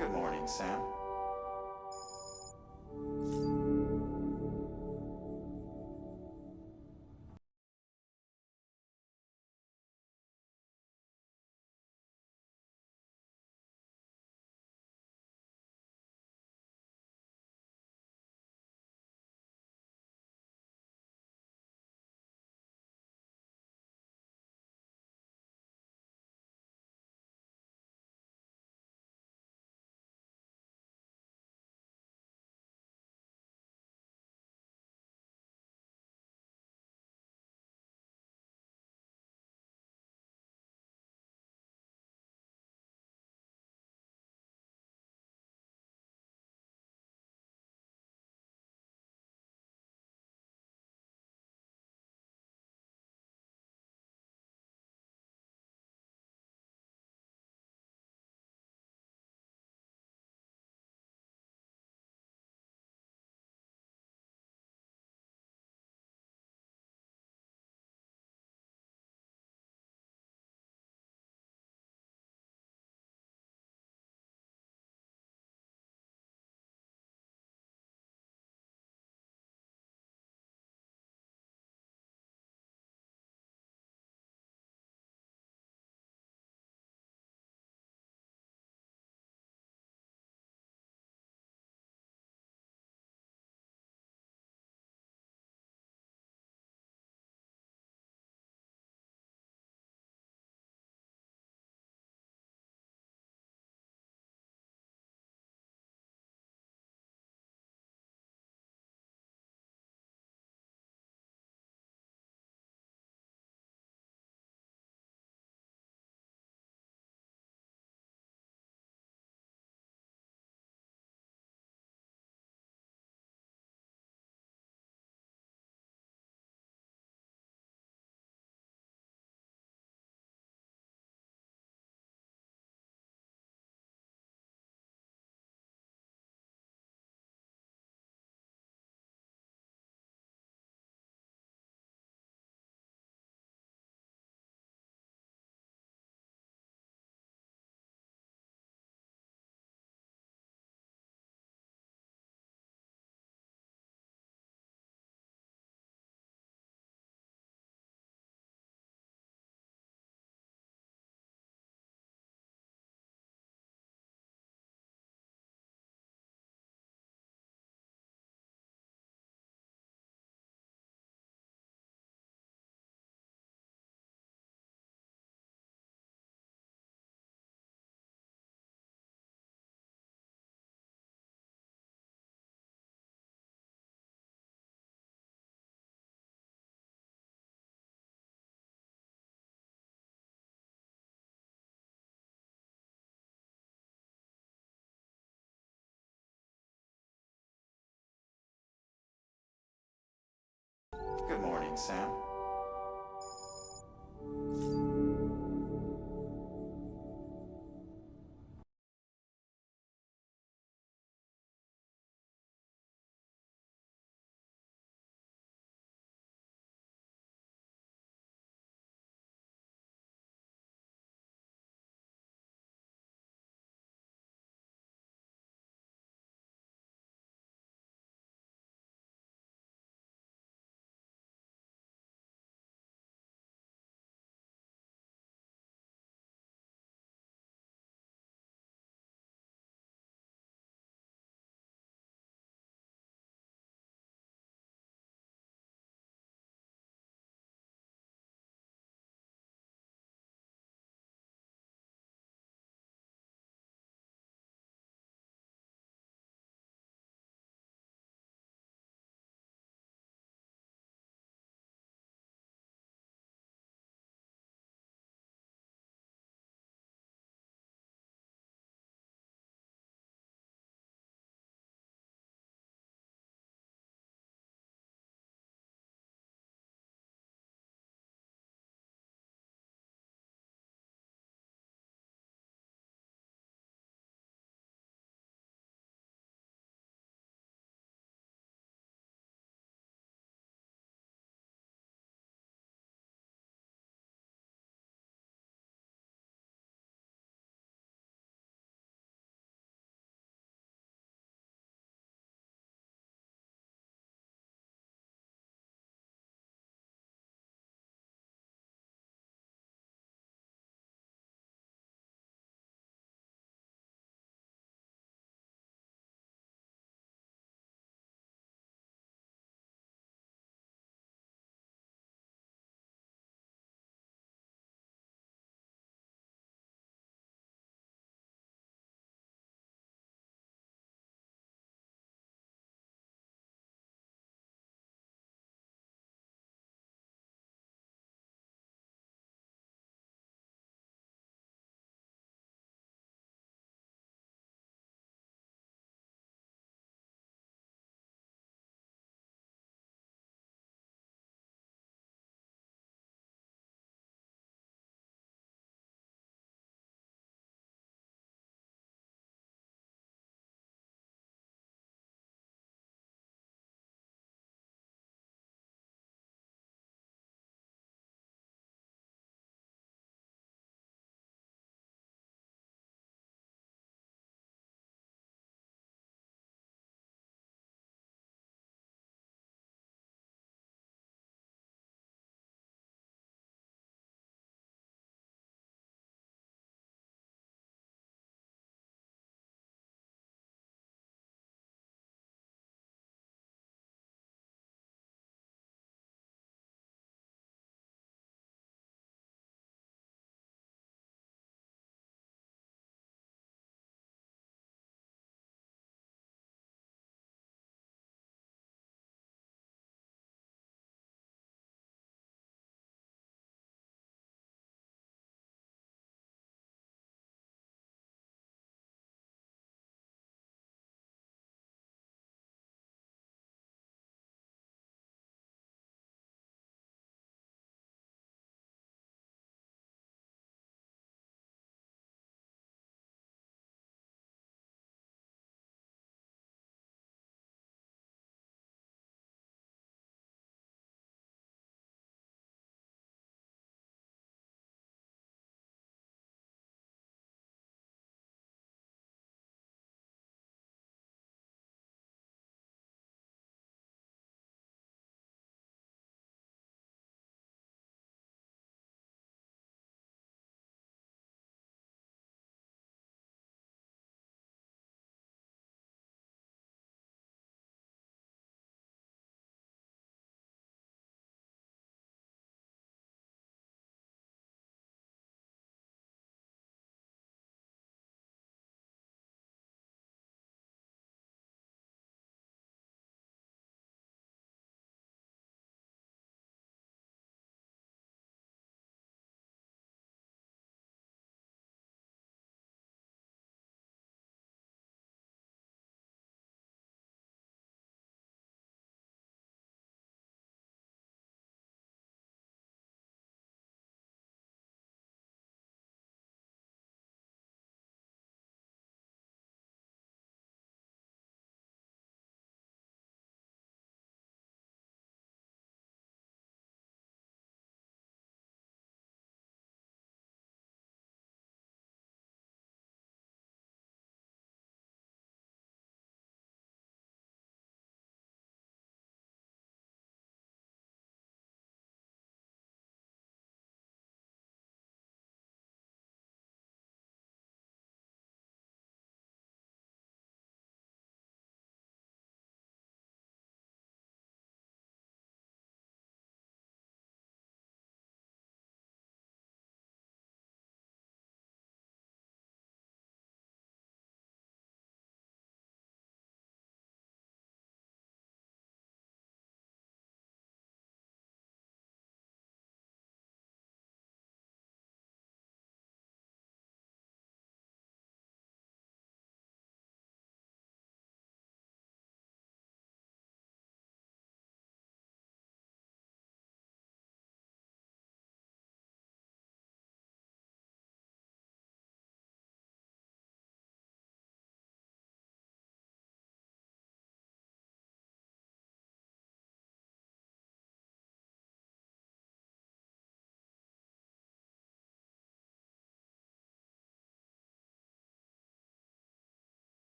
Good morning, Sam. Good morning, Sam.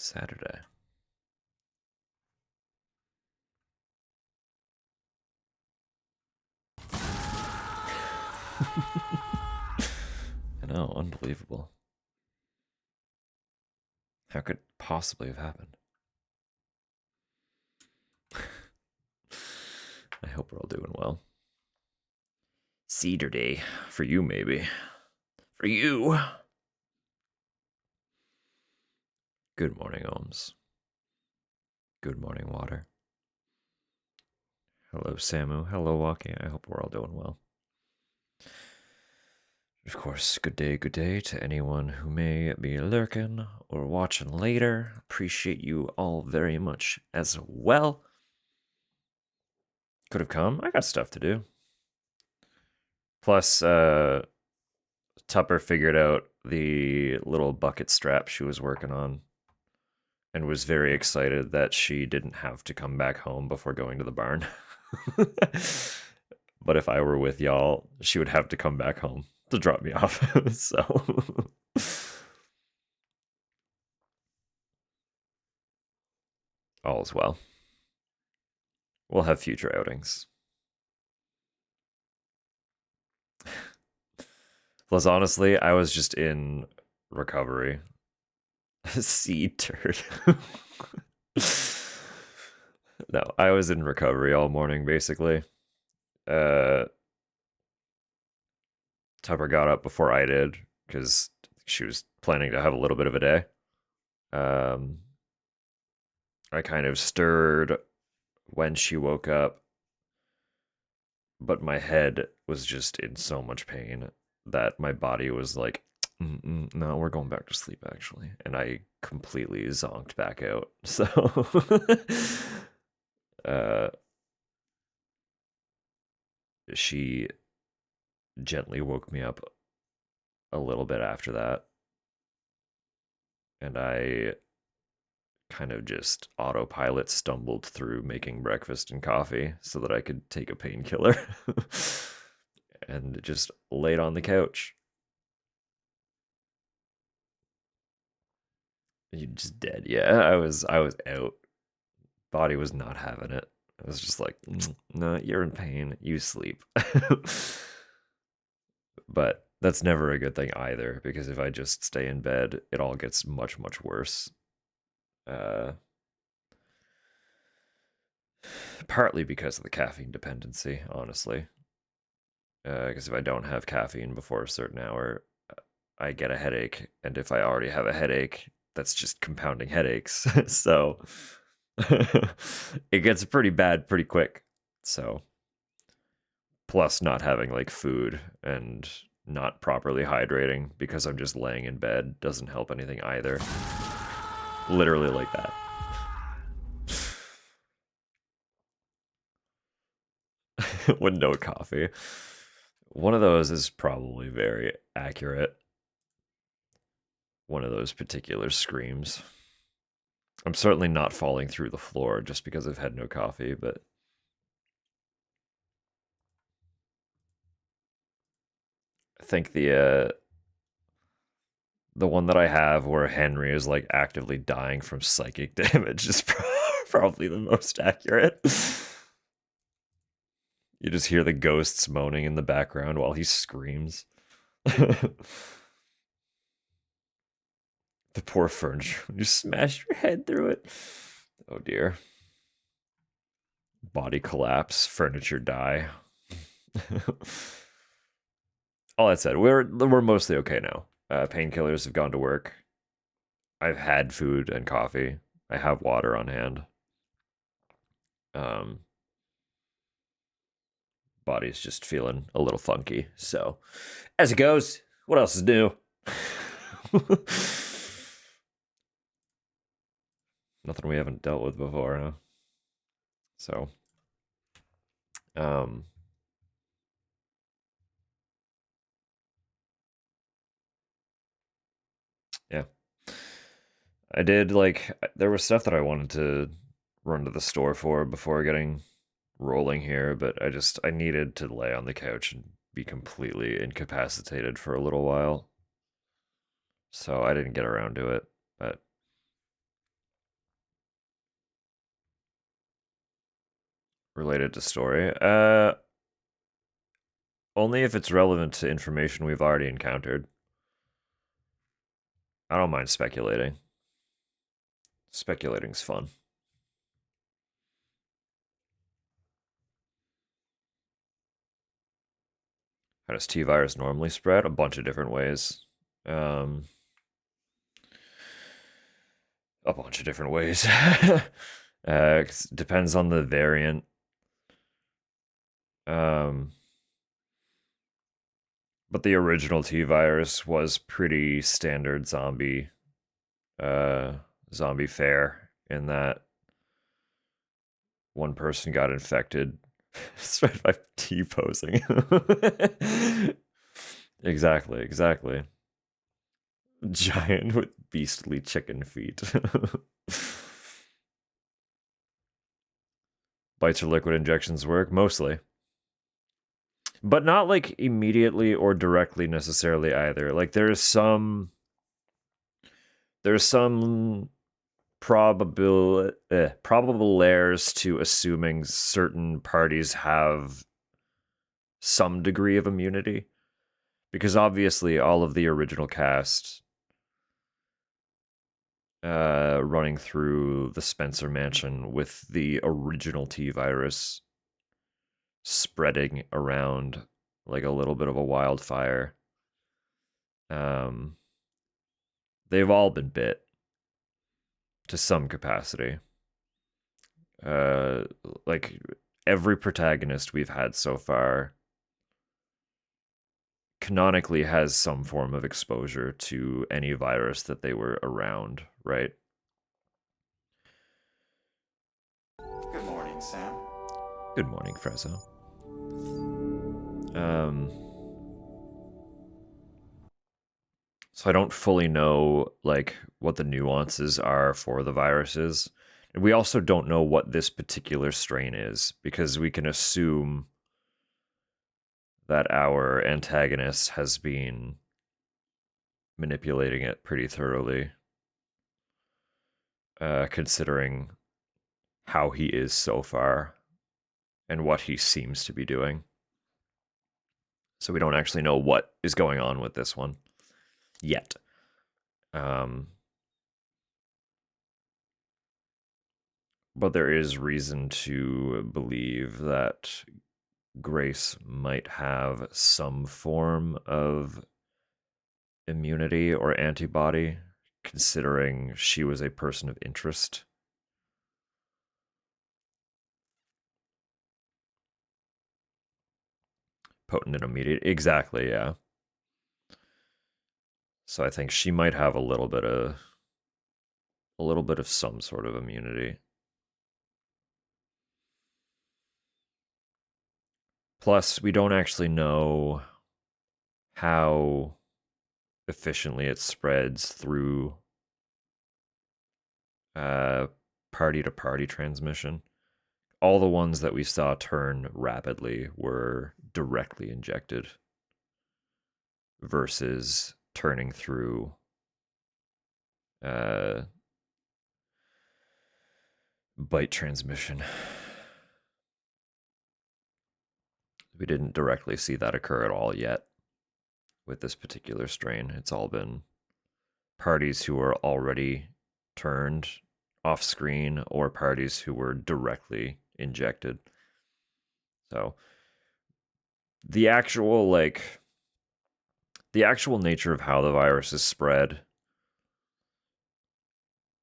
Saturday. I know, unbelievable. How could it possibly have happened? I hope we're all doing well. Cedar Day. For you, maybe. For you. Good morning, Ohms. Good morning, Water. Hello, Samu. Hello, Walkie. I hope we're all doing well. Of course, good day to anyone who may be lurking or watching later. Appreciate you all very much as well. Could have come. I got stuff to do. Plus, Tupper figured out the little bucket strap she was working on and was very excited that she didn't have to come back home before going to the barn. But if I were with y'all, she would have to come back home to drop me off. So all is well. We'll have future outings. Plus, honestly, I was just in recovery. Seed turd. No, I was in recovery all morning, basically. Tupper got up before I did because she was planning to have a little bit of a day. I kind of stirred when she woke up, but my head was just in so much pain that my body was like, no, we're going back to sleep, actually. And I completely zonked back out. So, she gently woke me up a little bit after that. And I kind of just autopilot stumbled through making breakfast and coffee so that I could take a painkiller and just laid on the couch. You just dead. Yeah, I was out. Body was not having it. I was just like, no, you're in pain. You sleep. But that's never a good thing either, because if I just stay in bed, it all gets much, much worse. Partly because of the caffeine dependency, honestly. Because if I don't have caffeine before a certain hour, I get a headache, and if I already have a headache, that's just compounding headaches. So it gets pretty bad pretty quick. So plus not having like food and not properly hydrating because I'm just laying in bed doesn't help anything either. Literally like that. With no coffee. One of those is probably very accurate. One of those particular screams. I'm certainly not falling through the floor just because I've had no coffee, but I think the one that I have where Henry is like actively dying from psychic damage is probably the most accurate. You just hear the ghosts moaning in the background while he screams. The poor furniture. You smash your head through it. Oh dear. Body collapse, furniture die. All that said, we're mostly okay now. Painkillers have gone to work. I've had food and coffee. I have water on hand. Body's just feeling a little funky. So, as it goes, what else is new? Nothing we haven't dealt with before, huh? So, yeah. I did like there was stuff that I wanted to run to the store for before getting rolling here, but I needed to lay on the couch and be completely incapacitated for a little while. So I didn't get around to it, but related to story. Only if it's relevant to information we've already encountered. I don't mind speculating. Speculating's fun. How does T virus normally spread? A bunch of different ways. A bunch of different ways. Depends on the variant. But the original T virus was pretty standard zombie fare in that one person got infected spread by T posing. Exactly. Giant with beastly chicken feet. Bites or liquid injections work mostly, but not like immediately or directly necessarily either. Like there's some probable layers to assuming certain parties have some degree of immunity, because obviously all of the original cast running through the Spencer mansion with the original T virus spreading around like a little bit of a wildfire. They've all been bit to some capacity. Like every protagonist we've had so far canonically has some form of exposure to any virus that they were around, right? Good morning, Sam. Good morning, Frezzo. So I don't fully know like what the nuances are for the viruses. And we also don't know what this particular strain is, because we can assume that our antagonist has been manipulating it pretty thoroughly, considering how he is so far and what he seems to be doing. So we don't actually know what is going on with this one yet. But there is reason to believe that Grace might have some form of immunity or antibody, considering she was a person of interest. Potent and immediate. Exactly, yeah. So I think she might have a little bit of some sort of immunity. Plus, we don't actually know how efficiently it spreads through party to party transmission. All the ones that we saw turn rapidly were directly injected versus turning through bite transmission. We didn't directly see that occur at all yet with this particular strain. It's all been parties who are already turned off screen or parties who were directly injected. So the actual nature of how the virus is spread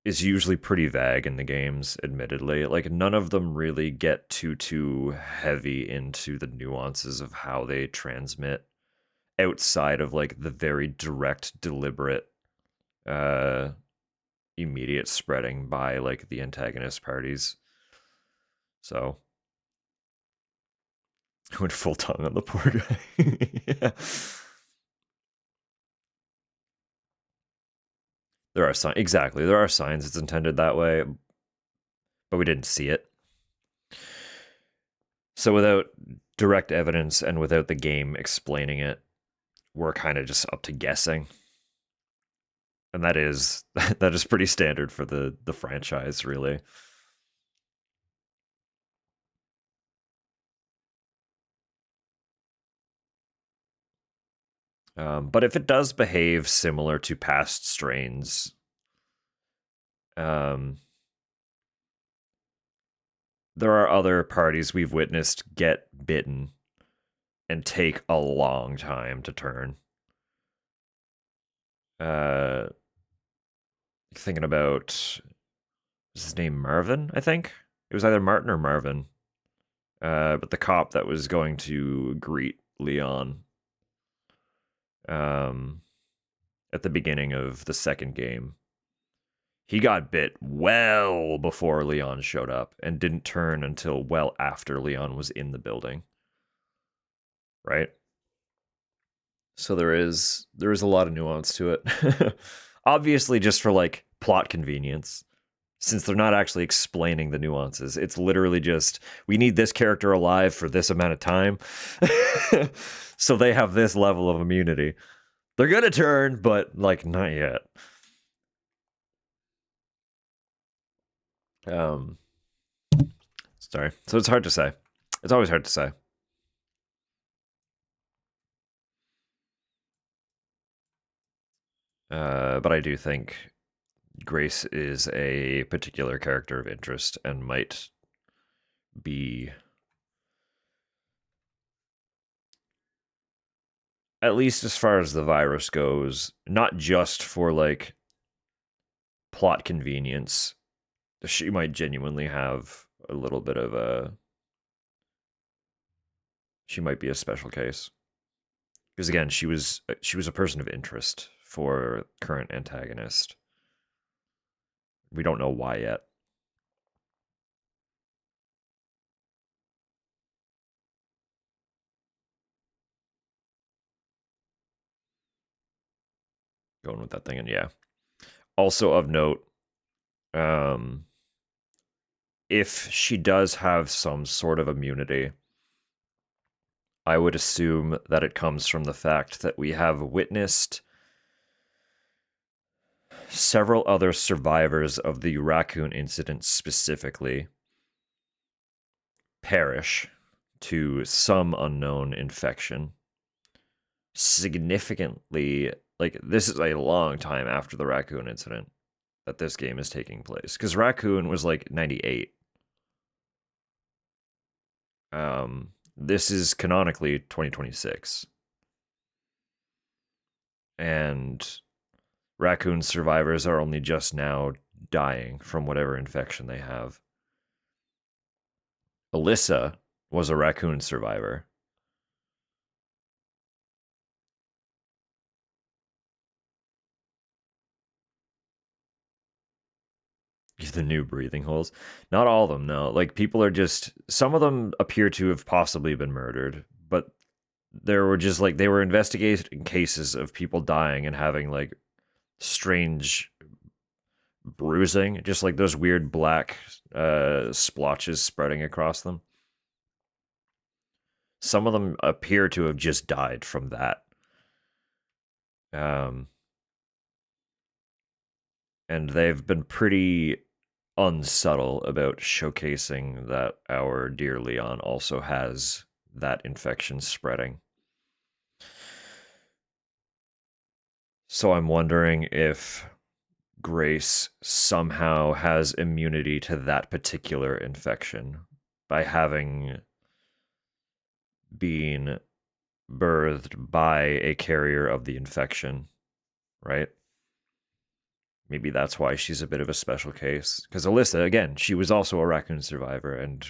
is usually pretty vague in the games, admittedly. Like none of them really get too heavy into the nuances of how they transmit outside of like the very direct, deliberate immediate spreading by like the antagonist parties. So I went full tongue on the poor guy. Yeah. There are signs. Exactly. There are signs it's intended that way, but we didn't see it. So without direct evidence and without the game explaining it, we're kind of just up to guessing. And that is pretty standard for the franchise, really. But if it does behave similar to past strains, there are other parties we've witnessed get bitten and take a long time to turn. Thinking about, was his name Marvin? I think it was either Martin or Marvin. But the cop that was going to greet Leon at the beginning of the second game, he got bit well before Leon showed up and didn't turn until well after Leon was in the building. Right? So there is a lot of nuance to it. Obviously just for like plot convenience, since they're not actually explaining the nuances. It's literally just, we need this character alive for this amount of time. So they have this level of immunity. They're gonna turn, but like not yet. Um Sorry. So it's hard to say. It's always hard to say. But I do think Grace is a particular character of interest and might be, at least as far as the virus goes, not just for like plot convenience. She might genuinely have a little bit of a, she might be a special case. Because again, she was a person of interest for current antagonist. We don't know why yet. Going with that thing, and yeah. Also of note, if she does have some sort of immunity, I would assume that it comes from the fact that we have witnessed several other survivors of the Raccoon incident specifically perish to some unknown infection. Significantly, like, this is a long time after the Raccoon incident that this game is taking place. Because Raccoon was like 98. This is canonically 2026. And Raccoon survivors are only just now dying from whatever infection they have. Alyssa was a Raccoon survivor. The new breathing holes. Not all of them, no. Like, people are just, some of them appear to have possibly been murdered, but there were just like, they were investigating cases of people dying and having like strange bruising, just like those weird black splotches spreading across them. Some of them appear to have just died from that. And they've been pretty unsubtle about showcasing that our dear Leon also has that infection spreading. So I'm wondering if Grace somehow has immunity to that particular infection by having been birthed by a carrier of the infection, right? Maybe that's why she's a bit of a special case. Because Alyssa, again, she was also a Raccoon survivor, and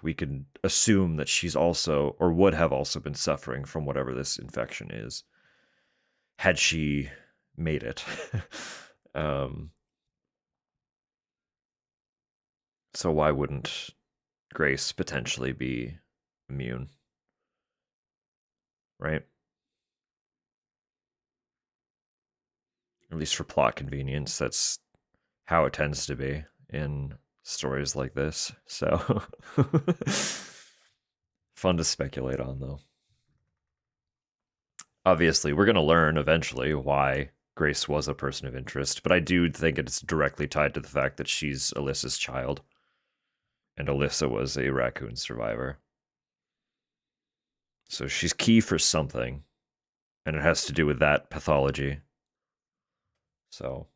we could assume that she's also, or would have also, been suffering from whatever this infection is, had she made it. So why wouldn't Grace potentially be immune? Right? At least for plot convenience, that's how it tends to be in stories like this. So fun to speculate on, though. Obviously, we're going to learn eventually why Grace was a person of interest, but I do think it's directly tied to the fact that she's Alyssa's child, and Alyssa was a Raccoon survivor. So she's key for something, And it has to do with that pathology. So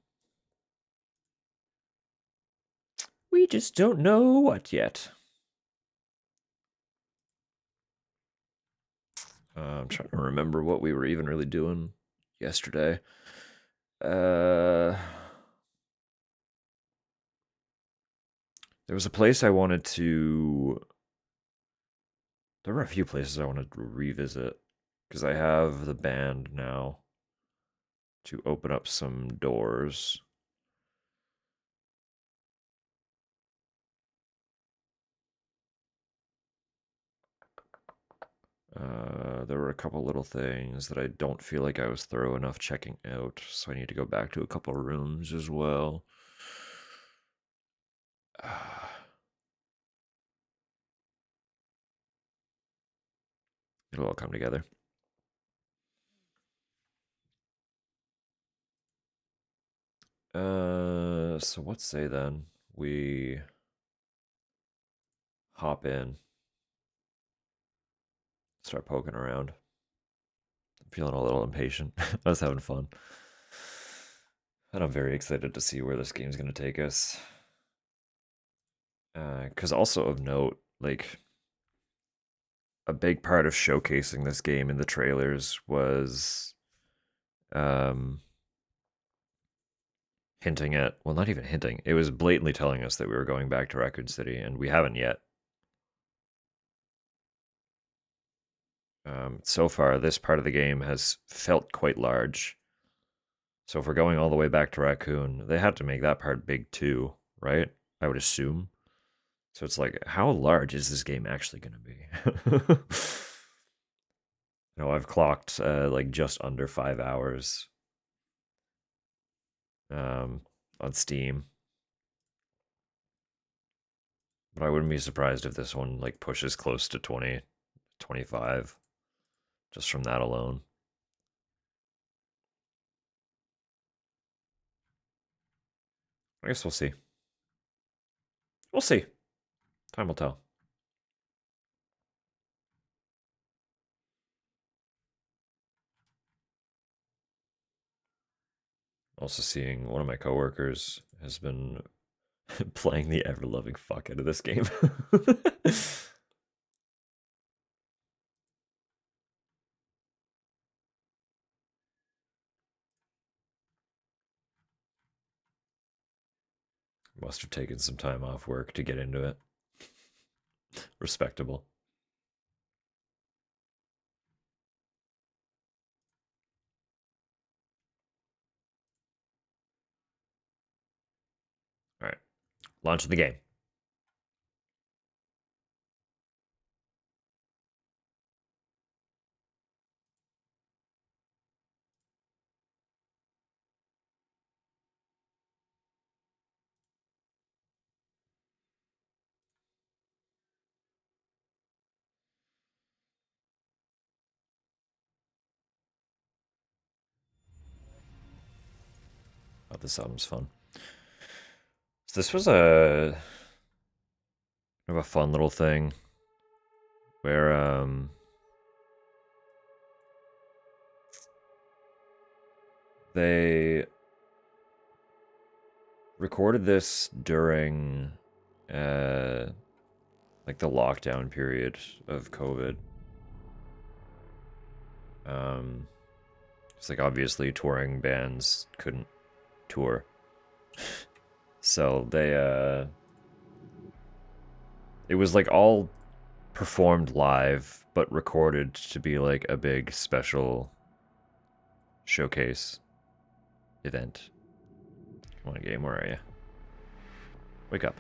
we just don't know what yet. I'm trying to remember what we were even really doing yesterday. There was a place I wanted to. There were a few places I wanted to revisit because I have the band now to open up some doors. There were a couple little things that I don't feel like I was thorough enough checking out, so I need to go back to a couple rooms as well. It'll all come together. So what say then? We hop in, start poking around. I'm feeling a little impatient. I was having fun. And I'm very excited to see where this game's going to take us. Because also of note, like, a big part of showcasing this game in the trailers was hinting at, well, not even hinting, it was blatantly telling us that we were going back to Raccoon City, and we haven't yet. So far, this part of the game has felt quite large. So if we're going all the way back to Raccoon, they had to make that part big too, right? I would assume. So it's like, how large is this game actually going to be? No, I've clocked like just under 5 hours on Steam. But I wouldn't be surprised if this one like pushes close to 20, 25 just from that alone. I guess we'll see. We'll see. Time will tell. Also seeing one of my coworkers has been playing the ever-loving fuck out of this game. Must have taken some time off work to get into it. Respectable. All right. Launch the game. Oh, this album's fun. So this was a fun little thing where they recorded this during like the lockdown period of COVID. It's like obviously touring bands couldn't tour. So they it was like all performed live but recorded to be like a big special showcase event. Come on, game, where are you? Wake up.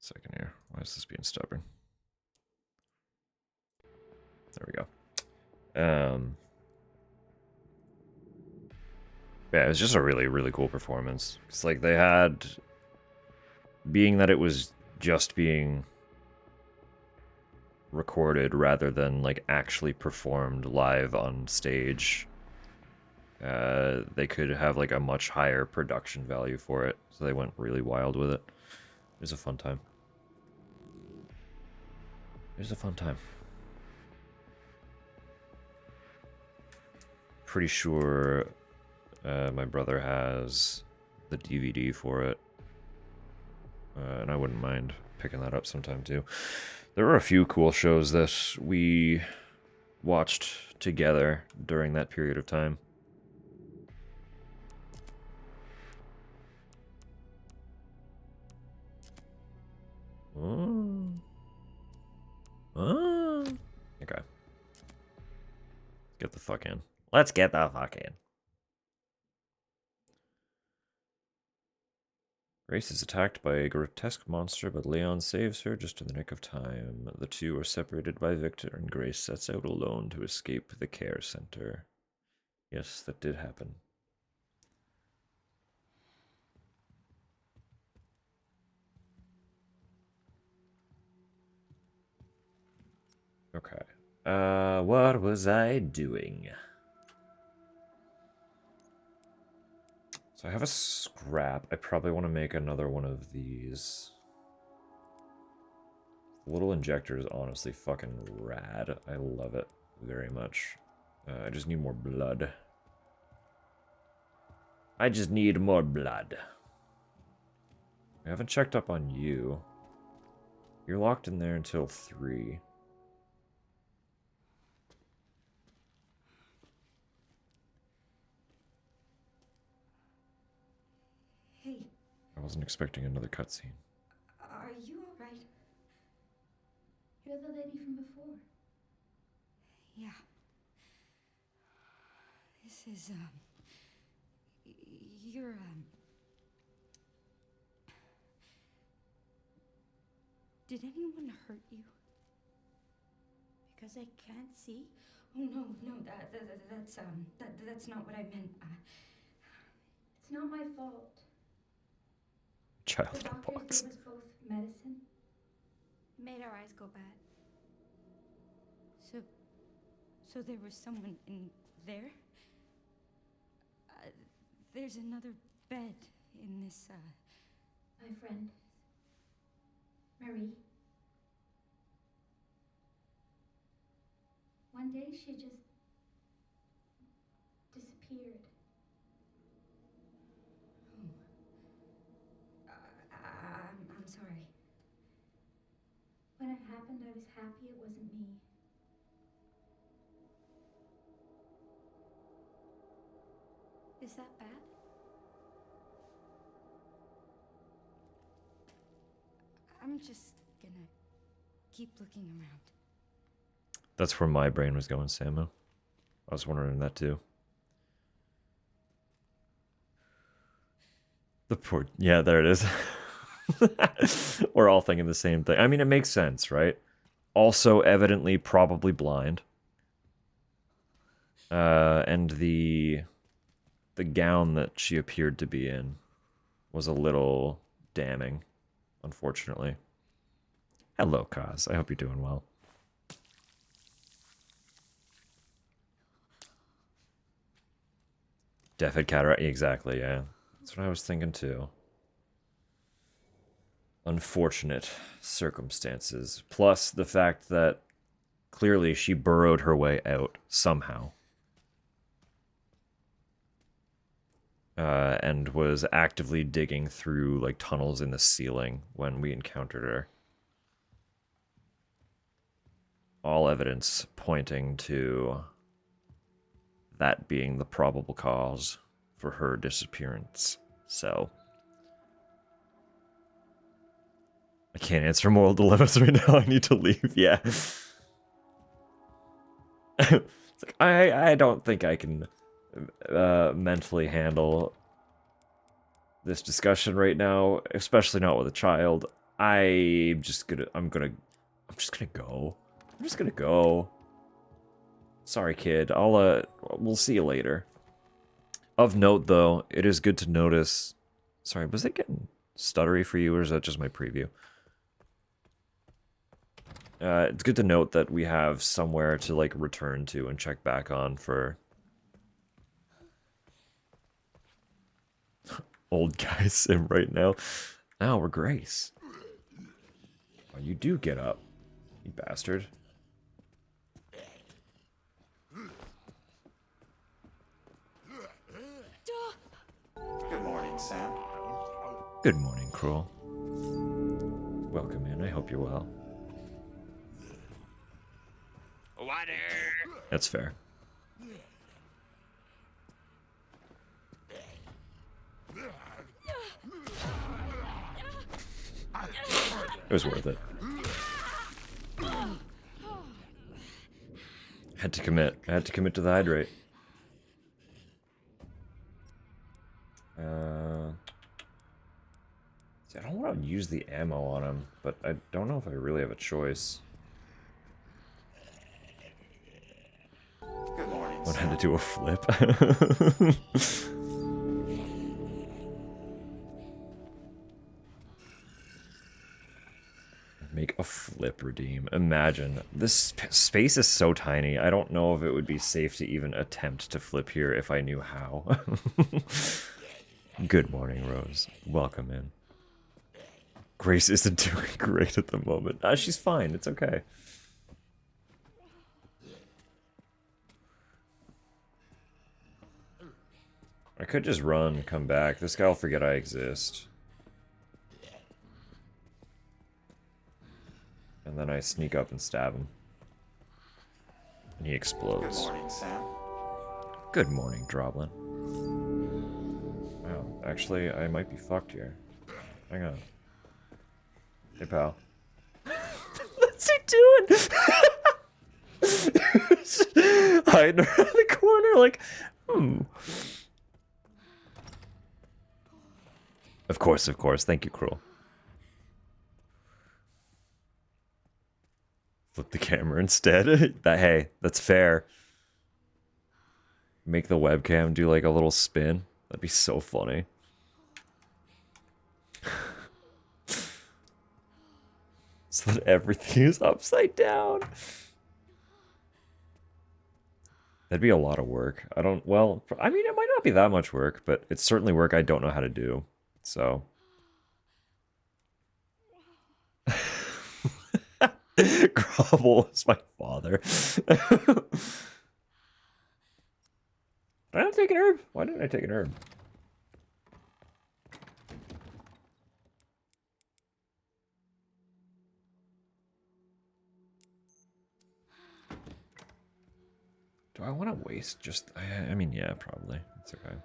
Second here. Why is this being stubborn? There we go. Yeah, it was just a really, really cool performance. It's like they had, being that it was just being recorded rather than like actually performed live on stage, they could have like a much higher production value for it. So they went really wild with it. It was a fun time. It was a fun time. Pretty sure my brother has the DVD for it. And I wouldn't mind picking that up sometime too. There were a few cool shows that we watched together during that period of time. Oh. Oh. Okay. Get the fuck in. Let's get the fuck in. Grace is attacked by a grotesque monster, but Leon saves her just in the nick of time. The two are separated by Victor, and Grace sets out alone to escape the care center. Yes, that did happen. Okay. What was I doing? So I have a scrap. I probably want to make another one of these. The little injector is honestly fucking rad. I love it very much. I just need more blood. I just need more blood. I haven't checked up on you. You're locked in there until 3. Hey, I wasn't expecting another cutscene. are you all right? You're the lady from before. Yeah. This is, you're, did anyone hurt you? Because I can't see? Oh, no, that's not what I meant. It's not my fault. Child The in a doctors box. gave us both medicine. Made our eyes go bad. So there was someone in there? There's another bed in this, My friend, Marie. One day she just disappeared. I'm sorry. When it happened, I was happy it wasn't me. Is that bad? I'm just gonna keep looking around. That's where my brain was going, Samu. I was wondering that too. The poor... Yeah, there it is. We're all thinking the same thing. I mean, it makes sense, right? Also, evidently, probably blind. And the gown that she appeared to be in was a little damning, unfortunately. Hello, Kaz. I hope you're doing well. Deathhead cataract, exactly, yeah. That's what I was thinking too. Unfortunate circumstances. Plus the fact that clearly she burrowed her way out somehow. And was actively digging through like tunnels in the ceiling when we encountered her. All evidence pointing to that being the probable cause for her disappearance. So I can't answer moral dilemmas right now. I need to leave. Yeah. It's like, I don't think I can mentally handle this discussion right now, especially not with a child. I'm just gonna go. I'm just gonna go. Sorry, kid. We'll see you later. Of note, though, it is good to notice... Sorry, was it getting stuttery for you, or is that just my preview? It's good to note that we have somewhere to, like, return to and check back on for old guy sim right now. Now we're Grace. Oh, you do get up, you bastard. Good morning, Sam. Good morning, Cruel. Welcome in. I hope you're well. Water. That's fair. It was worth it. Had to commit. I had to commit to the hydrate. See, I don't want to use the ammo on him, but I don't know if I really have a choice. Good morning, I had to Sam. do a flip. Make a flip redeem. Imagine. This space is so tiny. I don't know if it would be safe to even attempt to flip here if I knew how. Good morning, Rose. Welcome in. Grace isn't doing great at the moment. She's fine. It's okay. I could just run, come back. This guy will forget I exist. And then I sneak up and stab him. And he Good explodes. morning, Sam. Good morning, Droblin. Wow, actually, I might be fucked here. Hang on. Hey, pal. What's he doing? Hiding around the corner like, Of course, of course. Thank you, Cruel. Flip the camera instead. Hey, that's fair. Make the webcam do like a little spin. That'd be so funny. So that everything is upside down. That'd be a lot of work. Well, I mean, it might not be that much work, but it's certainly work I don't know how to do. So. Grovel is my father. Did I not take an herb? Why didn't I take an herb? Do I want to waste just... I mean, yeah, probably. It's okay.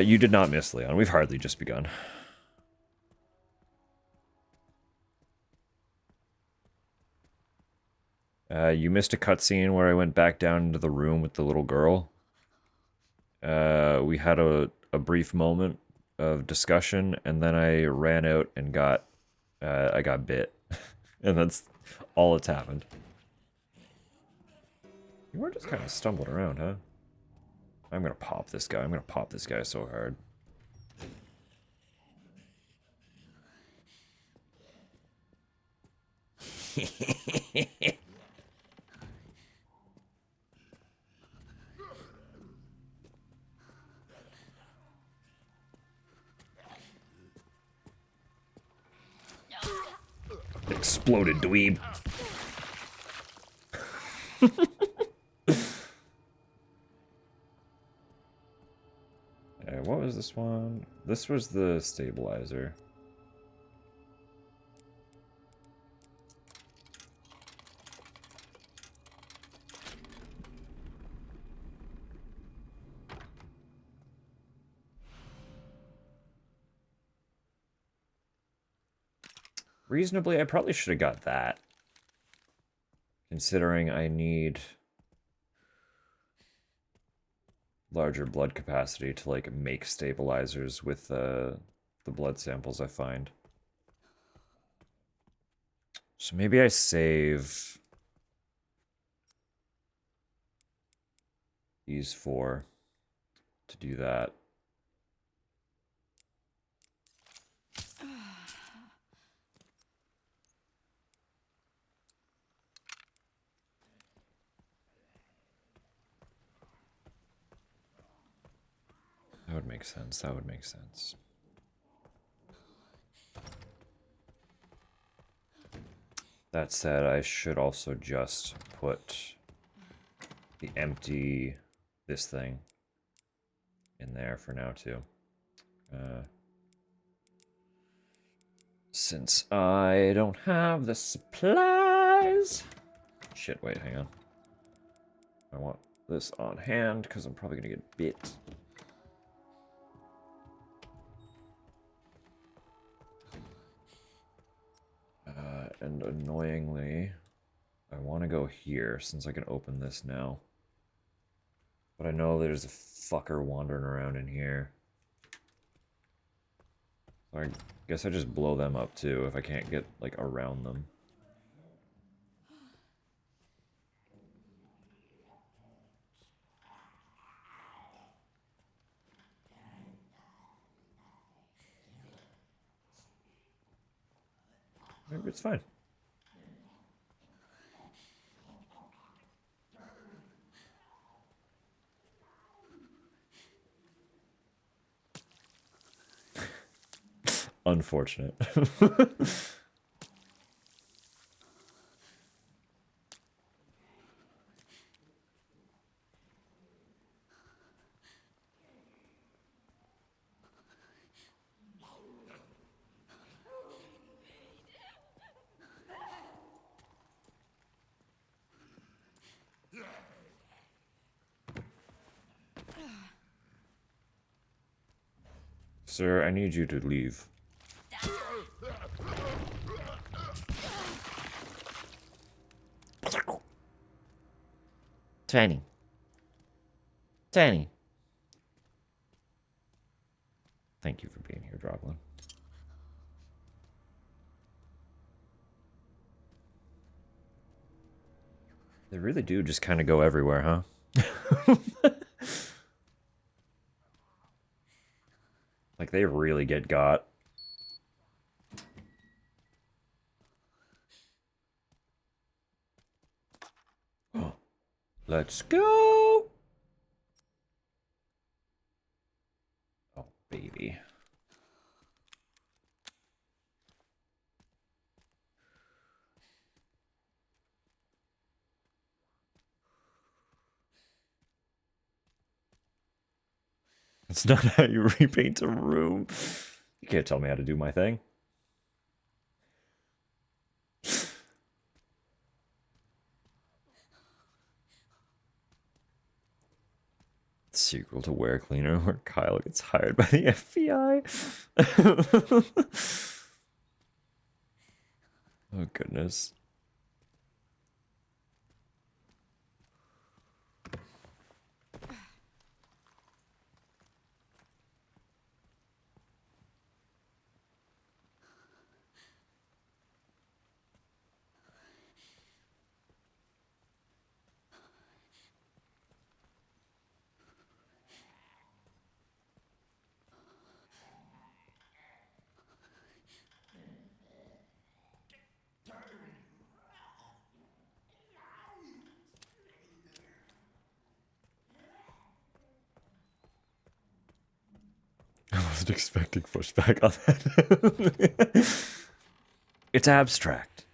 You did not miss, Leon. We've hardly just begun. You missed a cutscene where I went back down into the room with the little girl. We had a brief moment of discussion, and then I ran out and got... I got bit. And that's all that's happened. You were just kind of stumbling around, huh? I'm gonna pop this guy. I'm gonna pop this guy so hard. Exploded, dweeb. What was this one? This was the stabilizer. Reasonably, I probably should have got that. Considering I need larger blood capacity to, like, make stabilizers with the blood samples I find. So maybe I save these 4 to do that. would make sense. That would make sense. That said, I should also just put the empty this thing in there for now too. Since I don't have the supplies. Shit, wait, hang on. I want this on hand because I'm probably gonna get bit. And annoyingly, I want to go here since I can open this now. But I know there's a fucker wandering around in here. So I guess I just blow them up too if I can't get, like, around them. Maybe it's fine. Unfortunate. Sir, I need you to leave. Tiny. Tiny. Thank you for being here, Droglin. They really do just kind of go everywhere, huh? Like, they really get got. Oh, let's go! Oh, baby. It's not how you repaint a room. You can't tell me how to do my thing. Sequel to Where Cleaner, where Kyle gets hired by the FBI. Oh, goodness. I wasn't expecting pushback on that. It's abstract.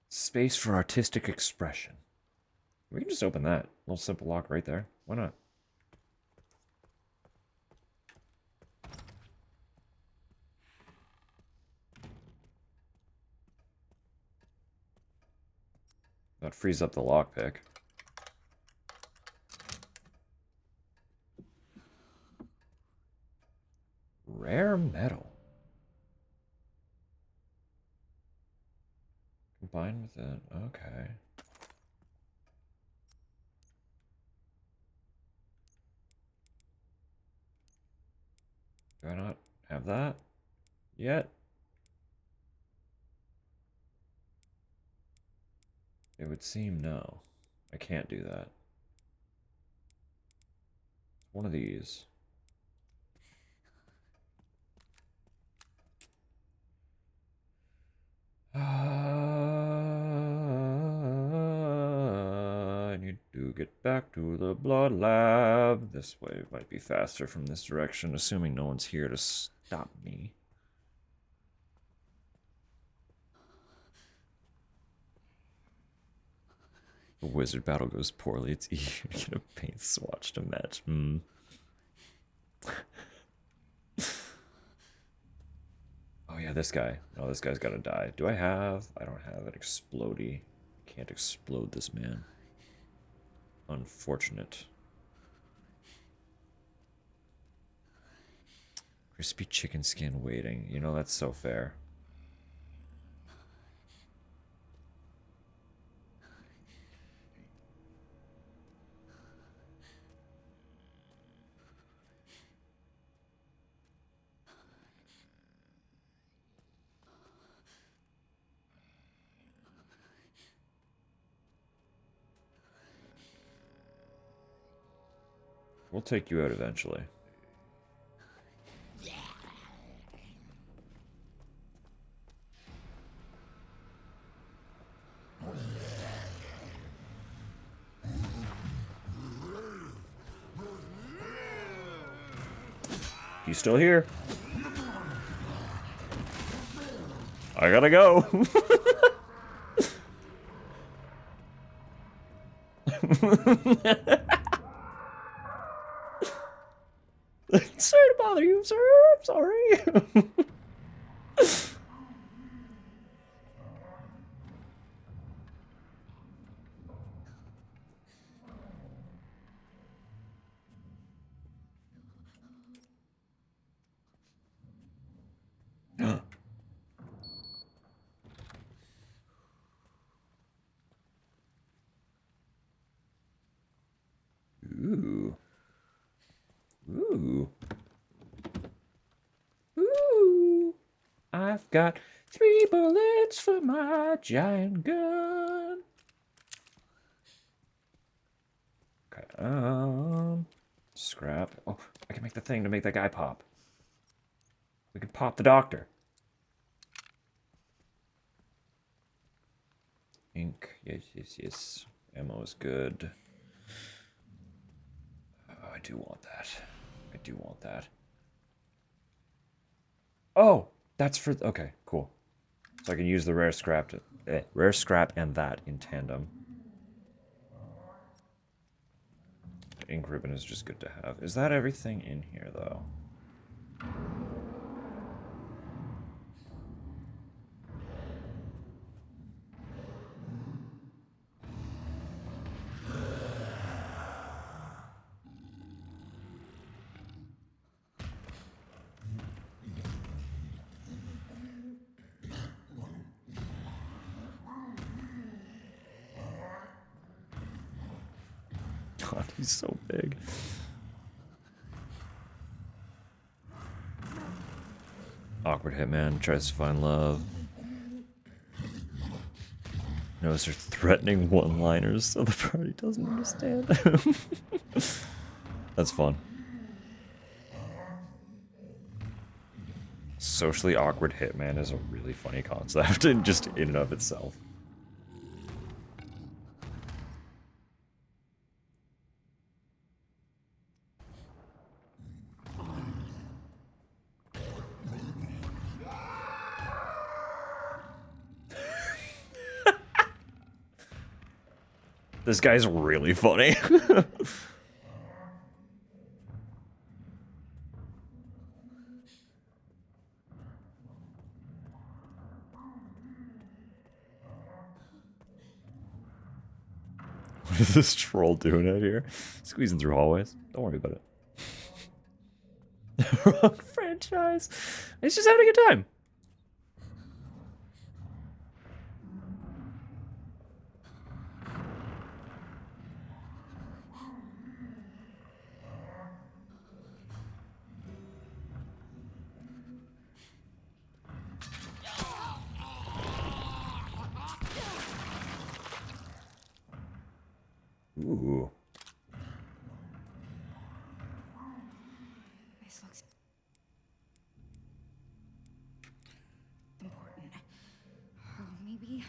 Space for artistic expression. We can just open that. Little simple lock right there. Why not? That frees up the lockpick. Rare metal. Combined with it. Okay. Do I not have that yet? It would seem no. I can't do that. One of these. I need to get back to the blood lab. This way might be faster from this direction, assuming no one's here to stop me. The wizard battle goes poorly. It's easier to get a paint swatch to match. Oh yeah, this guy. Oh, this guy's gotta die. Do I have? I don't have an explodey. Can't explode this man. Unfortunate. Crispy chicken skin waiting. You know, that's so fair. We'll take you out eventually. He's still here. I gotta go. Sorry to bother you, sir. I'm sorry. Ooh. Ooh. Ooh. I've got 3 bullets for my giant gun. Okay, scrap. Oh, I can make the thing to make that guy pop. We can pop the doctor. Ink. Yes, yes, yes. Ammo is good. Oh, I do want that. I do want that. Oh, that's for... Okay, cool. So I can use the rare scrap to... rare scrap and that in tandem. The ink ribbon is just good to have. Is that everything in here, though? God, he's so big. Awkward hitman tries to find love. Knows her threatening one-liners, so the party doesn't understand. That's fun. Socially awkward hitman is a really funny concept, just in and of itself. This guy's really funny. What is this troll doing out here? Squeezing through hallways. Don't worry about it. Wrong franchise. He's just having a good time. Ooh. This looks important. Or maybe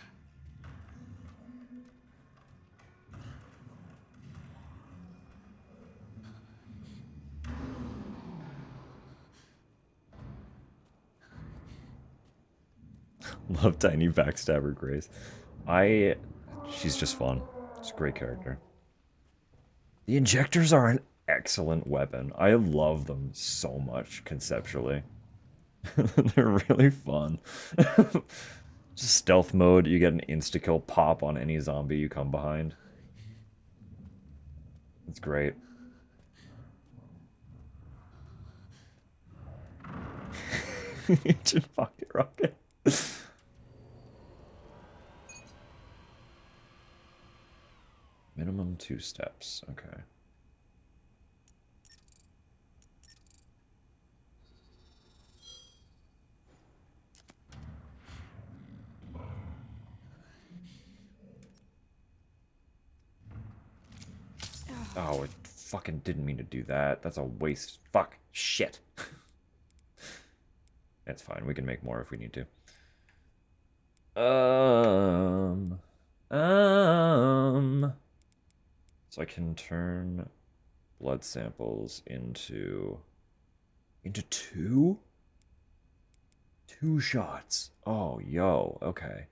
Love tiny backstabber Grace. She's just fun. She's a great character. The injectors are an excellent weapon. I love them so much conceptually. They're really fun. Just stealth mode, you get an insta-kill pop on any zombie you come behind. It's great. Ancient pocket rocket. Minimum 2 steps, okay. Oh, it fucking didn't mean to do that. That's a waste. Fuck. Shit. It's fine. We can make more if we need to. So I can turn blood samples into 2? 2 shots. Oh, yo. Okay.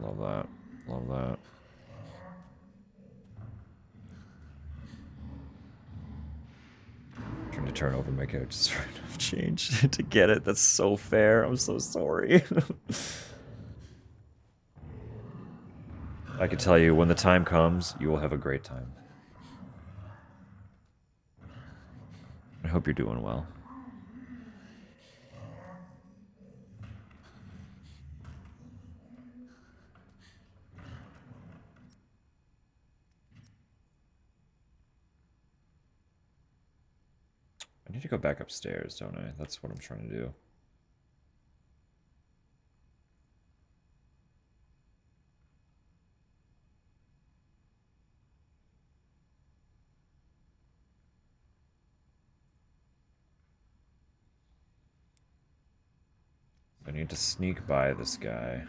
Love that. Love that. Trying to turn over my character's rate of change to get it. That's so fair. I'm so sorry. I can tell you, when the time comes, you will have a great time. I hope you're doing well. I need to go back upstairs, don't I? That's what I'm trying to do. I need to sneak by this guy.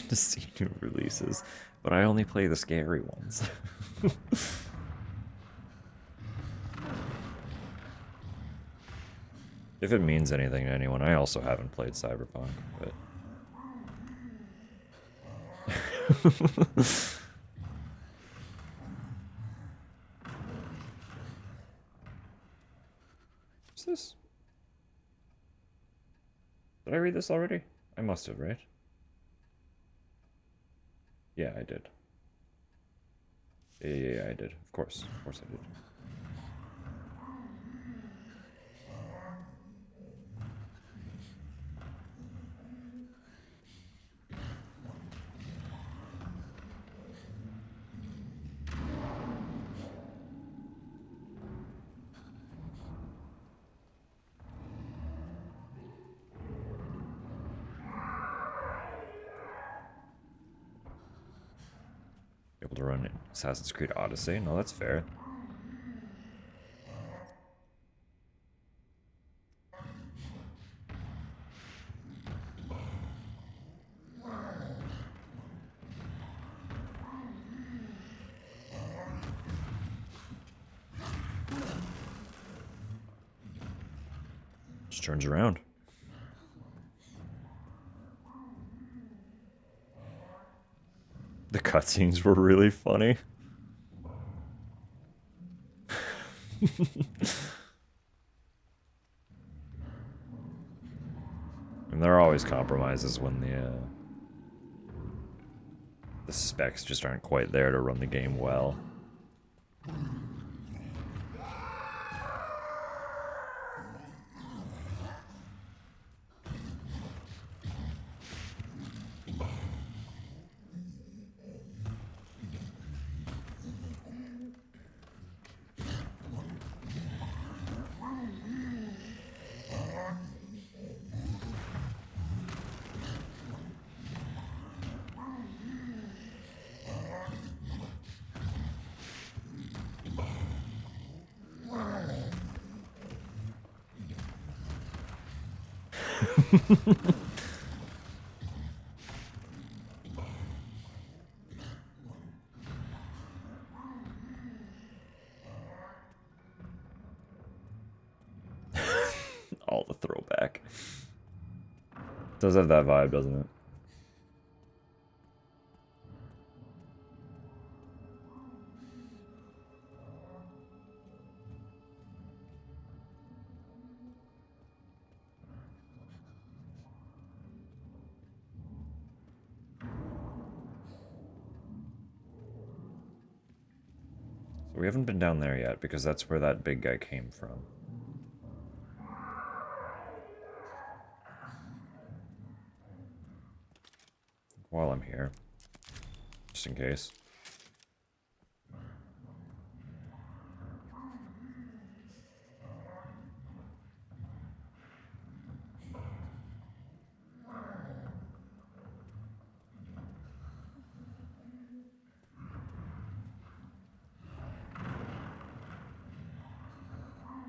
To see new releases, but I only play the scary ones. If it means anything to anyone, I also haven't played Cyberpunk, but... What's this? Did I read this already? I must have, right? Yeah, I did. Yeah, I did. Of course I did. Able to run Assassin's Creed Odyssey? No, that's fair. Just turns around. The cutscenes were really funny. And there are always compromises when the specs just aren't quite there to run the game well. All the throwback. Does have that vibe, doesn't it? So we haven't been down there yet because that's where that big guy came from. While I'm here, just in case.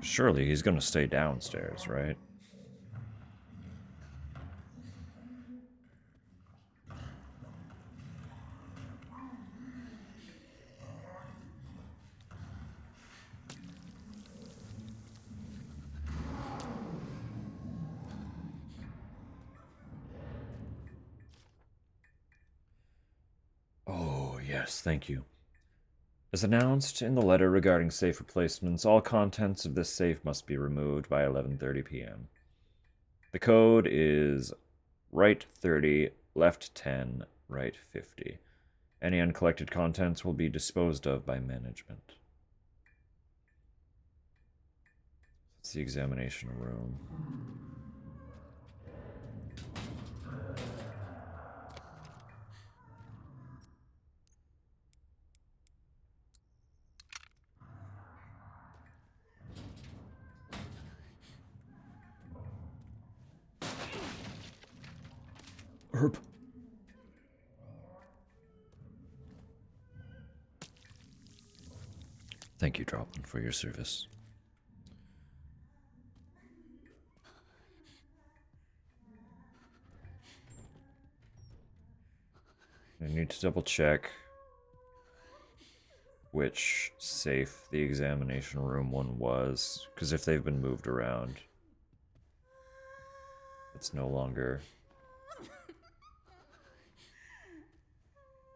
Surely he's gonna stay downstairs, right? Oh, yes, thank you. As announced in the letter regarding safe replacements, all contents of this safe must be removed by 11:30 p.m. The code is right 30, left 10, right 50. Any uncollected contents will be disposed of by management. It's the examination room. Herb. Thank you, Droplin, for your service. I need to double check which safe the examination room one was, because if they've been moved around, it's no longer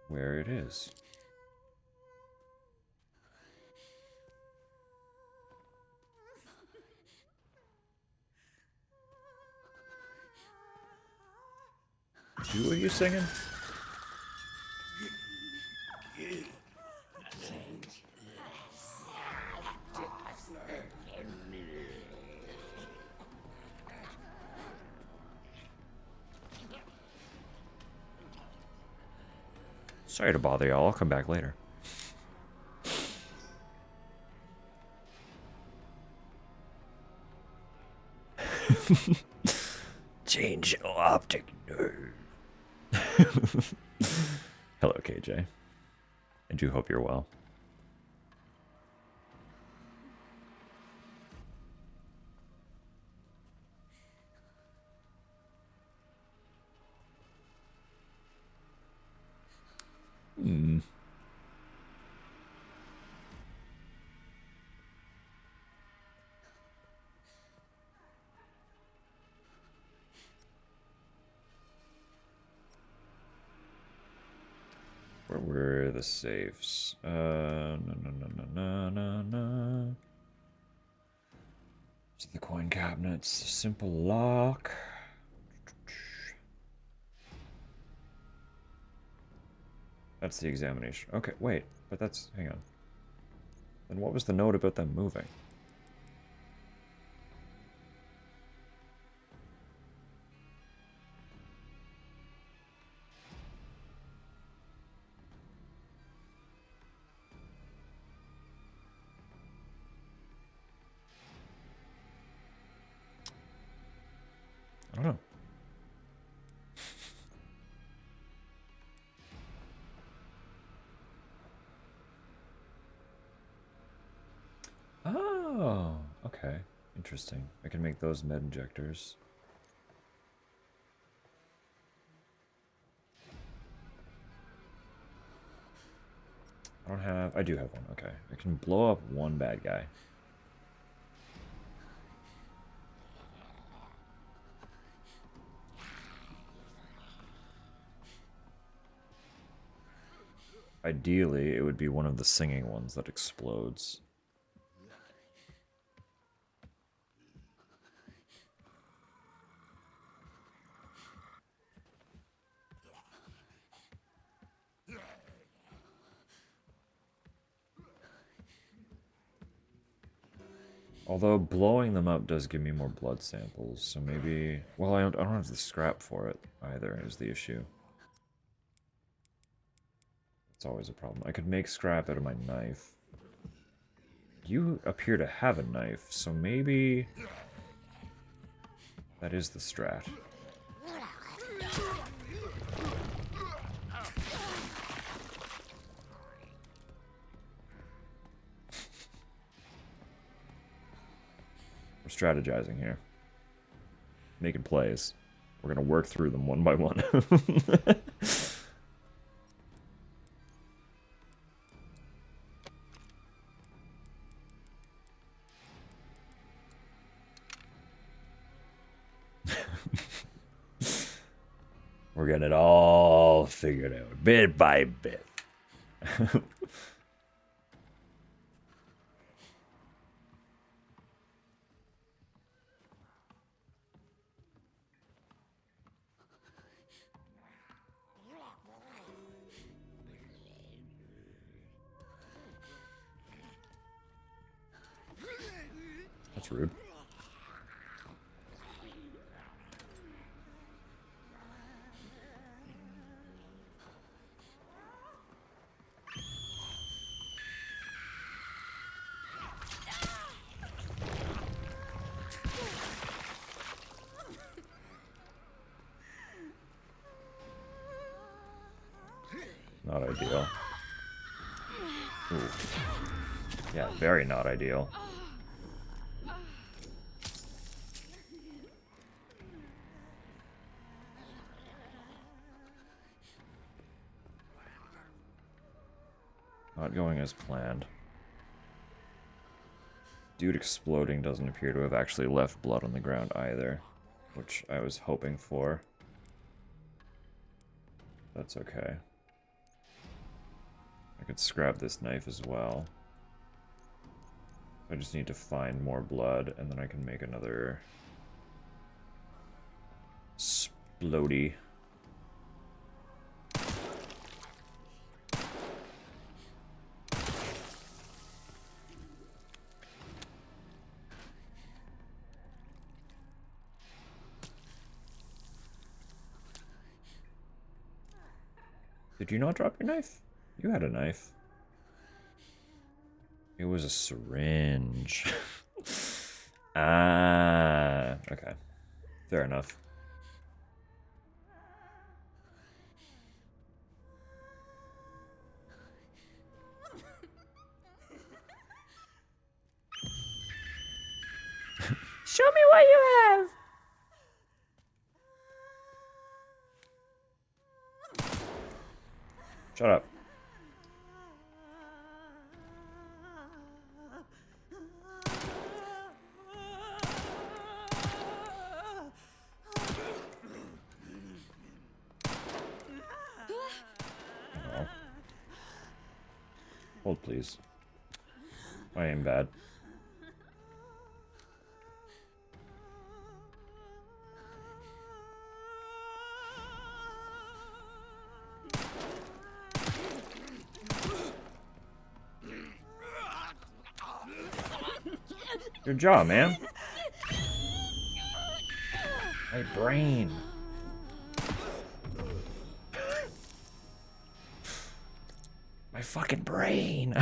where it is. Who are you singing? Sorry to bother y'all. I'll come back later. Change optic nerve. Hello, KJ. I do hope you're well. Hmm. Where were the safes? No, no, no, no, no, no, no. So the coin cabinets, simple lock. That's the examination. Okay, wait, but that's, hang on. Then what was the note about them moving? I don't know. Oh, okay. Interesting. I can make those med injectors. I do have one, okay. I can blow up one bad guy. Ideally, it would be one of the singing ones that explodes. Although blowing them up does give me more blood samples, so maybe... Well, I don't have the scrap for it either, is the issue. It's always a problem. I could make scrap out of my knife. You appear to have a knife, so maybe... That is the strat. We're strategizing here. Making plays. We're gonna work through them one by one. We're getting it all figured out, bit by bit. That's rude. Not ideal. Ooh. Yeah, very not ideal. Not going as planned. Dude exploding doesn't appear to have actually left blood on the ground either, which I was hoping for. That's okay. I could scrap this knife as well. I just need to find more blood, and then I can make another... Splody. Did you not drop your knife? You had a knife. It was a syringe. Ah, okay. Fair enough. Show me what you have! Shut up. Oh. Hold, please. I am bad. Good job, man. My brain. My fucking brain.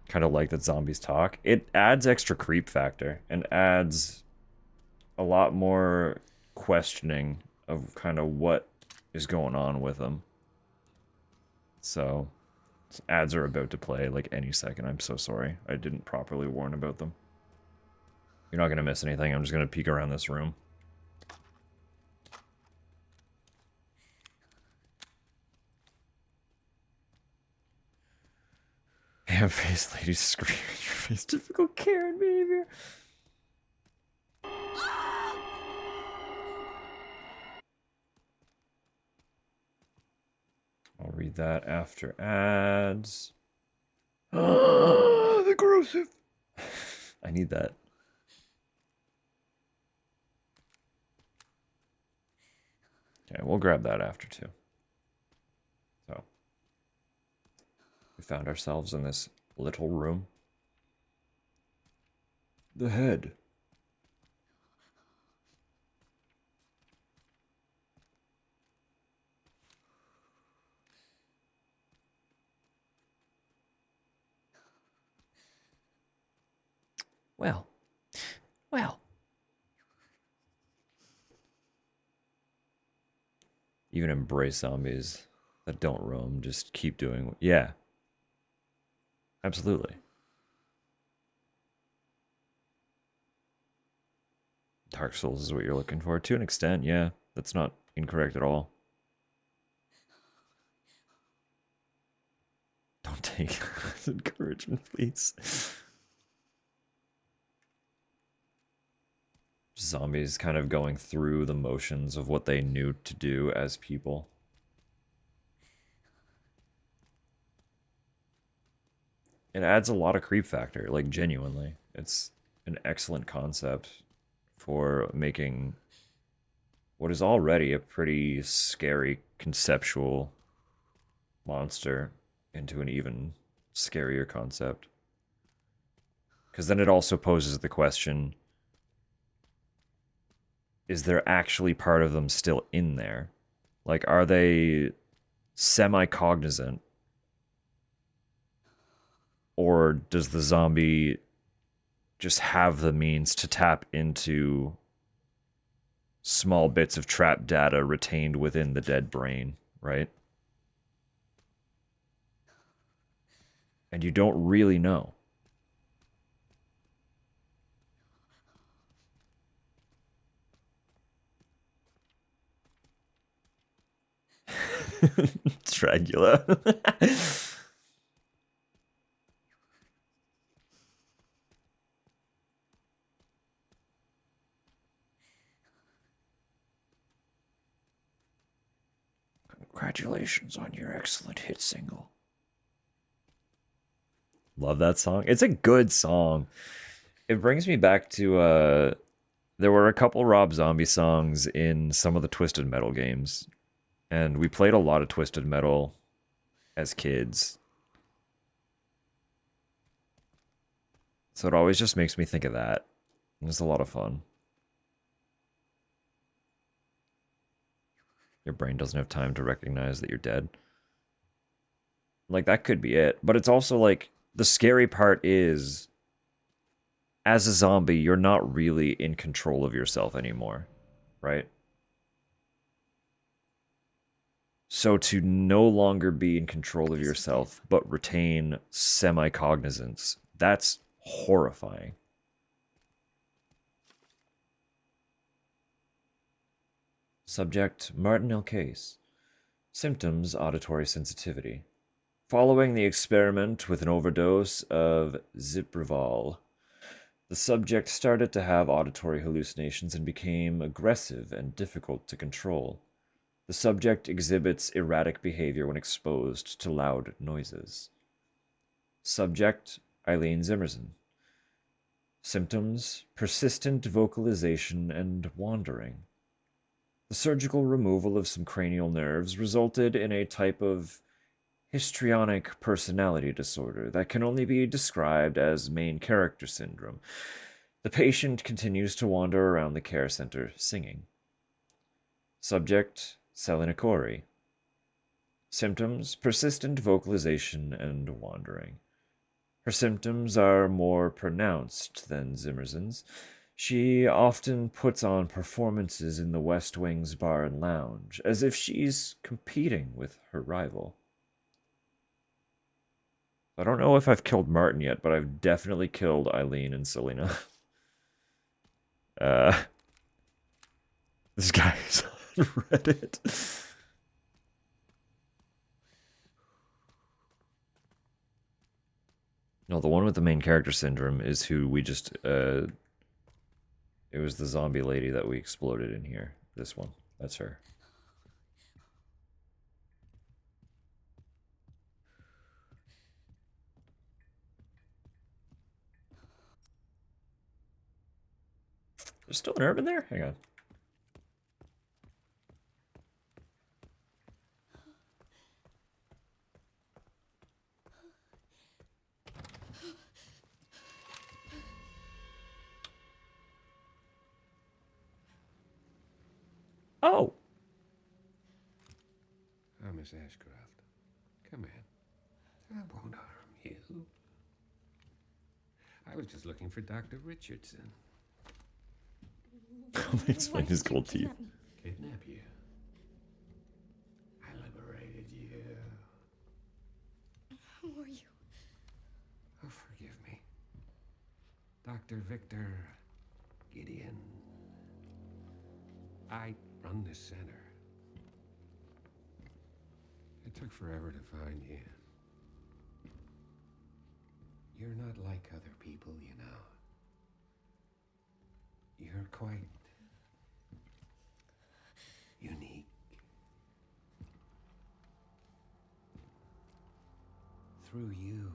Kind of like that zombies talk. It adds extra creep factor and adds a lot more questioning of kind of what is going on with them. So, ads are about to play like any second. I'm so sorry. I didn't properly warn about them. You're not going to miss anything. I'm just going to peek around this room. Ham face lady screaming in your face. Typical Karen behavior. I'll read that after ads. The corrosive. I need that. Okay, we'll grab that after too. So, we found ourselves in this little room. The head. Well. Even embrace zombies that don't roam. Just keep doing. Yeah. Absolutely. Dark Souls is what you're looking for. To an extent, yeah. That's not incorrect at all. Don't take encouragement, please. Zombies kind of going through the motions of what they knew to do as people. It adds a lot of creep factor, like genuinely. It's an excellent concept for making what is already a pretty scary conceptual monster into an even scarier concept. Because then it also poses the question, is there actually part of them still in there? Like, are they semi-cognizant? Or does the zombie just have the means to tap into small bits of trapped data retained within the dead brain, right? And you don't really know. Dracula. Congratulations on your excellent hit single. Love that song. It's a good song. It brings me back to there were a couple Rob Zombie songs in some of the Twisted Metal games. And we played a lot of Twisted Metal as kids. So it always just makes me think of that. It's a lot of fun. Your brain doesn't have time to recognize that you're dead. Like, that could be it. But it's also like, the scary part is, as a zombie, you're not really in control of yourself anymore, right? So to no longer be in control of yourself, but retain semi-cognizance, that's horrifying. Subject, Martin L. Case. Symptoms, auditory sensitivity. Following the experiment with an overdose of Ziprival, the subject started to have auditory hallucinations and became aggressive and difficult to control. The subject exhibits erratic behavior when exposed to loud noises. Subject, Eileen Zimmerson. Symptoms, persistent vocalization and wandering. The surgical removal of some cranial nerves resulted in a type of histrionic personality disorder that can only be described as main character syndrome. The patient continues to wander around the care center singing. Subject, Selena Corey. Symptoms, persistent vocalization and wandering. Her symptoms are more pronounced than Zimmerson's. She often puts on performances in the West Wing's bar and lounge, as if she's competing with her rival. I don't know if I've killed Martin yet, but I've definitely killed Eileen and Selena. This guy's on Reddit. No, the one with the main character syndrome is who we just, it was the zombie lady that we exploded in here. This one. That's her. There's still an herb in there? Hang on. Oh! Miss Ashcroft. Come in. I won't harm you. I was just looking for Dr. Richardson. Explain his gold teeth. Kidnap you. I liberated you. Who are you? Oh, forgive me. Dr. Victor Gideon. I run this center. It took forever to find you. You're not like other people, you know. You're quite unique. Through you,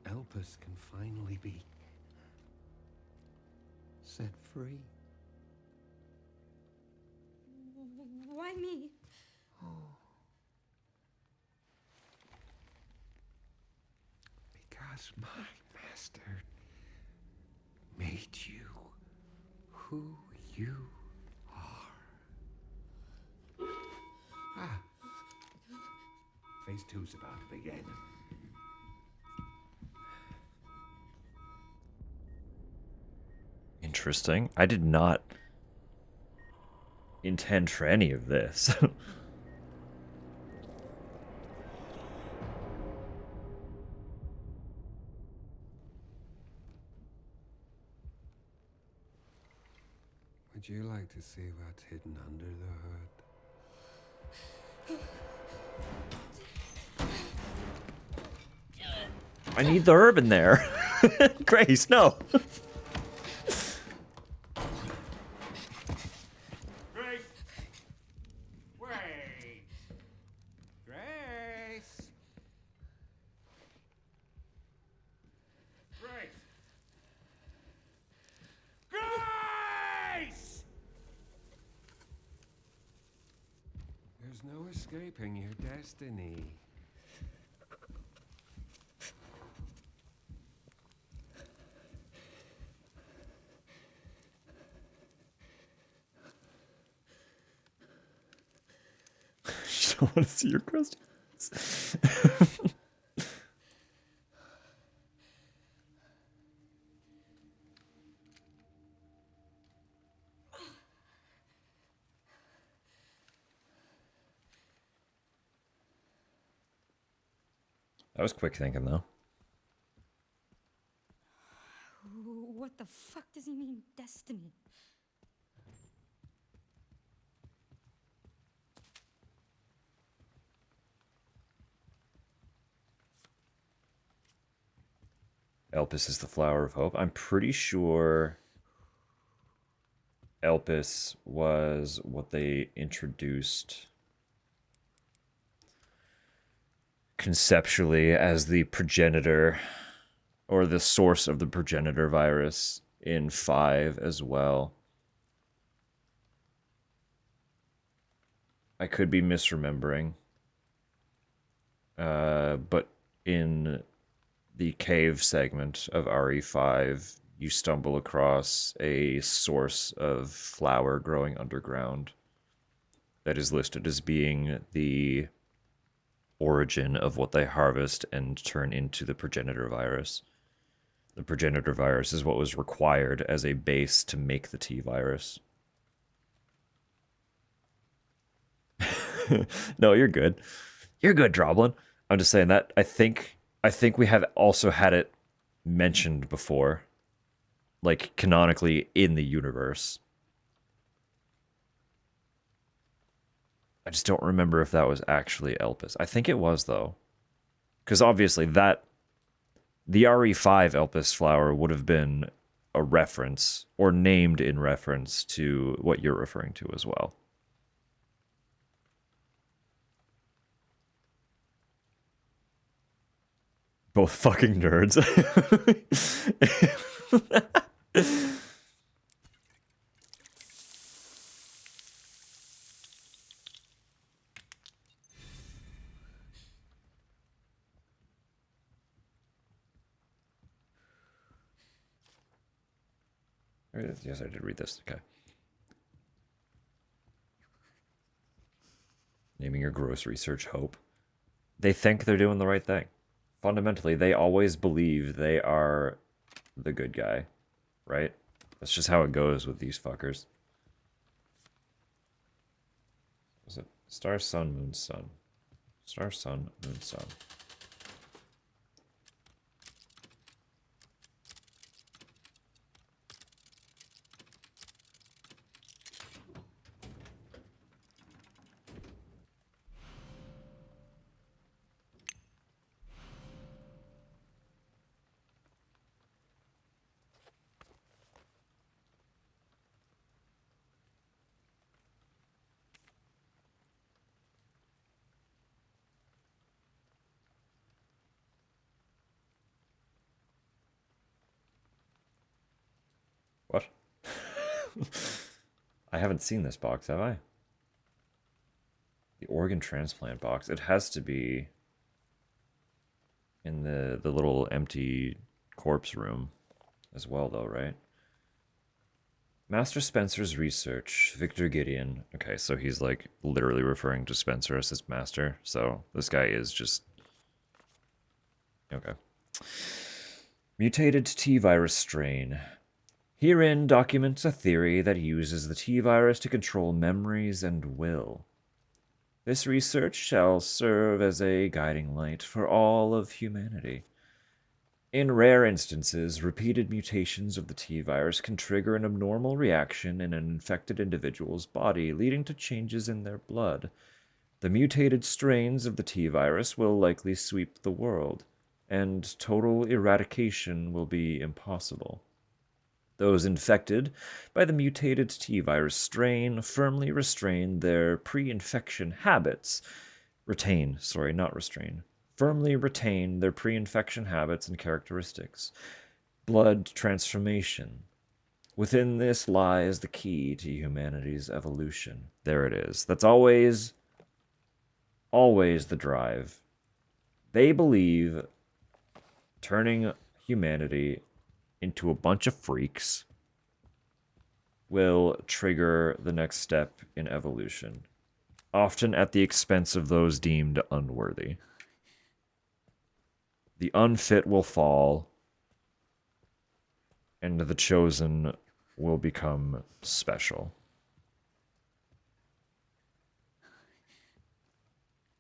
Elpis can finally be set free. Why me? Because my master made you who you are. Ah. Phase 2's about to begin. Interesting. I did not intend for any of this. Would you like to see what's hidden under the hood? I need the herb in there. Grace, no. Grace! Wait! Grace! Grace! Grace! There's no escaping your destiny. I don't want to see your crusty face. That was quick thinking, though. What the fuck does he mean, destiny? Elpis is the flower of hope. I'm pretty sure Elpis was what they introduced conceptually as the progenitor or the source of the progenitor virus in 5 as well. I could be misremembering. But in the cave segment of RE5, you stumble across a source of flower growing underground that is listed as being the origin of what they harvest and turn into the progenitor virus. The progenitor virus is what was required as a base to make the T virus. No, you're good. You're good, Droblin. I'm just saying that I think we have also had it mentioned before, like canonically in the universe. I just don't remember if that was actually Elpis. I think it was, though, because obviously that the RE5 Elpis flower would have been a reference or named in reference to what you're referring to as well. Both fucking nerds. Yes, I did read this. Okay. Naming your gross research hope. They think they're doing the right thing. Fundamentally, they always believe they are the good guy, right? That's just how it goes with these fuckers. Was it star, sun, moon, sun? Star, sun, moon, sun. What? I haven't seen this box, have I? The organ transplant box. It has to be in the little empty corpse room as well, though, right? Master Spencer's research. Victor Gideon. Okay, so he's like literally referring to Spencer as his master. So this guy is just... Okay. Mutated T-virus strain. Herein documents a theory that uses the T-virus to control memories and will. This research shall serve as a guiding light for all of humanity. In rare instances, repeated mutations of the T-virus can trigger an abnormal reaction in an infected individual's body, leading to changes in their blood. The mutated strains of the T-virus will likely sweep the world, and total eradication will be impossible. Those infected by the mutated T-virus strain firmly restrain their pre-infection habits. Firmly retain their pre-infection habits and characteristics. Blood transformation. Within this lies the key to humanity's evolution. There it is. That's always the drive. They believe turning humanity into a bunch of freaks will trigger the next step in evolution, often at the expense of those deemed unworthy. The unfit will fall, and the chosen will become special.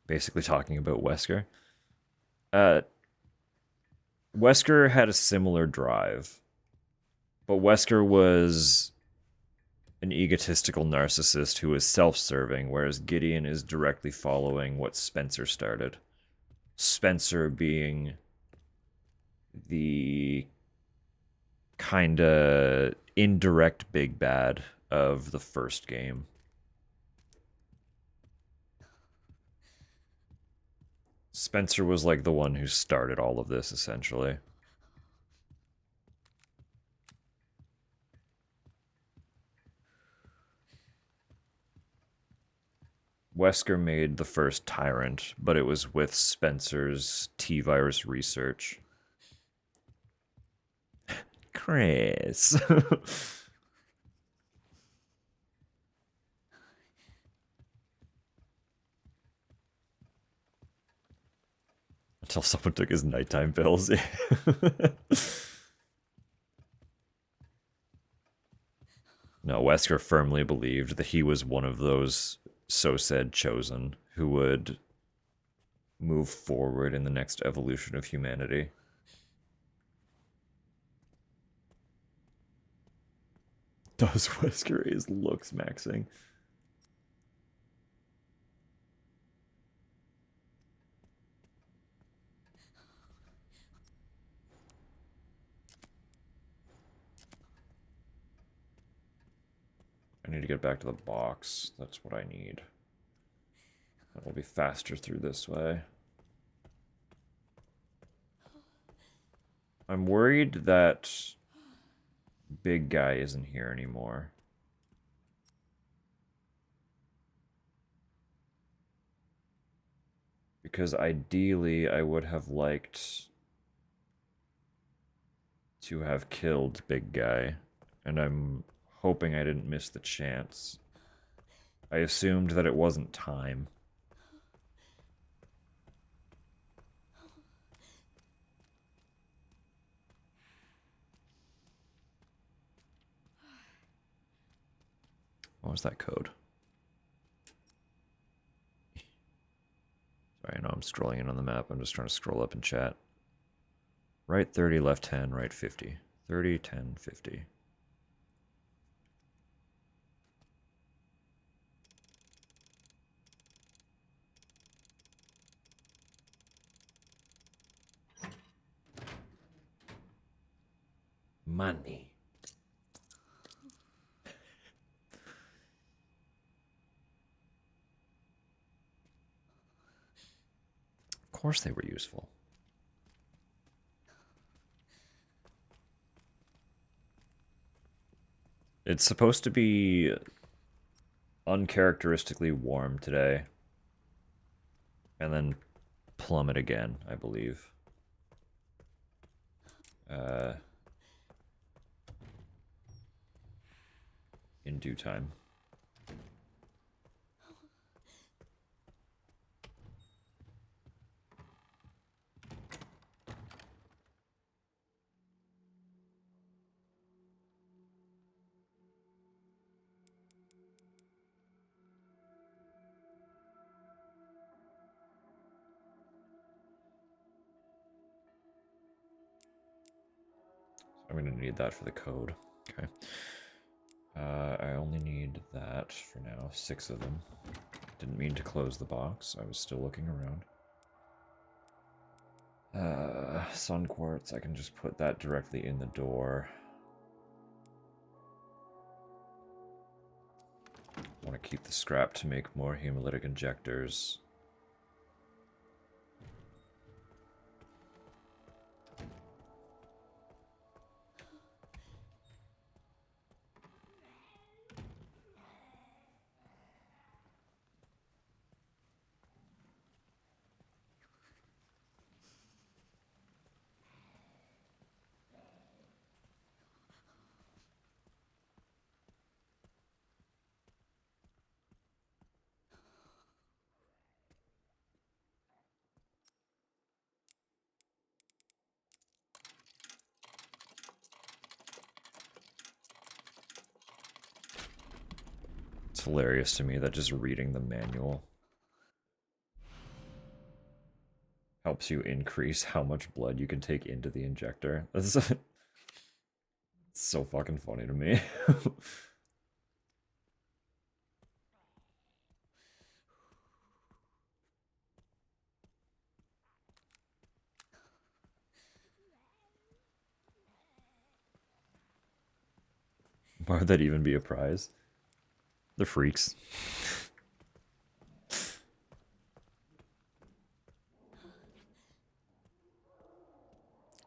Basically talking about Wesker. Wesker had a similar drive, but Wesker was an egotistical narcissist who was self-serving, whereas Gideon is directly following what Spencer started. Spencer being the kinda indirect big bad of the first game. Spencer was like the one who started all of this, essentially. Wesker made the first Tyrant, but it was with Spencer's T-virus research. Chris. Until someone took his nighttime pills. No, Wesker firmly believed that he was one of those so-said chosen who would move forward in the next evolution of humanity. Does Wesker is looks maxing? I need to get back to the box. That's what I need. That will be faster through this way. I'm worried that big guy isn't here anymore. Because ideally I would have liked to have killed big guy And I'm hoping I didn't miss the chance. I assumed that it wasn't time. What was that code? Sorry, I know I'm scrolling in on the map. I'm just trying to scroll up in chat. Right 30, left 10, right 50. 30, 10, 50. Money. Of course they were useful. It's supposed to be uncharacteristically warm today. And then plummet again, I believe. In due time. I'm going to need that for the code. Okay. I only need that for now. 6 of them. Didn't mean to close the box. I was still looking around. Sun quartz. I can just put that directly in the door. I want to keep the scrap to make more hemolytic injectors. It's hilarious to me that just reading the manual helps you increase how much blood you can take into the injector. That's so fucking funny to me. Why would that even be a prize? They're freaks.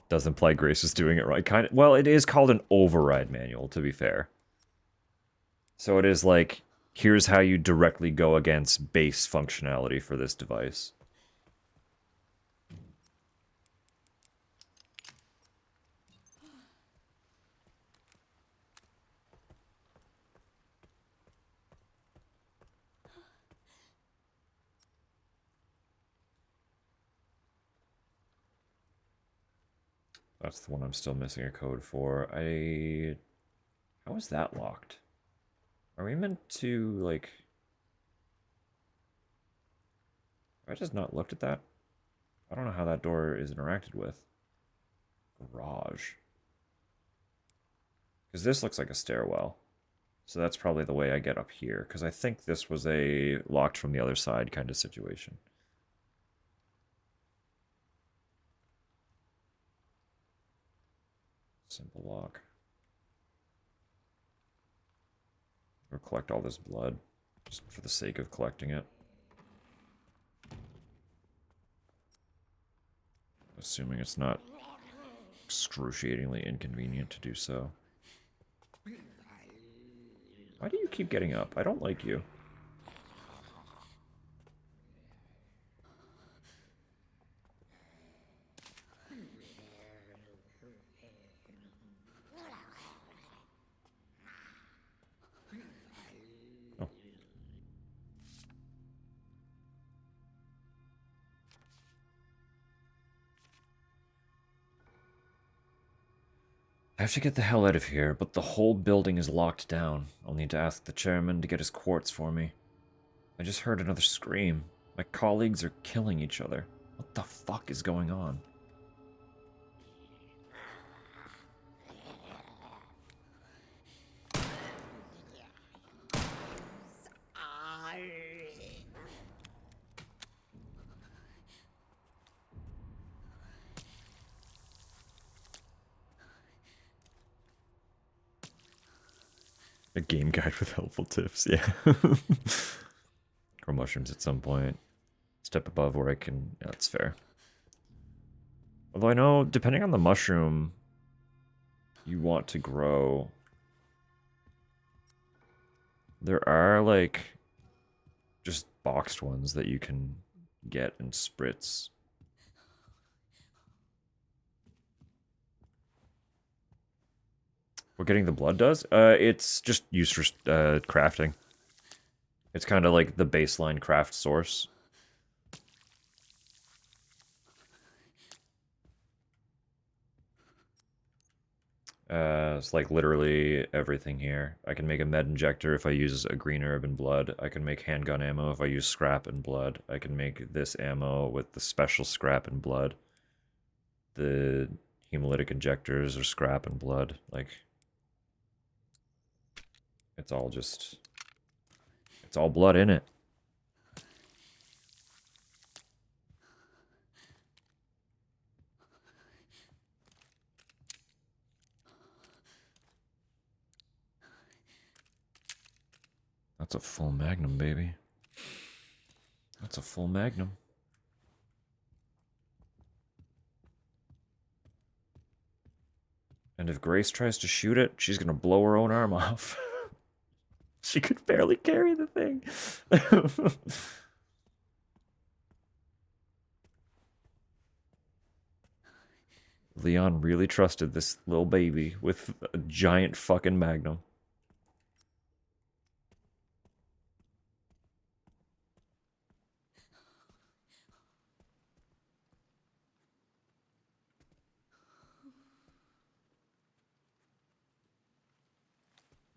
Does imply Grace is doing it right. Kind of. Well, it is called an override manual, to be fair. So it is like, here's how you directly go against base functionality for this device. That's the one I'm still missing a code for. How is that locked? Are we meant to, like... Have I just not looked at that? I don't know how that door is interacted with. Garage. Because this looks like a stairwell. So that's probably the way I get up here. Because I think this was a locked from the other side kind of situation. Simple lock. Or collect all this blood. Just for the sake of collecting it. Assuming it's not excruciatingly inconvenient to do so. Why do you keep getting up? I don't like you. I have to get the hell out of here, but the whole building is locked down. I'll need to ask the chairman to get his quartz for me. I just heard another scream. My colleagues are killing each other. What the fuck is going on? A game guide with helpful tips, yeah. Grow mushrooms at some point. Step above where I can... Yeah, that's fair. Although I know, depending on the mushroom you want to grow, there are, like, just boxed ones that you can get and spritz. What getting the blood does? It's just used for crafting. It's kind of like the baseline craft source. It's like literally everything here. I can make a med injector if I use a green herb and blood. I can make handgun ammo if I use scrap and blood. I can make this ammo with the special scrap and blood. The hemolytic injectors are scrap and blood. Like, it's all just... It's all blood in it. That's a full magnum, baby. That's a full magnum. And if Grace tries to shoot it, she's gonna blow her own arm off. She could barely carry the thing. Leon really trusted this little baby with a giant fucking magnum.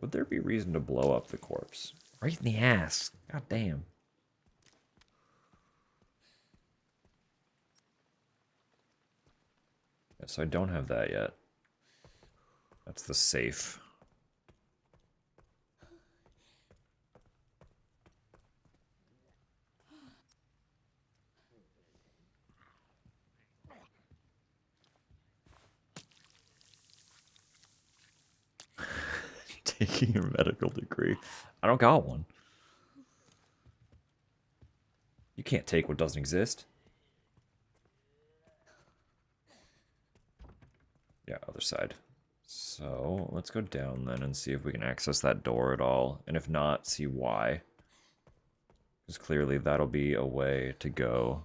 Would there be reason to blow up the corpse? Right in the ass. God damn. Yeah, so I don't have that yet. That's the safe. Taking your medical degree. I don't got one. You can't take what doesn't exist. Yeah, other side. So, let's go down then and see if we can access that door at all. And if not, see why. Because clearly that'll be a way to go.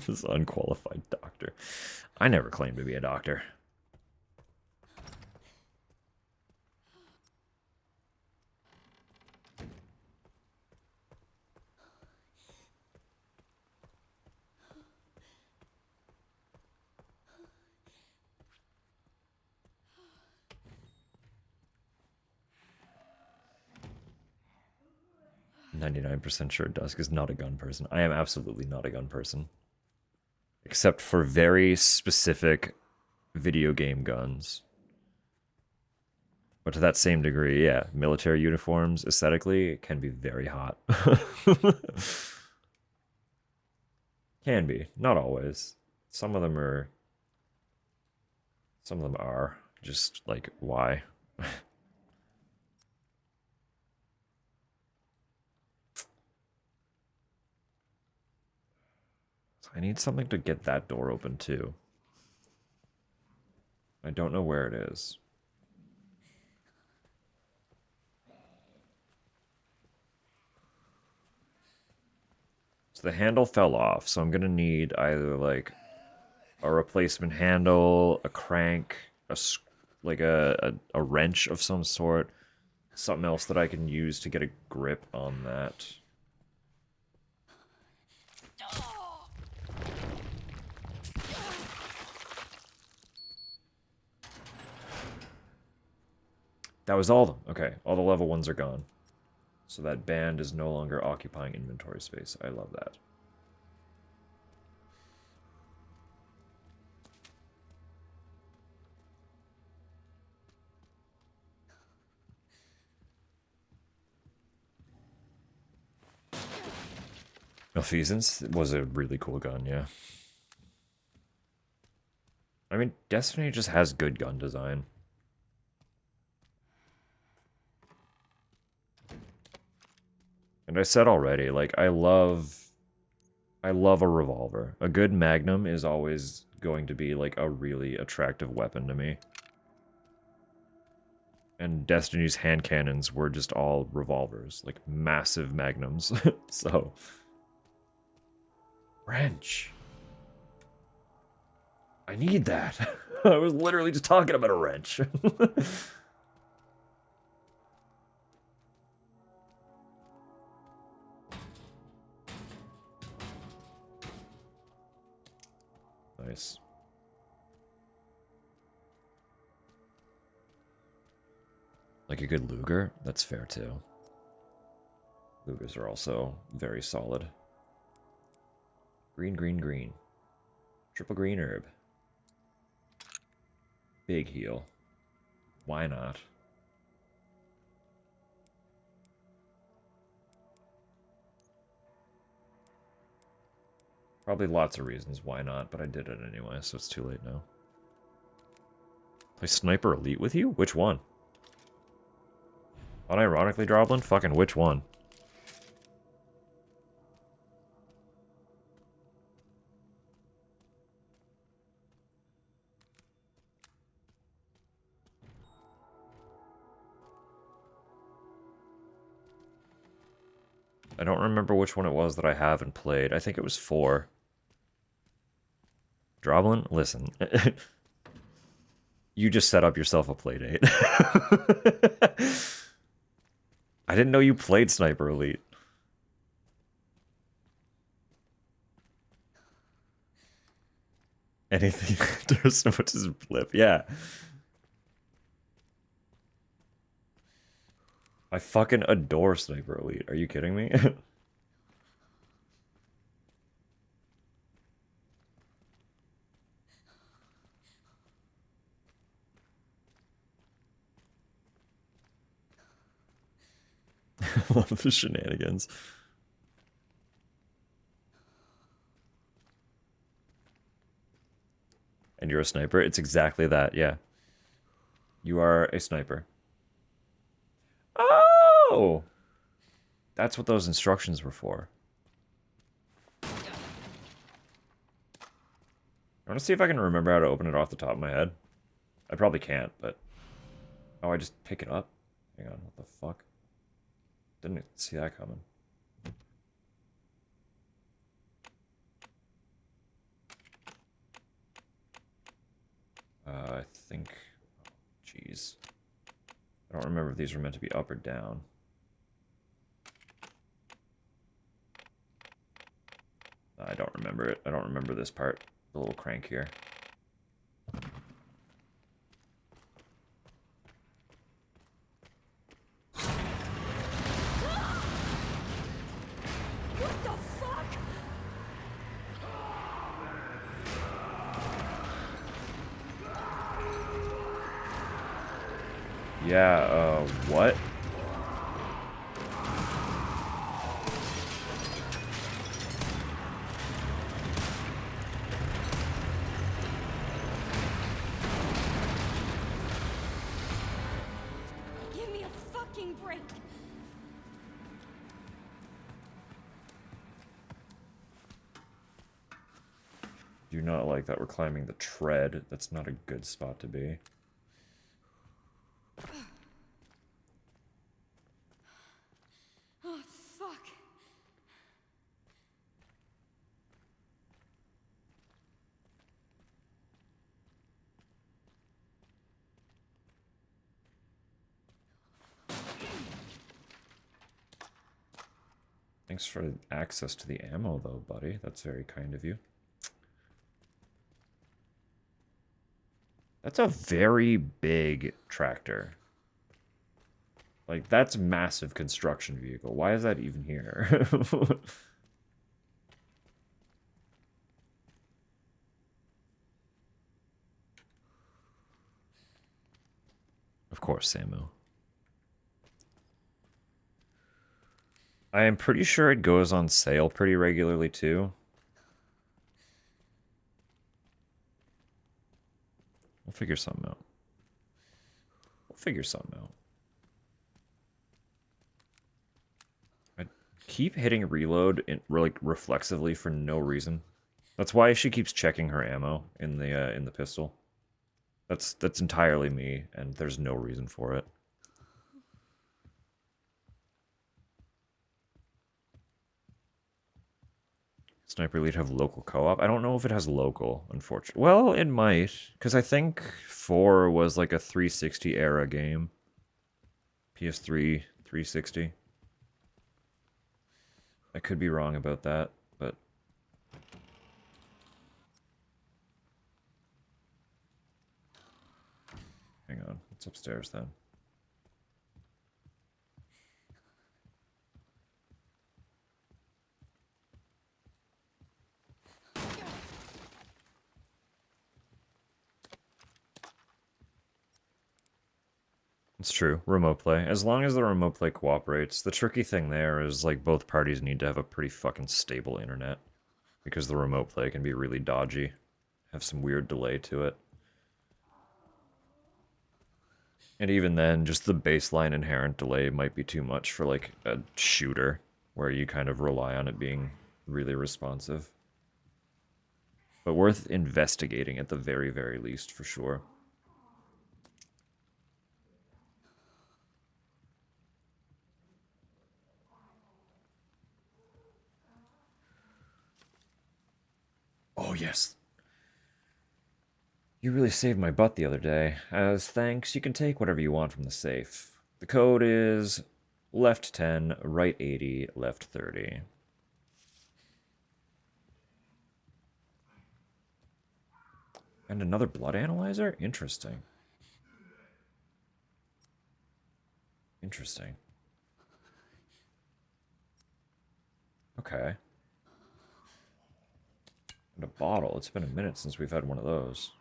This unqualified doctor. I never claimed to be a doctor. %sure Dusk is not a gun person. I am absolutely not a gun person. Except for very specific video game guns. But to that same degree, yeah, military uniforms, aesthetically, can be very hot. Can be. Not always. Some of them are... Some of them are. Just, like, why? I need something to get that door open, too. I don't know where it is. So the handle fell off, so I'm gonna need either, like, a replacement handle, a crank, like a wrench of some sort. Something else that I can use to get a grip on that. That was all of them. Okay, all the level 1s are gone. So that band is no longer occupying inventory space. I love that. Malfeasance was a really cool gun, yeah. I mean, Destiny just has good gun design. And I said already, like, I love a revolver. A good Magnum is always going to be, like, a really attractive weapon to me. And Destiny's hand cannons were just all revolvers, like, massive Magnums. So... Wrench. I need that. I was literally just talking about a wrench. Nice. Like a good Luger? That's fair too. Lugers are also very solid. Green, green, green. Triple green herb. Big heal. Why not? Probably lots of reasons why not, but I did it anyway, so it's too late now. Play Sniper Elite with you? Which one? Unironically, Droblin? Fucking which one? I don't remember which one it was that I haven't played. I think it was 4. Droblin, listen. You just set up yourself a playdate. I didn't know you played Sniper Elite. Anything there's so much as a blip, yeah. I fucking adore Sniper Elite. Are you kidding me? Love the shenanigans. And you're a sniper? It's exactly that, yeah. You are a sniper. Oh! That's what those instructions were for. I want to see if I can remember how to open it off the top of my head. I probably can't, but... Oh, I just pick it up? Hang on, what the fuck? Didn't see that coming. I think... Jeez. I don't remember if these were meant to be up or down. I don't remember it. I don't remember this part. The little crank here. What the fuck? Yeah, what? Give me a fucking break. Do not like that we're climbing the tread. That's not a good spot to be. Oh, fuck. Thanks for access to the ammo, though, buddy. That's very kind of you. That's a very big tractor. Like, that's massive construction vehicle. Why is that even here? Of course, Samu. I am pretty sure it goes on sale pretty regularly, too. We'll figure something out. We'll figure something out. I keep hitting reload like reflexively for no reason. That's why she keeps checking her ammo in the pistol. That's entirely me, and there's no reason for it. Sniper Elite have local co-op? I don't know if it has local, unfortunately. Well, it might, because I think 4 was like a 360 era game. PS3, 360. I could be wrong about that, but... Hang on, what's upstairs then? It's true, remote play. As long as the remote play cooperates. The tricky thing there is, like, both parties need to have a pretty fucking stable internet. Because the remote play can be really dodgy. Have some weird delay to it. And even then, just the baseline inherent delay might be too much for, like, a shooter, where you kind of rely on it being really responsive. But worth investigating at the very, very least, for sure. Oh, yes. You really saved my butt the other day. As thanks, you can take whatever you want from the safe. The code is left 10, right 80, left 30. And another blood analyzer? Interesting. Interesting. Okay. And a bottle. It's been a minute since we've had one of those.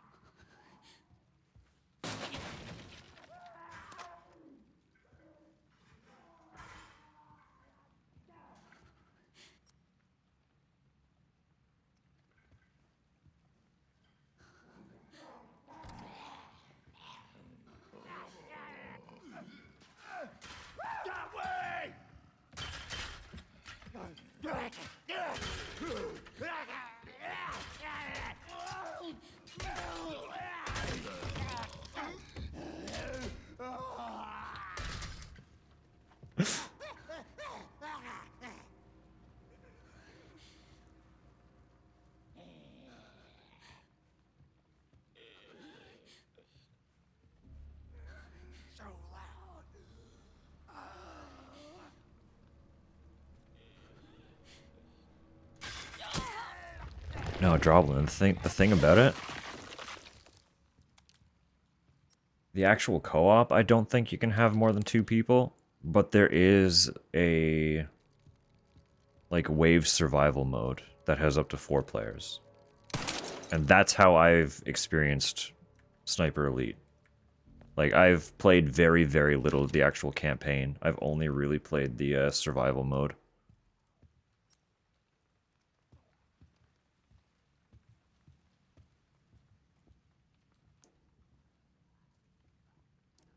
No, Droblin, the thing about it, the actual co-op, I don't think you can have more than 2 people, but there is a, like, wave survival mode that has up to 4 players. And that's how I've experienced Sniper Elite. Like, I've played very, very little of the actual campaign. I've only really played the survival mode.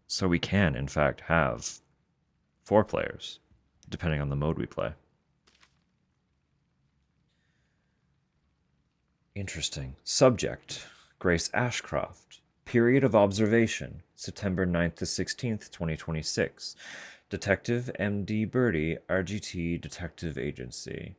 So we can, in fact, have 4 players, depending on the mode we play. Interesting. Subject, Grace Ashcroft. Period of observation, September 9th to 16th, 2026. Detective M.D. Birdie, RGT Detective Agency.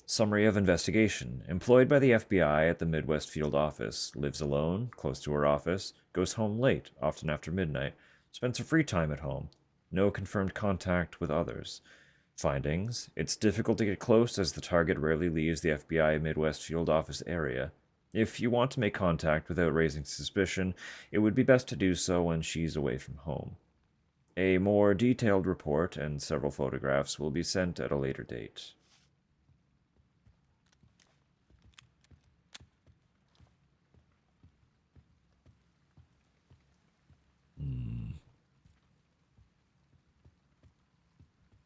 Summary of investigation. Employed by the FBI at the Midwest Field Office. Lives alone, close to her office. Goes home late, often after midnight. Spends her free time at home. No confirmed contact with others. Findings. It's difficult to get close as the target rarely leaves the FBI Midwest Field Office area. If you want to make contact without raising suspicion, it would be best to do so when she's away from home. A more detailed report and several photographs will be sent at a later date.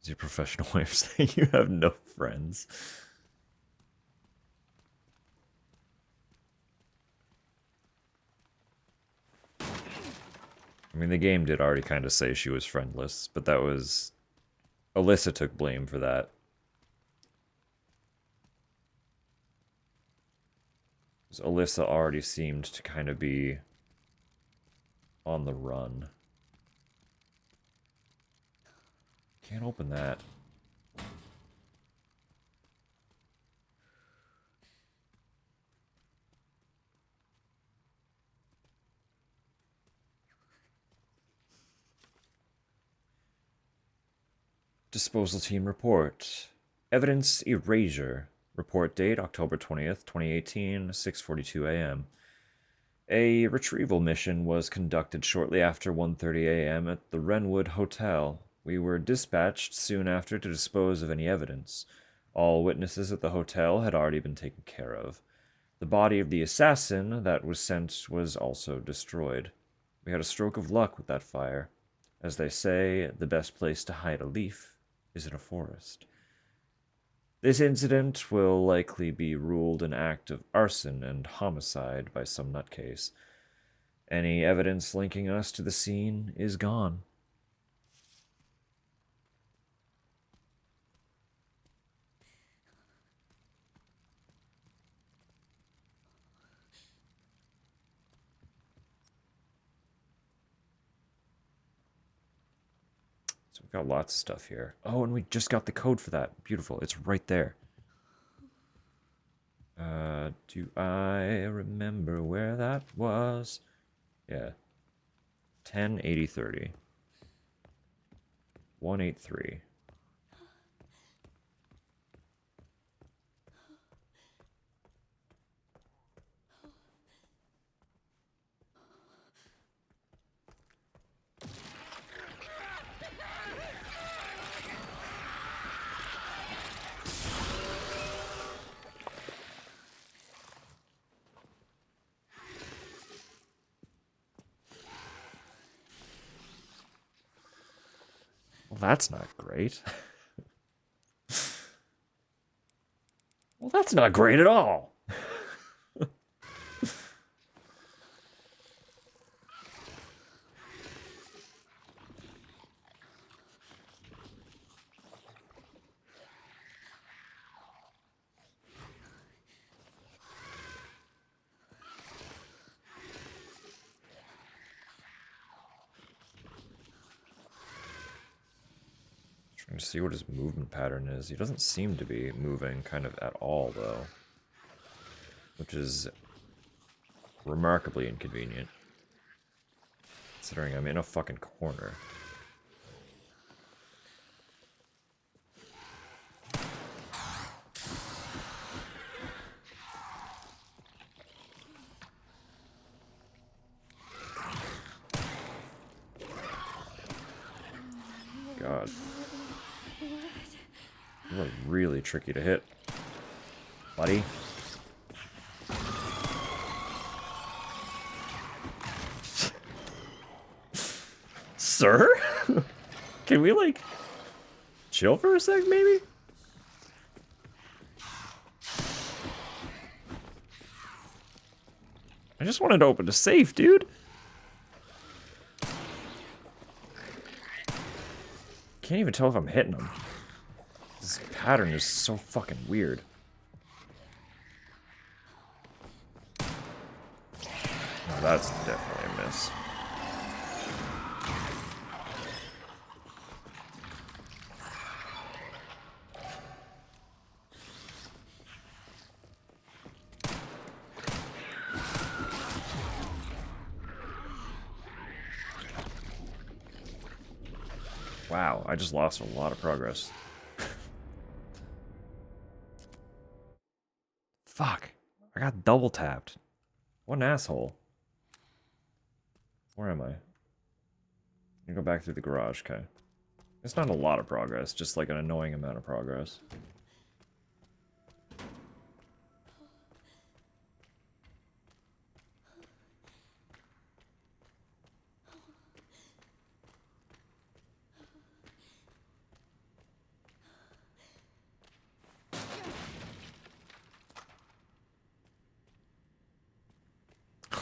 Is your professional way of saying you have no friends? I mean, the game did already kind of say she was friendless, but that was... Alyssa took blame for that. 'Cause Alyssa already seemed to kind of be on the run. Can't open that. Disposal team report. Evidence erasure. Report date October 20th, 2018, 6:42 a.m. A retrieval mission was conducted shortly after 1:30 a.m. at the Wrenwood Hotel. We were dispatched soon after to dispose of any evidence. All witnesses at the hotel had already been taken care of. The body of the assassin that was sent was also destroyed. We had a stroke of luck with that fire. As they say, the best place to hide a leaf is in a forest. This incident will likely be ruled an act of arson and homicide by some nutcase. Any evidence linking us to the scene is gone. So we've got lots of stuff here. Oh, and we just got the code for that. Beautiful. It's right there. Do I remember where that was? Yeah. 108030. 183. Well, that's not great. Well, that's not great at all. Trying to see what his movement pattern is. He doesn't seem to be moving kind of at all, though. Which is remarkably inconvenient. Considering I'm in a fucking corner. God. You are really tricky to hit, buddy. Sir? Can we, like, chill for a sec, maybe? I just wanted to open a safe, dude. Can't even tell if I'm hitting him. This pattern is so fucking weird. Oh, that's definitely a miss. Wow, I just lost a lot of progress. Fuck. I got double tapped. What an asshole. Where am I? You go back through the garage, okay. It's not a lot of progress, just like an annoying amount of progress.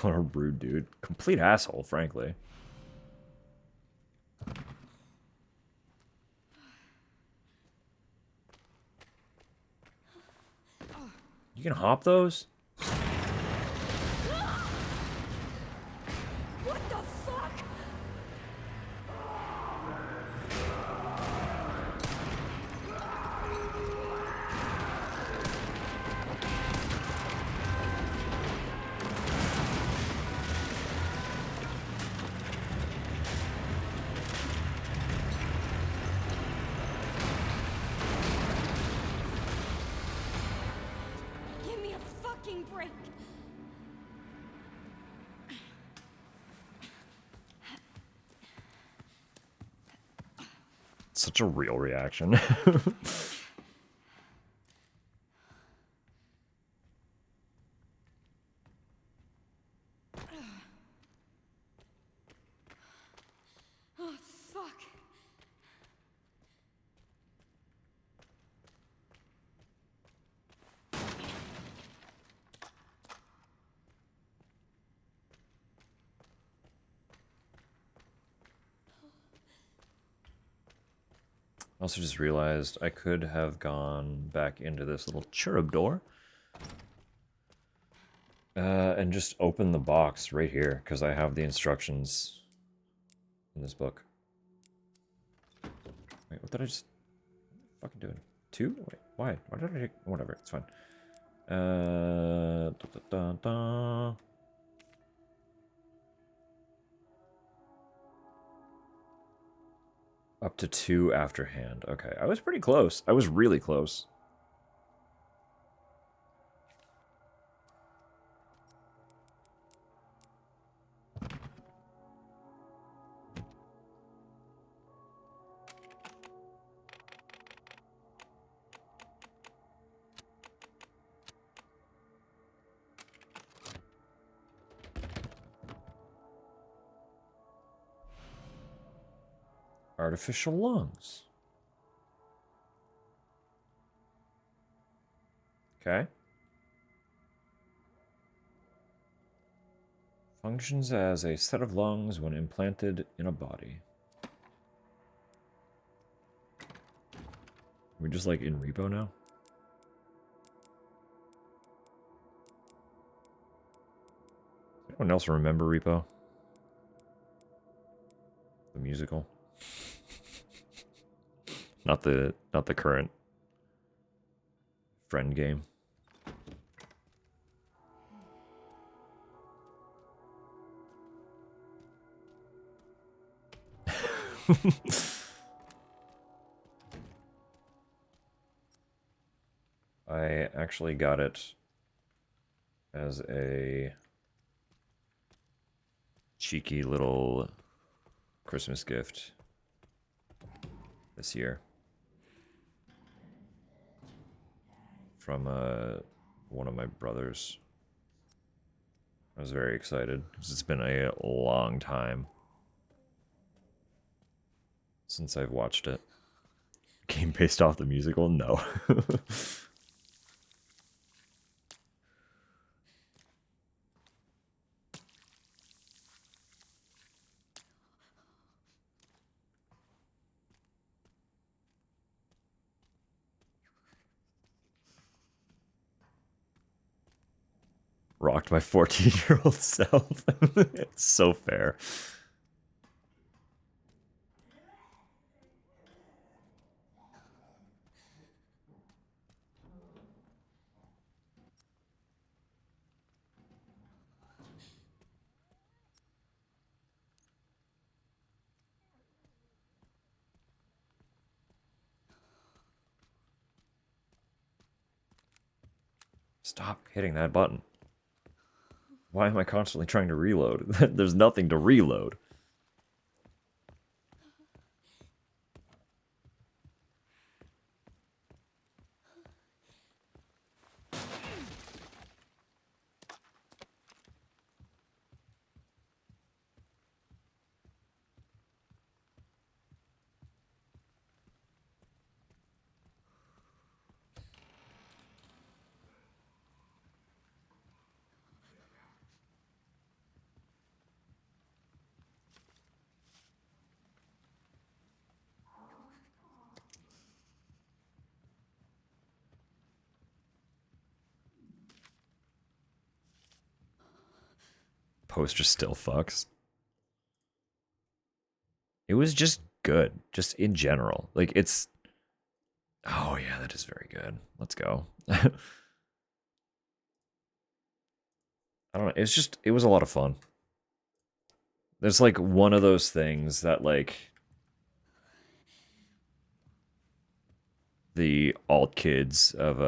What a rude dude. Complete asshole, frankly. You can hop those? What the fuck? Give me a fucking break. Such a real reaction. Oh, fuck. I also just realized I could have gone back into this little cherub door. And just open the box right here, because I have the instructions in this book. Wait, what did I just fucking doing? 2? Wait, why? Why did I take... Whatever, it's fine. Da, da, da, da. Up to 2 after hand. Okay, I was pretty close. I was really close. Artificial lungs. Okay. Functions as a set of lungs when implanted in a body. We're just like in repo now? Does anyone else remember Repo? The musical? Not the current friend game. I actually got it as a cheeky little Christmas gift this year from one of my brothers. I was very excited because it's been a long time since I've watched it. Game based off the musical? No. Rocked my 14-year-old self. It's so fair. Stop hitting that button. Why am I constantly trying to reload? There's nothing to reload. Poster still fucks. It was just good, just in general. Like, it's... Oh, yeah, that is very good. Let's go. I don't know. It's just... It was a lot of fun. There's, like, one of those things that, like... The alt kids of,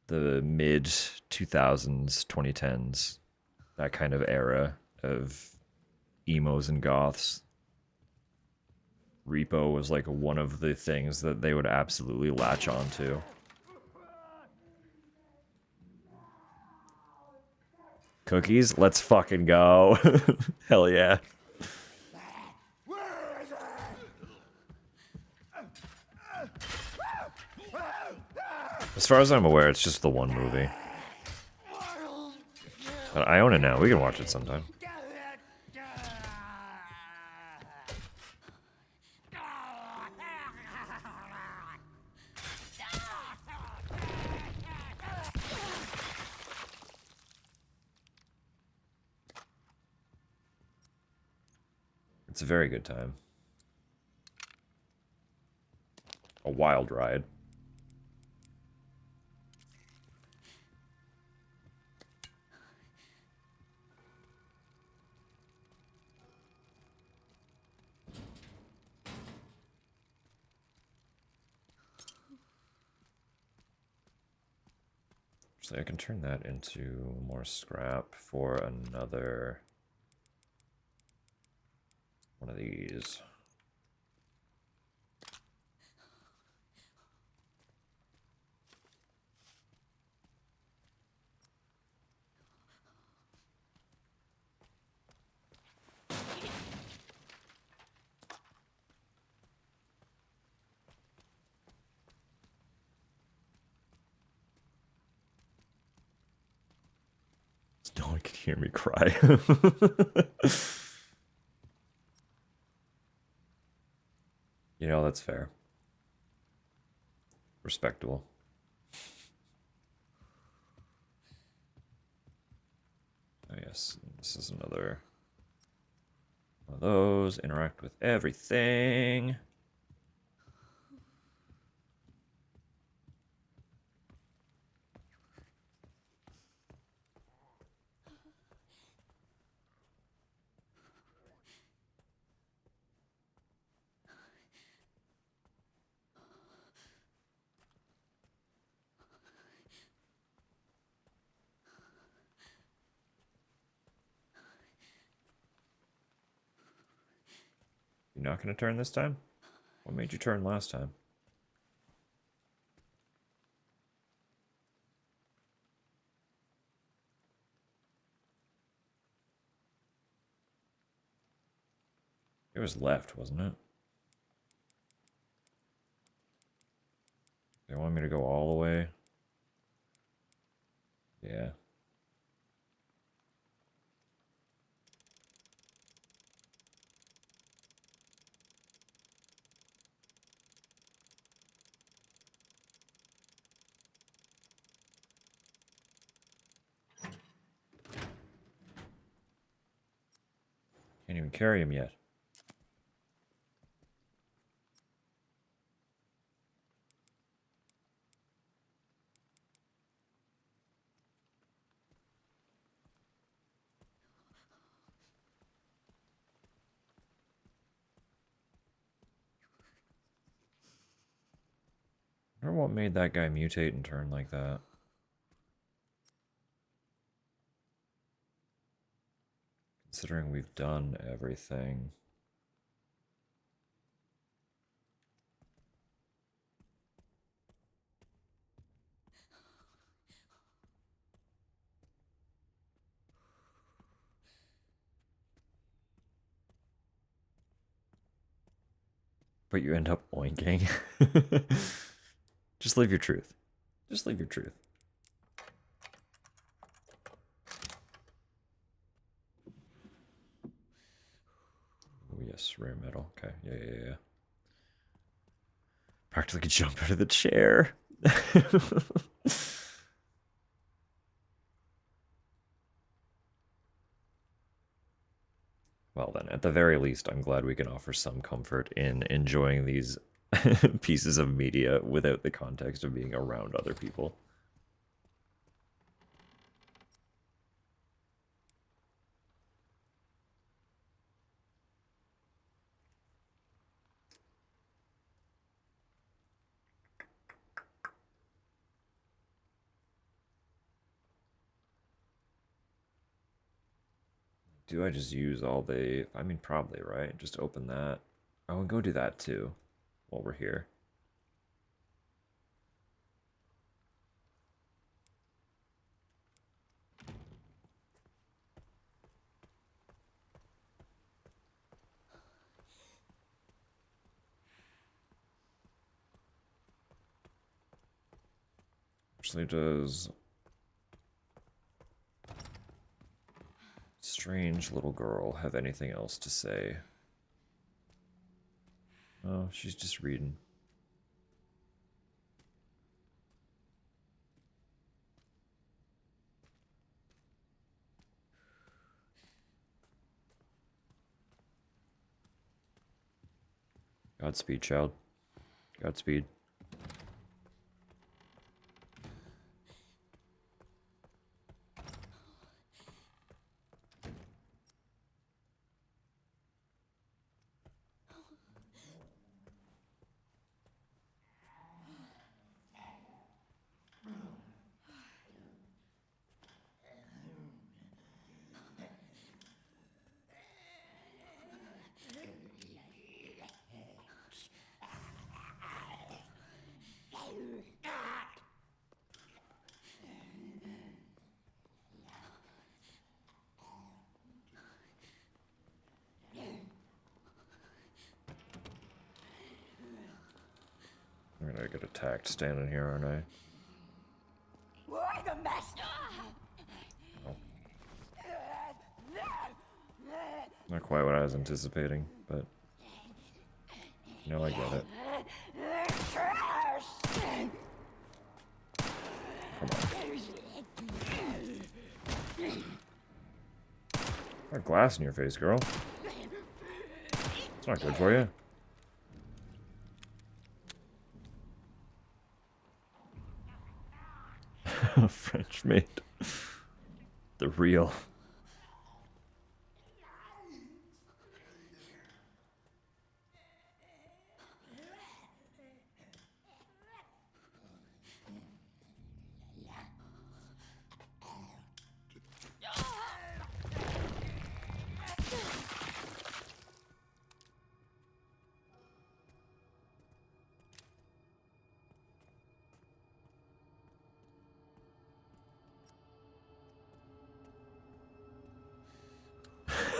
the mid-2000s, 2010s, that kind of era of emos and goths. Repo was like one of the things that they would absolutely latch onto. Cookies? Let's fucking go. Hell yeah. As far as I'm aware, it's just the one movie. But I own it now. We can watch it sometime. It's a very good time. A wild ride. So I can turn that into more scrap for another one of these. No one can hear me cry. You know, that's fair. Respectable. Oh, yes, this is another one of those. Interact with everything. You're not going to turn this time? What made you turn last time? It was left, wasn't it? They want me to go all the way? Yeah. Can't even carry him yet. I wonder what made that guy mutate and turn like that. Considering we've done everything. But you end up oinking. Just live your truth. Just live your truth. Oh yes, rare metal. Okay, yeah. Practically could jump out of the chair. Well then, at the very least, I'm glad we can offer some comfort in enjoying these pieces of media without the context of being around other people. Do I just use all the... I mean, probably, right? Just open that. Oh, and go do that too, while we're here. Actually, does... Strange little girl have anything else to say? Oh, she's just reading. Godspeed, child. Godspeed. I'm gonna get attacked standing here, aren't I? We're the master. Oh. Not quite what I was anticipating, but... No, I get it. Come on. Got glass in your face, girl. It's not good for you. French maid. The real.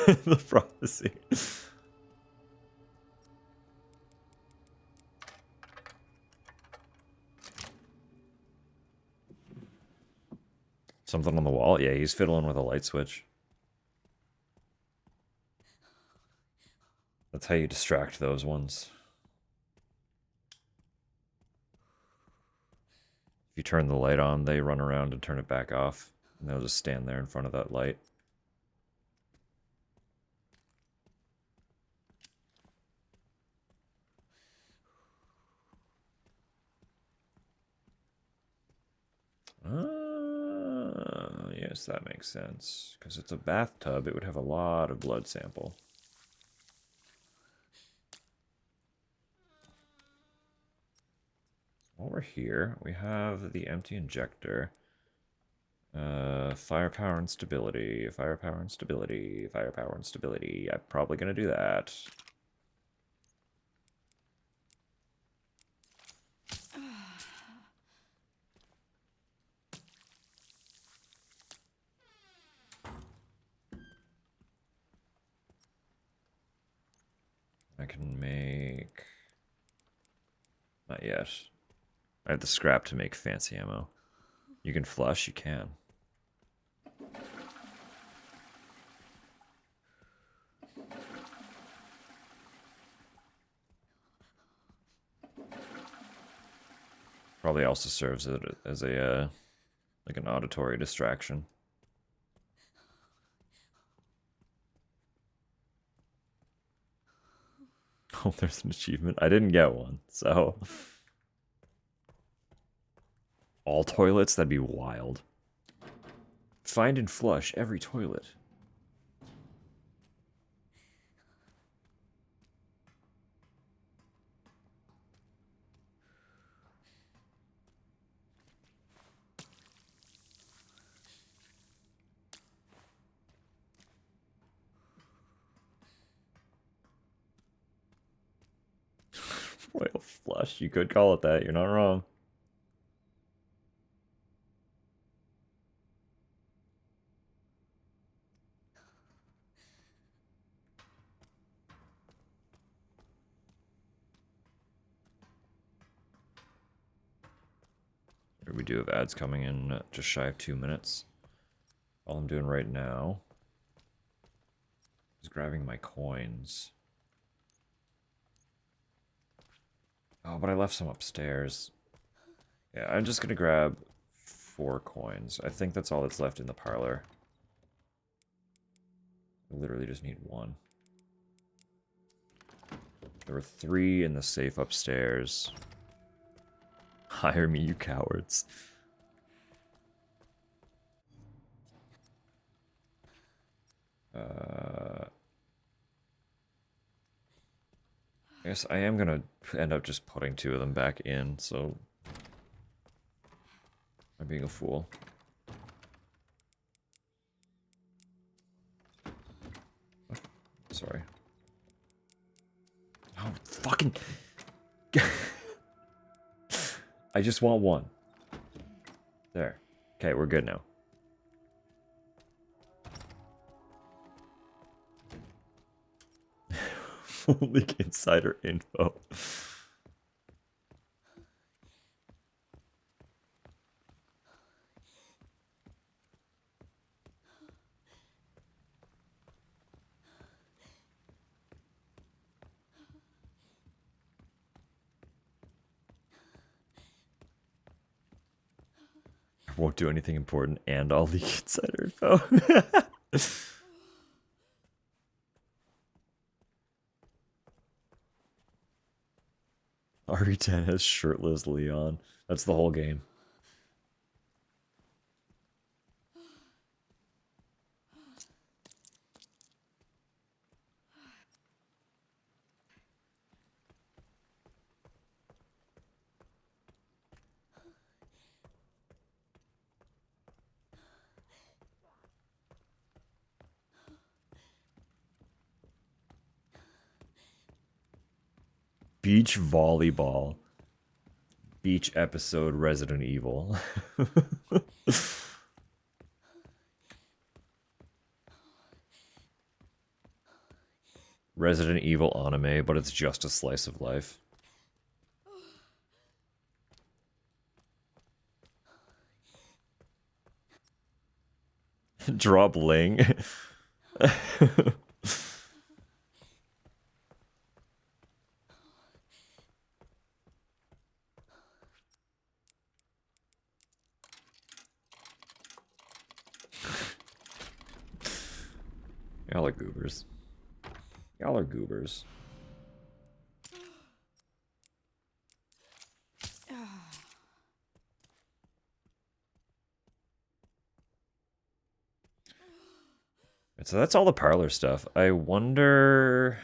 The prophecy. Something on the wall? Yeah, he's fiddling with a light switch. That's how you distract those ones. If you turn the light on, they run around and turn it back off. And they'll just stand there in front of that light. Yes, that makes sense. Because it's a bathtub, it would have a lot of blood sample. While we're here, we have the empty injector. Firepower and stability, firepower and stability, firepower and stability. I'm probably going to do that. I can make... Not yet. I have the scrap to make fancy ammo. You can flush? You can. Probably also serves it as a, like an auditory distraction. Oh, there's an achievement. I didn't get one, so... All toilets? That'd be wild. Find and flush every toilet. Royal flush. You could call it that. You're not wrong. We do have ads coming in just shy of 2 minutes. All I'm doing right now is grabbing my coins. Oh, but I left some upstairs. Yeah, I'm just gonna grab 4 coins. I think that's all that's left in the parlor. I literally just need 1. There were 3 in the safe upstairs. Hire me, you cowards. I guess I am gonna end up just putting 2 of them back in, so... I'm being a fool. Oh, sorry. Oh, fucking... I just want 1. There. Okay, we're good now. Leak insider info. Won't do anything important, and I'll leak insider info. RE10 has shirtless Leon. That's the whole game. Beach volleyball. Beach episode Resident Evil. Resident Evil anime, but it's just a slice of life. Drop Ling. Y'all are goobers. Y'all are goobers. So that's all the parlor stuff. I wonder...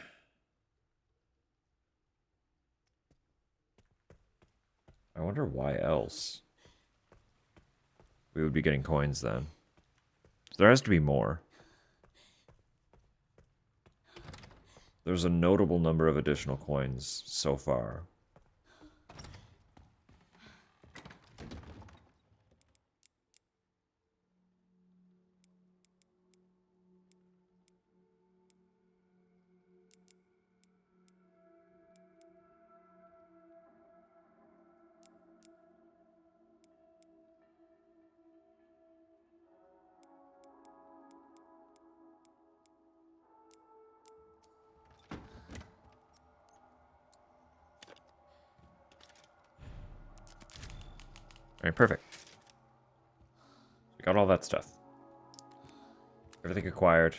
why else we would be getting coins then. So there has to be more. There's a notable number of additional coins so far. Alright, perfect. We got all that stuff. Everything acquired.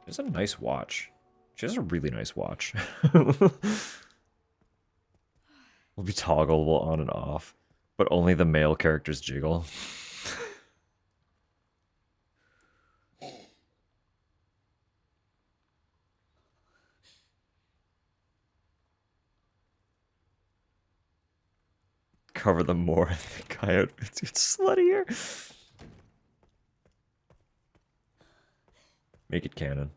It's a nice watch. She has a really nice watch. Will be toggleable on and off, but only the male characters jiggle. Cover them more. The guy outfits get sluttier. Make it canon.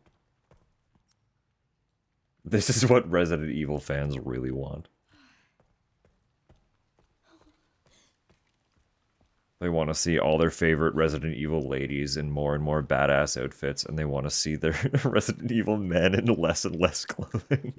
This is what Resident Evil fans really want. They want to see all their favorite Resident Evil ladies in more and more badass outfits, and they want to see their Resident Evil men in less and less clothing.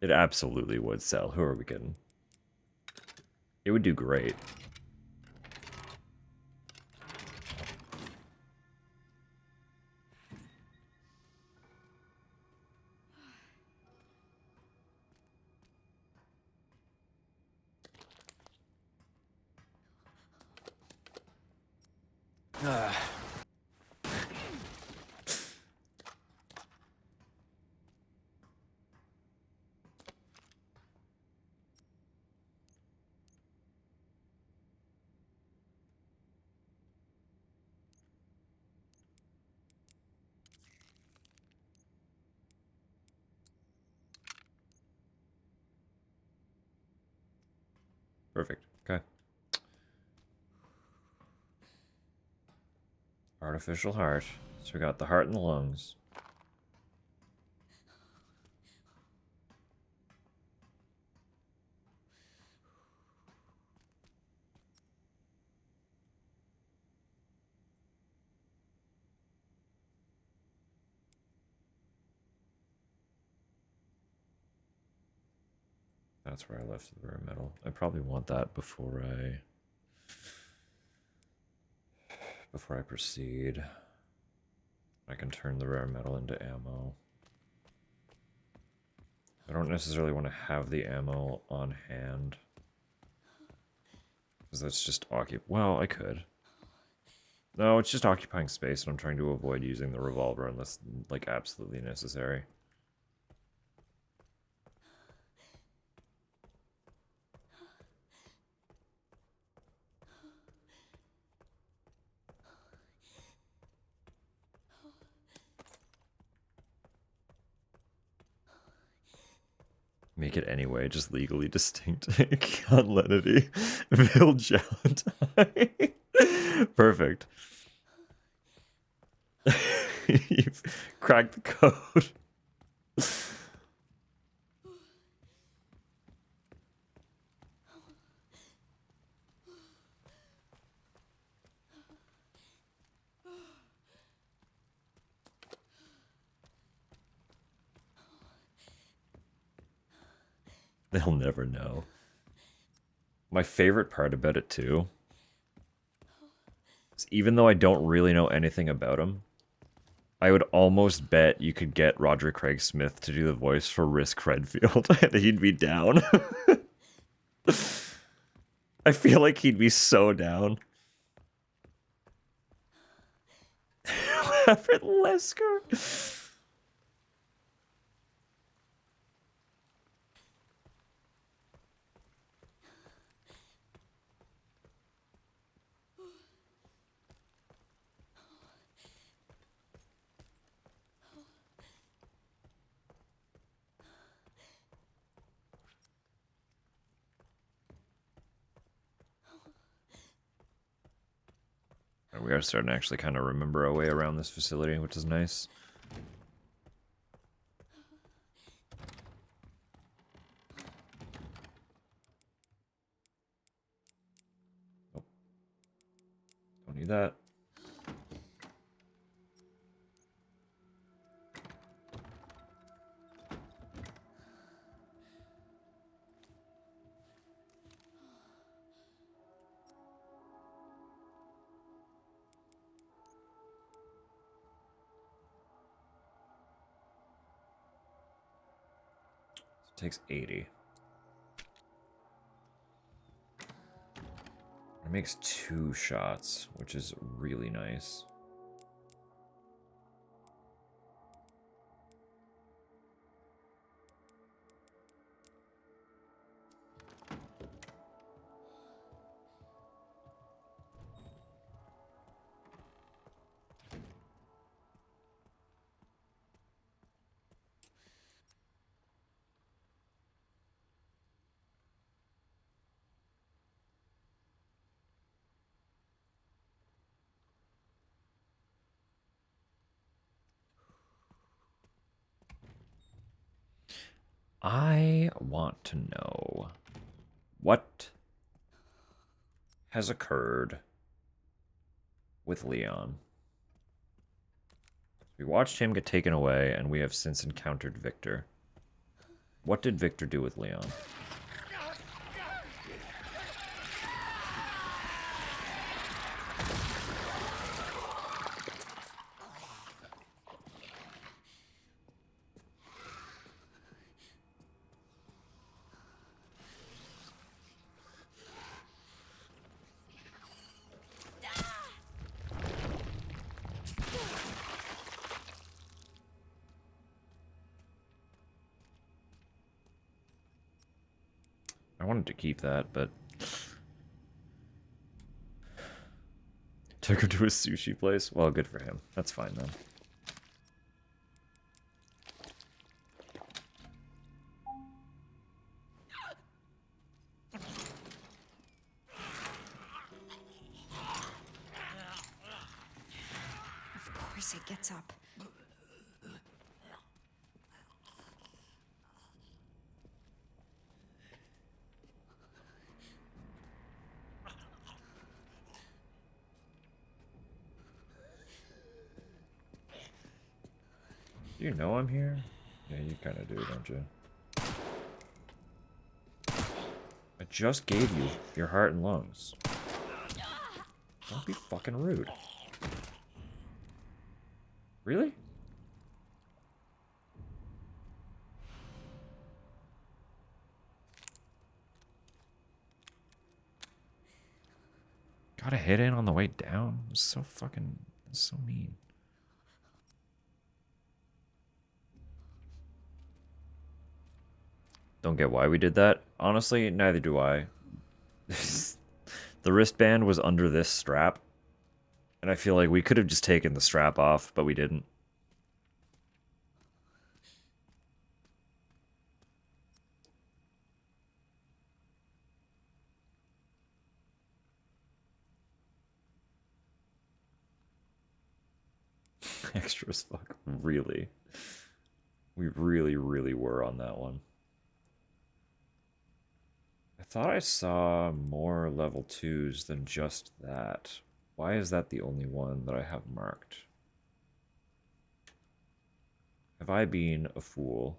It absolutely would sell. Who are we kidding? It would do great. Perfect. Okay. Artificial heart. So we got the heart and the lungs. That's where I left the rare metal. I probably want that before I proceed. I can turn the rare metal into ammo. I don't necessarily want to have the ammo on hand. Because that's just well, I could. No, it's just occupying space, and I'm trying to avoid using the revolver unless, like, absolutely necessary. Make it anyway, just legally distinct. Can't let it Bill Valentine. Perfect. You've cracked the code. They'll never know. My favorite part about it, too, is even though I don't really know anything about him, I would almost bet you could get Roger Craig Smith to do the voice for Risk Redfield, and he'd be down. I feel like he'd be so down. What happened, Lesker? We are starting to actually kind of remember our way around this facility, which is nice. Oh. Don't need that. takes 80. It makes 2 shots, which is really nice. I want to know what has occurred with Leon. We watched him get taken away, and we have since encountered Victor. What did Victor do with Leon? I wanted to keep that, but took him to a sushi place? Well, good for him. That's fine then. Of course it gets up. Do you know I'm here? Yeah, you kind of do, don't you? I just gave you your heart and lungs. Don't be fucking rude. Really? Got a hit in on the way down? It was so fucking... it was so mean. Don't get why we did that. Honestly, neither do I. The wristband was under this strap. And I feel like we could have just taken the strap off, but we didn't. Extra as fuck. Really. We really, really were on that one. I thought I saw more level 2s than just that. Why is that the only one that I have marked? Have I been a fool?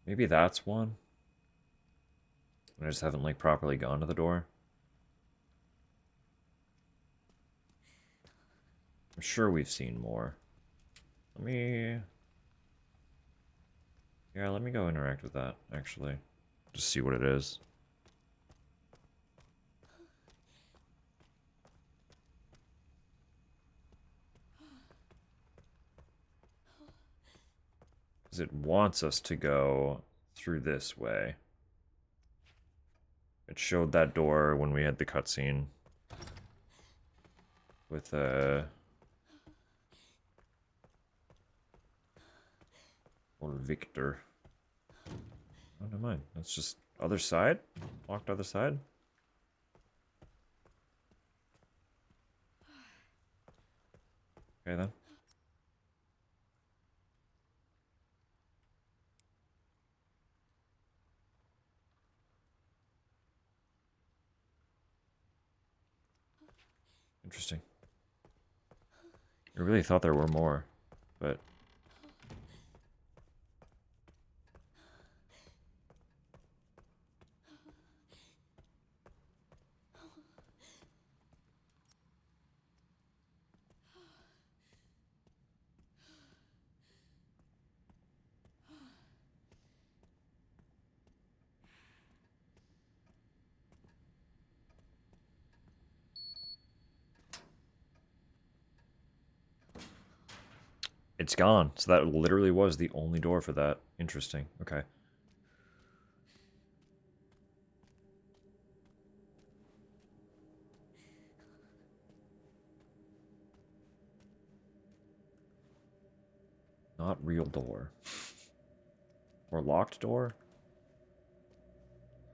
Maybe that's one. I just haven't like properly gone to the door. I'm sure we've seen more. Let me... yeah, let me go interact with that, actually. Just see what it is. Because it wants us to go through this way. It showed that door when we had the cutscene. With, or Victor. Oh, never mind. That's just other side? Locked other side? Okay then. Interesting. I really thought there were more, but it's gone. So that literally was the only door for that. Interesting. Okay. Not real door. Or locked door?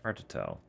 Hard to tell.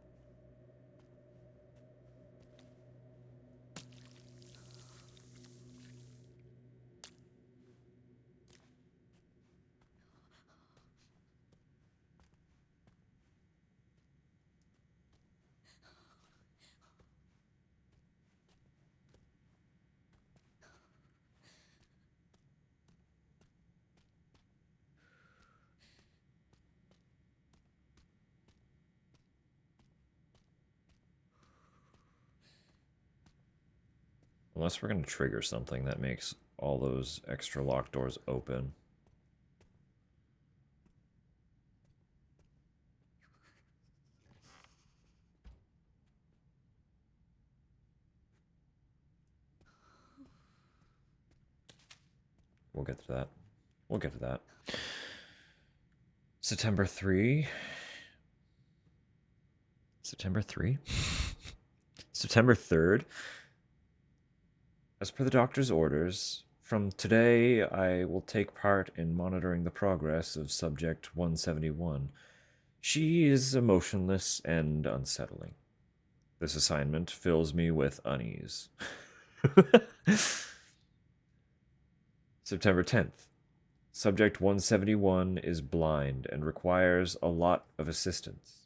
Unless we're going to trigger something that makes all those extra locked doors open. We'll get to that. We'll get to that. September 3. September 3? September 3rd. As per the doctor's orders, from today I will take part in monitoring the progress of Subject 171. She is emotionless and unsettling. This assignment fills me with unease. September 10th. Subject 171 is blind and requires a lot of assistance.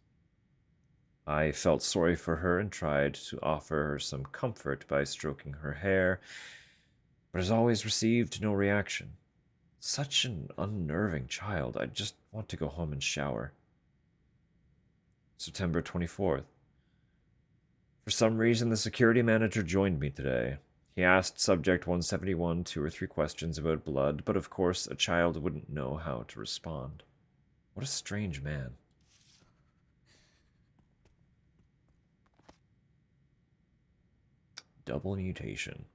I felt sorry for her and tried to offer her some comfort by stroking her hair, but has always received no reaction. Such an unnerving child. I just want to go home and shower. September 24th. For some reason, the security manager joined me today. He asked Subject 171 2 or 3 questions about blood, but of course, a child wouldn't know how to respond. What a strange man. Double mutation.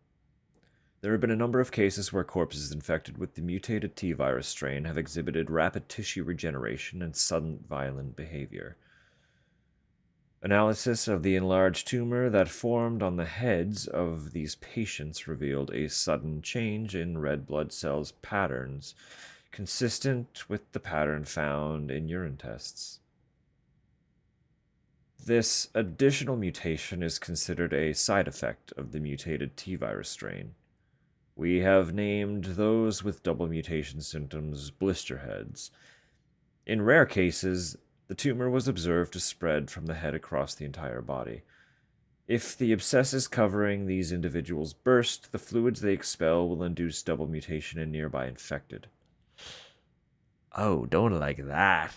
There have been a number of cases where corpses infected with the mutated T virus strain have exhibited rapid tissue regeneration and sudden violent behavior. Analysis of the enlarged tumor that formed on the heads of these patients revealed a sudden change in red blood cells patterns, consistent with the pattern found in urine tests. This additional mutation is considered a side effect of the mutated T virus strain. We have named those with double mutation symptoms blister heads. In rare cases, the tumor was observed to spread from the head across the entire body. If the abscesses covering these individuals burst, the fluids they expel will induce double mutation in nearby infected. Oh, don't like that.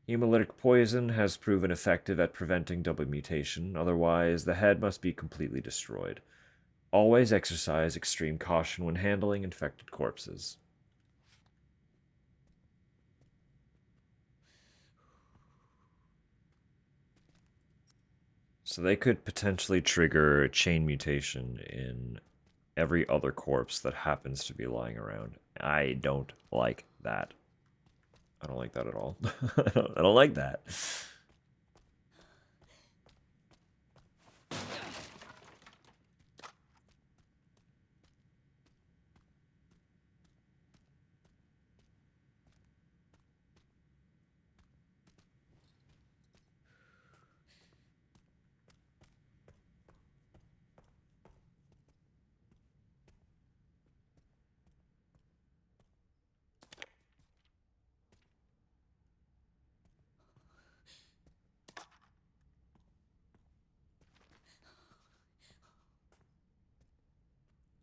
Hemolytic poison has proven effective at preventing double mutation, otherwise the head must be completely destroyed. Always exercise extreme caution when handling infected corpses. So they could potentially trigger a chain mutation in every other corpse that happens to be lying around. I don't like that. I don't like that at all. I don't like that.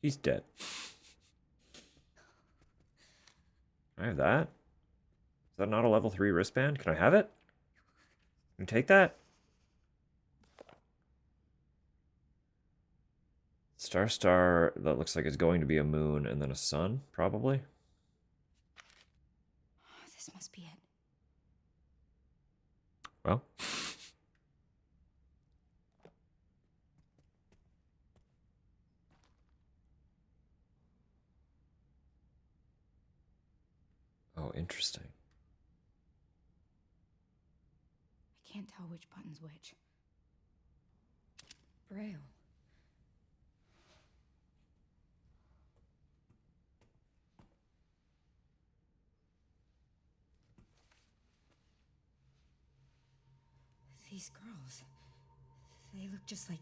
He's dead. Can I have that? Is that not a level 3 wristband? Can I have it? Can you take that? Star, that looks like it's going to be a moon and then a sun, probably. This must be it. Well. Oh, interesting. I can't tell which button's which. Braille. These girls, they look just like...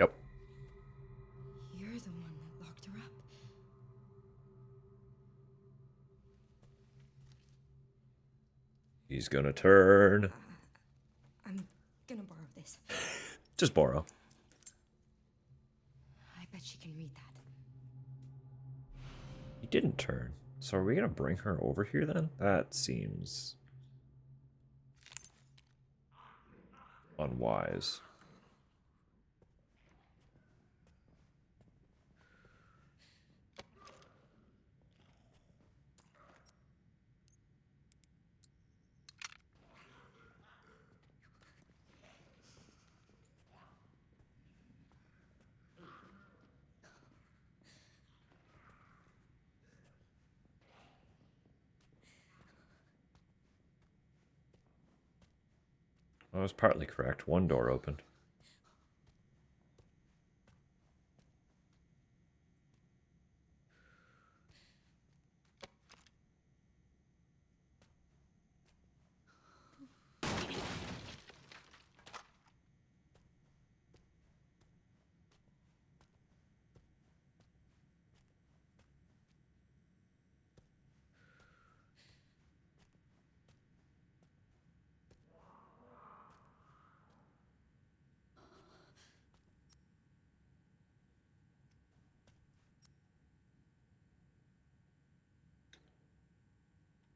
Yep. You're the one that locked her up. He's gonna turn. I'm gonna borrow this. Just borrow. I bet she can read that. He didn't turn. So are we gonna bring her over here then? That seems unwise. I was partly correct. One door opened.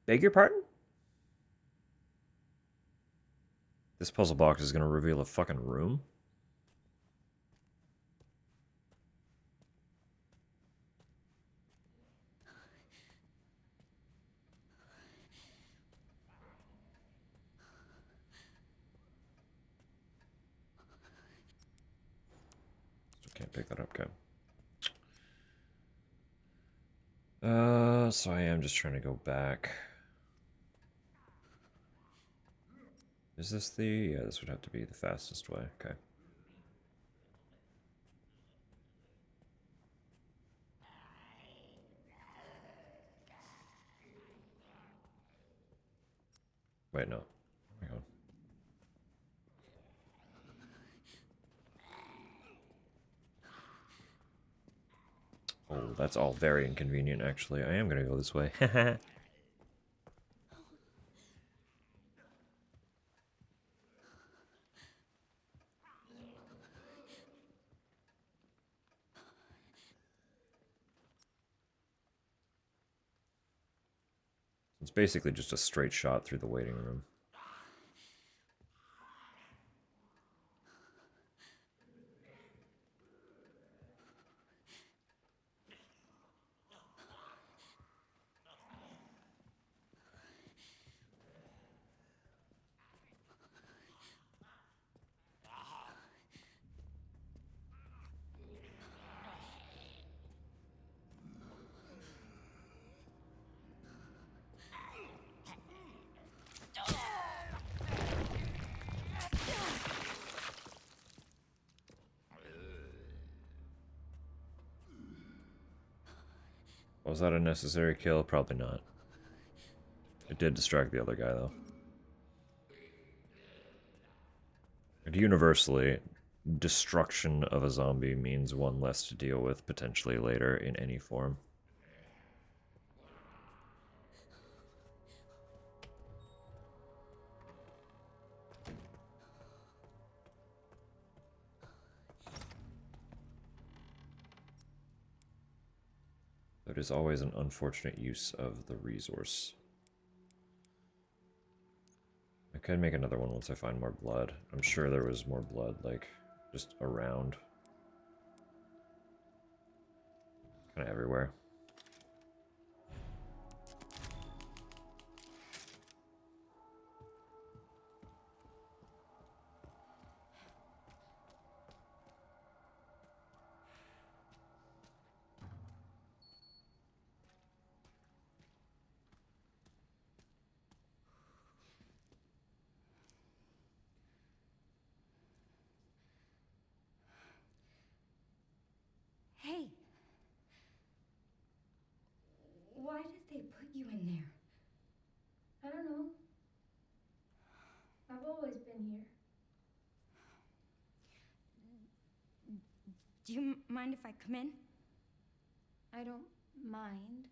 Beg your pardon? This puzzle box is gonna reveal a fucking room? Still can't pick that up, okay. So I am just trying to go back. Is this the... yeah, this would have to be the fastest way, okay. Wait, no. Hang on. Oh, that's all very inconvenient, actually. I am gonna go this way. It's basically just a straight shot through the waiting room. Was that a necessary kill? Probably not. It did distract the other guy, though. And universally, destruction of a zombie means one less to deal with potentially later in any form. It is always an unfortunate use of the resource. I could make another one once I find more blood. I'm sure there was more blood, like, just around. Kind of everywhere. Hey. Why did they put you in there? I don't know. I've always been here. Do you mind if I come in? I don't mind.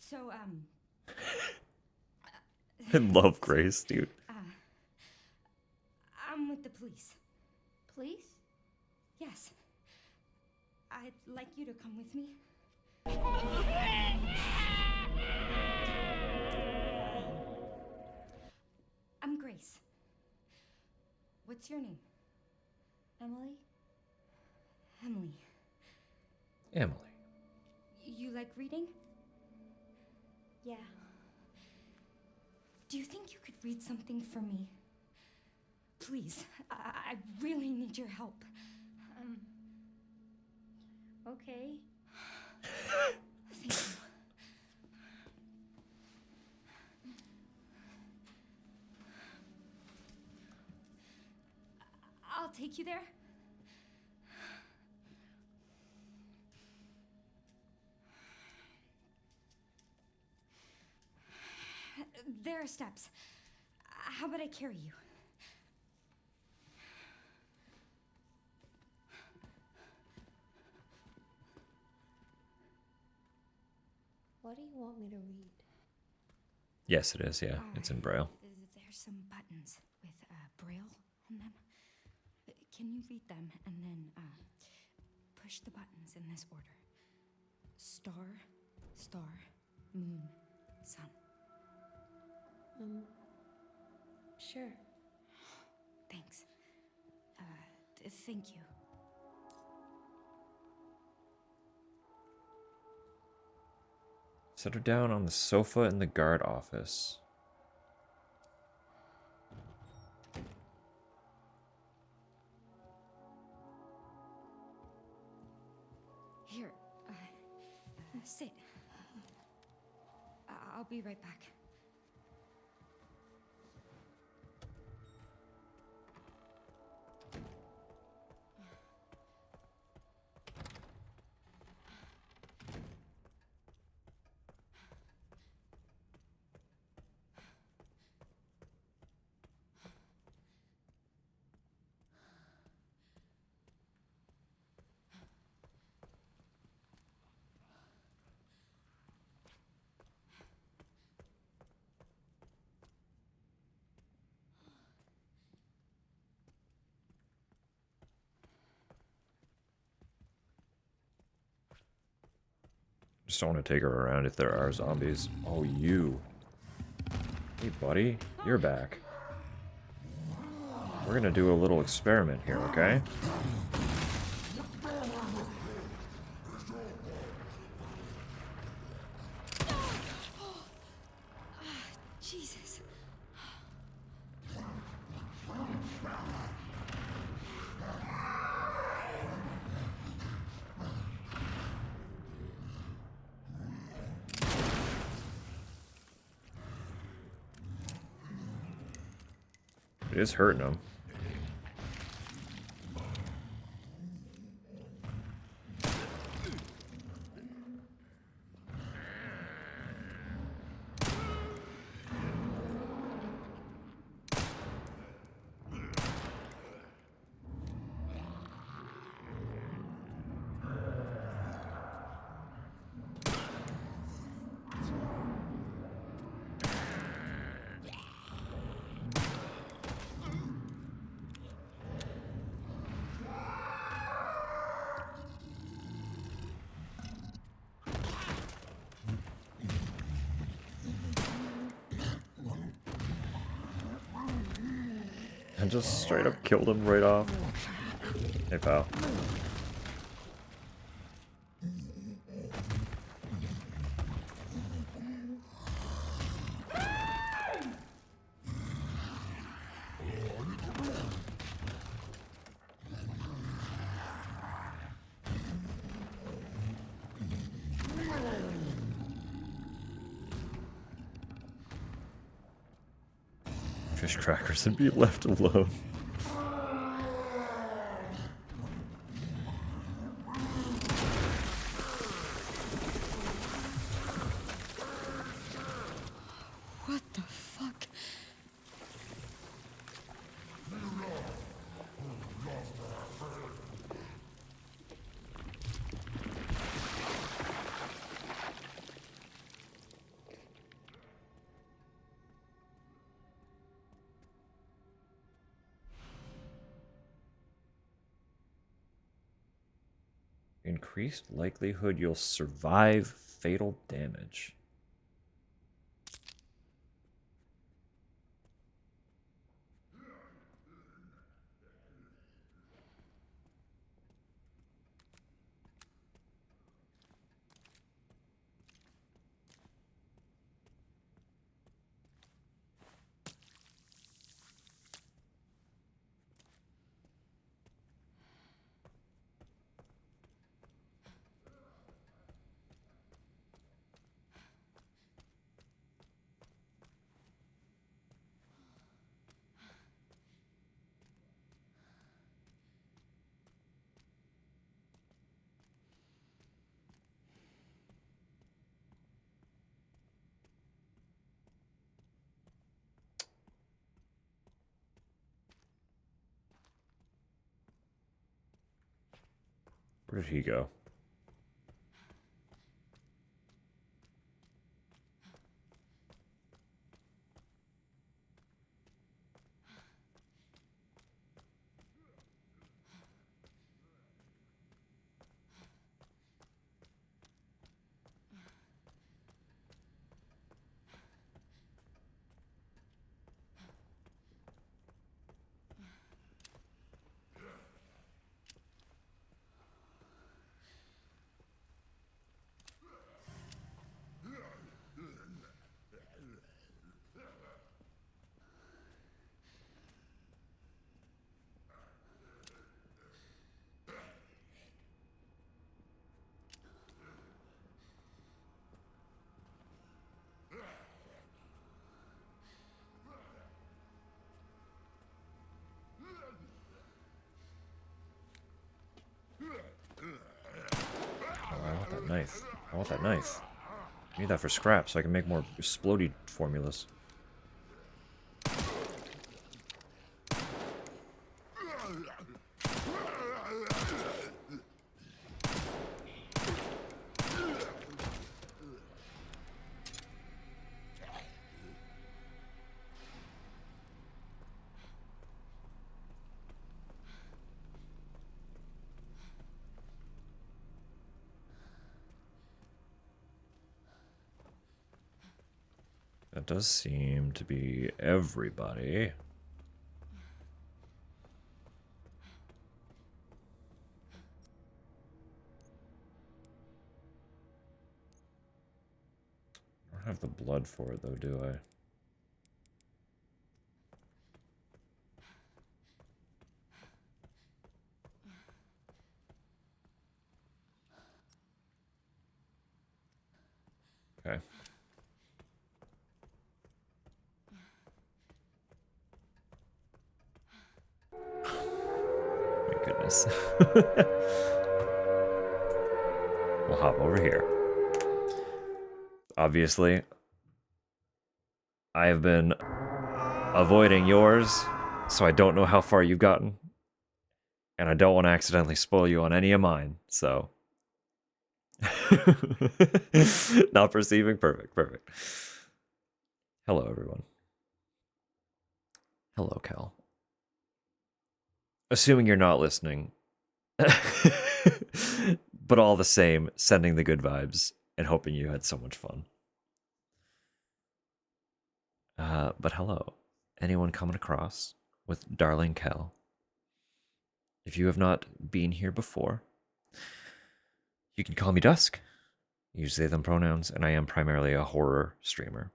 So, I love Grace, dude. I'm with the police. Police? Yes. I'd like you to come with me. I'm Grace. What's your name? Emily? Emily. Emily. You like reading? Yeah. Do you think you could read something for me? Please, I really need your help. Okay. Thank you. I'll take you there. There are steps. How about I carry you? What do you want me to read? Yes, it is, yeah. It's in Braille. There's some buttons with Braille on them. Can you read them and then push the buttons in this order? Star, star, moon, sun. Sure. Thanks. Thank you. Set her down on the sofa in the guard office. Here, sit. I'll be right back. Just don't want to take her around if there are zombies. Oh, you. Hey, buddy. You're back. We're gonna do a little experiment here, okay? Jesus. It is hurting him. and just straight up killed him right off. Hey, pal. Fish crackers and be left alone. What the fuck? Increased likelihood you'll survive fatal damage. Where did he go? Oh, I want that knife. I want that knife. I need that for scrap so I can make more explodey formulas. That does seem to be everybody. I don't have the blood for it though, do I? Okay. My goodness. We'll hop over here. Obviously, I have been avoiding yours, so I don't know how far you've gotten. And I don't want to accidentally spoil you on any of mine, so. Not perceiving? Perfect, perfect. Hello, everyone. Hello, Cal. Assuming you're not listening. But all the same, sending the good vibes and hoping you had so much fun. But hello. Anyone coming across? with darling Kel. If you have not been here before, you can call me Dusk. Use they them pronouns, and I am primarily a horror streamer.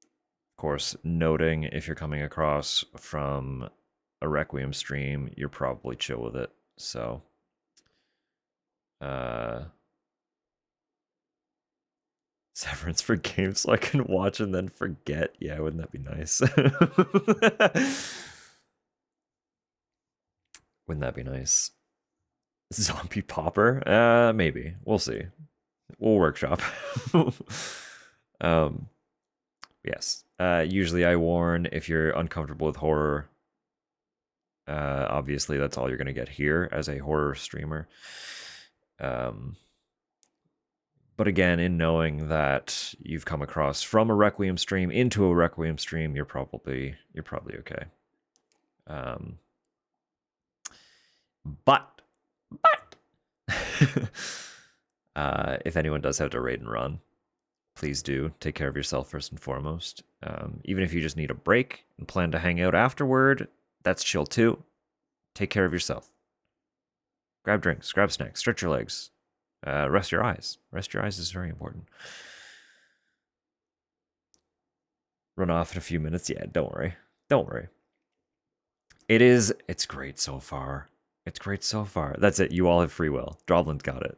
Of course, noting if you're coming across from a Requiem stream, you're probably chill with it. So, severance for games so I can watch and then forget. Yeah, wouldn't that be nice? Wouldn't that be nice? Zombie popper? Maybe. We'll see. We'll workshop. Yes. Usually I warn if you're uncomfortable with horror. Obviously, that's all you're going to get here as a horror streamer. But again, in knowing that you've come across from a Requiem stream into a Requiem stream, you're probably okay. But if anyone does have to raid and run, please do take care of yourself first and foremost. Even if you just need a break and plan to hang out afterward, that's chill too. Take care of yourself. Grab drinks, grab snacks, stretch your legs, rest your eyes. Rest your eyes is very important. Run off in a few minutes. Yeah, don't worry. Don't worry. It's great so far. It's great so far. That's it. You all have free will. Droblin's got it.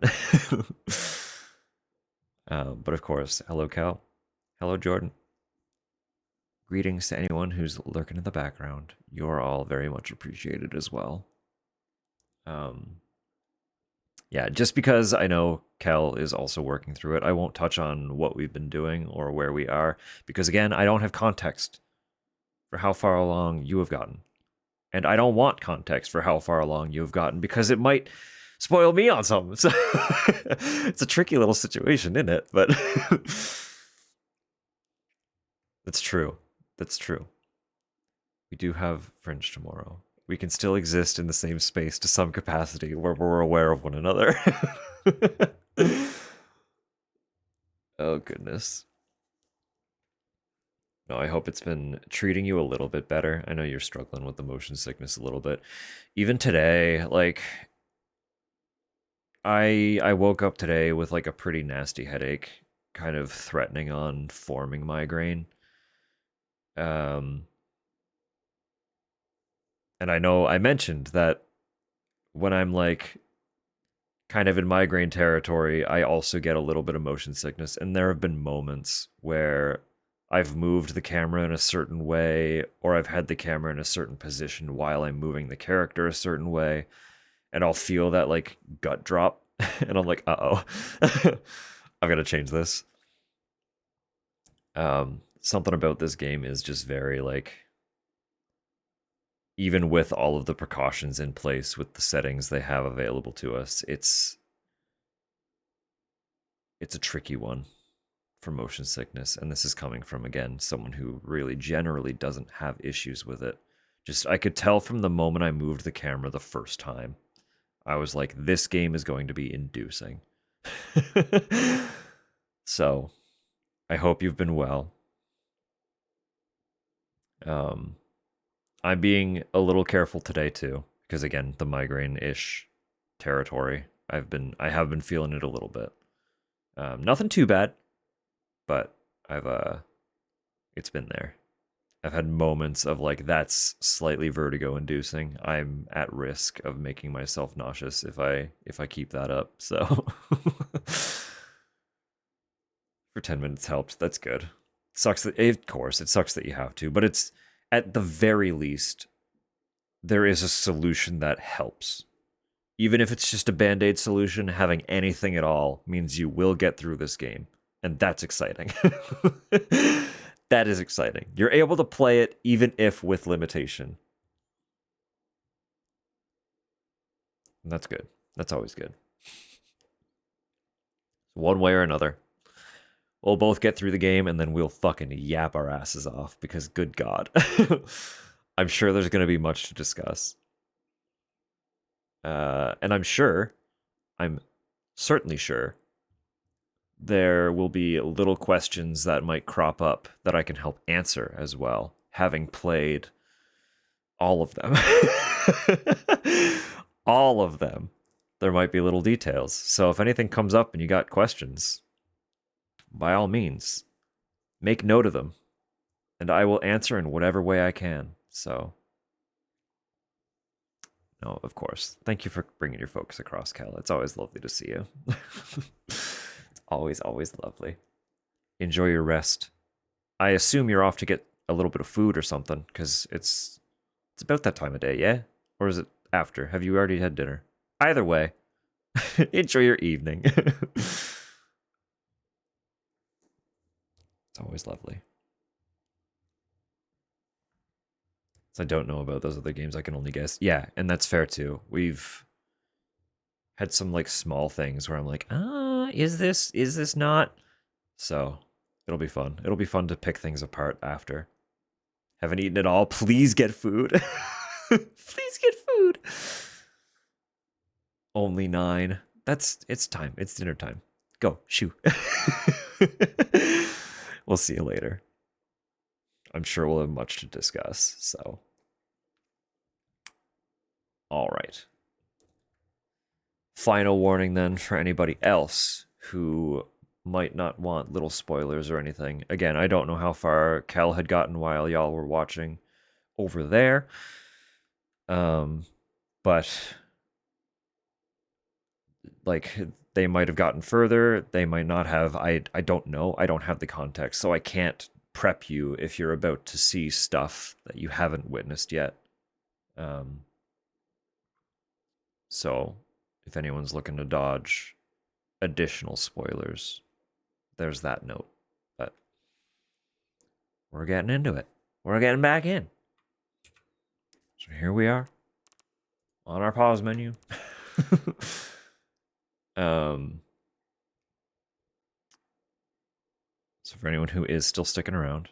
But of course, hello, Cal. Hello, Jordan. Greetings to anyone who's lurking in the background. You're all very much appreciated as well. Yeah, just because I know Kel is also working through it, I won't touch on what we've been doing or where we are, because again, I don't have context for how far along you have gotten. And I don't want context for how far along you have gotten, because it might spoil me on something. So it's a tricky little situation, isn't it? But that's true. That's true. We do have Fringe tomorrow. We can still exist in the same space to some capacity where we're aware of one another. Oh, goodness. No, I hope it's been treating you a little bit better. I know you're struggling with the motion sickness a little bit. Even today, like, I woke up today with like a pretty nasty headache, kind of threatening on forming migraine. And I know I mentioned that when I'm like kind of in migraine territory, I also get a little bit of motion sickness. And there have been moments where I've moved the camera in a certain way, or I've had the camera in a certain position while I'm moving the character a certain way, and I'll feel that like gut drop, and I'm like, uh-oh, I've got to change this. Something about this game is just very like, even with all of the precautions in place with the settings they have available to us, it's a tricky one for motion sickness. And this is coming from, again, someone who really generally doesn't have issues with it. Just, I could tell from the moment I moved the camera the first time, I was like, this game is going to be inducing. So, I hope you've been well. I'm being a little careful today too, because again, the migraine-ish territory. I have been feeling it a little bit. Nothing too bad, but it's been there. I've had moments of like, that's slightly vertigo inducing. I'm at risk of making myself nauseous if I keep that up. So for 10 minutes helped. That's good. Sucks that, of course, it sucks that you have to, but it's, at the very least, there is a solution that helps. Even if it's just a band-aid solution, having anything at all means you will get through this game. And that's exciting. That is exciting. You're able to play it even if with limitation. And that's good. That's always good. One way or another, we'll both get through the game and then we'll fucking yap our asses off, because good God. I'm sure there's going to be much to discuss. And I'm certainly sure, there will be little questions that might crop up that I can help answer as well, having played All of them. All of them. There might be little details. So if anything comes up and you got questions, by all means, make note of them. And I will answer in whatever way I can. So, no, of course. Thank you for bringing your focus across, Cal. It's always lovely to see you. It's always, always lovely. Enjoy your rest. I assume you're off to get a little bit of food or something, because it's about that time of day, yeah? Or is it after? Have you already had dinner? Either way, enjoy your evening. It's always lovely. So I don't know about those other games. I can only guess. Yeah, and that's fair too. We've had some like small things where I'm like, is this not? So it'll be fun. It'll be fun to pick things apart after. Haven't eaten at all. Please get food. Please get food. Only 9. It's time. It's dinner time. Go, shoo. We'll see you later. I'm sure we'll have much to discuss, so. All right. Final warning then for anybody else who might not want little spoilers or anything. Again, I don't know how far Cal had gotten while y'all were watching over there. But like they might have gotten further, they might not have. I don't know. I don't have the context, so I can't prep you if you're about to see stuff that you haven't witnessed yet. So if anyone's looking to dodge additional spoilers, there's that note. But we're getting into it. We're getting back in. So here we are on our pause menu. So for anyone who is still sticking around,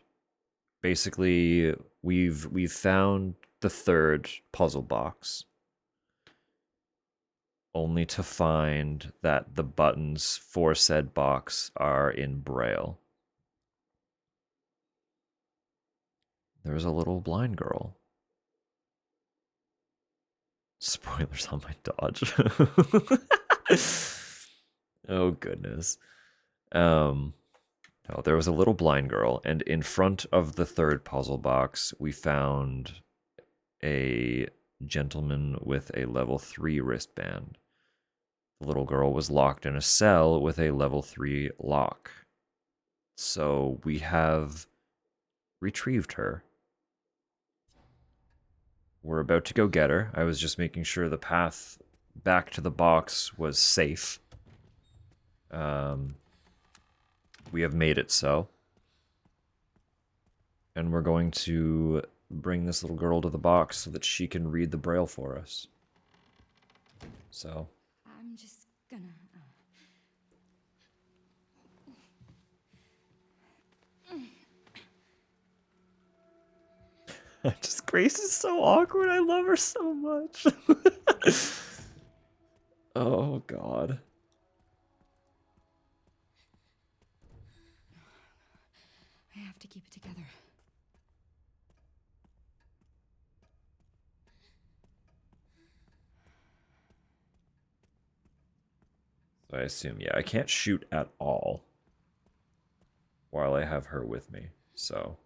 basically we've found the 3rd puzzle box, only to find that the buttons for said box are in Braille. There's a little blind girl. Spoilers on my dodge. Oh goodness. No, there was a little blind girl, and in front of the 3rd puzzle box, we found a gentleman with a level 3 wristband. The little girl was locked in a cell with a level 3 lock. So we have retrieved her. We're about to go get her. I was just making sure the path back to the box was safe. We have made it so. And we're going to bring this little girl to the box so that she can read the Braille for us. So. I'm just gonna. Just Grace is so awkward. I love her so much. Oh, God. I have to keep it together. So I assume, yeah, I can't shoot at all while I have her with me, so.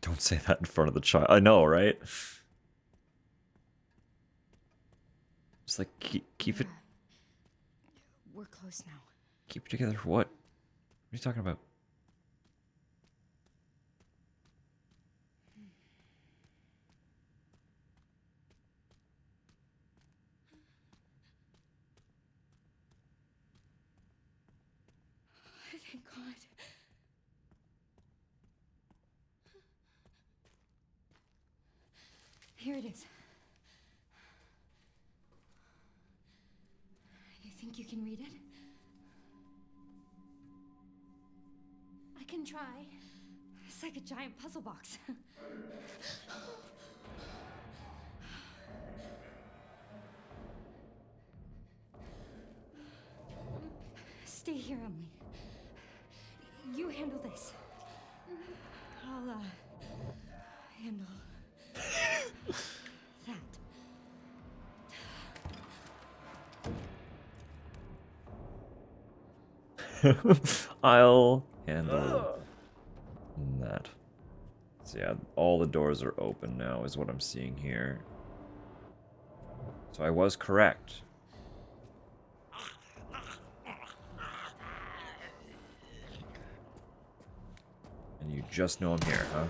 Don't say that in front of the child. I know, right? Just like keep it. We're close now. Keep it together for what? What are you talking about? Thank God. Here it is. You think you can read it? I can try. It's like a giant puzzle box. Stay here, Emily. You handle this. I'll, handle that. I'll handle that. So yeah, all the doors are open now is what I'm seeing here. So I was correct. And you just know I'm here, huh?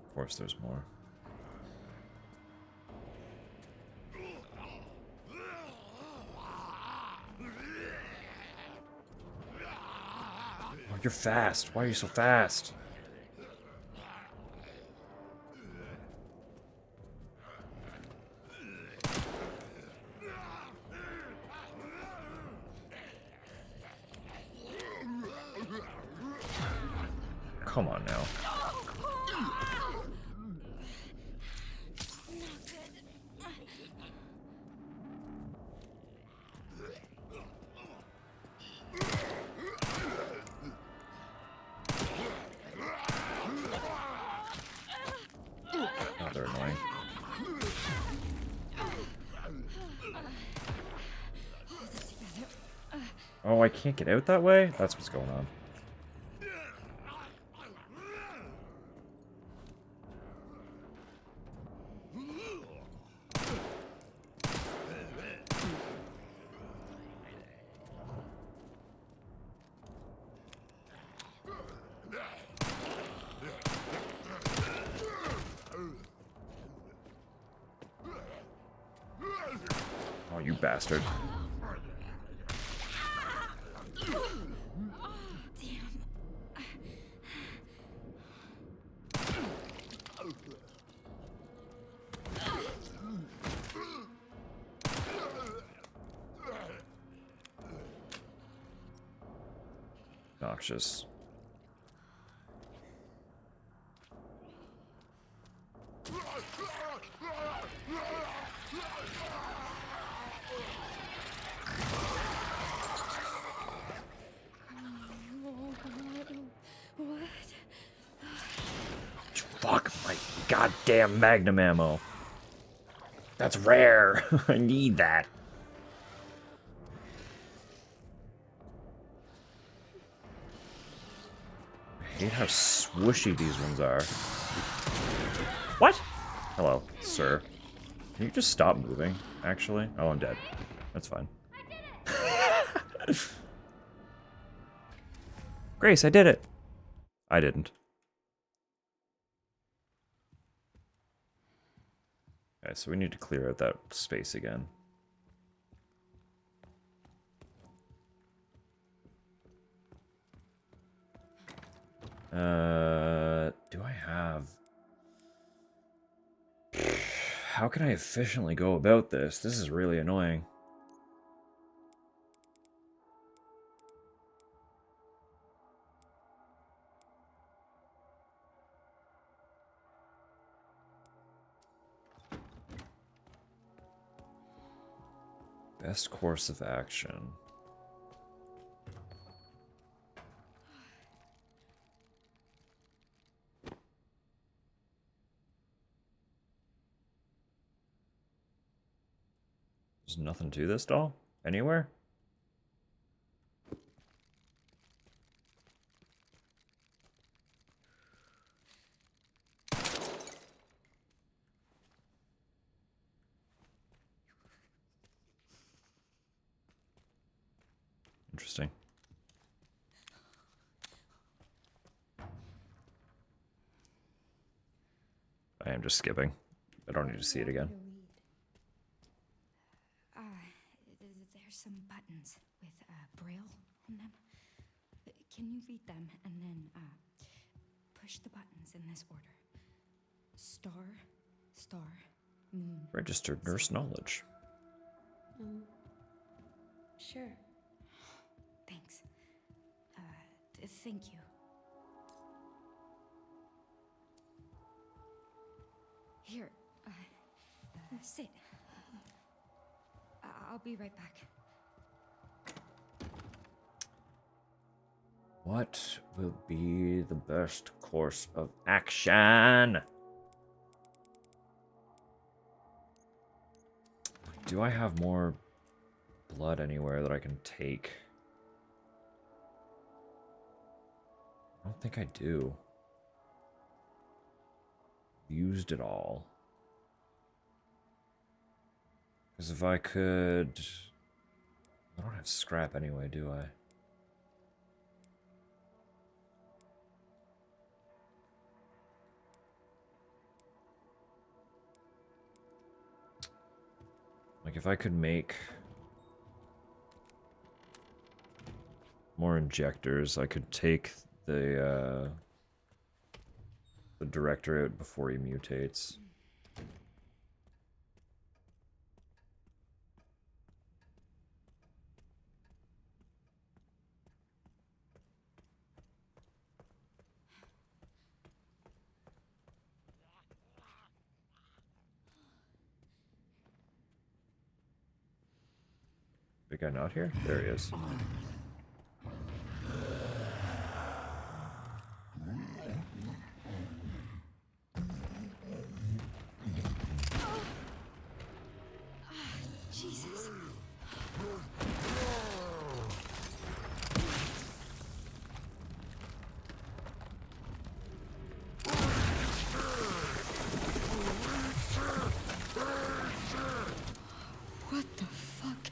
Of course there's more. Oh, you're fast. Why are you so fast? Come on now. Oh, they're annoying. Oh, I can't get out that way? That's what's going on. Oh, you bastard. Noxious. What? Fuck my goddamn magnum ammo. That's rare. I need that. I hate how swooshy these ones are. What? Hello, sir. Can you just stop moving, actually? Oh, I'm dead. That's fine. Grace, I did it. I didn't. Okay, so we need to clear out that space again. Do I have... How can I efficiently go about this? This is really annoying. Best course of action. There's nothing to this doll? Anywhere? Interesting. I am just skipping. I don't need to see it again. There's some buttons with braille on them. Can you read them and then push the buttons in this order. Star, star, moon. Registered nurse knowledge. Sure. Thanks. Thank you. Here, sit. I'll be right back. What will be the best course of action? Do I have more blood anywhere that I can take? I don't think I do. Used it all. Because if I could... I don't have scrap anyway, do I? Like, if I could make more injectors, I could take the director out before he mutates. Big guy not here? There he is. Jesus. What the fuck?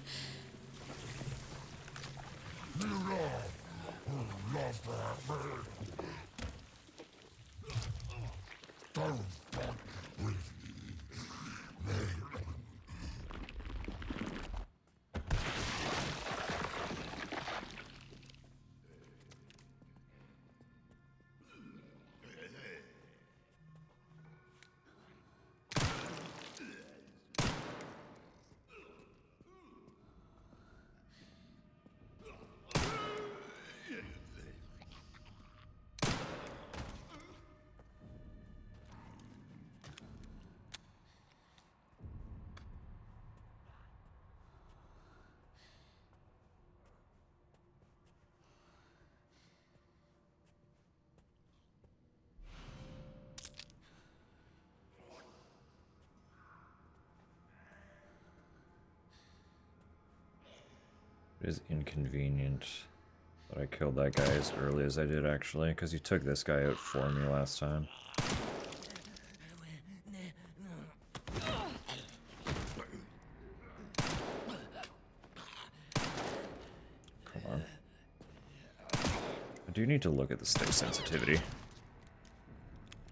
It is inconvenient that I killed that guy as early as I did, actually, because he took this guy out for me last time. Come on. I do need to look at the stick sensitivity.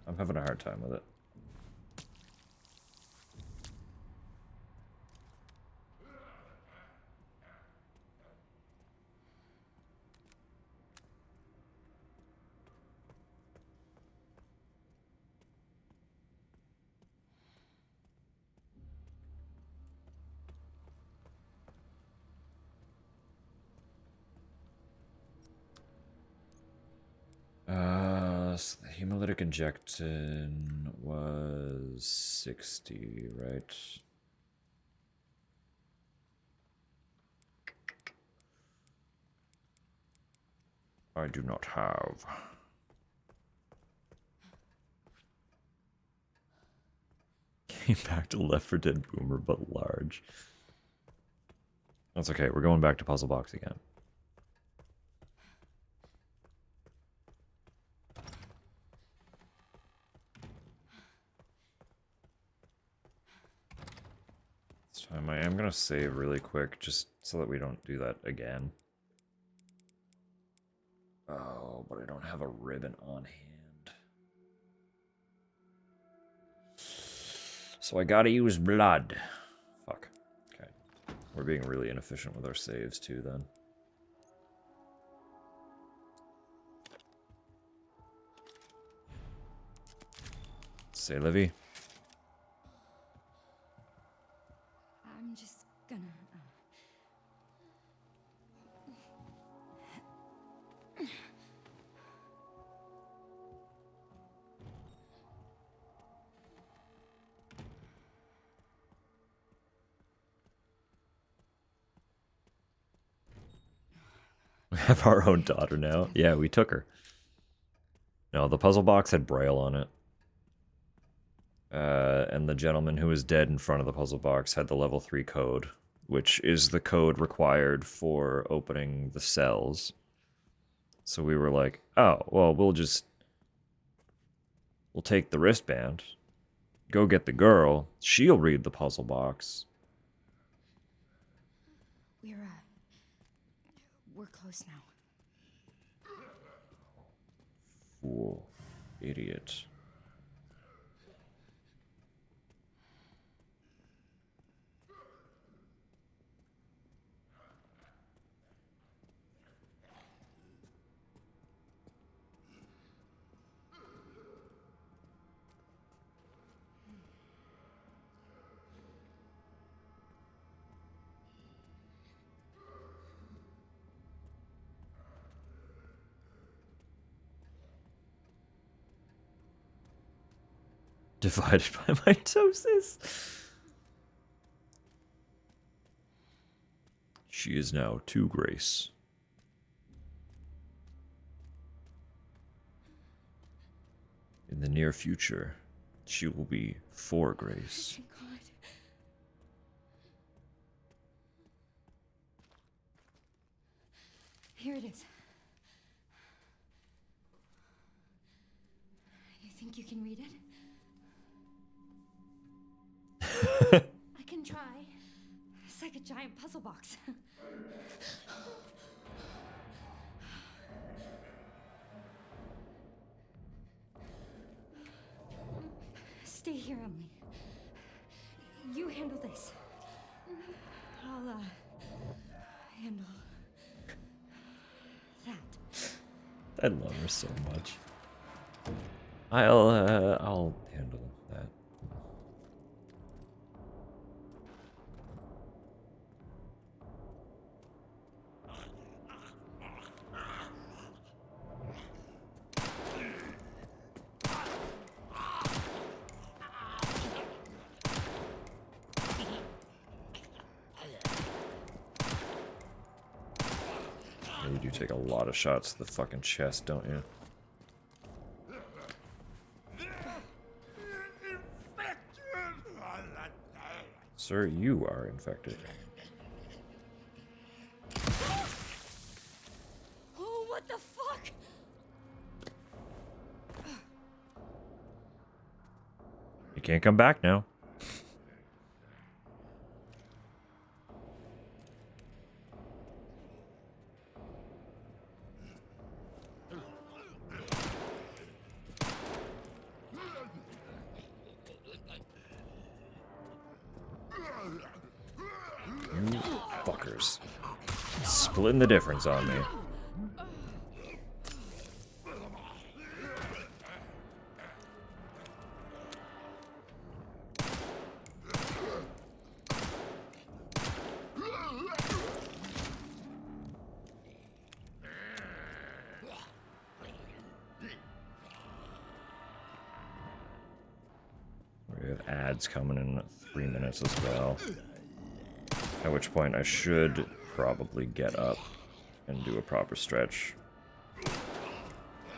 I'm having a hard time with it. So the hemolytic injection was 60, right? I do not have. Came back to Left 4 Dead Boomer, but large. That's okay, we're going back to Puzzle Box again. This time I am gonna save really quick, just so that we don't do that again. Oh, but I don't have a ribbon on hand. So I gotta use blood. Fuck. Okay. We're being really inefficient with our saves too, then. Say, Livy. I'm just gonna. We have our own daughter now. Yeah, we took her. No, the puzzle box had Braille on it. And the gentleman who was dead in front of the puzzle box had the level 3 code, which is the code required for opening the cells. So we were like, oh, well, we'll take the wristband, go get the girl, she'll read the puzzle box. We're close now. Fool. Idiot. Divided by mitosis. She is now 2 Grace. In the near future, she will be 4 Grace. Thank God. Here it is. You think you can read it? I can try. It's like a giant puzzle box. Stay here, Emily. You handle this. I'll, handle that. I love her so much. I'll handle that. You do take a lot of shots to the fucking chest, don't you? Sir, you are infected. Oh, what the fuck? You can't come back now. You fuckers. Splitting the difference on me. We have ads coming in 3 minutes as well. At which point I should probably get up and do a proper stretch.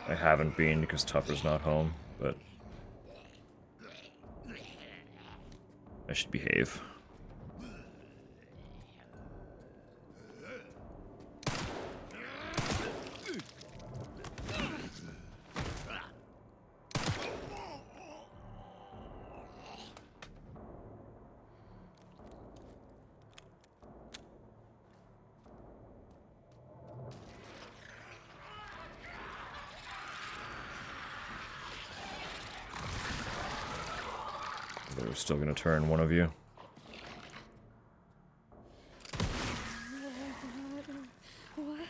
I haven't been because Tupper's not home, but I should behave. They're still gonna turn one of you. What?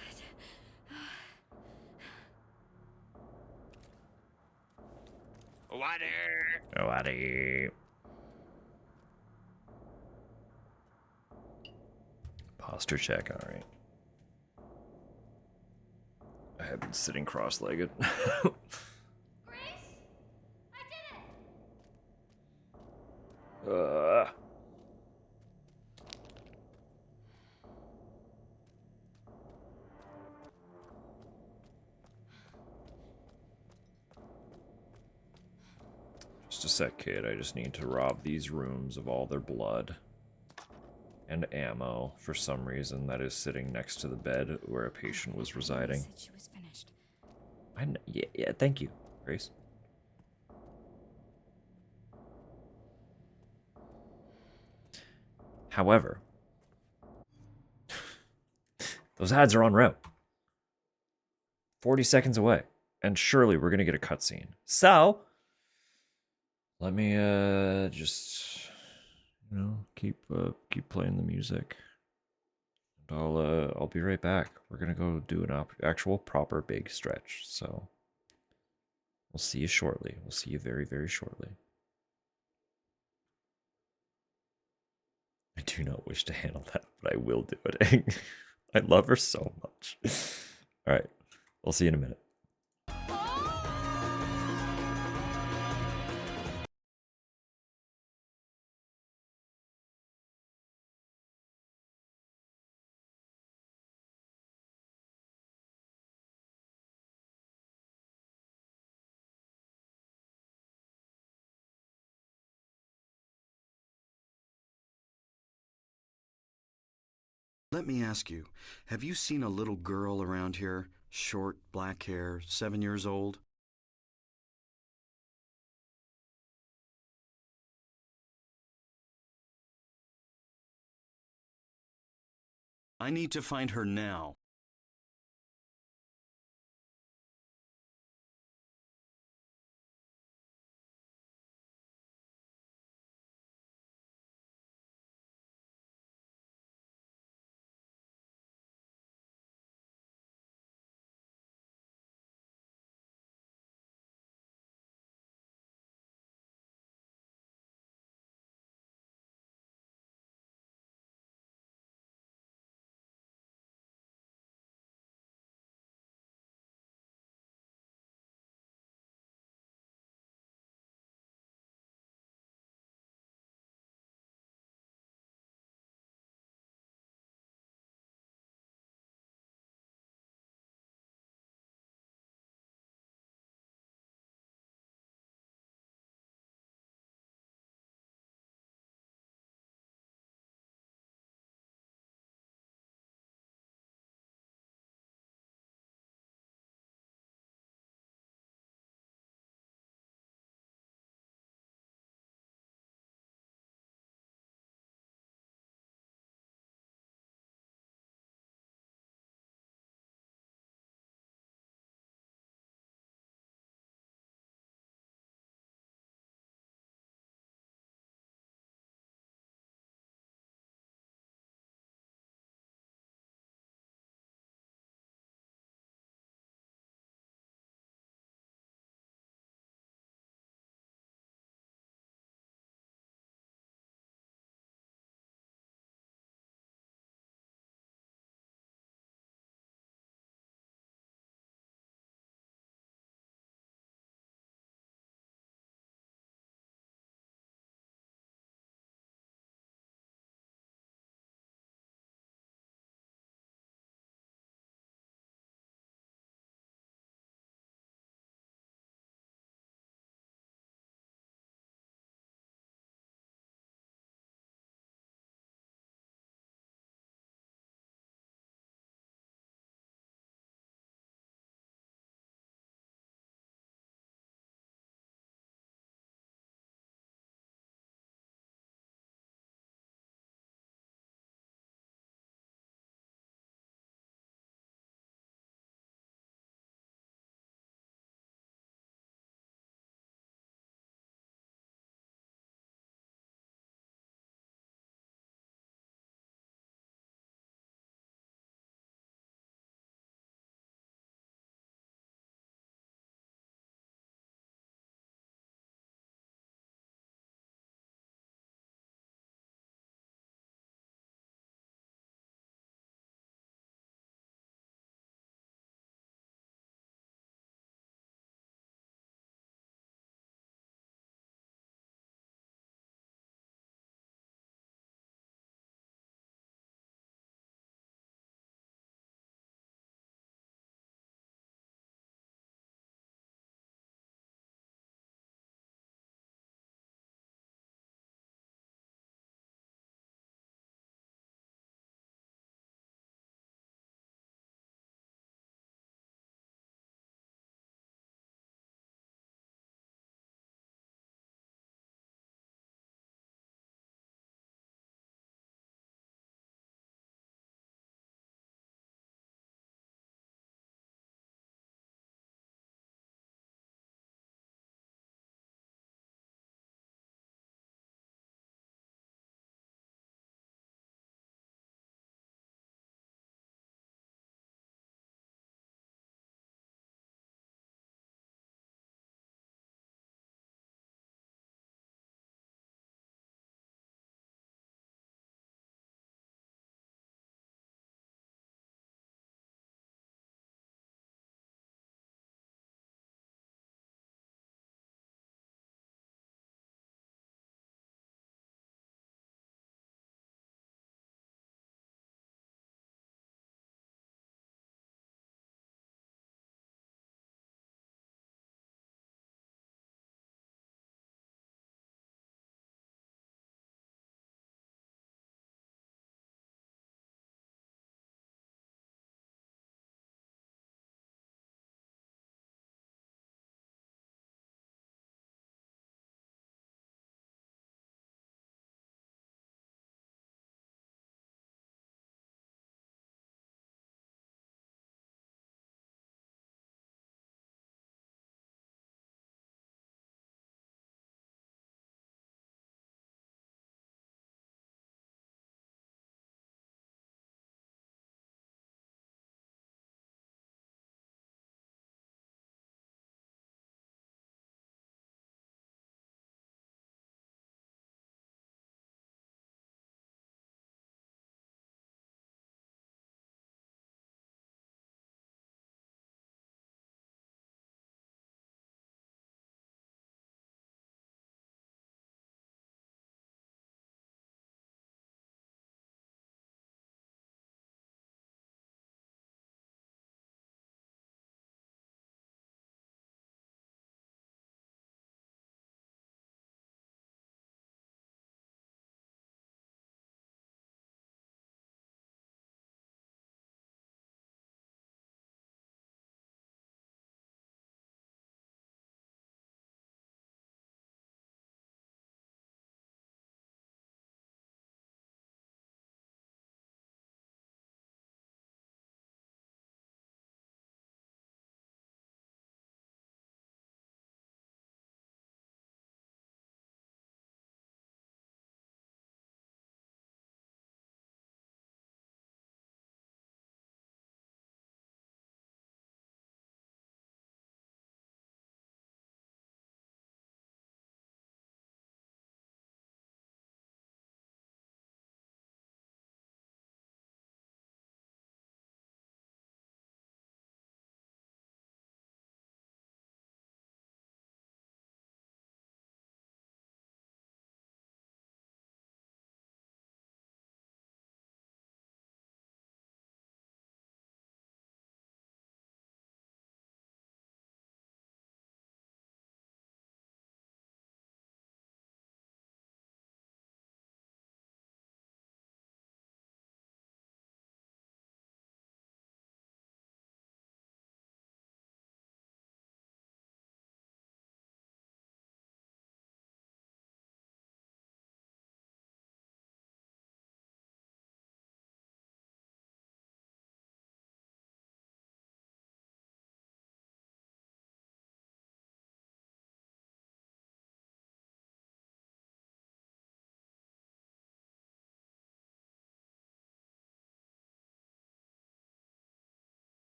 Water! Nobody. Posture check, alright. I have been sitting cross-legged. Grace? I did it! Just a sec, kid. I just need to rob these rooms of all their blood and ammo for some reason that is sitting next to the bed where a patient was residing. Said she was finished. Yeah, thank you, Grace. However, those ads are on route. 40 seconds away. And surely we're gonna get a cutscene. So let me just keep playing the music. And I'll be right back. We're gonna go do an actual proper big stretch. So we'll see you shortly. We'll see you very, very shortly. I do not wish to handle that, but I will do it. I love her so much. All right. We'll see you in a minute. Let me ask you, have you seen a little girl around here? Short, black hair, 7 years old? I need to find her now.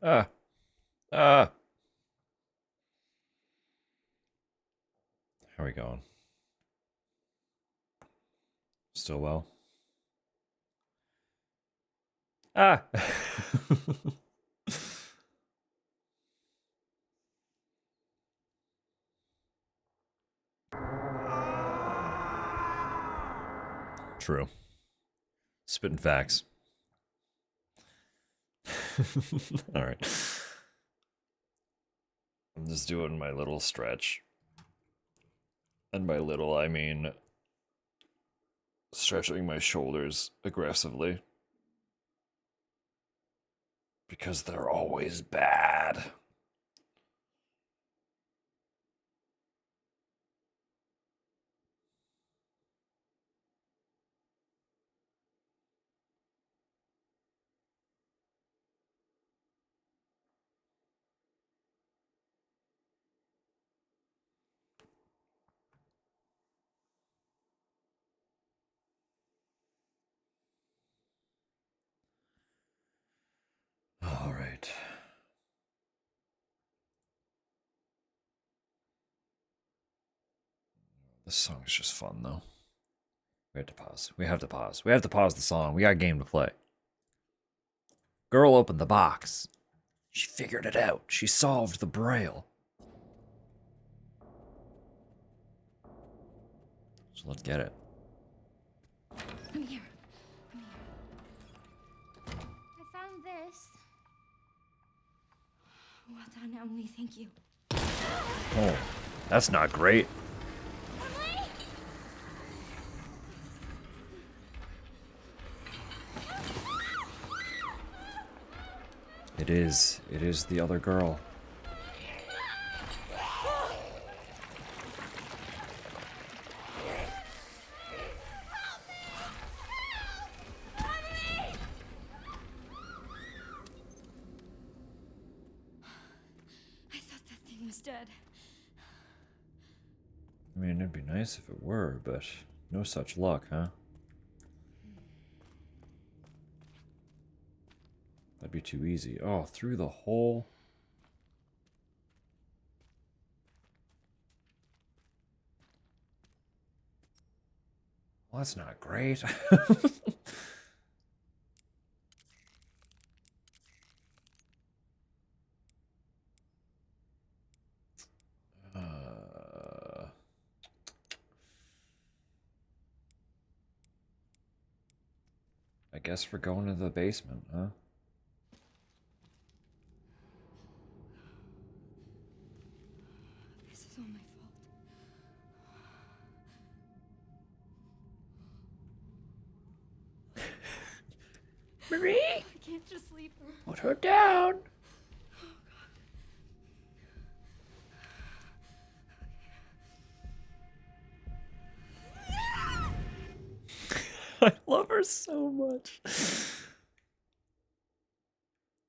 Ah. Ah. How are we going? Still well? Ah. True. Spitting facts. All right. I'm just doing my little stretch. And by little, I mean stretching my shoulders aggressively. Because they're always bad. All right. This song's just fun, though. We have to pause. We have to pause. We have to pause the song. We got a game to play. Girl opened the box. She figured it out. She solved the braille. So let's get it. Come here. Come here. I found this. Well done, Emily. Thank you. Oh, that's not great. Emily? It is. It is the other girl. I thought that thing was dead. I mean, it'd be nice if it were, but no such luck, huh? That'd be too easy. Oh, through the hole. Well, that's not great. uh, I guess we're going to the basement, huh? This is all my fault. Marie, I can't just leave her. put her down. I love her so much.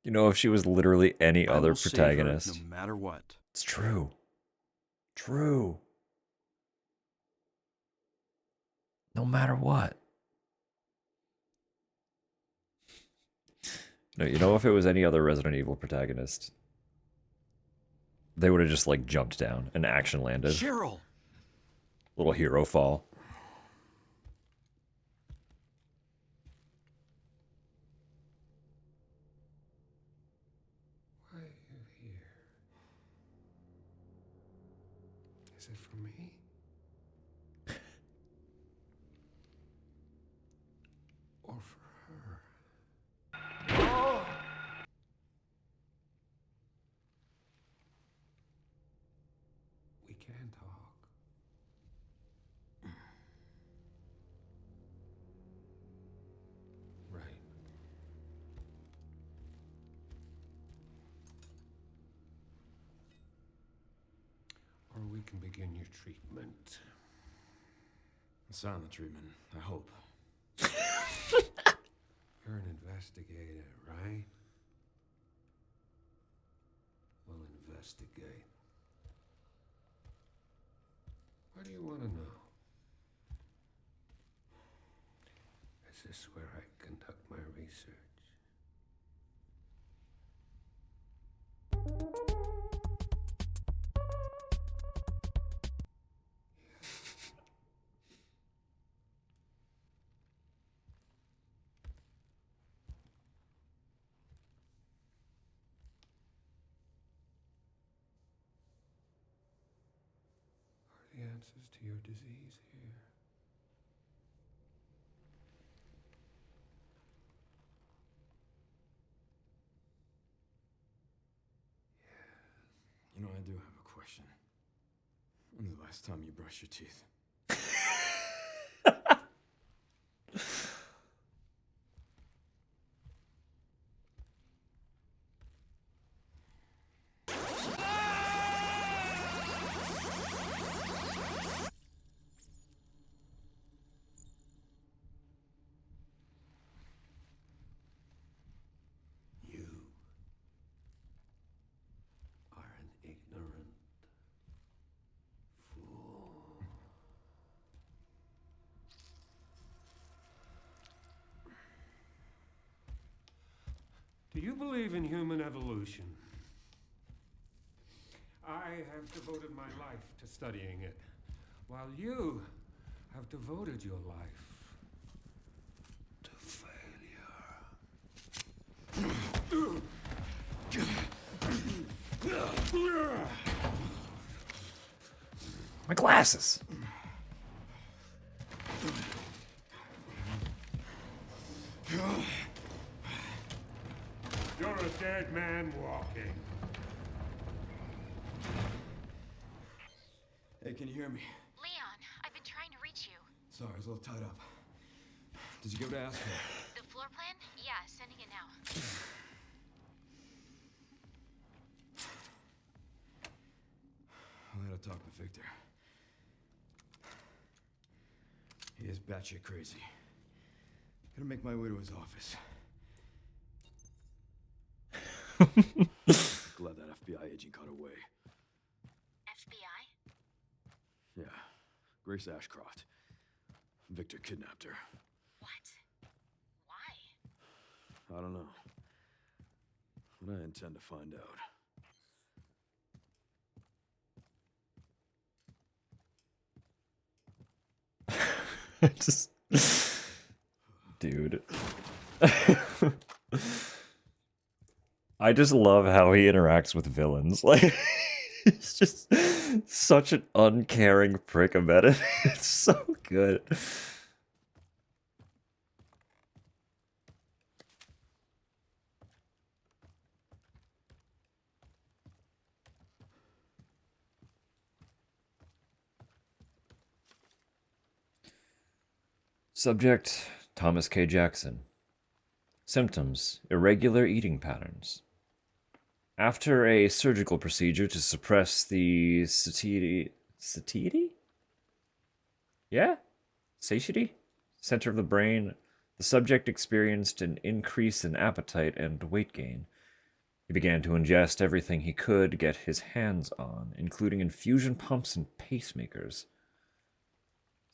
You know, if she was literally any I other will save her protagonist. no matter what. It's true. True. No matter what. No, you know, if it was any other Resident Evil protagonist, they would have just, like, jumped down and action landed. Cheryl! Little hero fall. Why are you here? Is it for me? Or for her? We can talk. Right. Or we can begin your treatment. Silent treatment, I hope. You're an investigator, right? We'll investigate. What do you want to know? Is this where I conduct my research? answers to your disease here. You know, I do have a question. When's the last time you brushed your teeth? You are an ignorant fool. Do you believe in human evolution? I have devoted my life to studying it, while you have devoted your life to failure. My glasses. You're a dead man walking. Hey, can you hear me? Leon, I've been trying to reach you. Sorry, I was a little tied up. Did you go to ask her? The floor plan? Yeah, sending it now. I gotta talk to Victor. He is batshit crazy. Gotta make my way to his office. Glad that FBI agent got away. FBI? Yeah, Grace Ashcroft. Victor kidnapped her. What? Why? I don't know. But I intend to find out. Just, dude. I just love how he interacts with villains. Like, he's just such an uncaring prick about it. It's so good. Subject, Thomas K. Jackson. Symptoms, irregular eating patterns. After a surgical procedure to suppress the satiety? Yeah? Satiety? Center of the brain, the subject experienced an increase in appetite and weight gain. He began to ingest everything he could get his hands on, including infusion pumps and pacemakers.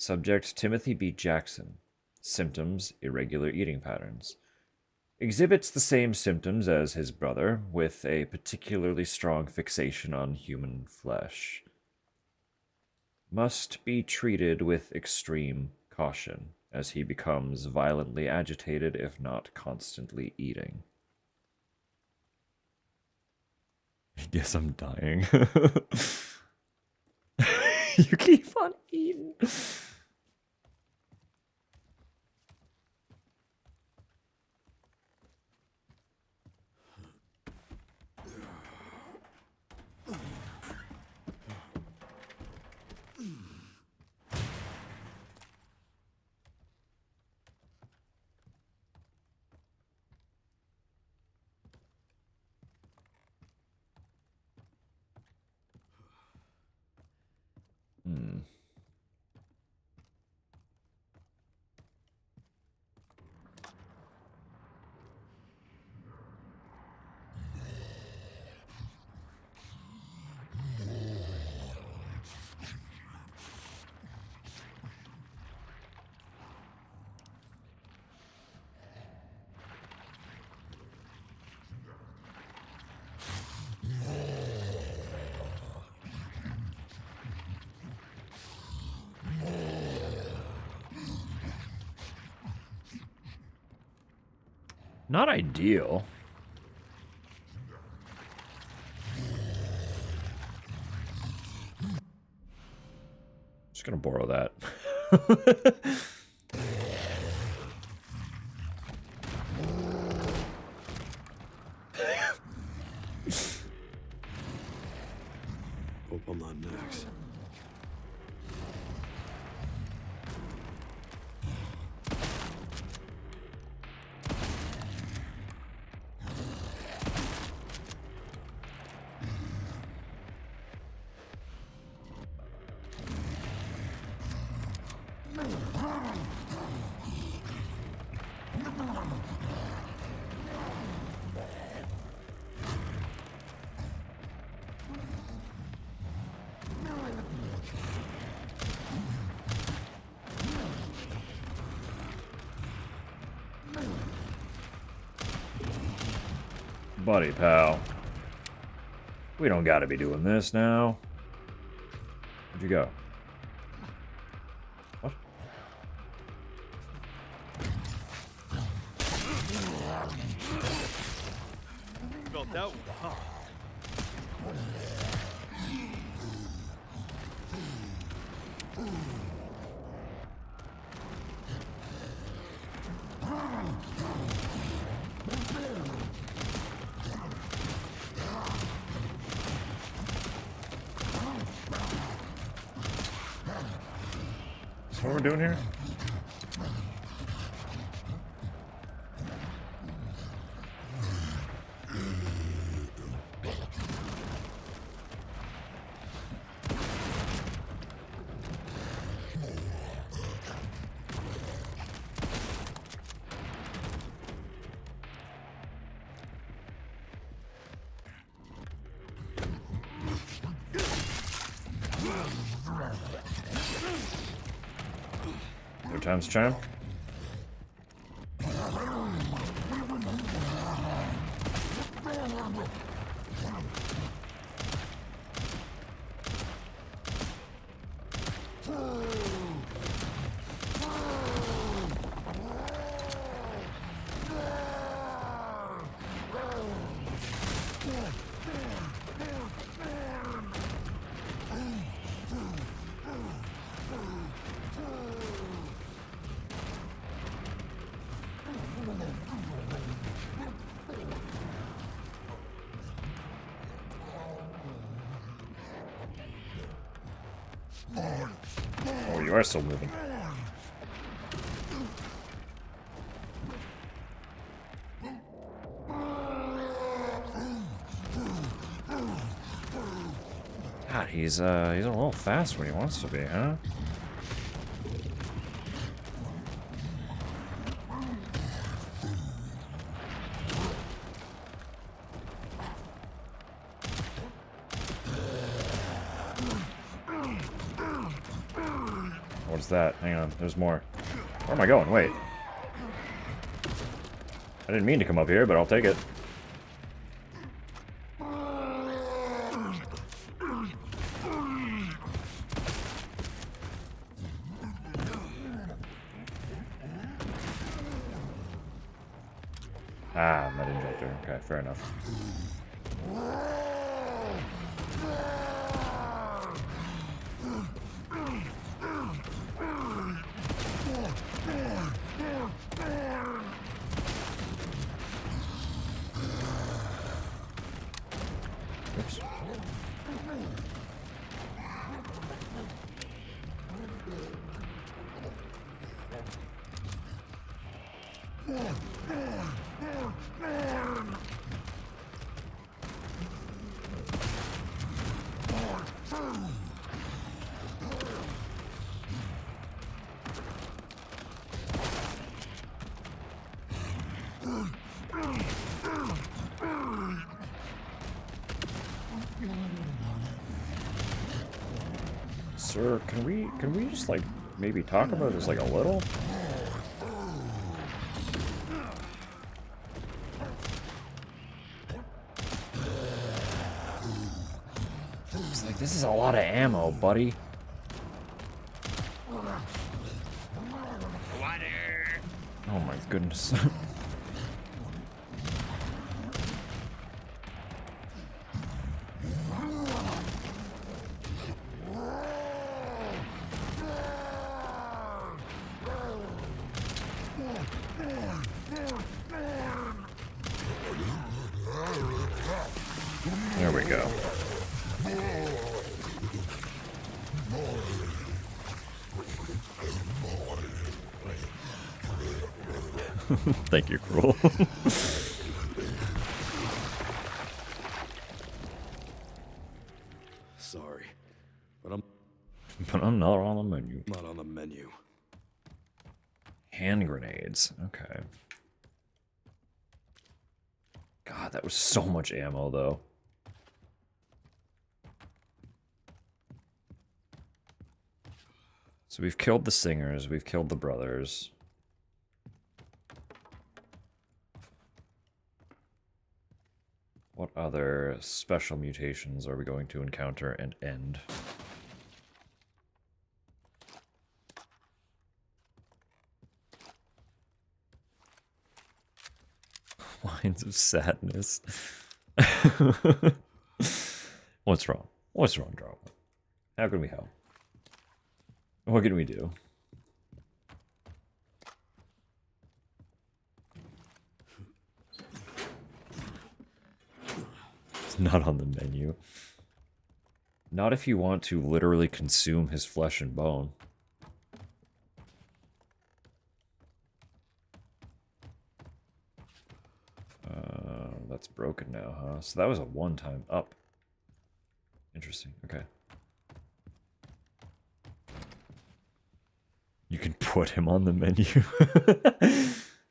Subject Timothy B. Jackson. Symptoms, irregular eating patterns. Exhibits the same symptoms as his brother, with a particularly strong fixation on human flesh. Must be treated with extreme caution, as he becomes violently agitated if not constantly eating. Guess I'm dying. You keep on eating. Hmm. Not ideal. gonna borrow that. Hope I'm not next. Buddy, pal. We don't gotta be doing this now. Where'd you go? What? Felt that one, huh? Is what we're doing here? Third time's a charm. Oh, you are still moving. God, he's a little fast when he wants to be, huh? What's that? Hang on, there's more. Where am I going? Wait. I didn't mean to come up here, but I'll take it. Ah, med injector. Okay, fair enough. Oops. Sir, can we just like maybe talk about this like a little? It's like this is a lot of ammo, buddy. Oh my goodness. we go. Thank you, Cruel. Sorry, but I'm But I'm not on the menu. not on the menu. Hand grenades. Okay. God, that was so much ammo, though. So we've killed the singers, we've killed the brothers. What other special mutations are we going to encounter and end? Lines of sadness. What's wrong? What's wrong, Drama? How can we help? What can we do? It's not on the menu. Not if you want to literally consume his flesh and bone. That's broken now, huh? So that was a one-time up. Interesting, okay. You can put him on the menu.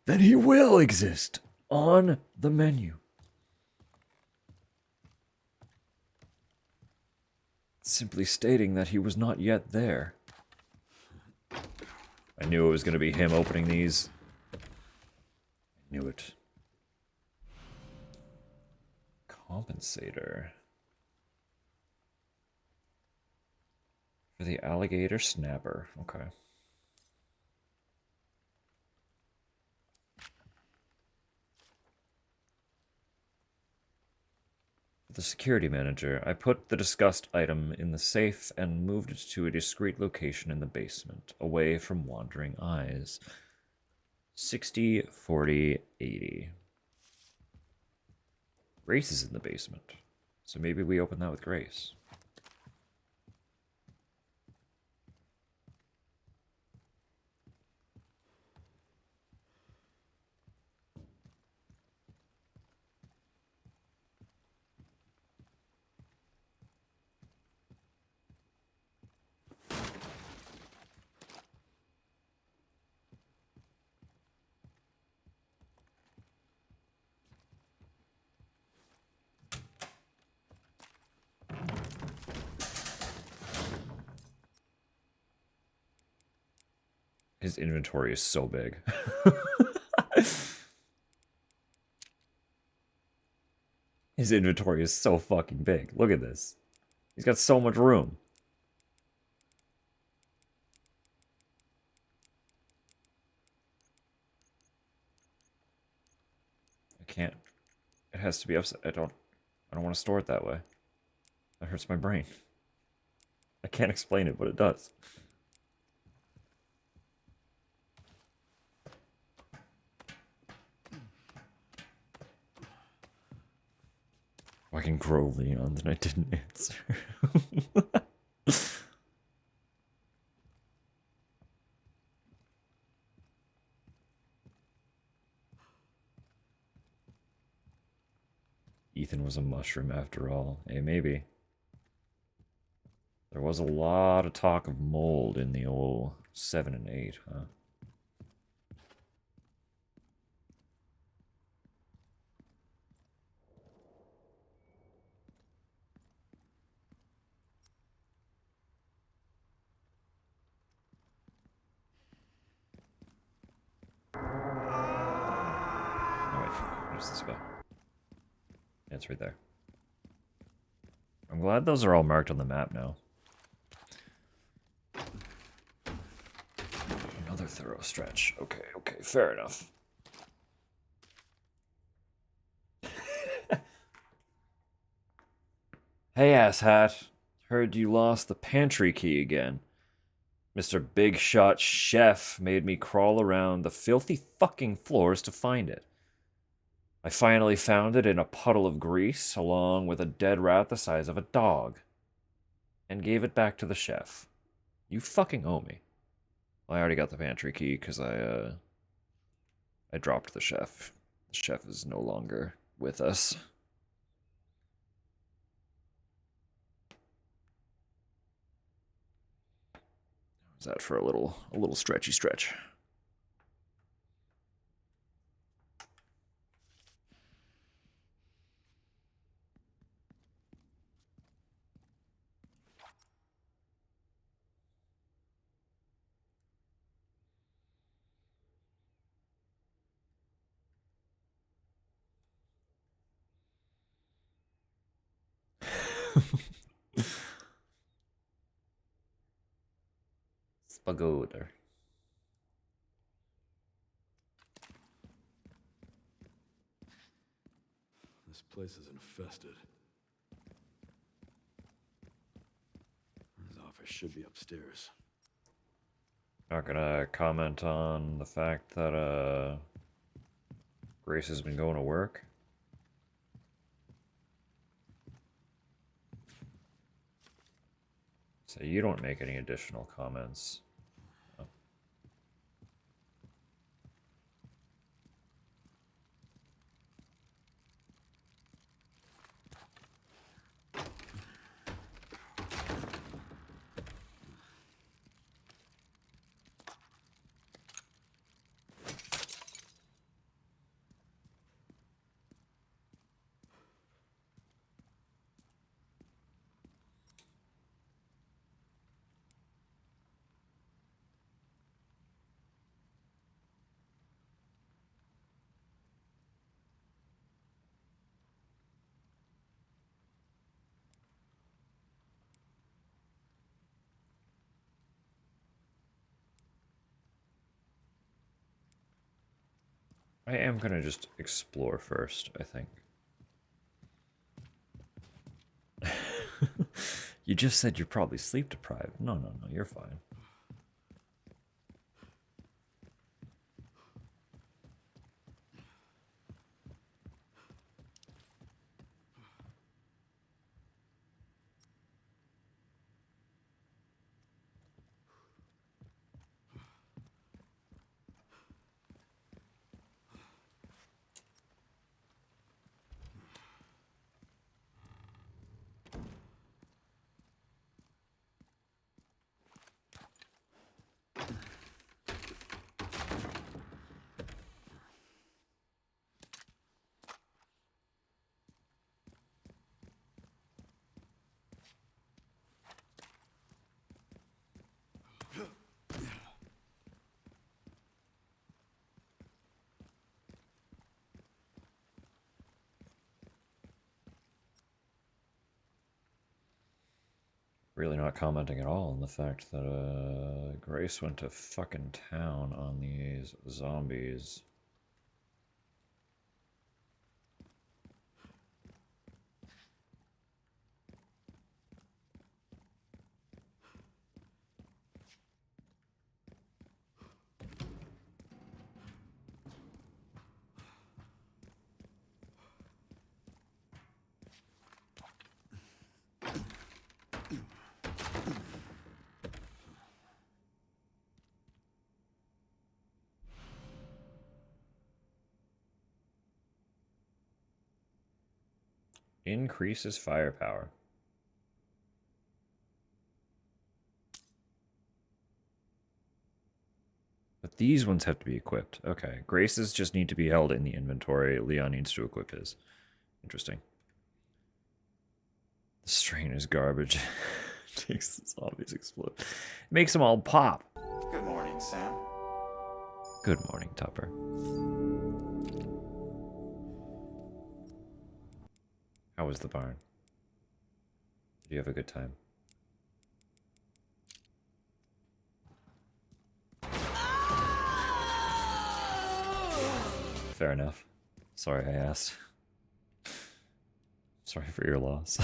Then he will exist on the menu. Simply stating that he was not yet there. I knew it was going to be him opening these. I knew it. Compensator. For the alligator snapper. Okay. The security manager. I put the discussed item in the safe and moved it to a discreet location in the basement, away from wandering eyes. 60, 40, 80. Grace is in the basement, so maybe we open that with Grace. His inventory is so big. His inventory is so fucking big. Look at this. He's got so much room. I can't. It has to be upside. I don't want to store it that way. That hurts my brain. I can't explain it, but it does. I can grow Leon, then I didn't answer. Ethan was a mushroom after all. Hey, maybe. There was a lot of talk of mold in the old 7 and 8, huh? Oh, wait. Where's the spell? Yeah, it's right there. I'm glad those are all marked on the map now. Another thorough stretch. Okay, okay, fair enough. Hey, asshat. Heard you lost the pantry key again. Mr. Big Shot Chef made me crawl around the filthy fucking floors to find it. I finally found it in a puddle of grease, along with a dead rat the size of a dog, and gave it back to the chef. You fucking owe me. Well, I already got the pantry key because I dropped the chef. The chef is no longer with us. How's that for a little stretchy stretch? Spagoder. This place is infested. His office should be upstairs. Not gonna comment on the fact that Grace has been going to work. So you don't make any additional comments. Oh. I am gonna just explore first, I think. You just said you're probably sleep deprived. No, you're fine. Really not commenting at all on the fact that Grace went to fucking town on these zombies. Increases firepower. But these ones have to be equipped. Okay. Grace's just need to be held in the inventory. Leon needs to equip his. Interesting. The strain is garbage. Takes the zombies explode. Makes them all pop. Good morning, Sam. Good morning, Tupper. How was the barn? Did you have a good time? Fair enough. Sorry I asked. Sorry for your loss.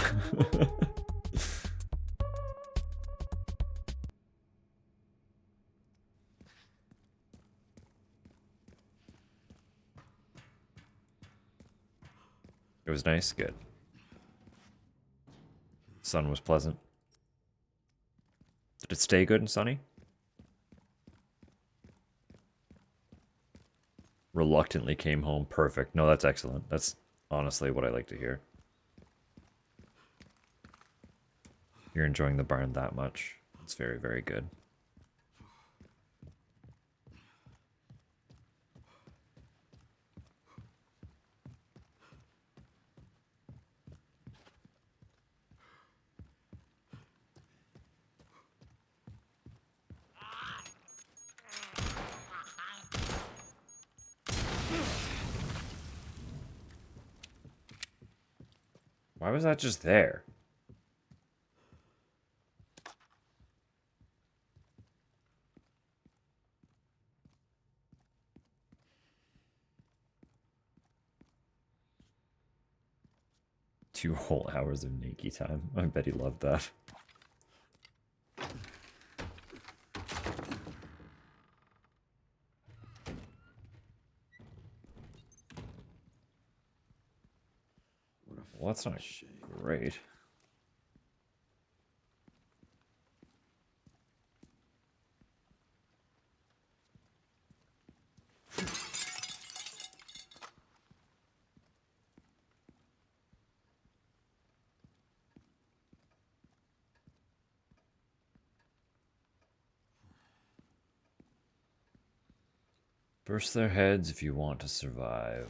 was nice? Good. Sun was pleasant. Did it stay good and sunny? Reluctantly came home. Perfect. No, that's excellent. That's honestly what I like to hear. You're enjoying the barn that much. It's very, very good. Why was that just there? Two whole hours of Nikki time. I bet he loved that. Well, that's not great. Burst their heads if you want to survive.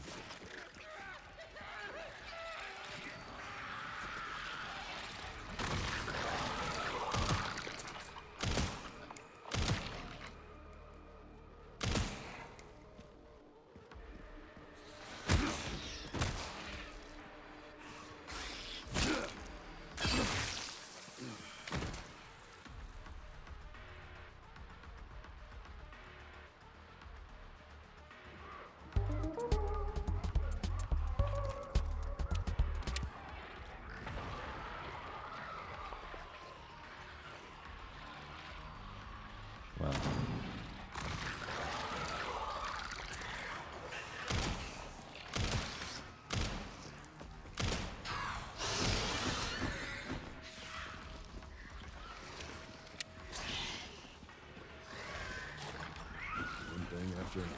Well. One thing after another.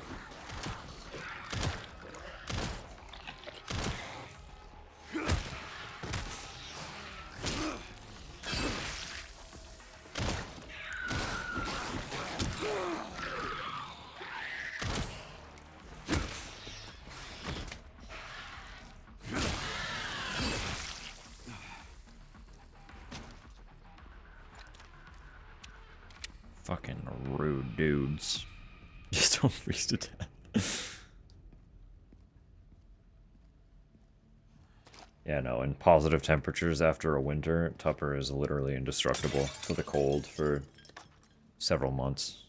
Fucking rude dudes. Just don't freeze to death. Yeah, no, in positive temperatures after a winter, Tupper is literally indestructible for the cold for several months.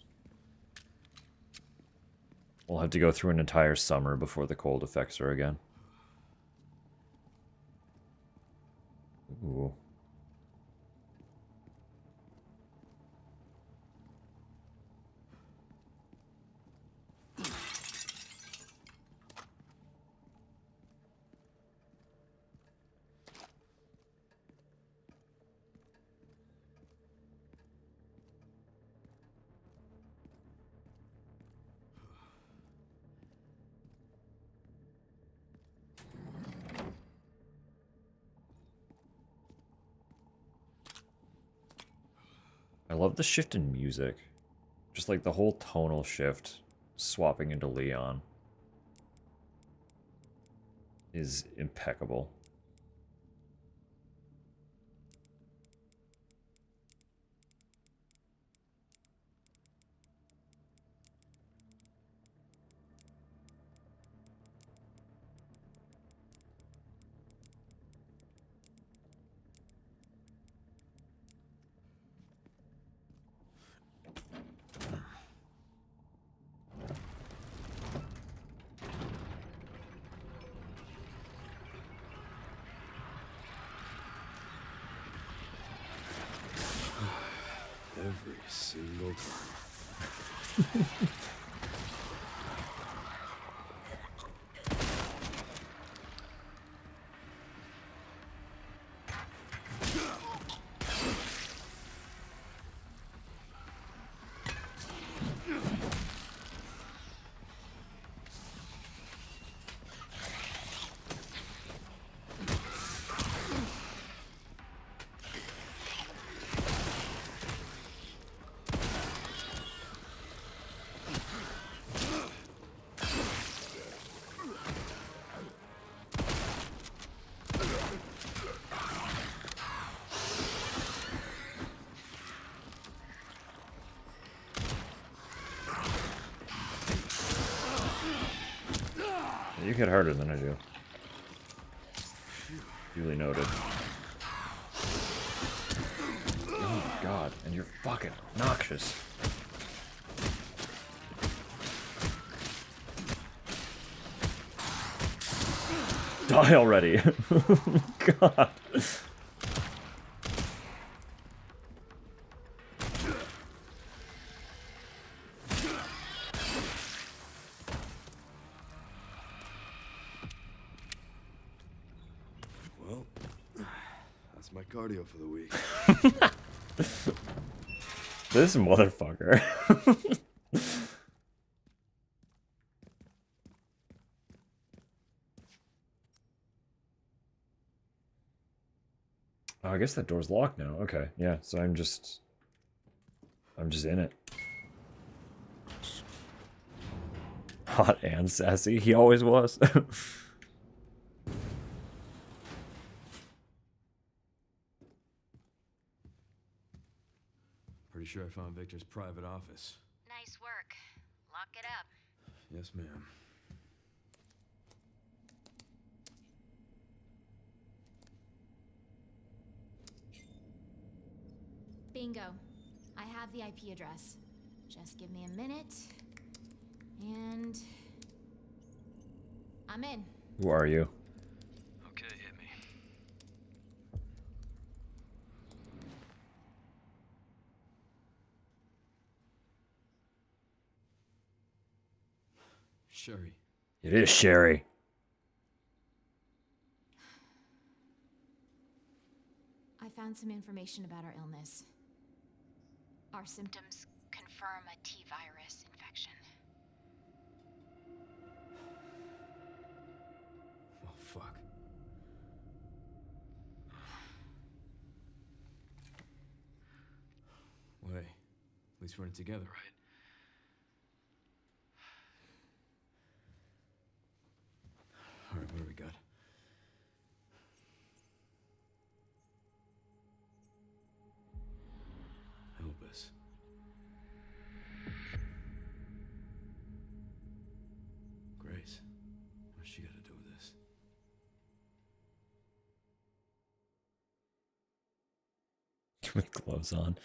We'll have to go through an entire summer before the cold affects her again. Ooh. I love the shift in music. Just like the whole tonal shift, swapping into Leon, is impeccable. Every single time. You hit harder than I do. Duly noted. Oh my god, and you're fucking obnoxious. Die already! God. Well, that's my cardio for the week. This motherfucker. Oh, I guess that door's locked now. Okay, yeah, so I'm just in it. Hot and sassy. He always was. Pretty sure I found Victor's private office. Nice work. Lock it up. Yes, ma'am. Bingo. I have the IP address. Just give me a minute. And... I'm in. Who are you? Okay, hit me. Sherry. It is Sherry. I found some information about our illness. Our Symptoms confirm a T-virus infection. Oh, fuck. Well, hey, at least we're in it together, right? All right, what do we got? Help us. Grace, what's she got to do with this? With gloves on.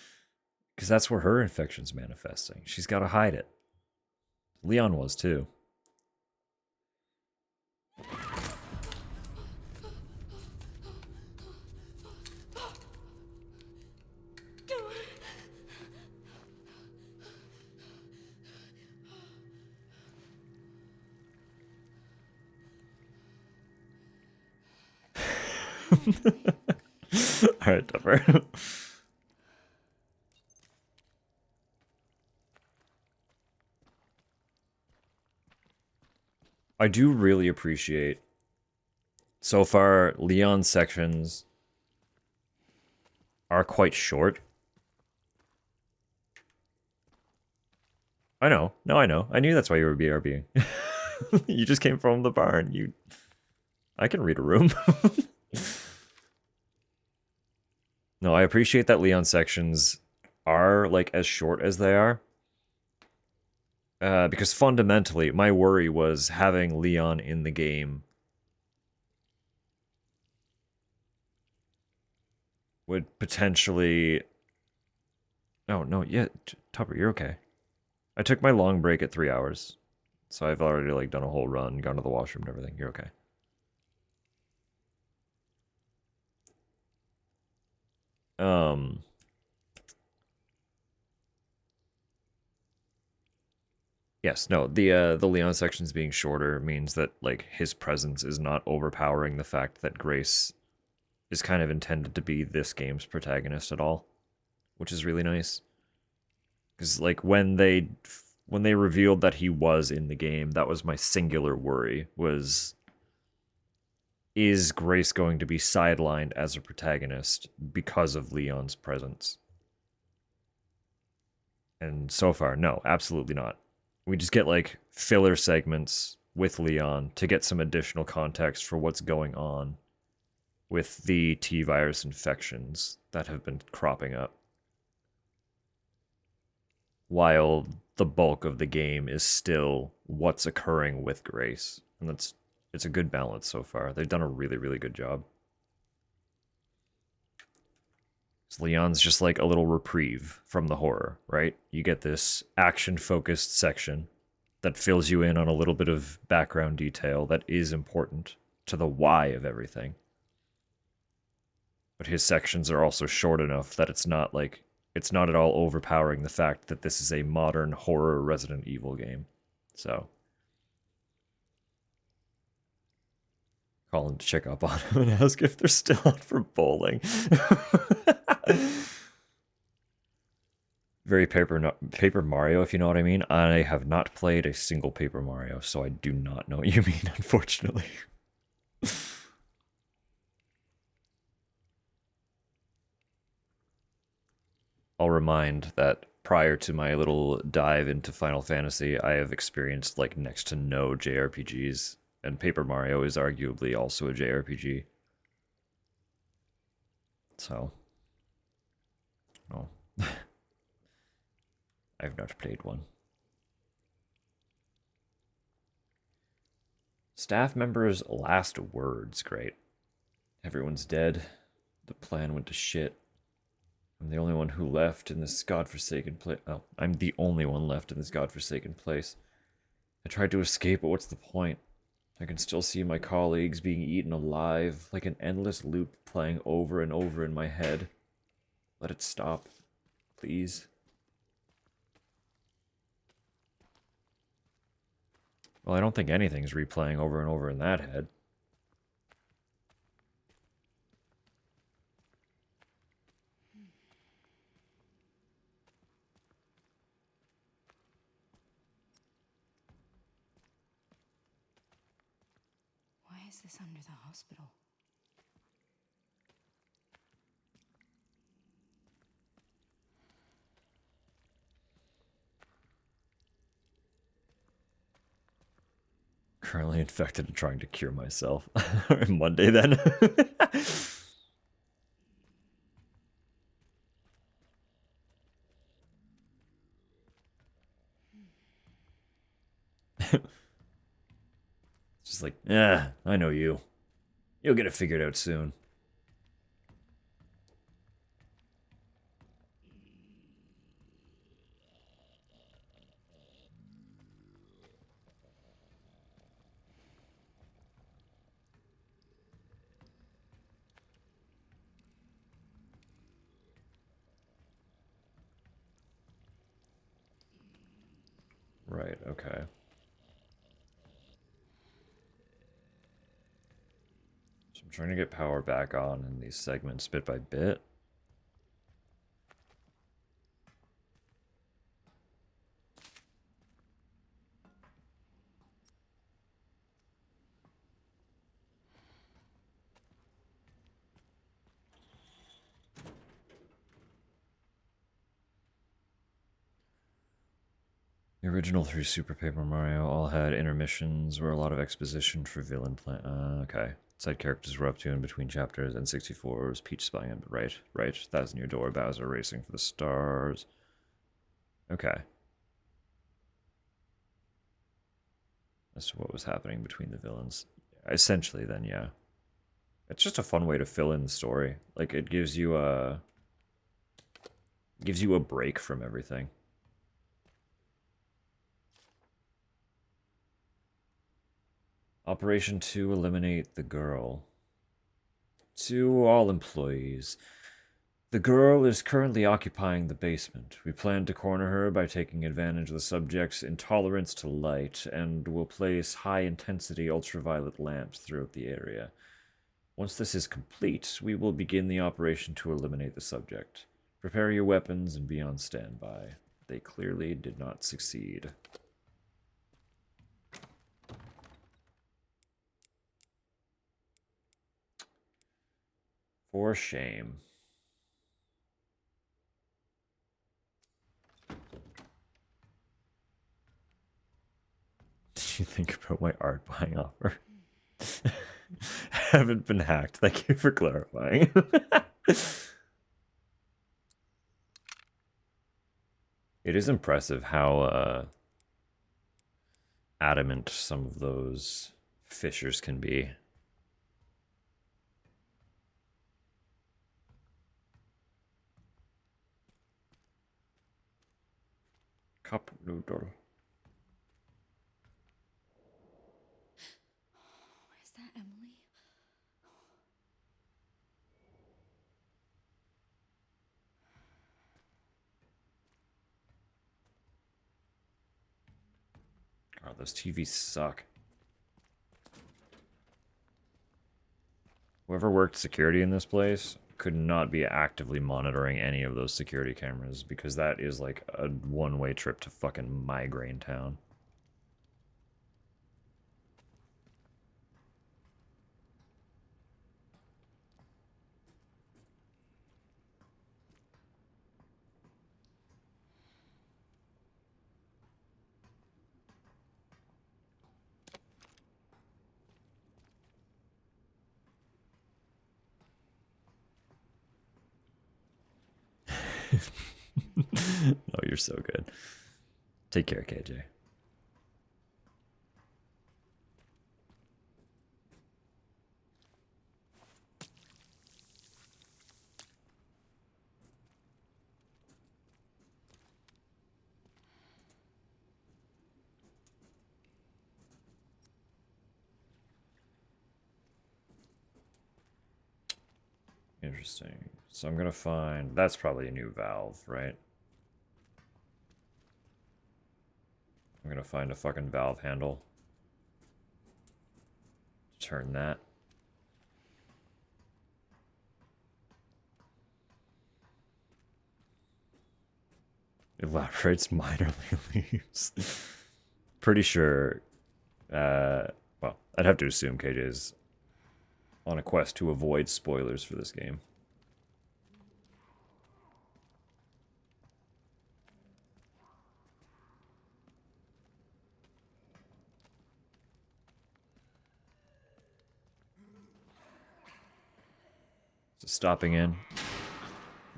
Because that's where her infection's manifesting. She's got to hide it. Leon was too. Alright, Dupper. I do really appreciate so far Leon's sections are quite short. I know. No, I know. I knew that's why you were BRBing. You just came from the barn. I can read a room. No, I appreciate that Leon sections are like as short as they are. Because fundamentally, my worry was having Leon in the game would potentially... Oh, no, yeah, Tupper, you're okay. I took my long break at 3 hours. So I've already, like, done a whole run, gone to the washroom and everything. You're okay. Yes, no, the Leon sections being shorter means that, like, his presence is not overpowering the fact that Grace is kind of intended to be this game's protagonist at all, which is really nice. Because, like, when they revealed that he was in the game, that was my singular worry, was... Is Grace going to be sidelined as a protagonist because of Leon's presence? And so far, no, absolutely not. We just get, like, filler segments with Leon to get some additional context for what's going on with the T-virus infections that have been cropping up. While the bulk of the game is still what's occurring with Grace. And that's It's a good balance so far. They've done a really, really good job. So Leon's just like a little reprieve from the horror, right? You get this action-focused section that fills you in on a little bit of background detail that is important to the why of everything. But his sections are also short enough that it's not at all overpowering the fact that this is a modern horror Resident Evil game. So call him to check up on him and ask if they're still out for bowling. Very Paper Mario, if you know what I mean. I have not played a single Paper Mario, so I do not know what you mean, unfortunately. I'll remind that prior to my little dive into Final Fantasy, I have experienced like next to no JRPGs, and Paper Mario is arguably also a JRPG. So, no. I've not played one. Staff members' last words, great. Everyone's dead. The plan went to shit. I'm the only one who left in this godforsaken place. Oh, I'm the only one left in this godforsaken place. I tried to escape, but what's the point? I can still see my colleagues being eaten alive, like an endless loop playing over and over in my head. Let it stop, please. Well, I don't think anything's replaying over and over in that head. Why is this under the hospital? Currently infected and trying to cure myself. Monday then. It's just like, yeah, I know you. You'll get it figured out soon. Right, okay. So I'm trying to get power back on in these segments bit by bit. The original 3 Super Paper Mario all had intermissions where a lot of exposition for villain plan. Okay. Side characters were up to in between chapters, and 64 was Peach spying on. Right, right. Thousand Year Door, Bowser racing for the stars. Okay. That's what was happening between the villains. Essentially, then, yeah. It's just a fun way to fill in the story. Like, it gives you a break from everything. Operation to eliminate the girl. To all employees. The girl is currently occupying the basement. We plan to corner her by taking advantage of the subject's intolerance to light, and will place high-intensity ultraviolet lamps throughout the area. Once this is complete, we will begin the operation to eliminate the subject. Prepare your weapons and be on standby. They clearly did not succeed. For shame. Did you think about my art buying offer? Haven't been hacked. Thank you for clarifying. It is impressive how adamant some of those fissures can be. Cup noodle. Is that Emily? God, those TVs suck. Whoever worked security in this place could not be actively monitoring any of those security cameras, because that is like a one-way trip to fucking Migraine Town. Oh, you're so good. Take care, KJ. Interesting. So I'm gonna find... That's probably a new valve, right? I'm gonna find a fucking valve handle. Turn that. Elaborates minorly leaves. Pretty sure... well, I'd have to assume KJ's on a quest to avoid spoilers for this game. So stopping in,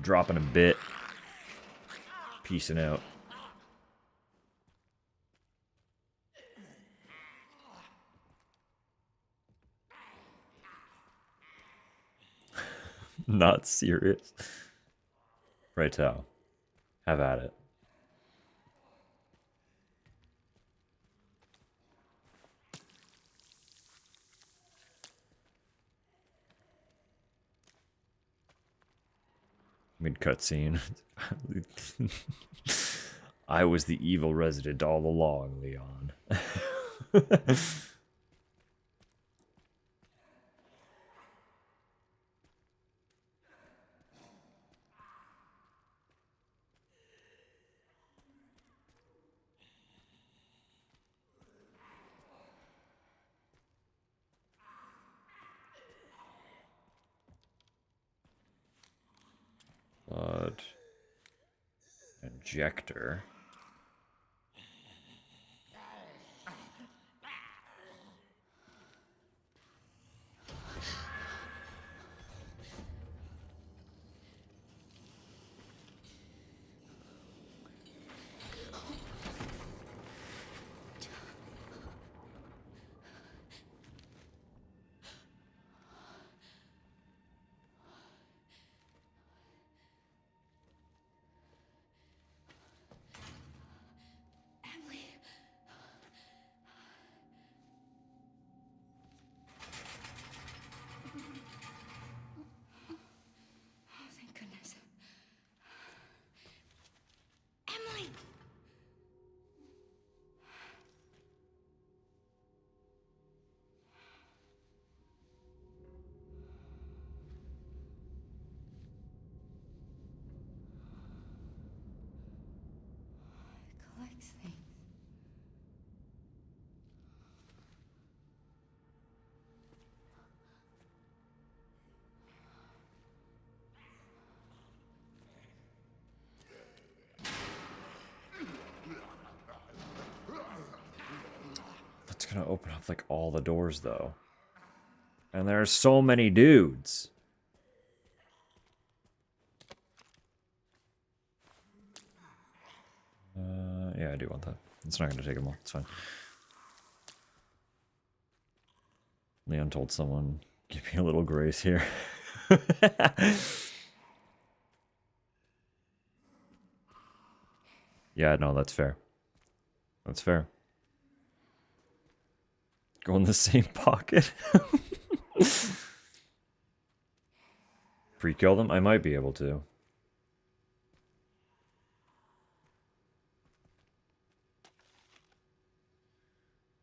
dropping a bit, peacing out. Not serious. Righto. Have at it. Mid cutscene. I was the evil resident all along, Leon. Blood injector. Emily. Oh, thank goodness. Emily! It collects things. That's gonna open up like all the doors though. And there's so many dudes. Yeah, I do want that. It's not gonna take them all. It's fine. Leon told someone, give me a little grace here. Yeah, no, that's fair. That's fair. Go in the same pocket. Pre-kill them? I might be able to.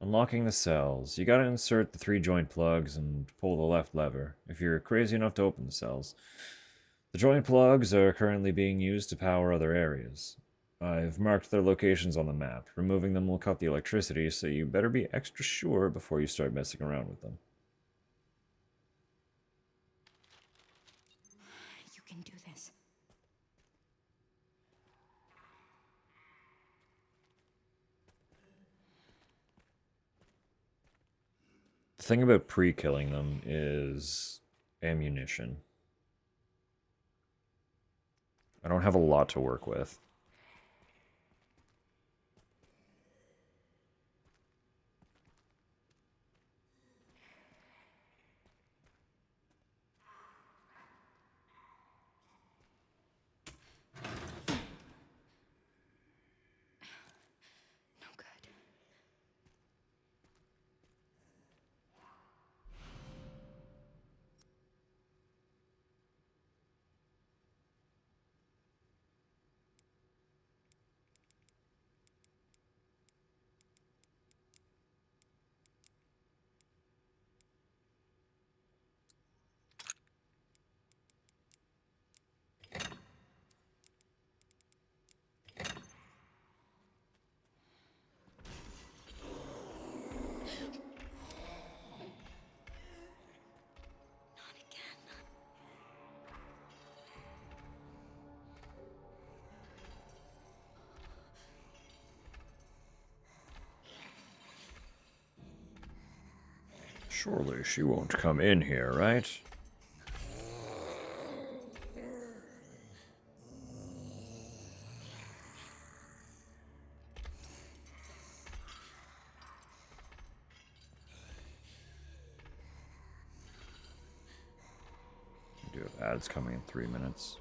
Unlocking the cells. You gotta insert the 3 joint plugs and pull the left lever, if you're crazy enough to open the cells. The joint plugs are currently being used to power other areas. I've marked their locations on the map. Removing them will cut the electricity, so you better be extra sure before you start messing around with them. You can do this. The thing about pre-killing them is ammunition. I don't have a lot to work with. No good. Not again. Surely she won't come in here, right? We do have ads coming in 3 minutes.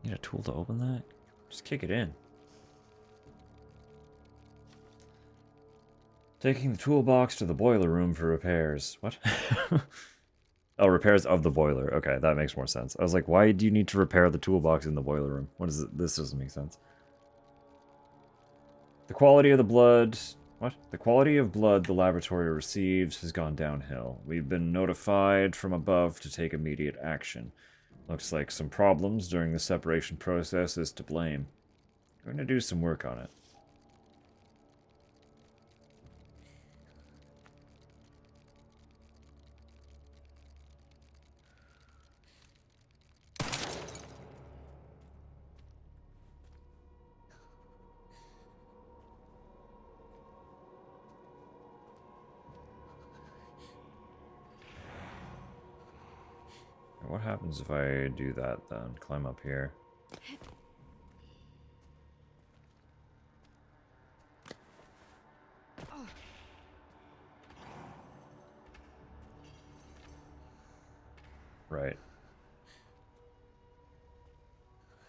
Need a tool to open that? Just kick it in. Taking the toolbox to the boiler room for repairs. What? Oh, repairs of the boiler. Okay, that makes more sense. I was like, why do you need to repair the toolbox in the boiler room? What is it? This doesn't make sense. The quality of the blood... What? The quality of blood the laboratory receives has gone downhill. We've been notified from above to take immediate action. Looks like some problems during the separation process is to blame. I'm going to do some work on it. What happens if I do that then? Climb up here. Right.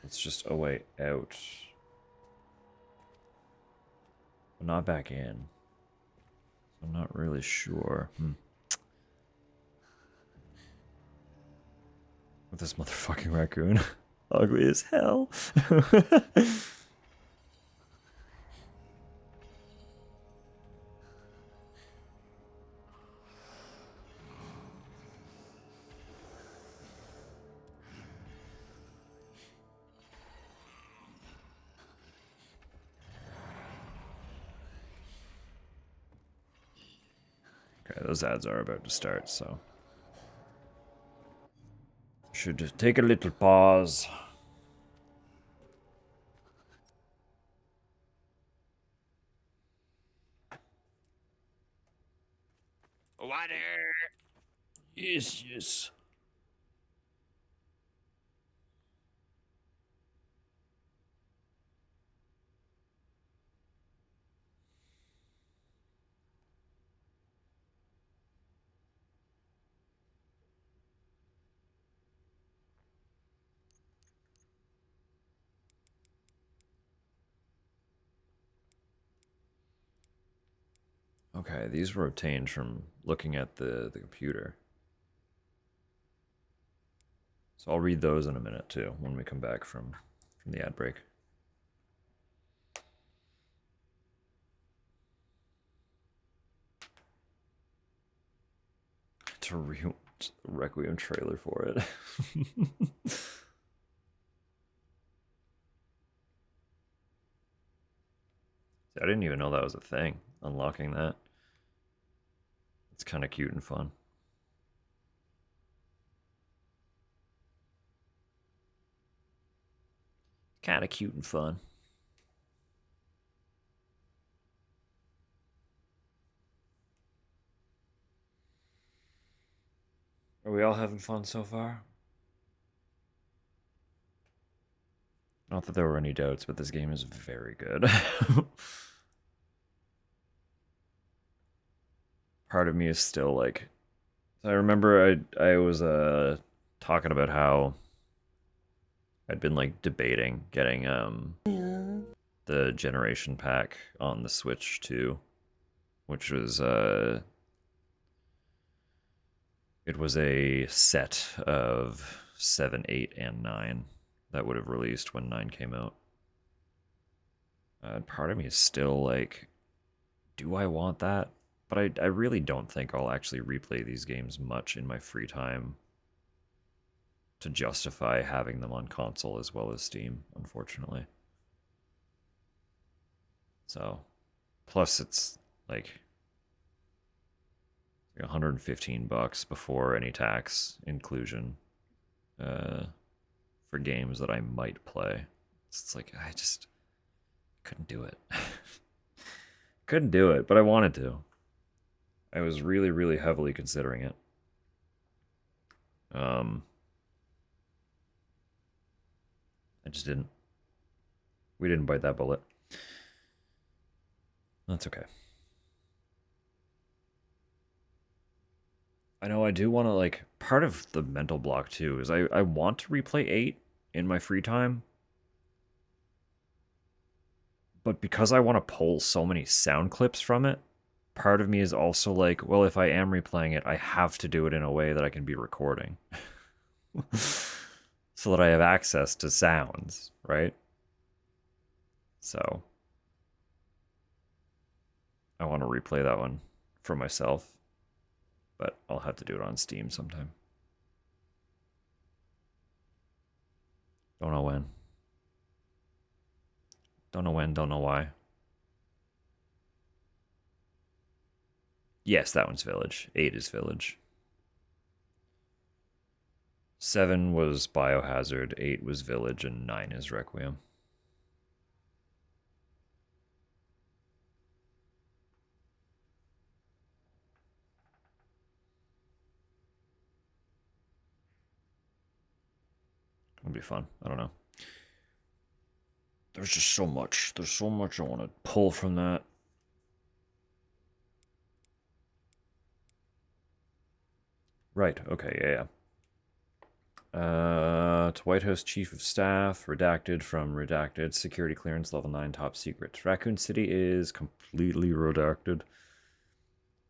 It's just a way out. But not back in. So I'm not really sure. With this motherfucking raccoon. Ugly as hell. Okay, those ads are about to start, so should just take a little pause. Water. Yes, yes. Okay, these were obtained from looking at the computer. So I'll read those in a minute too when we come back from the ad break. To Requiem trailer for it. I didn't even know that was a thing. Unlocking that. It's kind of cute and fun. Kind of cute and fun. Are we all having fun so far? Not that there were any doubts, but this game is very good. Part of me is still like, I remember I was talking about how I'd been like debating getting the generation pack on the Switch too, which was it was a set of 7, 8, and 9 that would have released when 9 came out. Part of me is still like, do I want that? But I really don't think I'll actually replay these games much in my free time to justify having them on console as well as Steam, unfortunately. So, plus it's like $115 before any tax inclusion for games that I might play. It's like I just couldn't do it. Couldn't do it, but I wanted to. I was really, really heavily considering it. I just didn't. We didn't bite that bullet. That's okay. I know I do want to, like, part of the mental block too is I want to replay 8 in my free time. But because I want to pull so many sound clips from it, part of me is also like, well, if I am replaying it, I have to do it in a way that I can be recording. So that I have access to sounds, right? So I want to replay that one for myself, but I'll have to do it on Steam sometime. Don't know when. Don't know when, don't know why. Yes, that one's Village. 8 is Village. 7 was Biohazard, 8 was Village, and 9 is Requiem. It'll be fun. I don't know. There's just so much. There's so much I want to pull from that. Right. Okay. Yeah. To White House Chief of Staff, redacted from redacted. Security clearance level 9, top secret. Raccoon City is completely redacted.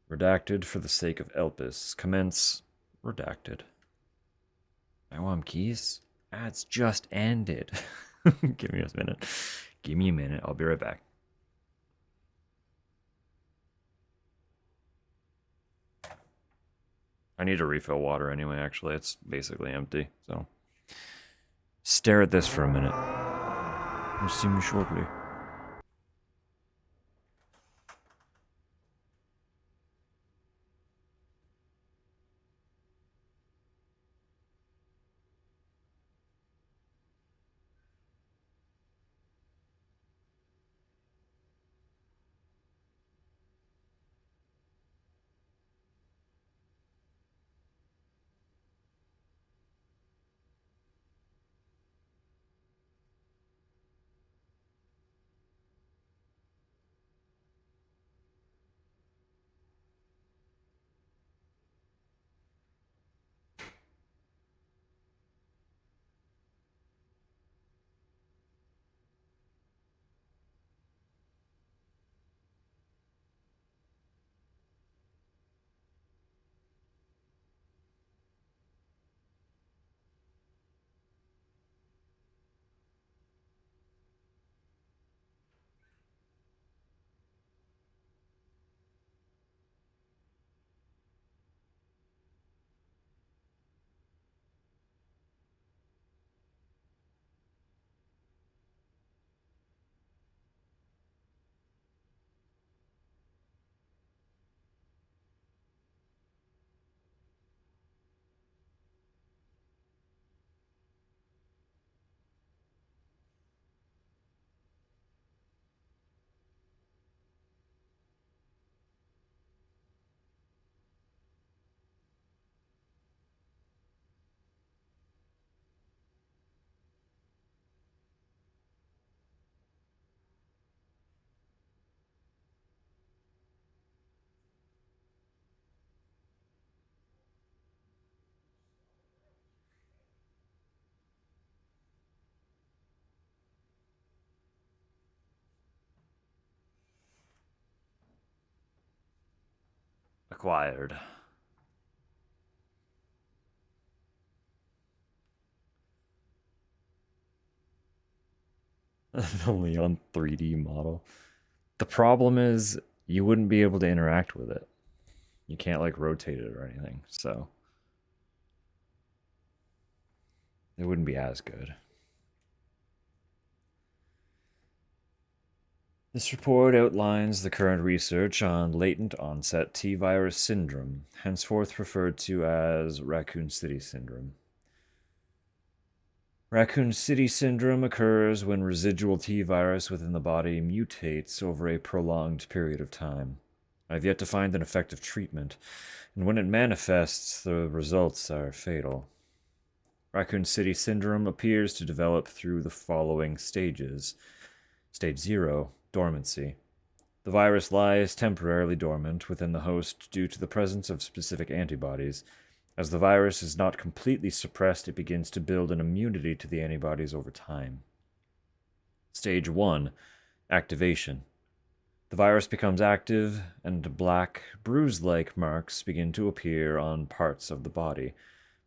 Redacted for the sake of Elpis. Commence. Redacted. I want keys. Ads just ended. Give me a minute. Give me a minute. I'll be right back. I need to refill water anyway, actually. It's basically empty, so. Stare at this for a minute. You'll see me shortly. required. Only on 3D model. The problem is you wouldn't be able to interact with it. You can't like rotate it or anything, so it wouldn't be as good. This report outlines the current research on latent onset T virus syndrome, henceforth referred to as Raccoon City syndrome. Raccoon City syndrome occurs when residual T virus within the body mutates over a prolonged period of time. I have yet to find an effective treatment, and when it manifests, the results are fatal. Raccoon City syndrome appears to develop through the following stages. Stage 0, dormancy. The virus lies temporarily dormant within the host due to the presence of specific antibodies. As the virus is not completely suppressed, it begins to build an immunity to the antibodies over time. Stage 1, activation. The virus becomes active, and black, bruise-like marks begin to appear on parts of the body.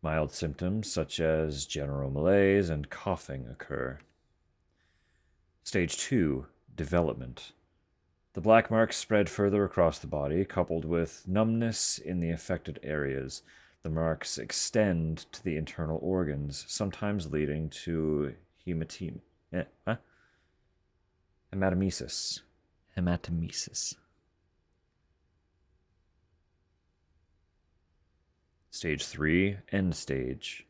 Mild symptoms such as general malaise and coughing occur. Stage 2, development. The black marks spread further across the body, coupled with numbness in the affected areas. The marks extend to the internal organs, sometimes leading to hematemesis. Hematemesis. Stage 3, end stage.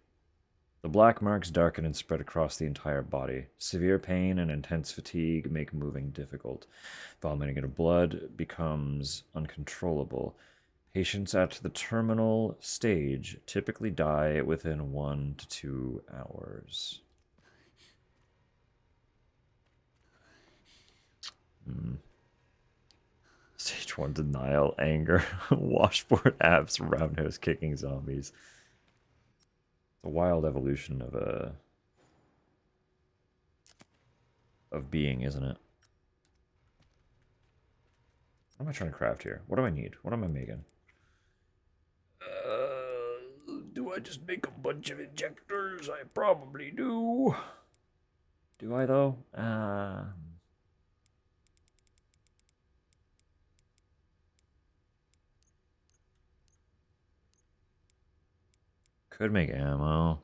The black marks darken and spread across the entire body. Severe pain and intense fatigue make moving difficult. Vomiting and blood becomes uncontrollable. Patients at the terminal stage typically die within 1 to 2 hours. Stage 1, denial, anger, washboard abs, roundhouse kicking zombies. It's a wild evolution of being, isn't it? What am I trying to craft here? What do I need? What am I making? Do I just make a bunch of injectors? I probably do. Do I, though? Could make ammo.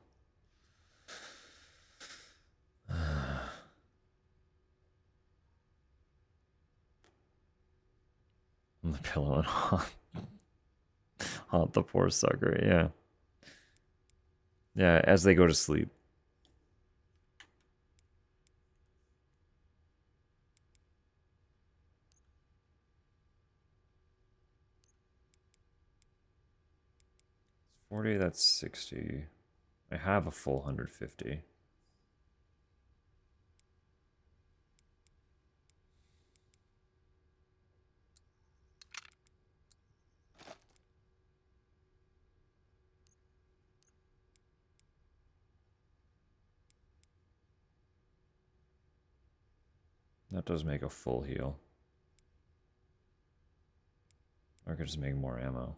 The pillow and haunt the poor sucker, yeah. Yeah, as they go to sleep. It's 40, that's 60. I have a full 150. That does make a full heal. Or I could just make more ammo.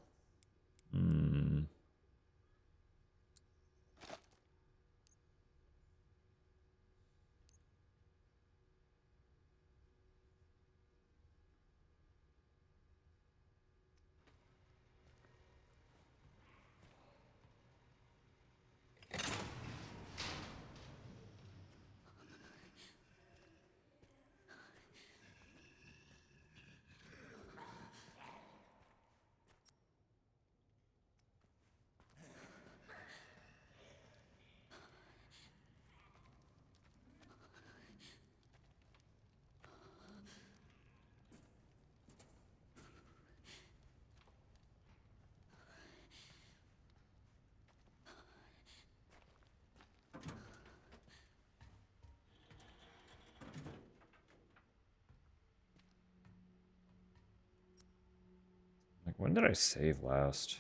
Like, when did I save last?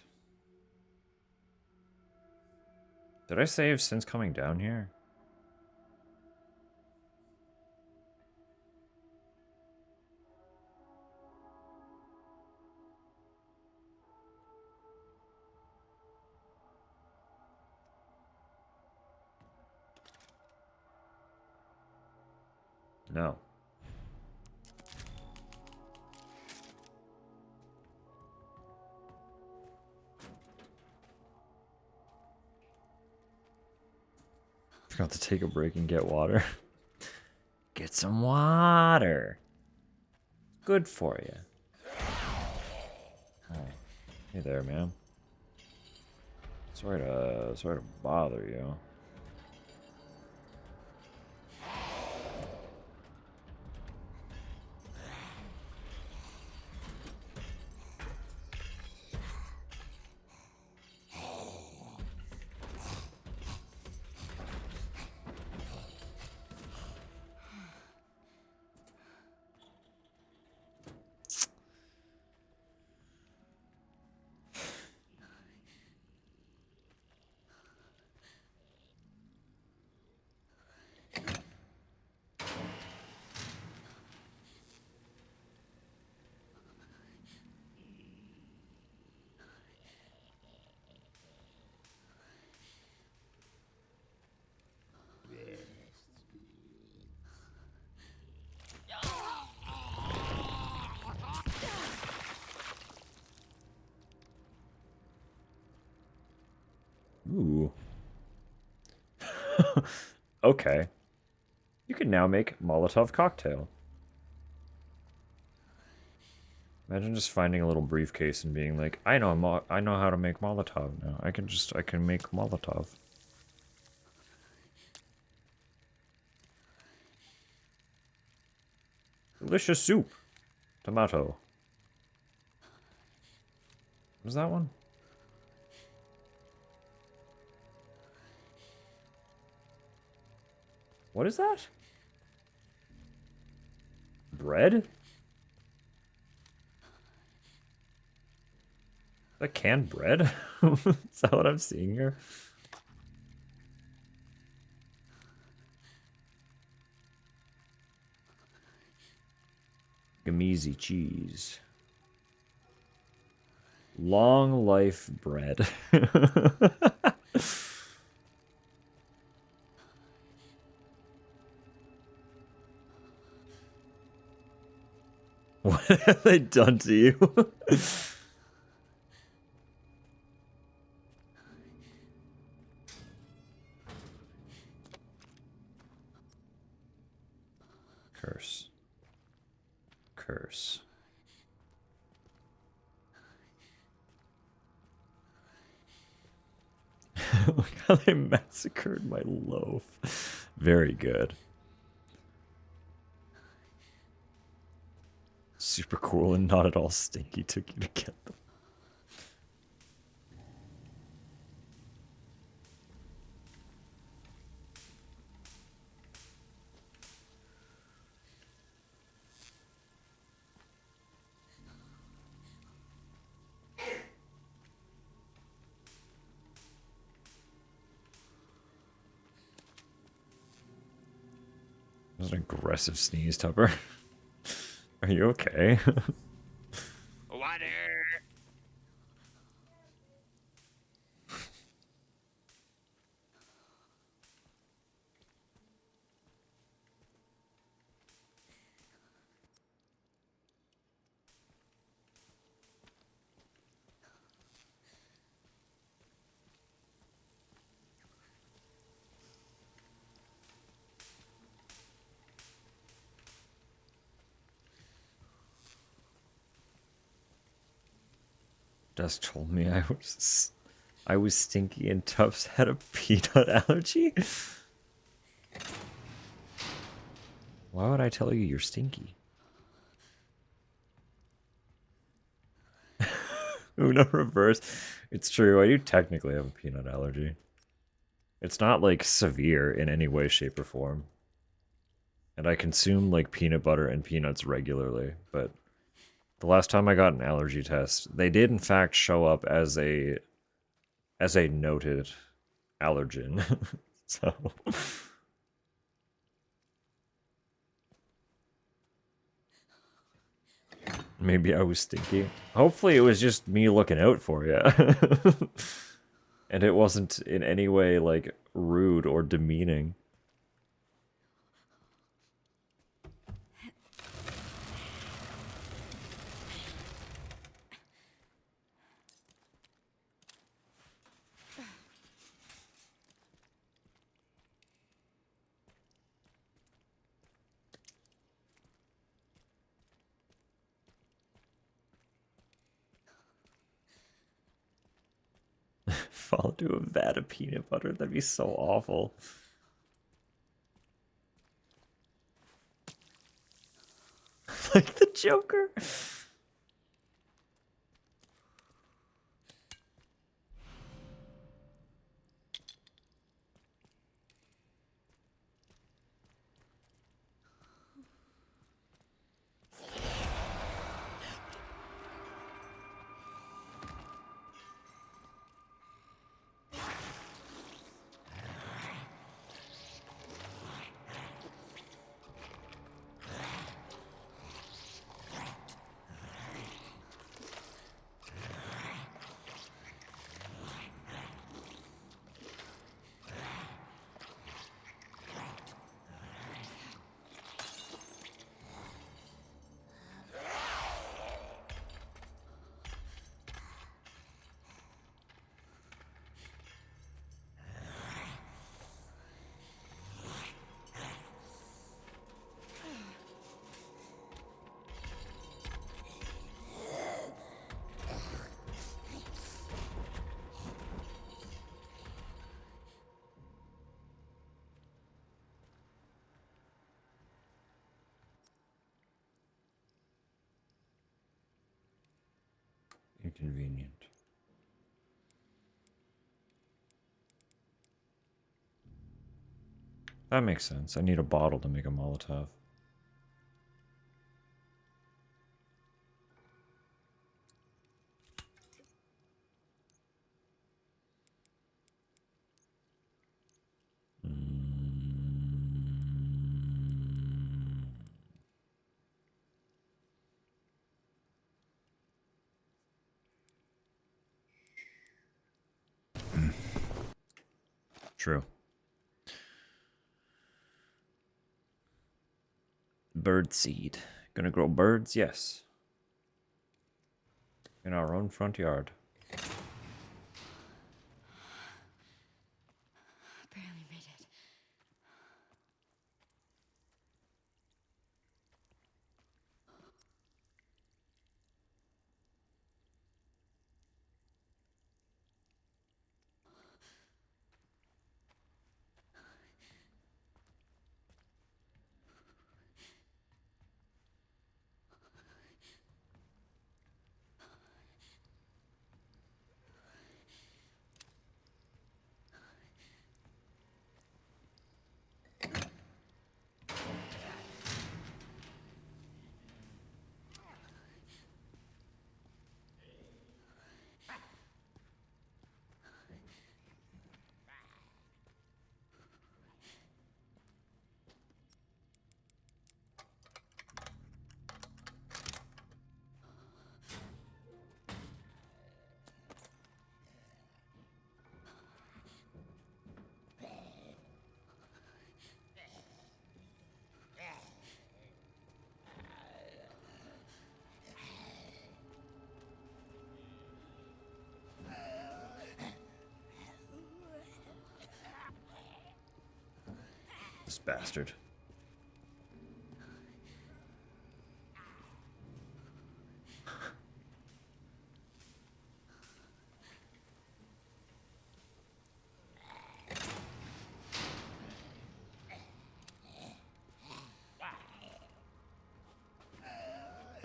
Did I save since coming down here? No. Forgot to take a break and get water. Get some water. Good for you. Oh. Hey there, man. Sorry to bother you. Ooh. Okay. You can now make Molotov cocktail. Imagine just finding a little briefcase and being like, I know how to make Molotov now. I can make Molotov. Delicious soup. Tomato. Was that one? What is that? Bread? Is that canned bread? Is that what I'm seeing here? Gamese cheese. Long life bread. What have they done to you? Curse. Curse. Look how they massacred my loaf. Very good. Super cool and not at all stinky. Took you to get them. That was an aggressive sneeze, Tupper. Are you okay? Water. Just told me I was stinky and Tubbs had a peanut allergy? Why would I tell you you're stinky? Uno reverse. It's true, I do technically have a peanut allergy. It's not like severe in any way, shape, or form. And I consume like peanut butter and peanuts regularly, but the last time I got an allergy test, they did in fact show up as a noted allergen. So maybe I was stinky. Hopefully it was just me looking out for you. And it wasn't in any way like rude or demeaning. fall into a vat of peanut butter. That'd be so awful. Like the Joker. Inconvenient. That makes sense. I need a bottle to make a Molotov. True. Bird seed. Gonna grow birds? Yes. In our own front yard. Barely made it. This bastard.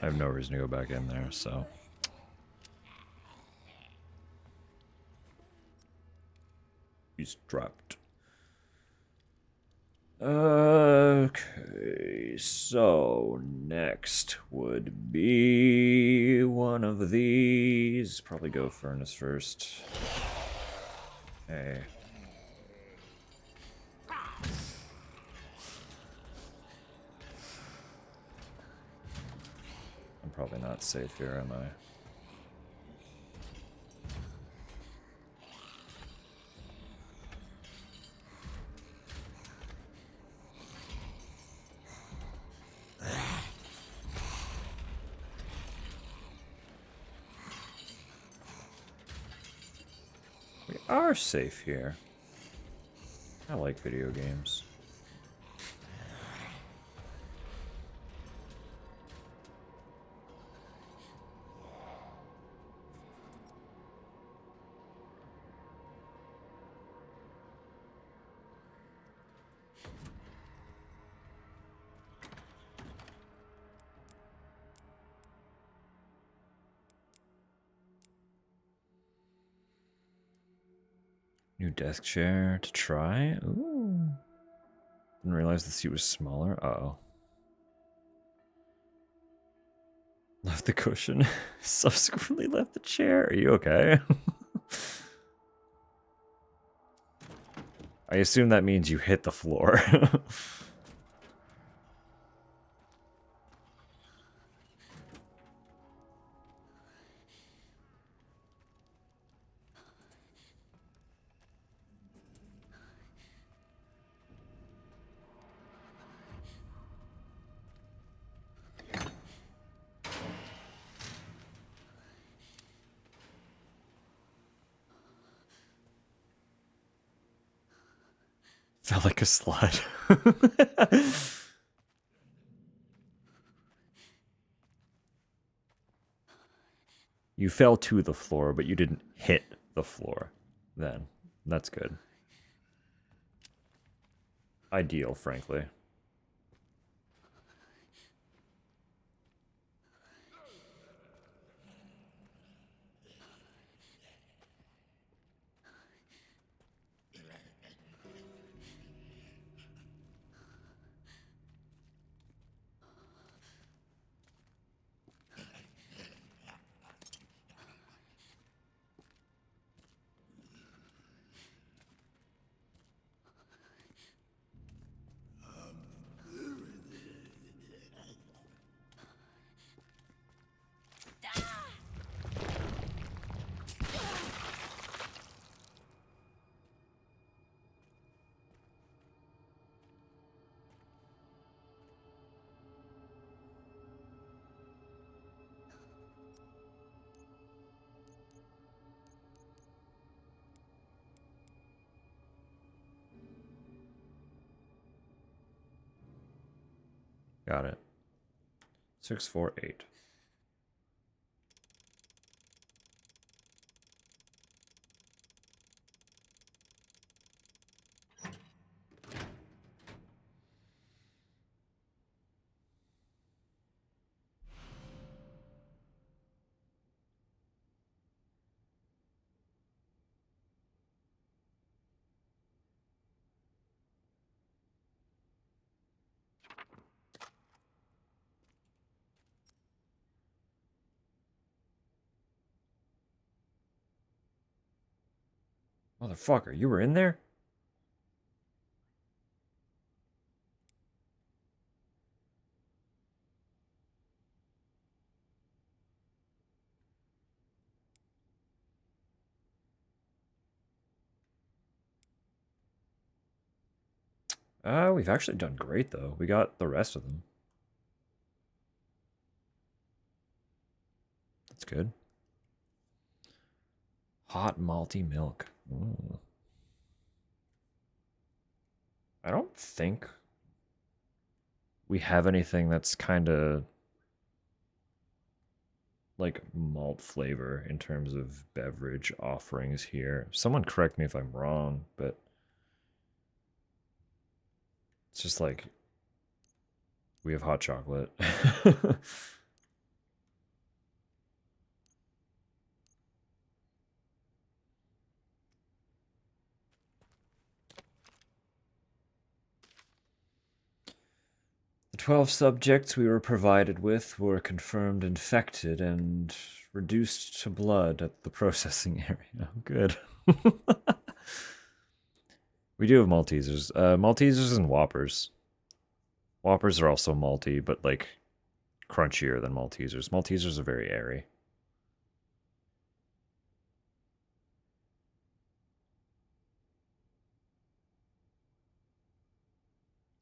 I have no reason to go back in there, so. He's trapped. Okay, so next would be one of these. Probably go furnace first. Hey. I'm probably not safe here, am I? We are safe here. I like video games. New desk chair to try. Ooh. Didn't realize the seat was smaller. Uh-oh. Left the cushion. Subsequently left the chair. Are you okay? I assume that means you hit the floor. Felt like a slide. You fell to the floor, but you didn't hit the floor. Then. That's good. Ideal, frankly. Got it. 648. Motherfucker, you were in there? We've actually done great, though. We got the rest of them. That's good. Hot malty milk. Ooh. I don't think we have anything that's kind of like malt flavor in terms of beverage offerings here. Someone correct me if I'm wrong, but it's just like we have hot chocolate. The 12 subjects we were provided with were confirmed infected and reduced to blood at the processing area. Good. We do have Maltesers. Maltesers and Whoppers. Whoppers are also malty, but like crunchier than Maltesers. Maltesers are very airy.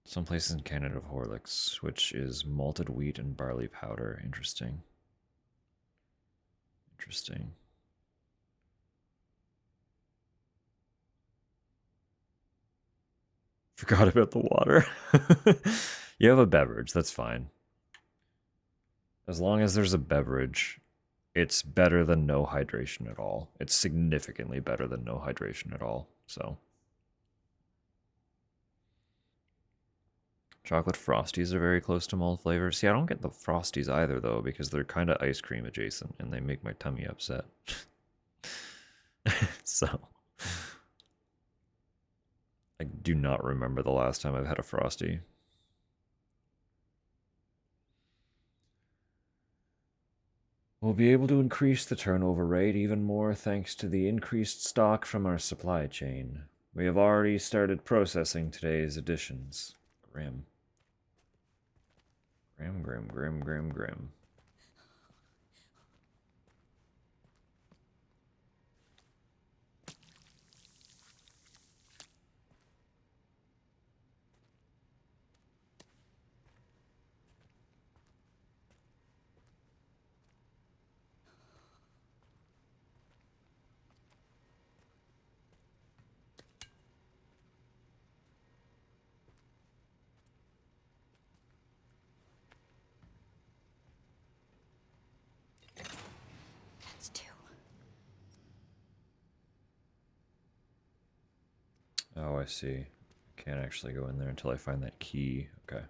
Some places in Canada have Horlicks, which is malted wheat and barley powder. Interesting. Interesting. Forgot about the water. You have a beverage, that's fine. As long as there's a beverage, it's better than no hydration at all. It's significantly better than no hydration at all, so. Chocolate Frosties are very close to malt flavor. See, I don't get the Frosties either, though, because they're kind of ice cream adjacent, and they make my tummy upset. So, I do not remember the last time I've had a Frosty. We'll be able to increase the turnover rate even more thanks to the increased stock from our supply chain. We have already started processing today's additions. Grim. Grim, grim, grim, grim, grim. That's two. Oh, I see. Can't actually go in there until I find that key. Okay.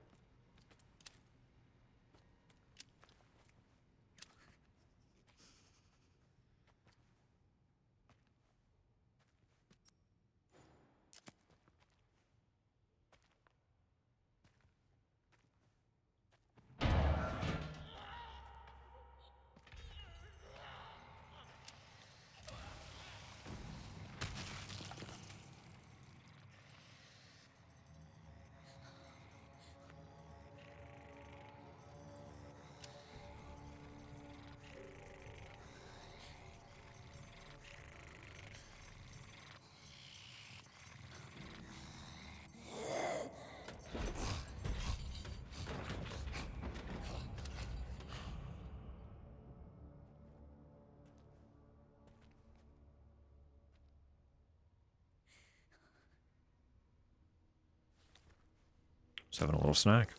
Just having a little snack.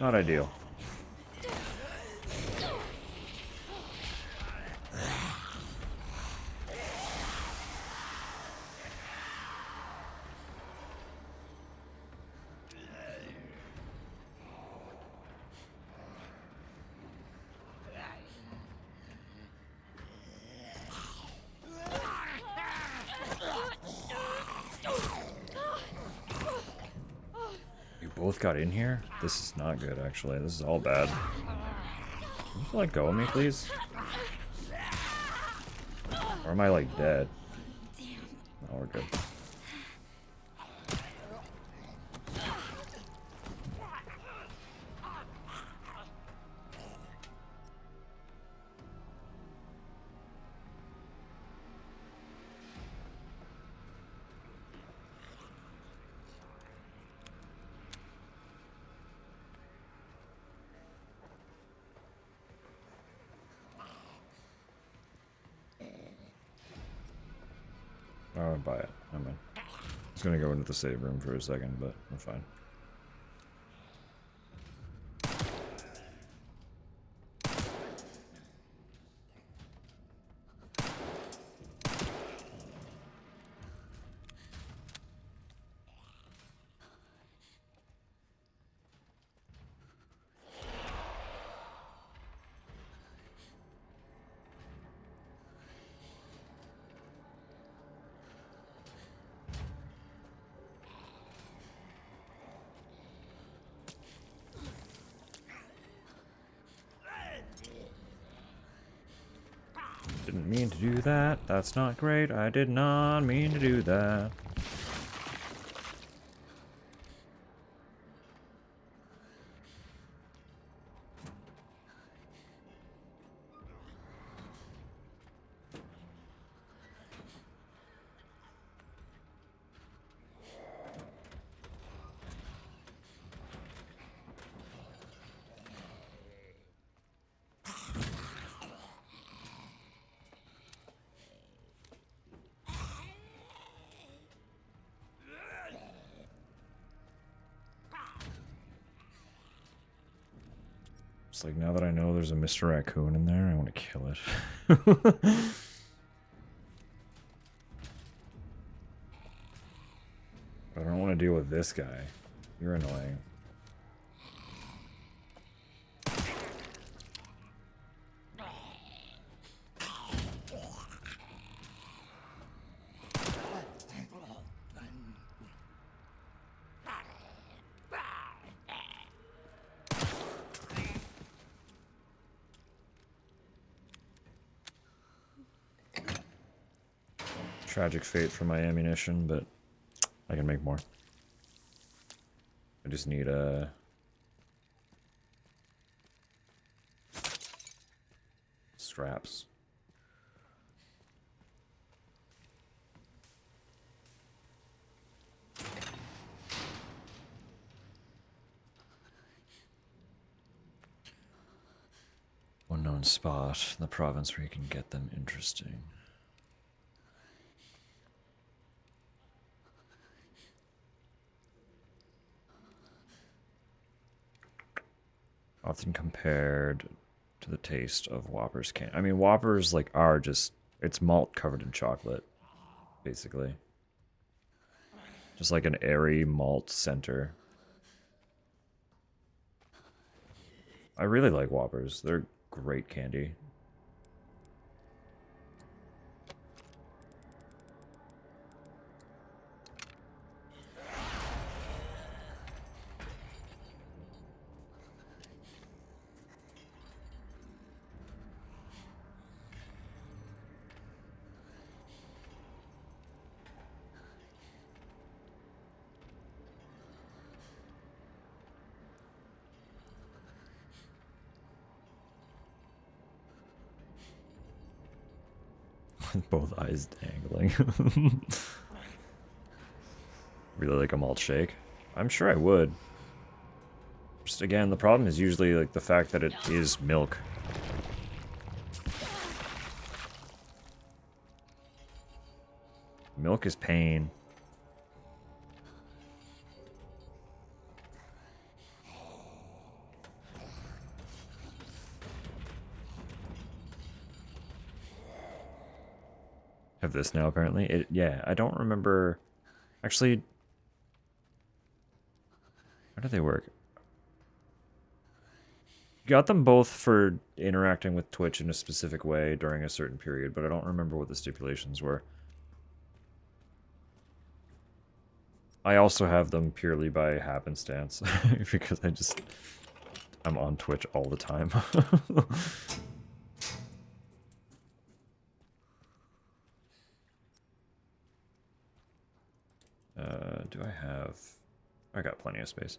Not ideal. You both got in here? This is not good, actually. This is all bad. Can you let go of me, please? Or am I, like, dead? Oh, we're good. Oh, I'll buy it. Never mind. I was gonna go into the save room for a second, but I'm fine. Didn't mean to do that. That's not great. I did not mean to do that. It's like, now that I know there's a Mr. Raccoon in there, I want to kill it. I don't want to deal with this guy. You're annoying. Tragic fate for my ammunition, but I can make more. I just need straps. One known spot in the province where you can get them. Interesting. Often compared to the taste of Whoppers can. I mean, Whoppers like are just, it's malt covered in chocolate, basically. Just like an airy malt center. I really like Whoppers. They're great candy. Both eyes dangling. Really like a malt shake? I'm sure I would. Just again, the problem is usually like the fact that it is milk. Milk is pain. Have this now, apparently. Yeah, I don't remember. Actually, how do they work? You got them both for interacting with Twitch in a specific way during a certain period, but I don't remember what the stipulations were. I also have them purely by happenstance, because I'm on Twitch all the time. Do I have... I got plenty of space.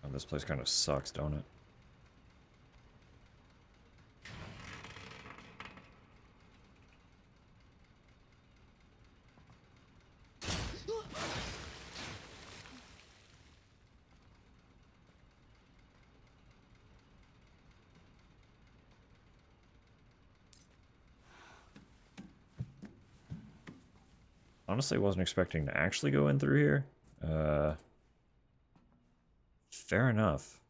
Oh, this place kind of sucks, don't it? Honestly, wasn't expecting to actually go in through here. Fair enough.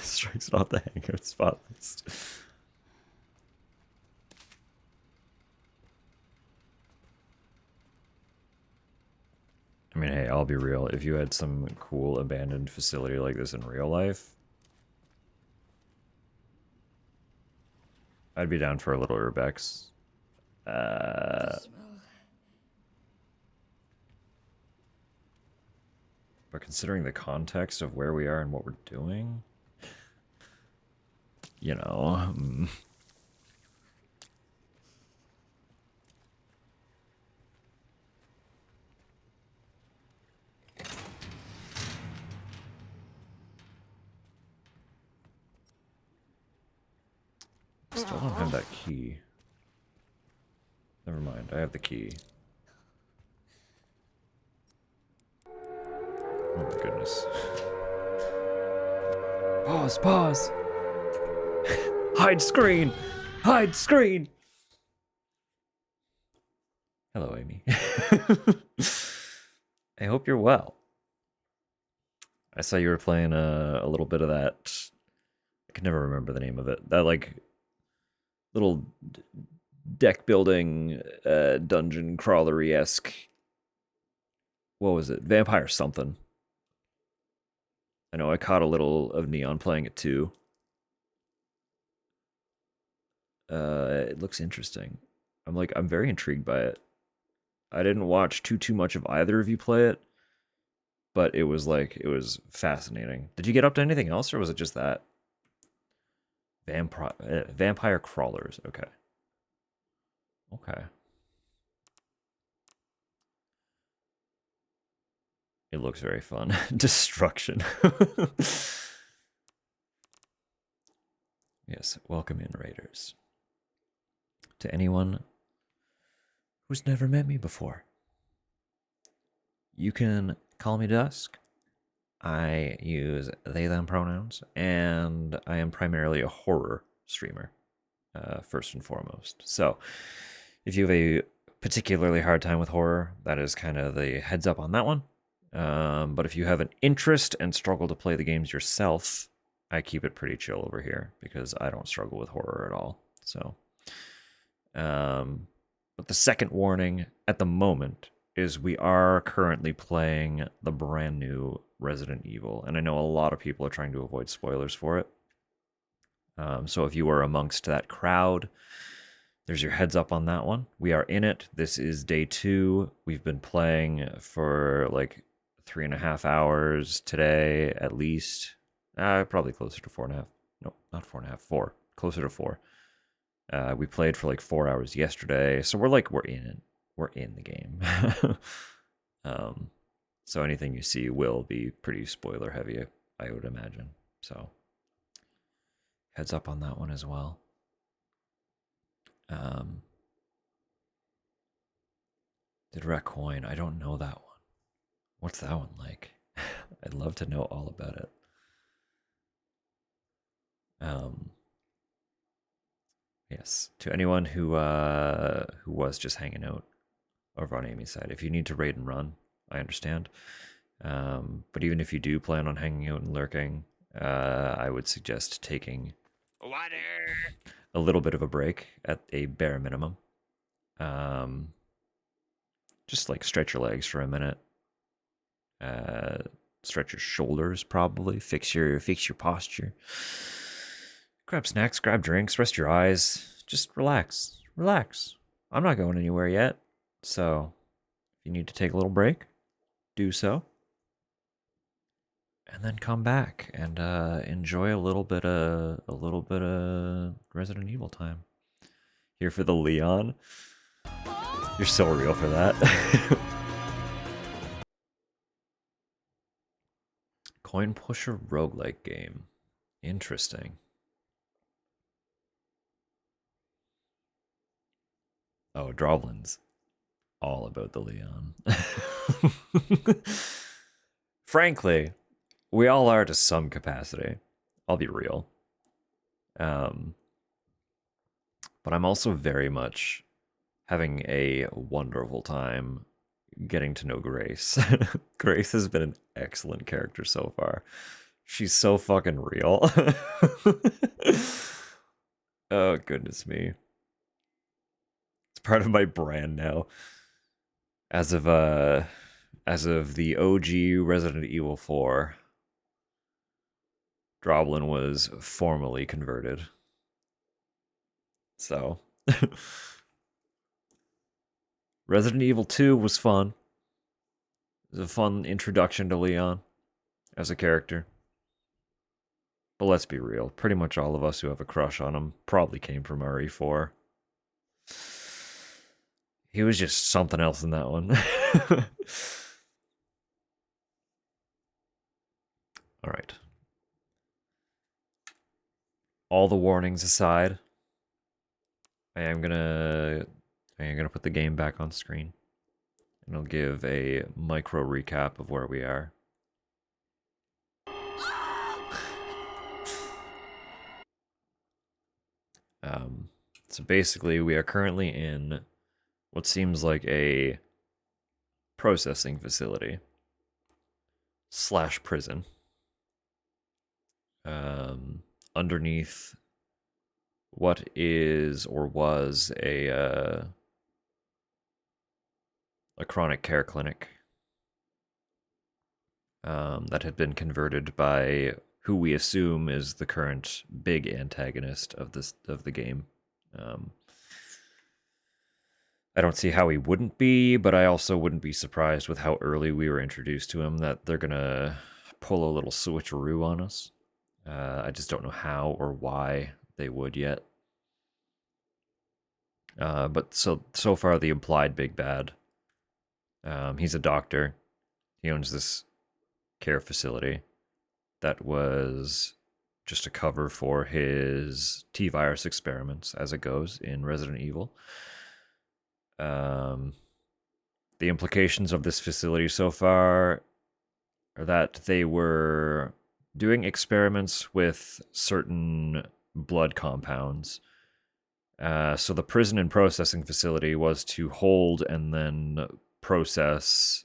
Strike's not the hangout spot list. I mean, hey, I'll be real. If you had some cool abandoned facility like this in real life, I'd be down for a little urbex. The smell. But considering the context of where we are and what we're doing, you know, still don't have that key. Never mind, I have the key. Oh my goodness. Pause, pause! Hide screen! Hide screen! Hello, Amy. I hope you're well. I saw you were playing a little bit of that. I can never remember the name of it. That, like, little deck building, dungeon crawlery-esque. What was it? Vampire something. I know I caught a little of Neon playing it too. It looks interesting. I'm very intrigued by it. I didn't watch too much of either of you play it, but it was fascinating. Did you get up to anything else, or was it just that? Vampire crawlers. Okay. Okay. It looks very fun. Destruction. Yes, welcome in, Raiders. To anyone who's never met me before, you can call me Dusk. I use they, them pronouns, and I am primarily a horror streamer, first and foremost. So, if you have a particularly hard time with horror, that is kind of the heads up on that one. But if you have an interest and struggle to play the games yourself, I keep it pretty chill over here because I don't struggle with horror at all. So, but the second warning at the moment is we are currently playing the brand new Resident Evil, and I know a lot of people are trying to avoid spoilers for it. So if you are amongst that crowd, there's your heads up on that one. We are in it. This is day 2. We've been playing for like 3.5 hours today, at least. Probably closer to 4.5. No, not 4.5. 4. Closer to 4. We played for like 4 hours yesterday, so we're in it. We're in the game. So anything you see will be pretty spoiler heavy, I would imagine. So heads up on that one as well. Did Raccoon? I don't know that one. What's that one like? I'd love to know all about it. Yes, to anyone who was just hanging out over on Amy's side, if you need to raid and run, I understand. But even if you do plan on hanging out and lurking, I would suggest taking a little bit of a break at a bare minimum. Just like stretch your legs for a minute. Stretch your shoulders, probably. Fix your posture. Grab snacks, grab drinks, rest your eyes. Just relax. Relax. I'm not going anywhere yet. So if you need to take a little break, do so. And then come back and enjoy a little bit of Resident Evil time. Here for the Leon. You're so real for that. Coin pusher roguelike game. Interesting. Oh, Droblin's all about the Leon. Frankly, we all are to some capacity. I'll be real. But I'm also very much having a wonderful time getting to know Grace. Grace has been an excellent character so far. She's so fucking real. Oh, goodness me. It's part of my brand now. As of as of the OG Resident Evil 4, Droblin was formally converted. So, Resident Evil 2 was fun. It was a fun introduction to Leon as a character. But let's be real, pretty much all of us who have a crush on him probably came from RE4. He was just something else in that one. All right. All the warnings aside, I am gonna put the game back on screen, and I'll give a micro recap of where we are. So basically, we are currently in what seems like a processing facility / prison. Underneath what is or was a chronic care clinic that had been converted by who we assume is the current big antagonist of the game. I don't see how he wouldn't be, but I also wouldn't be surprised with how early we were introduced to him that they're gonna pull a little switcheroo on us. I just don't know how or why they would yet. But so far the implied big bad. He's a doctor. He owns this care facility that was just a cover for his T-virus experiments, as it goes in Resident Evil. The implications of this facility so far are that they were doing experiments with certain blood compounds. So the prison and processing facility was to hold and then process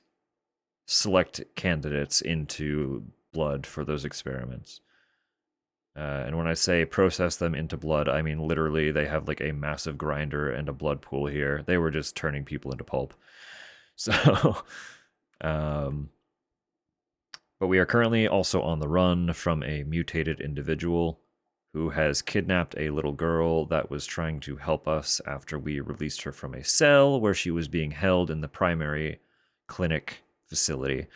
select candidates into blood for those experiments. And when I say process them into blood, I mean literally they have like a massive grinder and a blood pool here. They were just turning people into pulp. So, but we are currently also on the run from a mutated individual who has kidnapped a little girl that was trying to help us after we released her from a cell where she was being held in the primary clinic facility.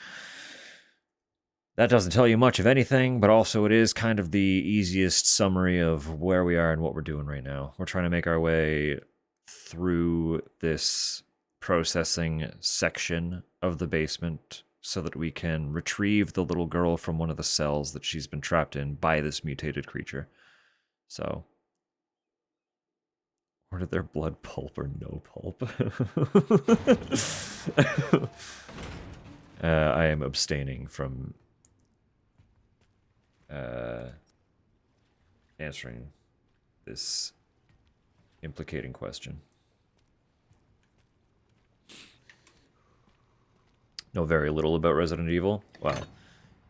That doesn't tell you much of anything, but also it is kind of the easiest summary of where we are and what we're doing right now. We're trying to make our way through this processing section of the basement so that we can retrieve the little girl from one of the cells that she's been trapped in by this mutated creature. So, ordered their blood pulp or no pulp? I am abstaining from answering this implicating question. Know very little about Resident Evil. Wow.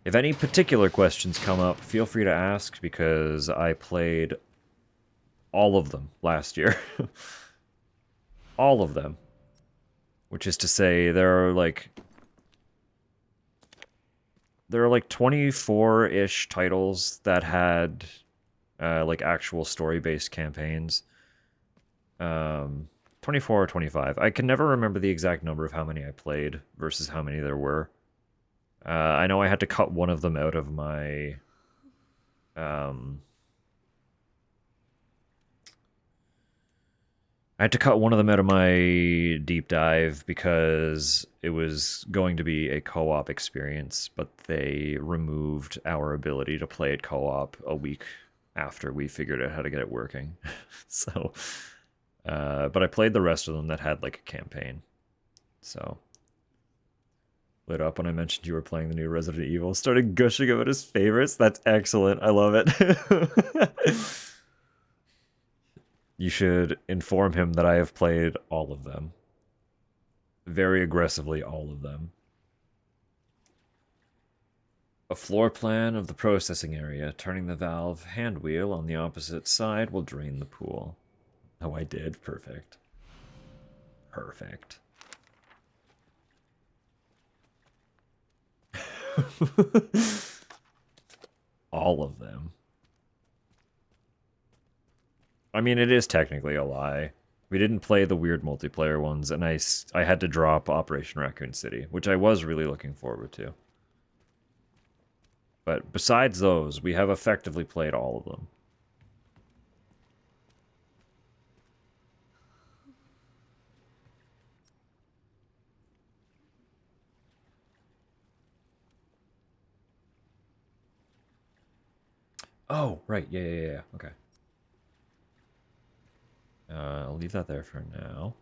If any particular questions come up, feel free to ask, because I played all of them last year. All of them. Which is to say, there are like 24-ish titles that had like actual story-based campaigns. 24 or 25. I can never remember the exact number of how many I played versus how many there were. I know I had to cut one of them out of my deep dive because it was going to be a co-op experience, but they removed our ability to play it co-op a week after we figured out how to get it working. So, but I played the rest of them that had like a campaign. So, lit up when I mentioned you were playing the new Resident Evil. Started gushing about his favorites. That's excellent. I love it. You should inform him that I have played all of them. Very aggressively, all of them. A floor plan of the processing area. Turning the valve hand wheel on the opposite side will drain the pool. Oh, I did. Perfect. Perfect. All of them. I mean, it is technically a lie. We didn't play the weird multiplayer ones, and I had to drop Operation Raccoon City, which I was really looking forward to. But besides those, we have effectively played all of them. Oh, right. Yeah. Okay. I'll leave that there for now.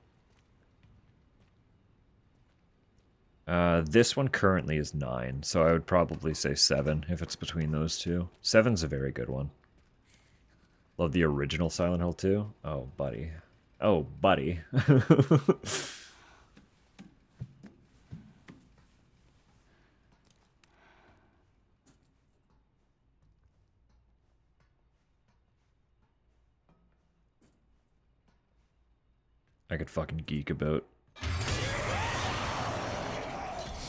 This one currently is 9, so I would probably say 7 if it's between those two. 7's a very good one. Love the original Silent Hill 2. Oh, buddy. Oh, buddy. I could fucking geek about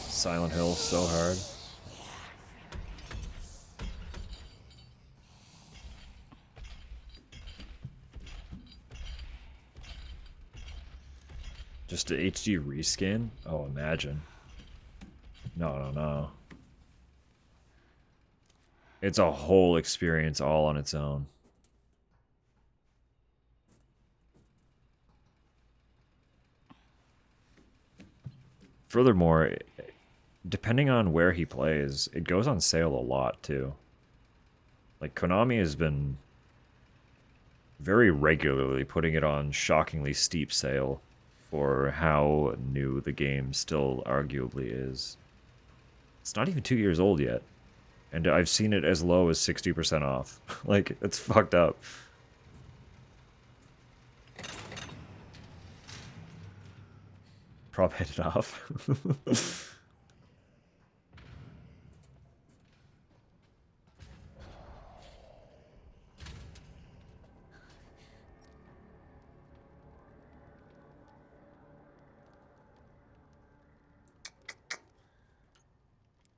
Silent Hill so hard. Just a HD reskin? Oh, imagine. No. It's a whole experience all on its own. Furthermore, depending on where he plays, it goes on sale a lot, too. Like, Konami has been very regularly putting it on shockingly steep sale for how new the game still arguably is. It's not even 2 years old yet, and I've seen it as low as 60% off. Like, it's fucked up. Prop hit it off.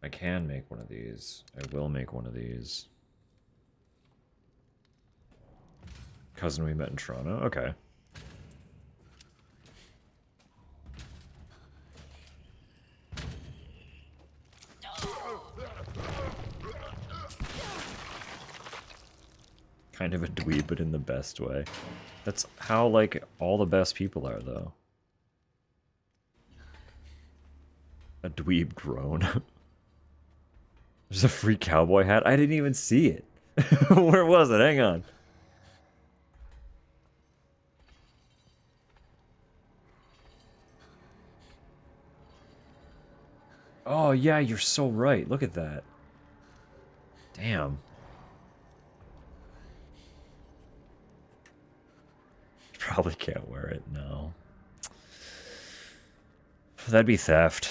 I can make one of these. I will make one of these. Cousin we met in Toronto? Okay. Kind of a dweeb, but in the best way. That's how, like, all the best people are, though. A dweeb groan. There's a free cowboy hat? I didn't even see it. Where was it? Hang on. Oh, yeah, you're so right. Look at that. Damn. Probably can't wear it, no. That'd be theft.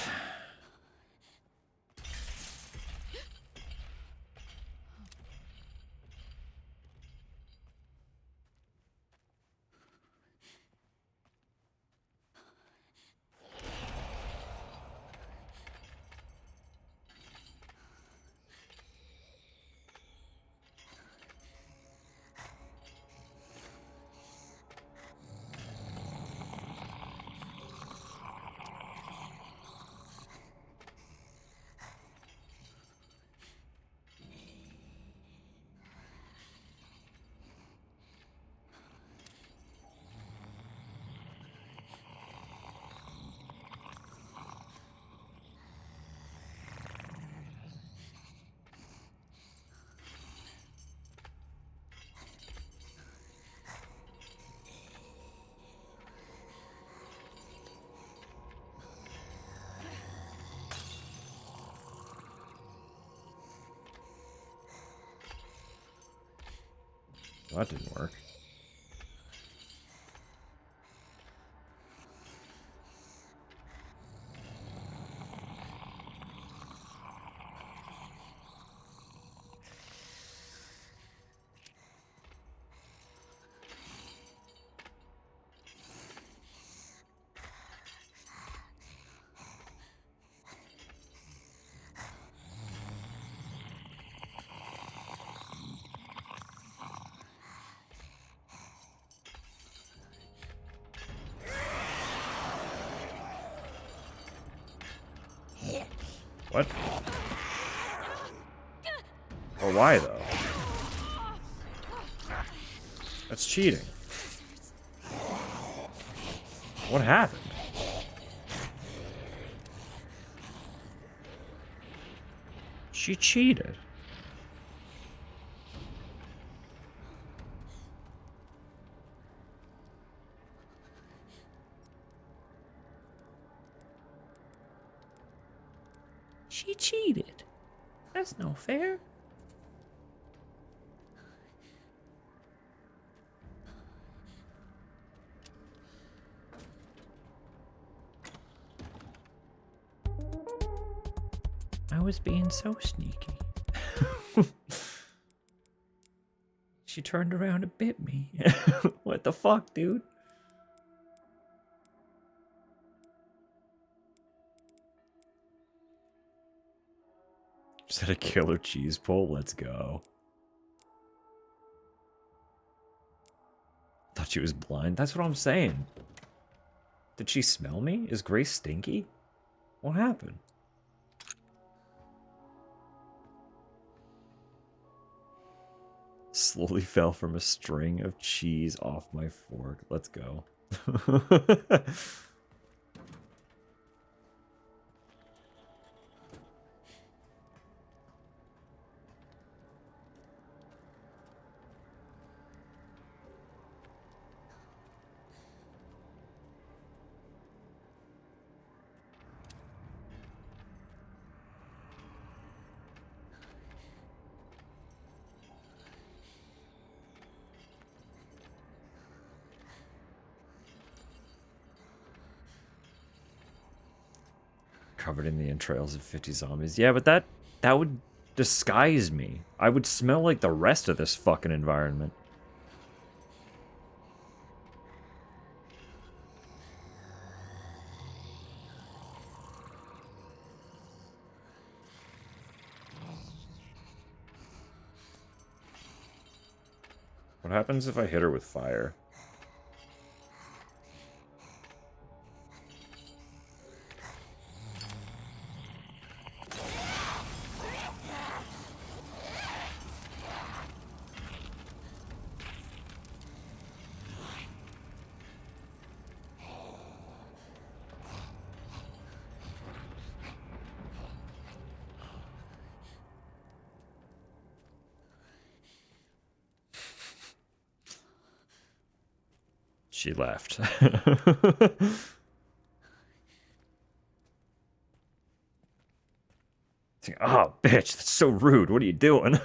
Well, that didn't work. What? Or why, though? That's cheating. What happened? She cheated. She cheated. That's no fair. I was being so sneaky. She turned around and bit me. What the fuck, dude? Just had a killer cheese pull. Let's go. Thought she was blind. That's what I'm saying. Did she smell me? Is Grace stinky? What happened? Slowly fell from a string of cheese off my fork. Let's go. Covered in the entrails of 50 zombies. Yeah, but that would disguise me. I would smell like the rest of this fucking environment. What happens if I hit her with fire? She left. Oh, bitch, that's so rude. What are you doing?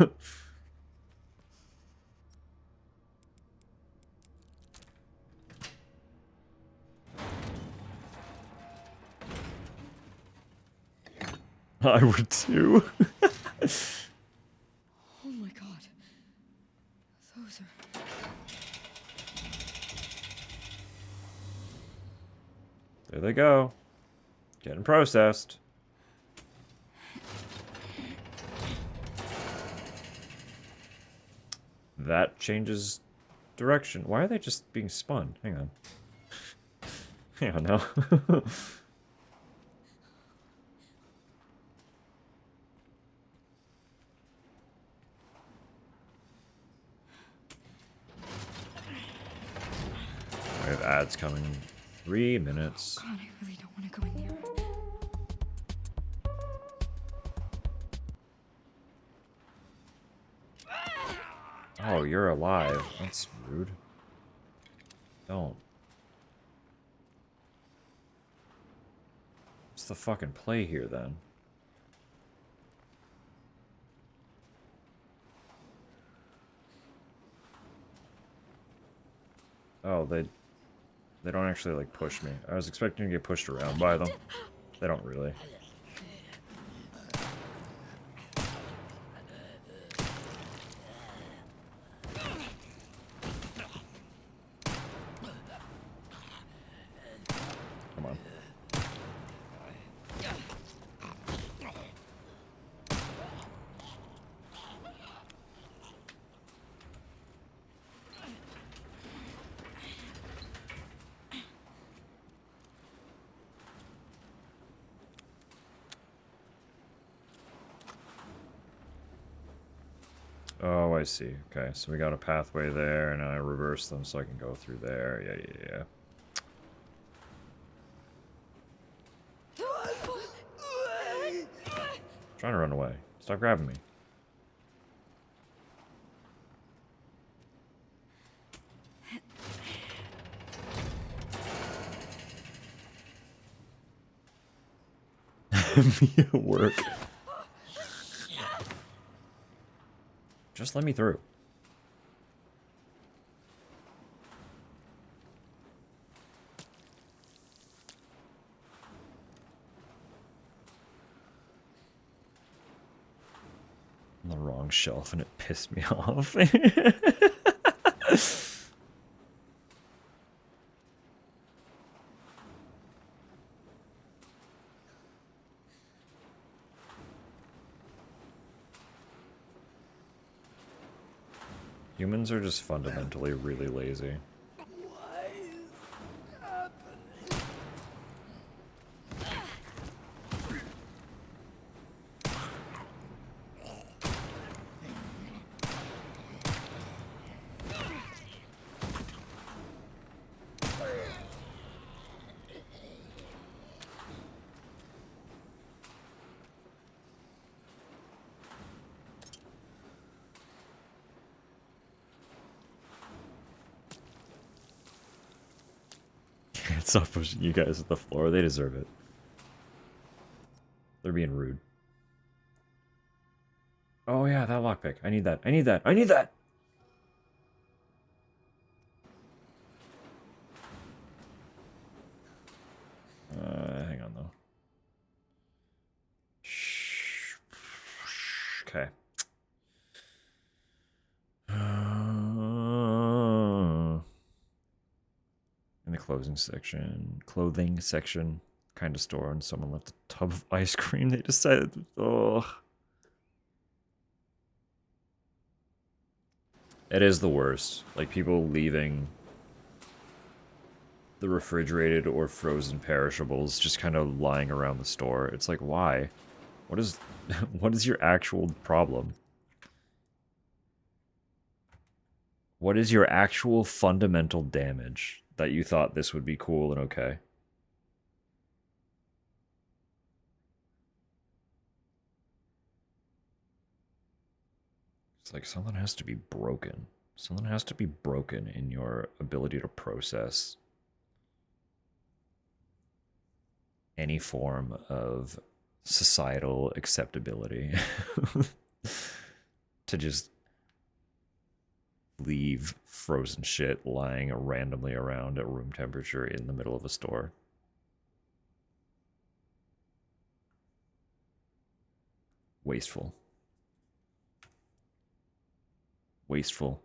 I would too. Oh my god. Those are... There they go. Getting processed. That changes direction. Why are they just being spun? Hang on. Hang on now. I have ads coming in 3 minutes. God, I really don't want to go in there. Oh, you're alive. That's rude. Don't. What's the fucking play here, then? Oh, they don't actually, like, push me. I was expecting to get pushed around by them. They don't really. Come on. Oh, I see. Okay, so we got a pathway there, and I reverse them so I can go through there. Yeah. Trying to run away. Stop grabbing me. Via work. Just let me through. On the wrong shelf and it pissed me off. Humans are just fundamentally really lazy. Stop pushing you guys at the floor. They deserve it. They're being rude. Oh yeah, that lockpick. I need that. I need that. I need that! Hang on though. Okay. In the clothing section, kind of store, and someone left a tub of ice cream. They decided, oh, it is the worst. Like people leaving the refrigerated or frozen perishables just kind of lying around the store. It's like, why? What is, what is your actual problem? What is your actual fundamental damage that you thought this would be cool and okay? It's like something has to be broken. Something has to be broken in your ability to process any form of societal acceptability. To just leave frozen shit lying randomly around at room temperature in the middle of a store. Wasteful. Wasteful.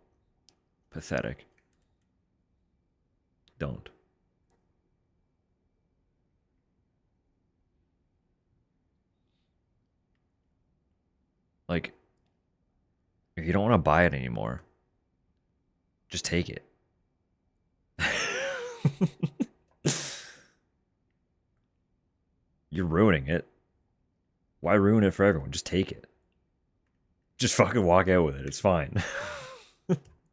Pathetic. Don't. Like, if you don't want to buy it anymore, just take it. You're ruining it. Why ruin it for everyone? Just take it. Just fucking walk out with it. It's fine.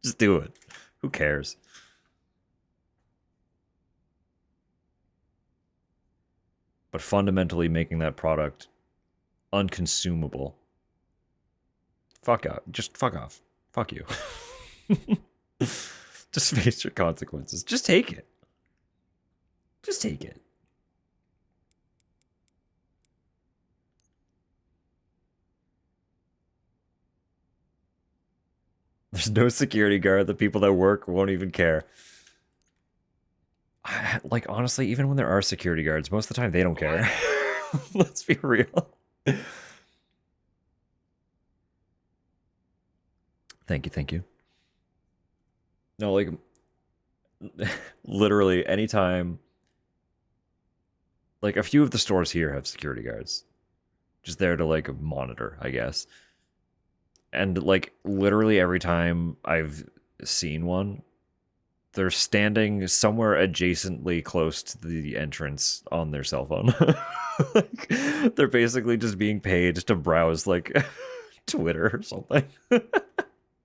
Just do it. Who cares? But fundamentally making that product unconsumable. Fuck out. Just fuck off. Fuck you. Just face your consequences. Just take it. Just take it. There's no security guard. The people that work won't even care. Like, honestly, even when there are security guards, most of the time they don't care. Let's be real. Thank you, thank you. No, like, literally anytime. Like, a few of the stores here have security guards. Just there to, like, monitor, I guess. And, like, literally every time I've seen one, they're standing somewhere adjacently close to the entrance on their cell phone. Like, they're basically just being paid to browse, like, Twitter or something.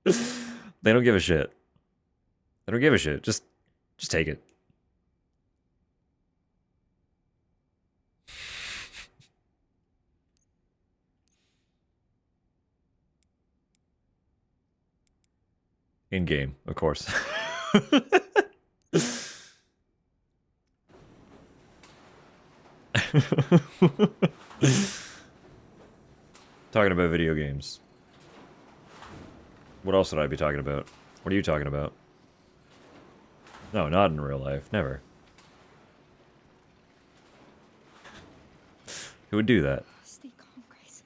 They don't give a shit. They don't give a shit. Just take it. In game, of course. Talking about video games. What else would I be talking about? What are you talking about? No, not in real life. Never. Who would do that? Stay calm, Grace.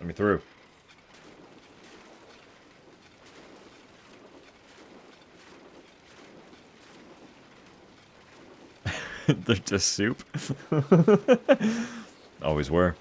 Let me through. They're just soup. Always were.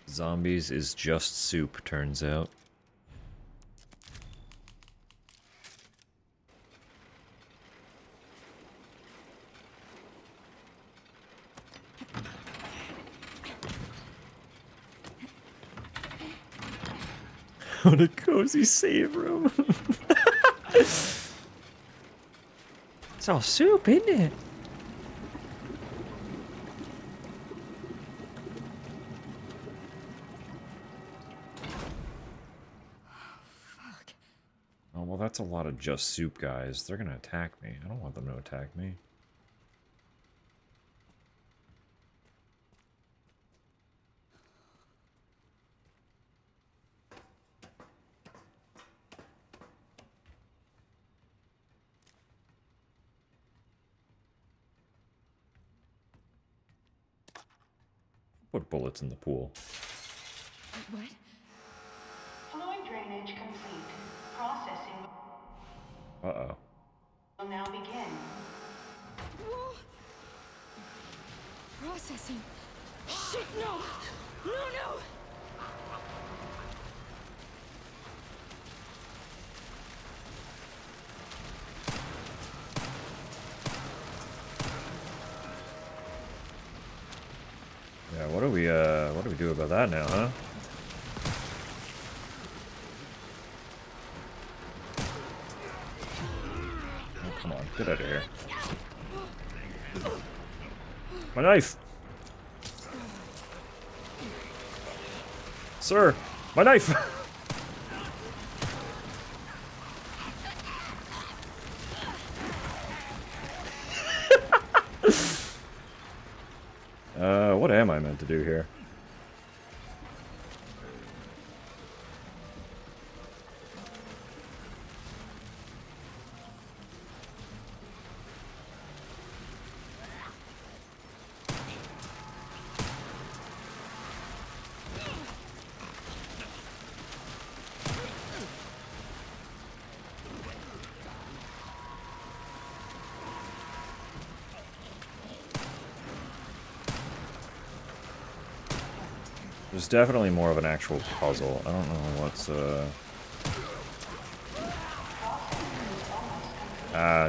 Zombies is just soup, turns out. What a cozy save room. It's all soup, isn't it? Fuck. Oh, well, that's a lot of just soup guys. They're gonna attack me. I don't want them to attack me. Put bullets in the pool. What? Fluid drainage complete. Processing Uh-oh. will now begin. Whoa. Processing. Shit, no! No, no! Yeah, what do we do about that now, huh? Oh, come on, get out of here. My knife! Sir, my knife! What am I meant to do here? There's definitely more of an actual puzzle. I don't know what's,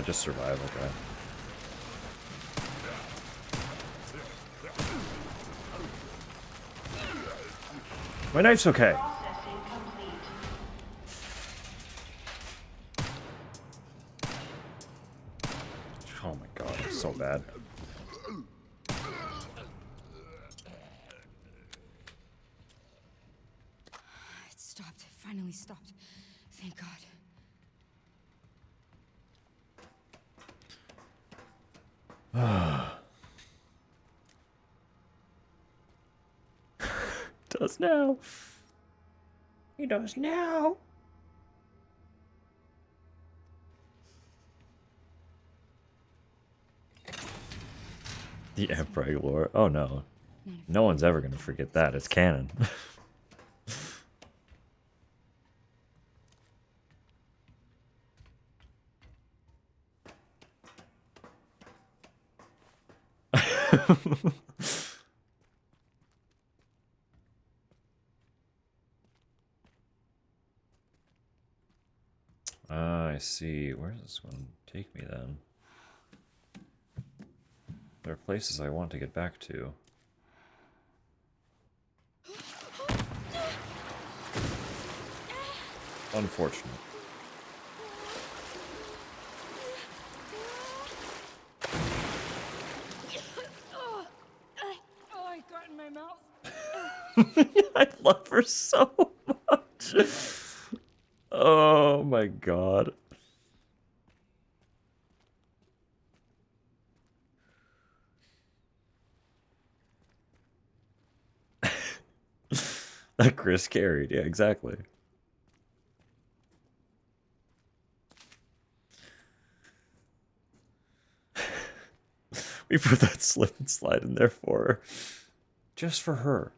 just survive, okay. My knife's okay. Processing complete. Oh my god, it's so bad. It stopped. It finally stopped. Thank God. Does now. He does now. The Emperor lore. Oh no. No one's ever gonna forget that. It's canon. Ah, I see. Where does this one take me then? There are places I want to get back to. Unfortunate. Oh, I got in my mouth. I love her so much. Oh my god. That Chris carried, yeah, exactly. We put that slip and slide in there for her. Just for her.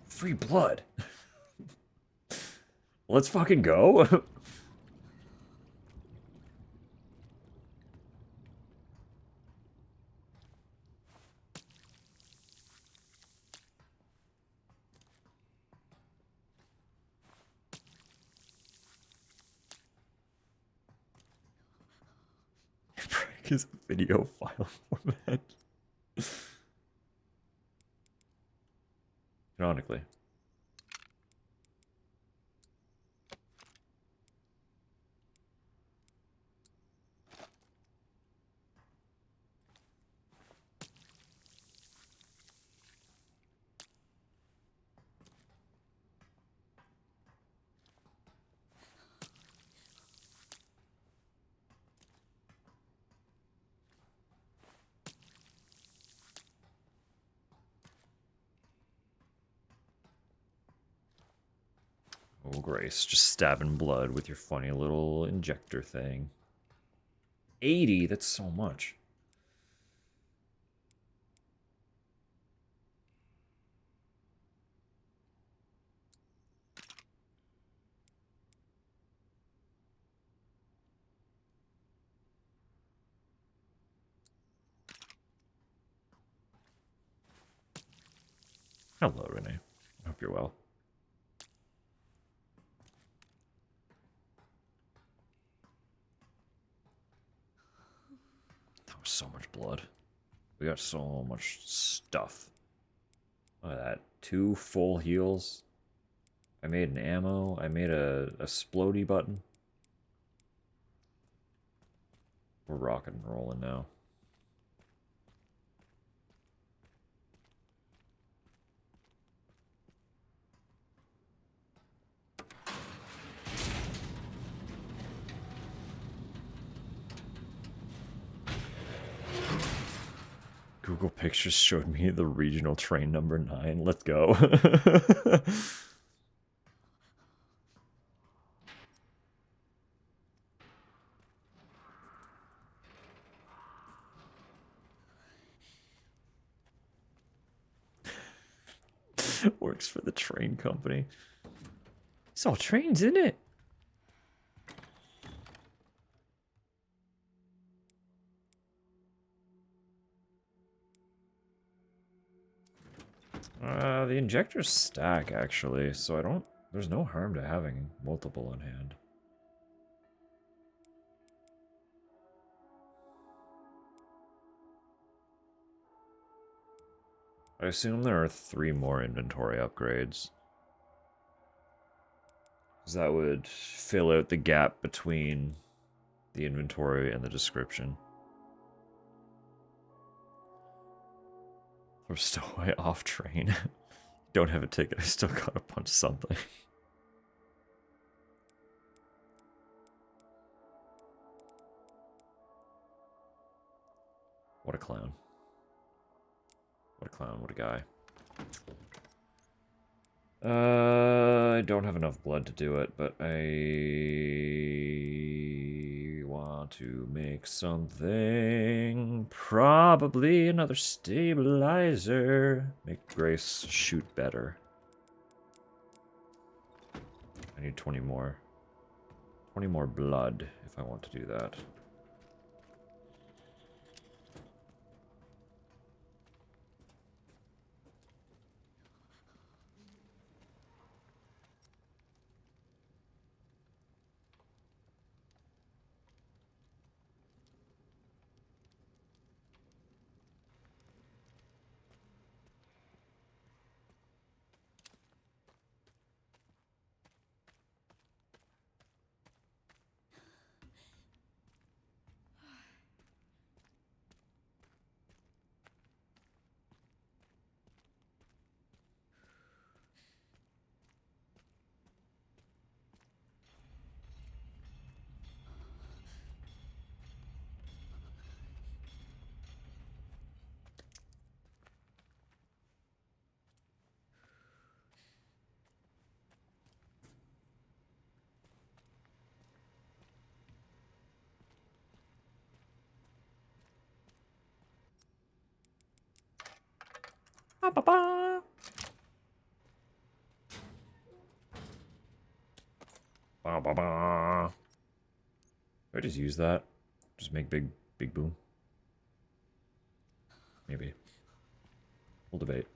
Free blood. Let's fucking go. Break his video file format. Canonically. Oh, Grace, just stabbing blood with your funny little injector thing. 80? That's so much. Hello, Renee. I hope you're well. That was so much blood. We got so much stuff. Look at that. 2 full heals. I made an ammo. I made a splody button. We're rocking and rolling now. Google Pictures showed me the regional train number 9. Let's go. Works for the train company. It's all trains, isn't it? The injectors stack, actually, so I don't... There's no harm to having multiple on hand. I assume there are 3 more inventory upgrades. Because that would fill out the gap between the inventory and the description. Or stowaway off train. Don't have a ticket, I still gotta punch something. What a clown. What a clown, what a guy. I don't have enough blood to do it, but I want to make something. Probably another stabilizer. Make Grace shoot better. I need 20 more. 20 more blood if I want to do that. Ba, ba, ba. Ba, ba, ba. Do I just use that? Just make big boom? Maybe. We'll debate.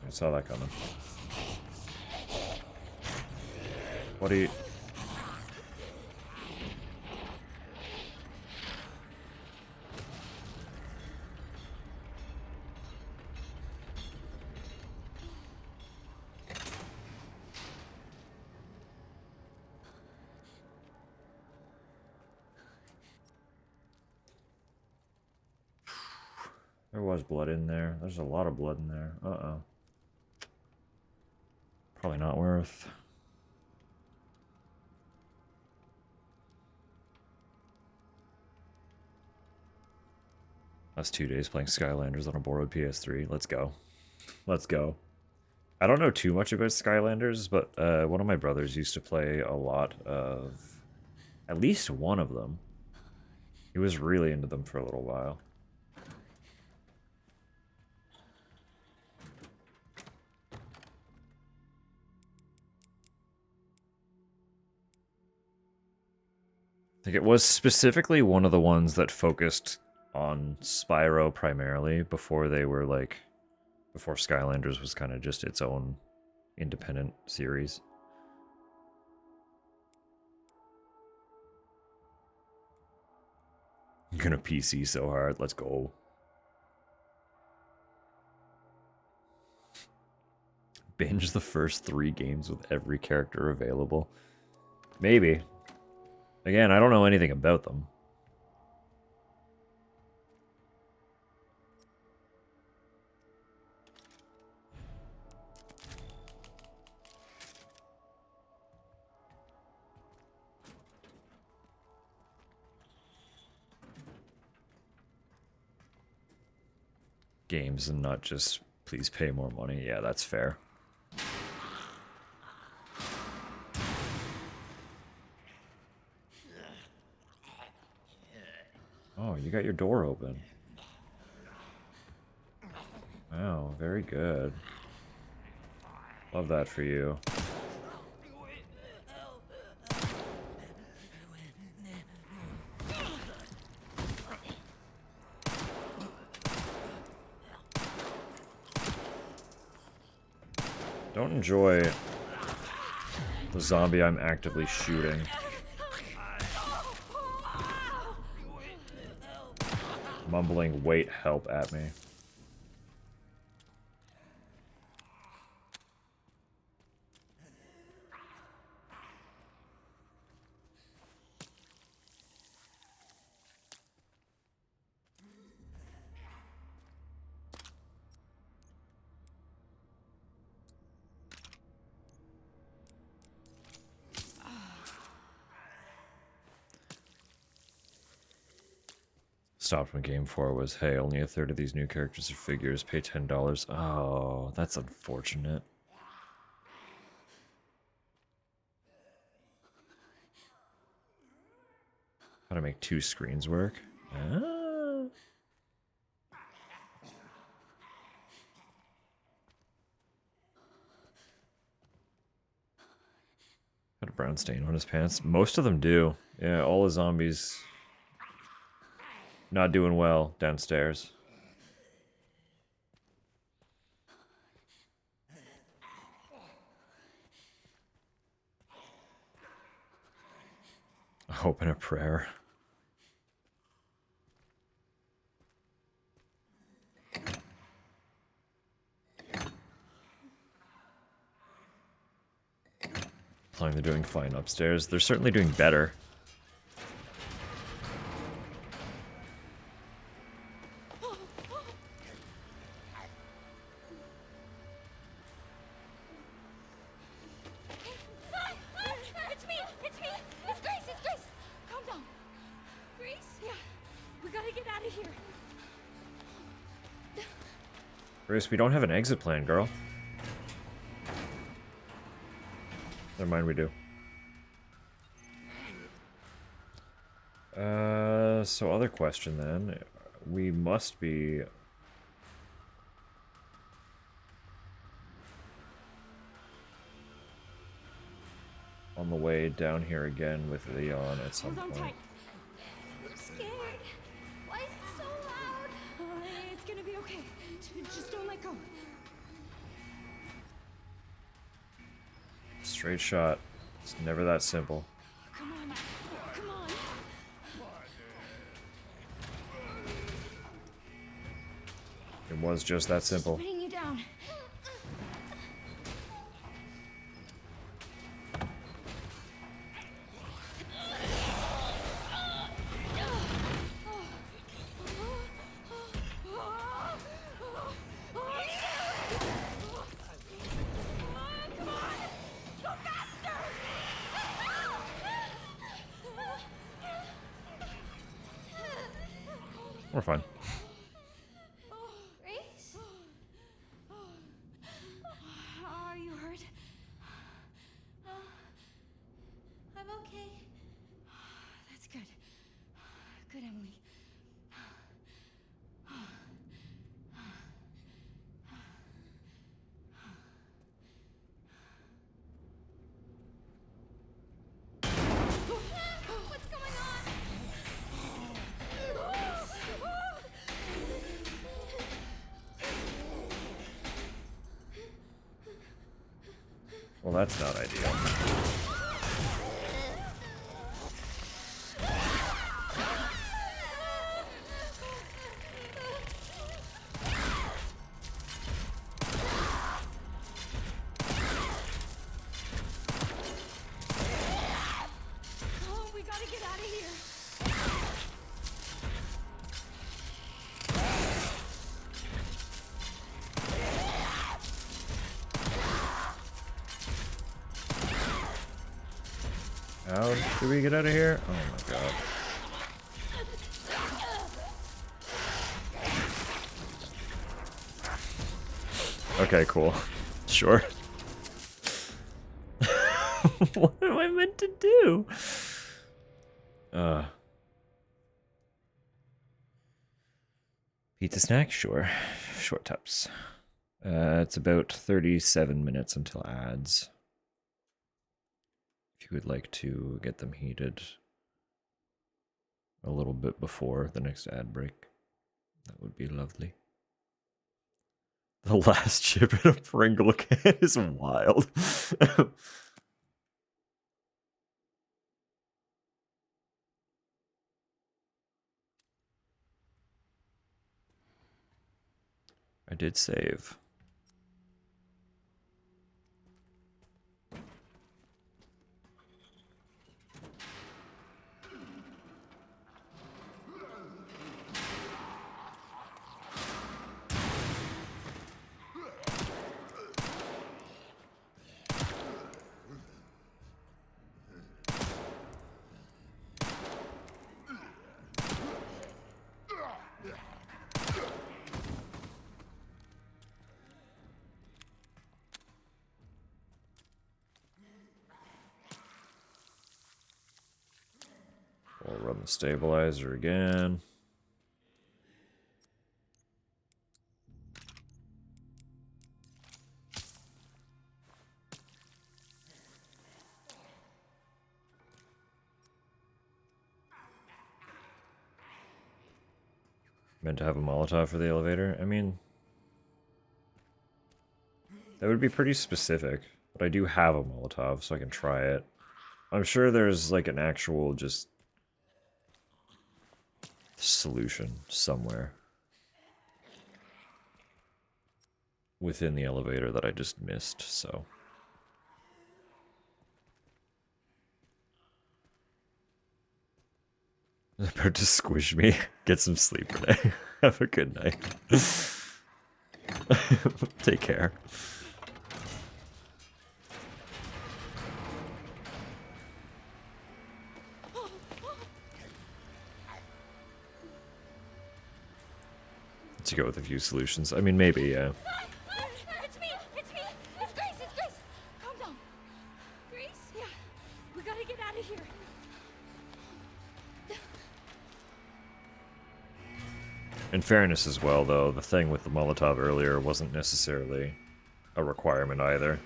I saw that coming. What do you... There was blood in there. There's a lot of blood in there. Uh-oh. Probably not worth. That's 2 days playing Skylanders on a borrowed PS3. Let's go. Let's go. I don't know too much about Skylanders, but one of my brothers used to play a lot of... At least one of them. He was really into them for a little while. I think it was specifically one of the ones that focused on Spyro primarily before they were like... Before Skylanders was kind of just its own independent series. I'm gonna PC so hard, let's go. Binge the first 3 games with every character available. Maybe. Again, I don't know anything about them. Games and not just please pay more money. Yeah, that's fair. Oh, you got your door open. Wow, very good. Love that for you. Don't enjoy the zombie I'm actively shooting. Mumbling, wait, help at me. Stopped when game 4 was, hey, only a third of these new characters or figures, pay $10. Oh, that's unfortunate. to make 2 screens work. Ah. Got a brown stain on his pants. Most of them do. Yeah, all the zombies not doing well downstairs. A hope and a prayer. Implying they're doing fine upstairs. They're certainly doing better. It's me! It's me! It's Grace! It's Grace! Calm down. Grace? Yeah. We gotta get out of here. Grace, we don't have an exit plan, girl. Never mind, we do. So other question then. We must be... on the way down here again with Leon at some Hold on point. tight. I'm scared. Why is it so loud? It's gonna be okay. Just don't let go. Straight shot. It's never that simple. Come on. Come on. It was just that simple. Putting you down. We're fine. Grace? Are you hurt? I'm okay. That's good. Good, Emily. What's going on? Well, that's not ideal. Oh, we gotta get out of here. How do we get out of here? Oh my god. Okay, cool. Sure. What am I meant to do? Pizza snack? Sure. Short tips. It's about 37 minutes until ads. If you would like to get them heated a little bit before the next ad break, that would be lovely. The last chip in a Pringle can is wild. I did save. on the stabilizer again. Meant to have a Molotov for the elevator? I mean, that would be pretty specific, but I do have a Molotov, so I can try it. I'm sure there's like an actual just solution somewhere within the elevator that I just missed, so. About to squish me. Get some sleep today. Have a good night. Take care. To go with a few solutions. I mean, maybe, yeah. It's me! It's me! It's Grace! It's Grace! Calm down. Grace? Yeah. We gotta get out of here. In fairness as well, though, the thing with the Molotov earlier wasn't necessarily a requirement either.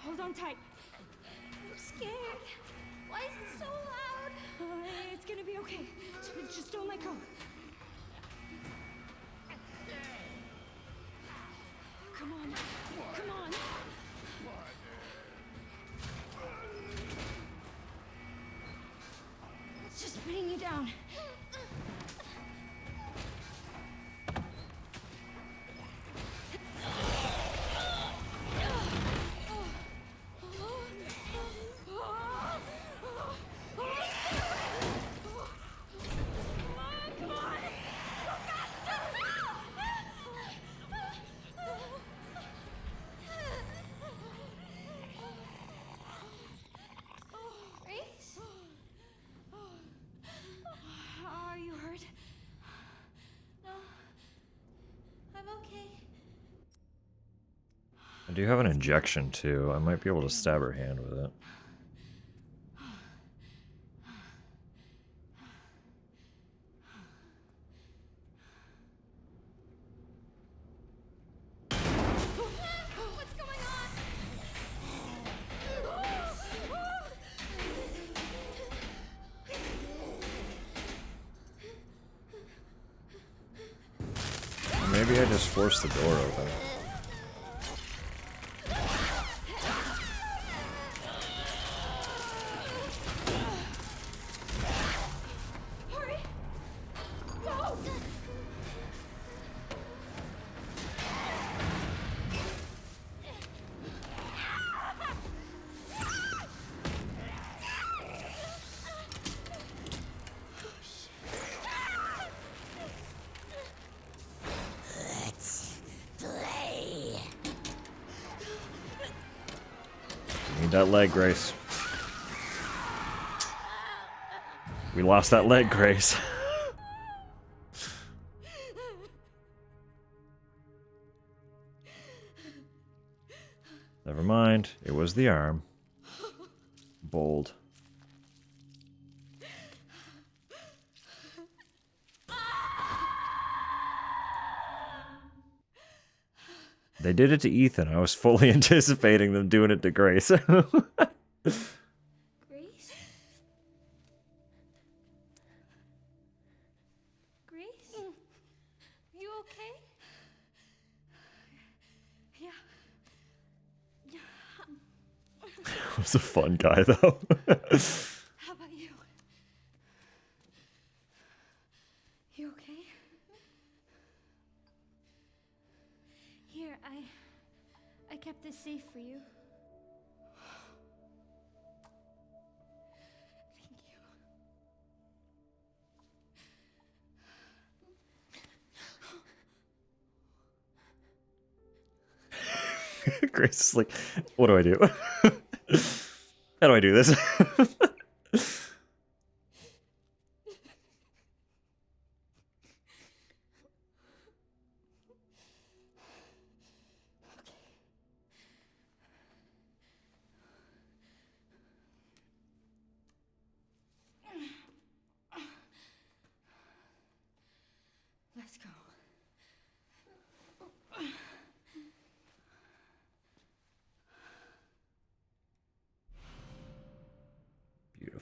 Hold on tight. I'm scared. Why is it so loud? It's gonna be okay. Just don't let go. Come on. Come on. It's just putting you down. Grace? Are you hurt? No. I'm okay. I do have an injection, too. I might be able to stab her hand with it. What's going on? Maybe I just forced the door open. Hurry! No! Need that leg, Grace. We lost that leg, Grace. Never mind. It was the arm. Bold. They did it to Ethan. I was fully anticipating them doing it to Grace. Grace? Grace? You okay? Yeah. He was a fun guy, though. How about you? You okay? Here, I kept this safe for you. Thank you. Grace is like, what do I do? How do I do this?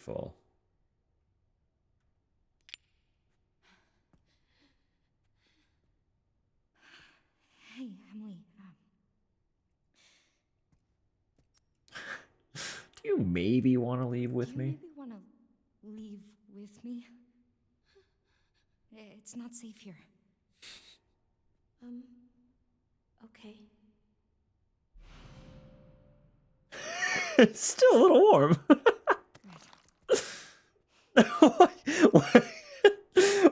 Beautiful. Hey, Emily. Do you maybe want to leave with Do you me? maybe want to leave with me? It's not safe here. Okay. It's still a little warm. why, why,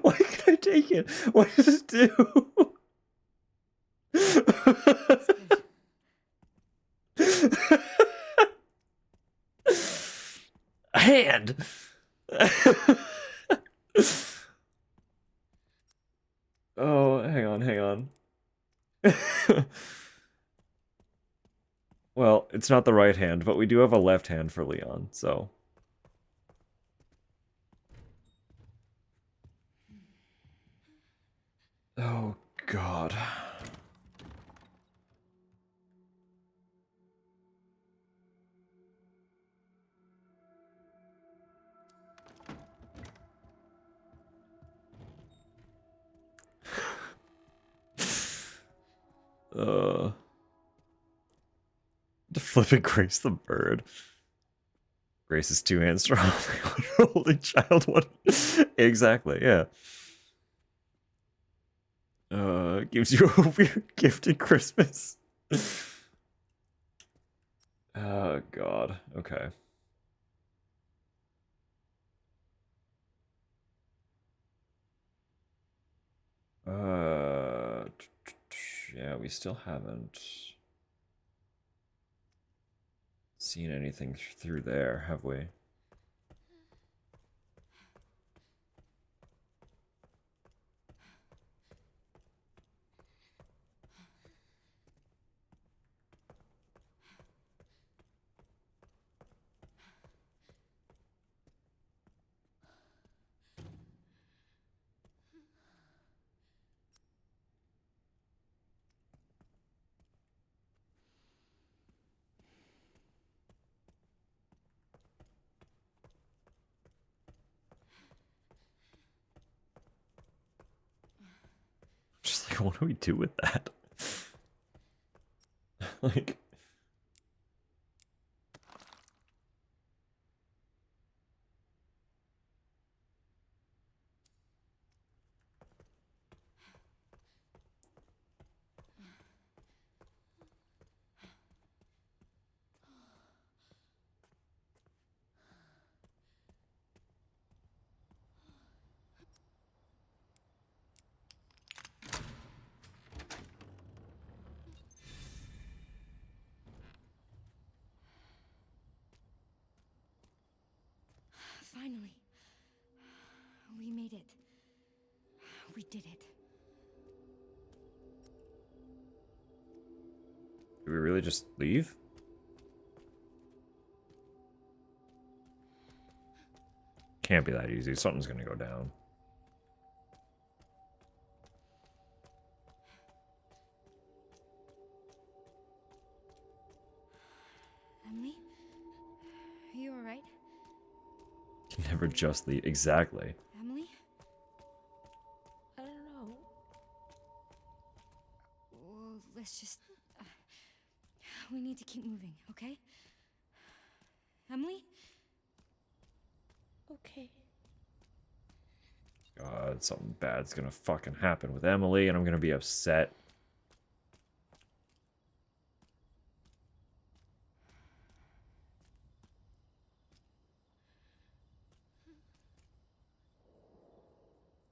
why can I take it? What does it do? Hand. Oh, hang on. Well, it's not the right hand, but we do have a left hand for Leon, so. Oh, God. The flipping Grace the bird. Grace's two hands strong. Holding child one. Exactly, yeah. Gives you a weird gift at Christmas. Oh, God. Okay. Yeah, we still haven't seen anything through there, have we? Just like, what do we do with that? Like, Finally. We made it. We did it. do we really just leave? Can't be that easy. Something's gonna go down. Emily? Are you alright? Can never just leave. Exactly. Emily? I don't know. Well, let's just... we need to keep moving, okay? Emily? Okay. God, something bad's gonna fucking happen with Emily, and I'm gonna be upset.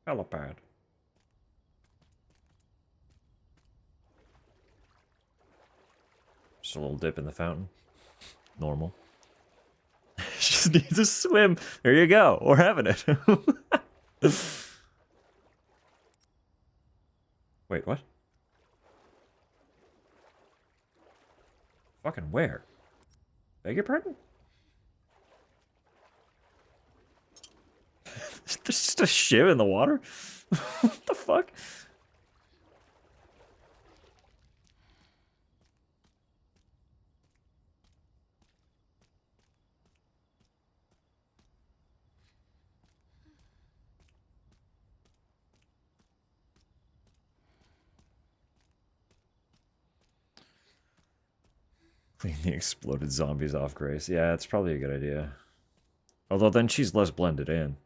Hella bad. Just a little dip in the fountain. Normal. Just needs a swim. There you go. We're having it. Wait, what? Fucking where? Beg your pardon? There's just a shiv in the water? What the fuck? Clean the exploded zombies off Grace. Yeah, it's probably a good idea. Although then she's less blended in.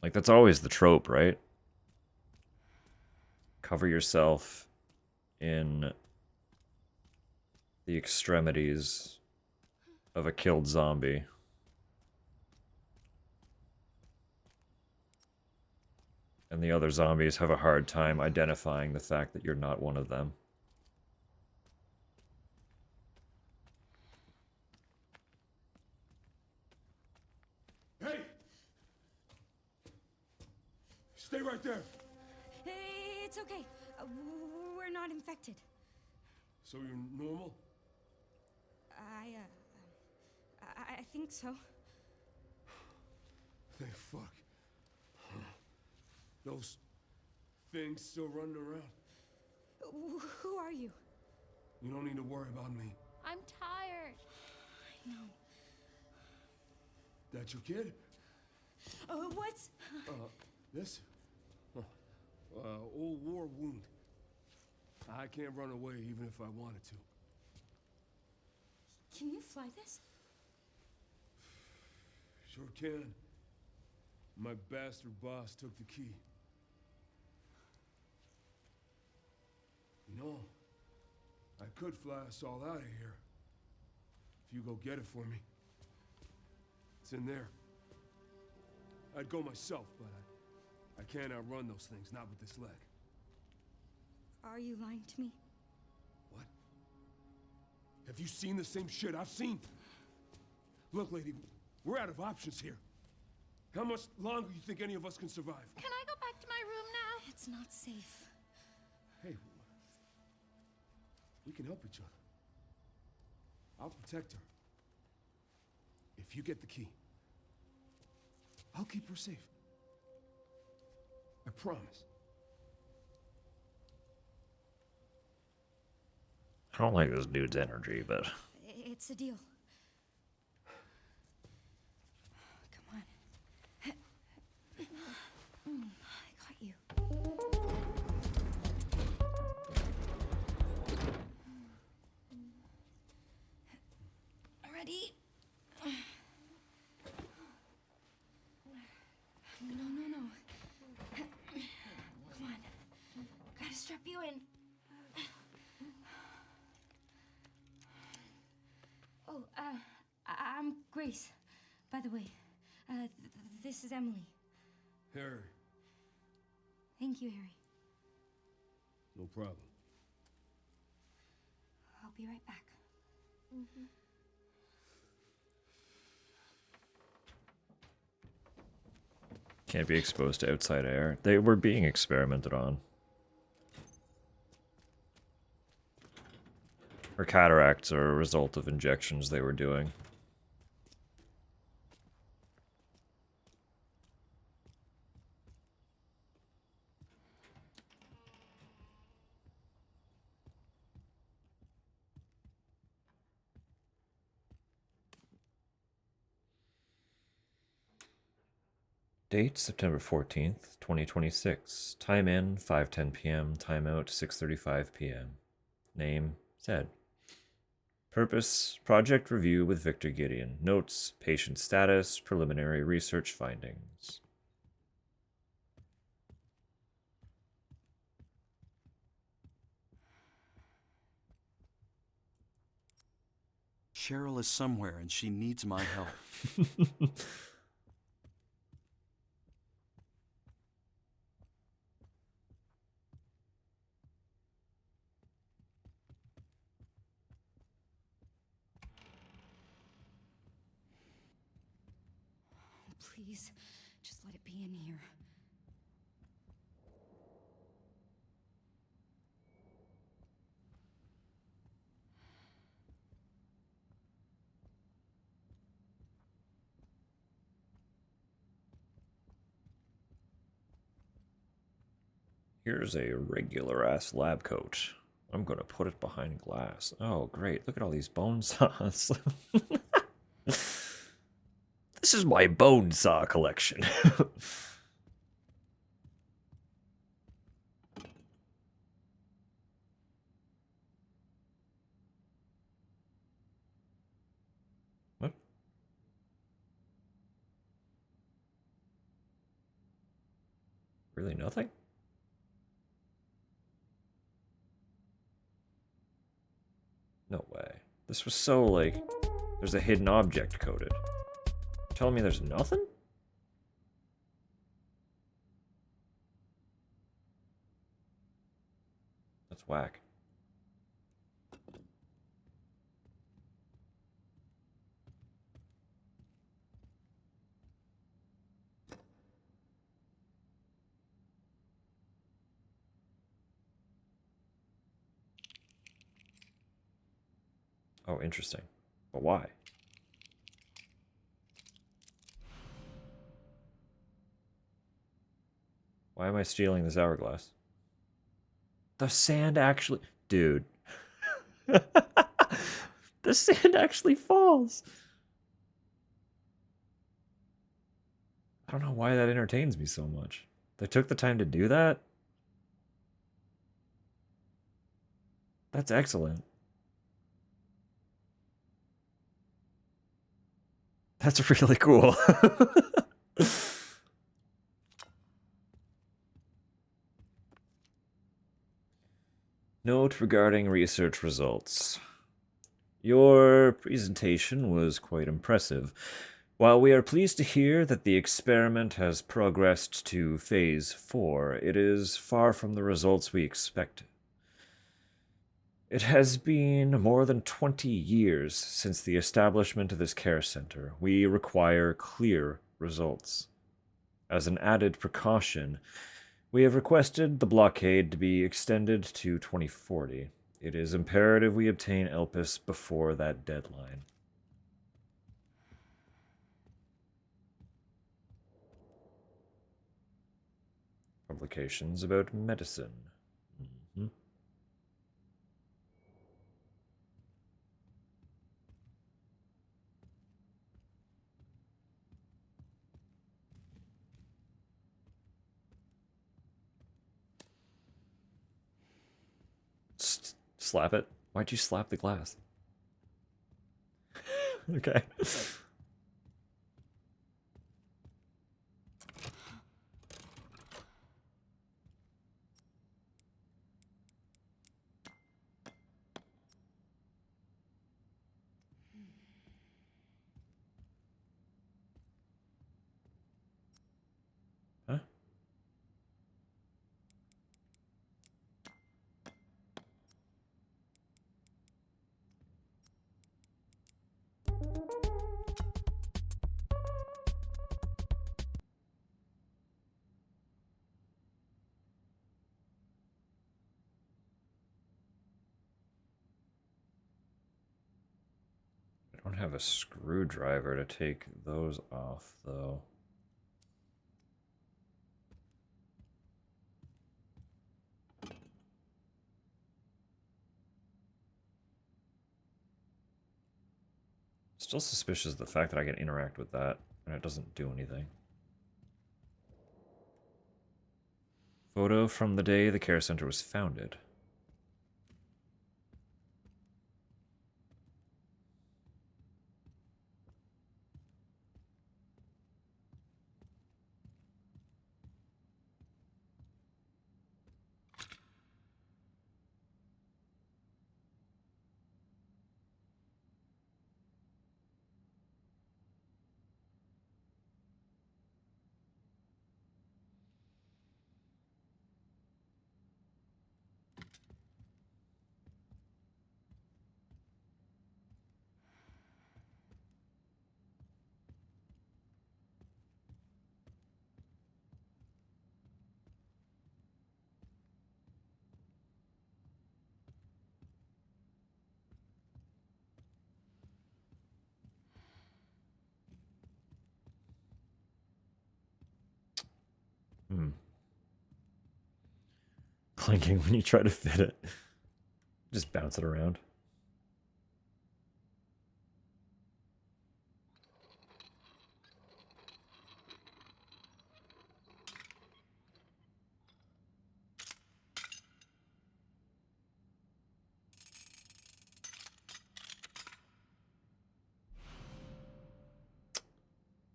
Like, that's always the trope, right? Cover yourself in the extremities of a killed zombie. And the other zombies have a hard time identifying the fact that you're not one of them. Hey! Stay right there. It's okay. We're not infected. So you're normal? I think so. Thank fuck. Those things still running around. Who are you? You don't need to worry about me. I'm tired. I know. That your kid? What's... This? Old war wound. I can't run away even if I wanted to. Can you fly this? Sure can. My bastard boss took the key. You know, I could fly us all out of here. If you go get it for me. It's in there. I'd go myself, but I can't outrun those things, not with this leg. Are you lying to me? What? Have you seen the same shit I've seen? Look, lady, we're out of options here. How much longer do you think any of us can survive? Can I go back to my room now? It's not safe. Hey, we can help each other. I'll protect her. If you get the key, I'll keep her safe. I promise. I don't like this dude's energy, but... It's a deal. Come on. I got you. Ready? No. Come on. Gotta strap you in. Oh, I'm Grace, by the way. This is Emily. Harry. Thank you, Harry. No problem. I'll be right back. Can't be exposed to outside air. They were being experimented on. Her cataracts are a result of injections they were doing. Date September 14th, 2026. Time in 5:10 p.m. Time out 6:35 p.m. Name Zed. Purpose Project review with Victor Gideon. Notes Patient status, preliminary research findings. Cheryl is somewhere and she needs my help. Please, just let it be in here. Here's a regular ass lab coat. I'm gonna put it behind glass. Oh, great. Look at all these bone saws. This is my bone saw collection. Really nothing? No way. This was so, like, there's a hidden object coded. Telling me there's nothing? That's whack. Oh, interesting. But why? Why am I stealing this hourglass? The sand actually... Dude. The sand actually falls. I don't know why that entertains me so much. They took the time to do that? That's excellent. That's really cool. Note regarding research results. Your presentation was quite impressive. While we are pleased to hear that the experiment has progressed to Phase 4, it is far from the results we expected. It has been more than 20 years since the establishment of this care center. We require clear results. As an added precaution, we have requested the blockade to be extended to 2040. It is imperative we obtain Elpis before that deadline. Publications about medicine. Mm-hmm. Slap it? Why'd you slap the glass? Okay. Huh? I don't have a screwdriver to take those off, though. Still suspicious of the fact that I can interact with that, and it doesn't do anything. Photo from the day the care center was founded. Clinking when you try to fit it. Just bounce it around.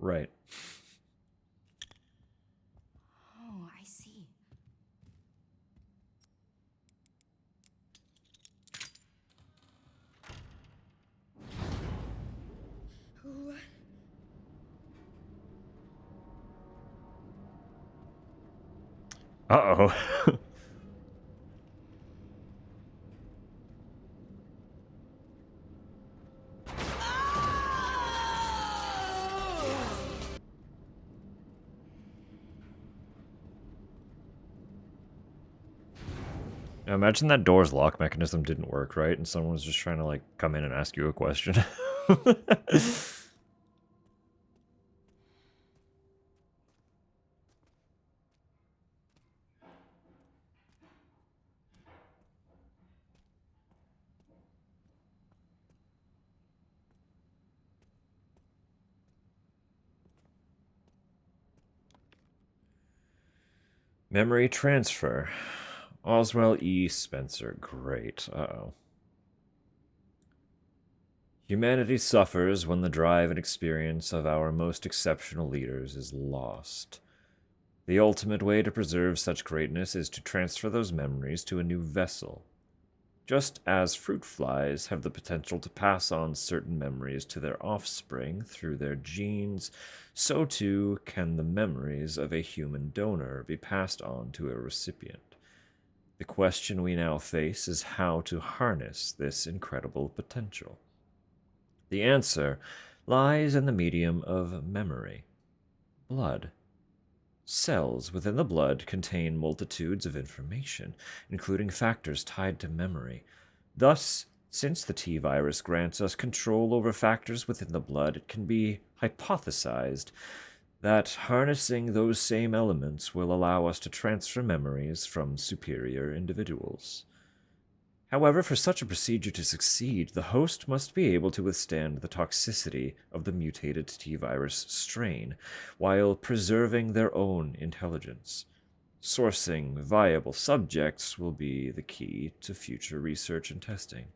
Right. Oh, I see. Uh-oh. Now imagine that door's lock mechanism didn't work, right? And someone was just trying to, like, come in and ask you a question. Memory transfer. Oswell E. Spencer. Great. Uh-oh. Humanity suffers when the drive and experience of our most exceptional leaders is lost. The ultimate way to preserve such greatness is to transfer those memories to a new vessel. Just as fruit flies have the potential to pass on certain memories to their offspring through their genes, so too can the memories of a human donor be passed on to a recipient. The question we now face is how to harness this incredible potential. The answer lies in the medium of memory. Blood. Cells within the blood contain multitudes of information, including factors tied to memory. Thus, since the T virus grants us control over factors within the blood, it can be hypothesized that harnessing those same elements will allow us to transfer memories from superior individuals. However, for such a procedure to succeed, the host must be able to withstand the toxicity of the mutated T-virus strain, while preserving their own intelligence. Sourcing viable subjects will be the key to future research and testing.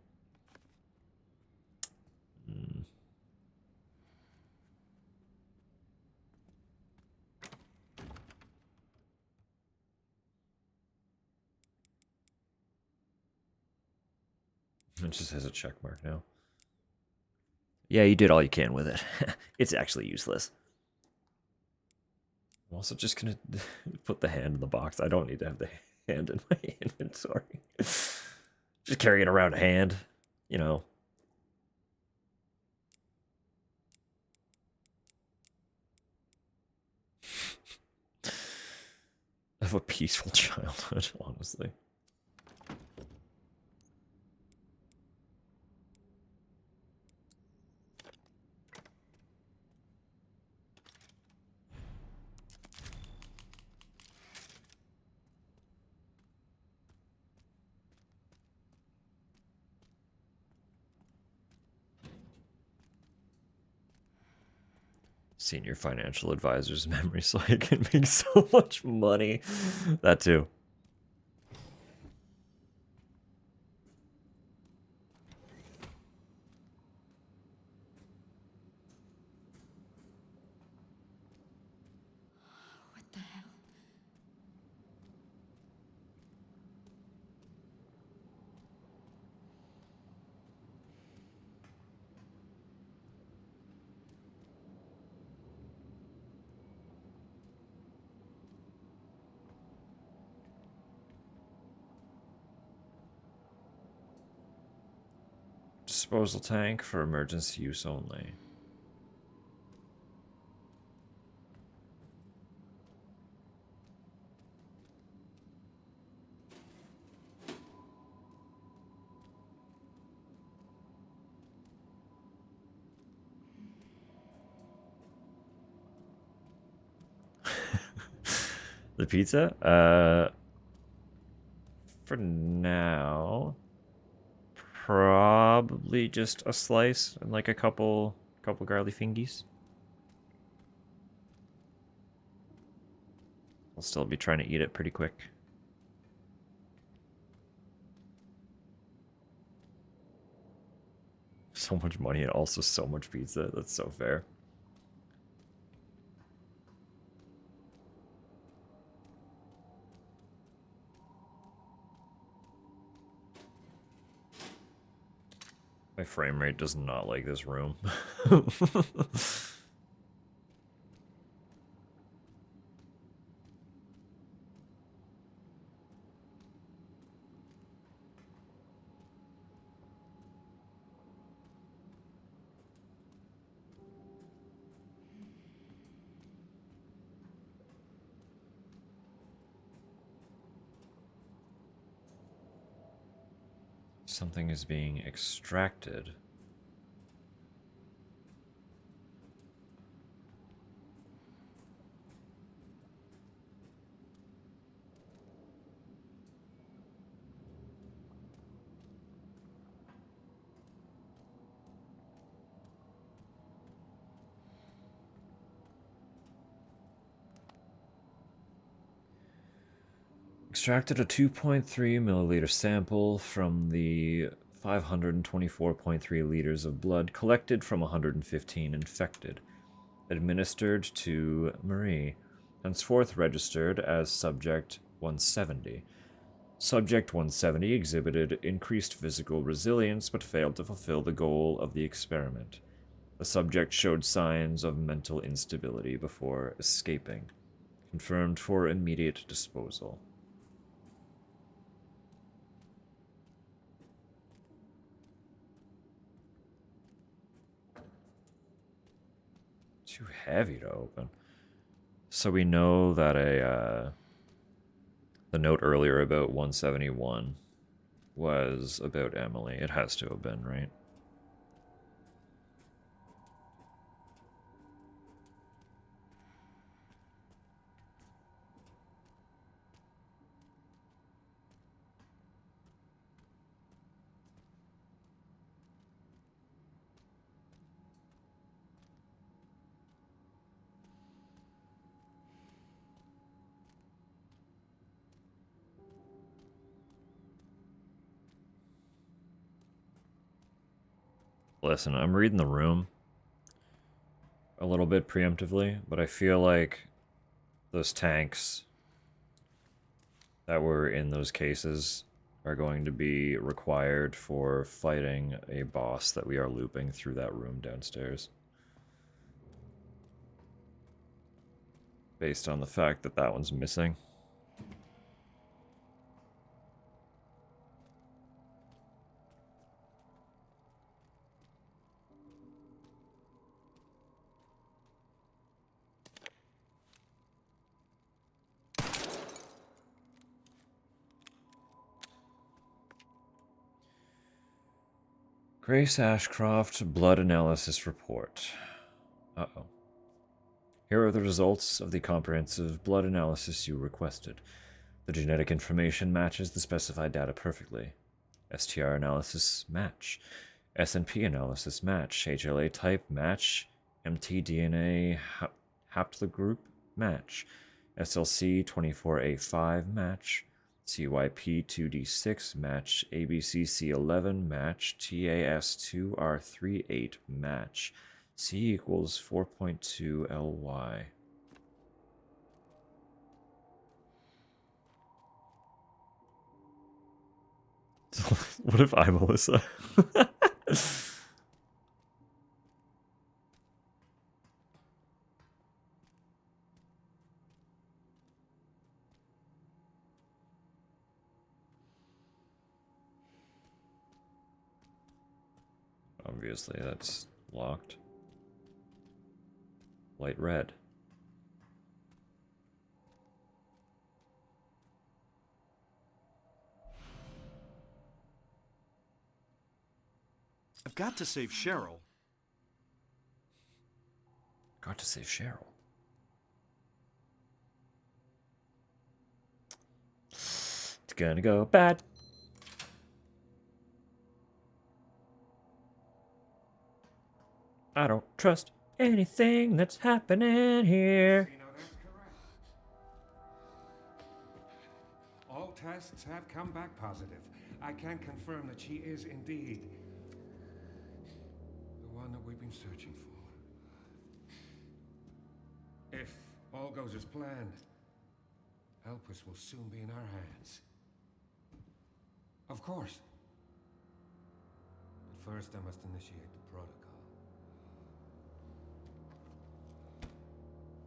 It just has a check mark now. Yeah, you did all you can with it. It's actually useless. I'm also just gonna put the hand in the box. I don't need to have the hand in my inventory. Just carrying around a hand, you know. I have a peaceful childhood, honestly. Senior financial advisor's memory so I can make so much money. That too. What the hell? Disposal tank for emergency use only. The pizza? For now, probably just a slice and like a couple garlic fingies. I'll still be trying to eat it pretty quick. So much money and also so much pizza. That's so fair. My frame rate does not like this room. Something is being extracted. Extracted a 2.3 milliliter sample from the 524.3 liters of blood collected from 115 infected. Administered to Marie, henceforth registered as Subject 170. Subject 170 exhibited increased physical resilience but failed to fulfill the goal of the experiment. The subject showed signs of mental instability before escaping. Confirmed for immediate disposal. Too heavy to open. So we know that the note earlier about 171 was about Emily. It has to have been, right? Listen, I'm reading the room a little bit preemptively, but I feel like those tanks that were in those cases are going to be required for fighting a boss that we are looping through that room downstairs. Based on the fact that that one's missing. Grace Ashcroft Blood Analysis Report. Uh-oh. Here are the results of the comprehensive blood analysis you requested. The genetic information matches the specified data perfectly. STR analysis match. SNP analysis match. HLA type match. mtDNA haplogroup match. SLC 24A5 match. CYP2D6 match. ABCC11 match. TAS2R38 match. C equals 4.2 LY. What if I'm Melissa? Obviously, that's locked. Light red. I've got to save Cheryl. Got to save Cheryl. It's gonna go bad. I don't trust anything that's happening here. You know, that's correct. All tests have come back positive. I can confirm that she is indeed the one that we've been searching for. If all goes as planned, Elpis will soon be in our hands. Of course. But first, I must initiate the protocol.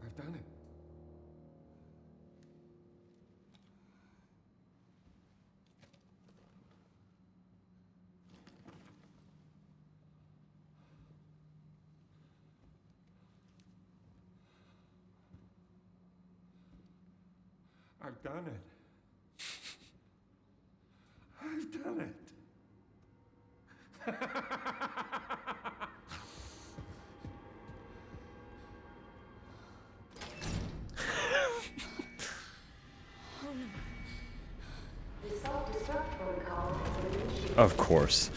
I've done it. I've done it. I've done it. Of course.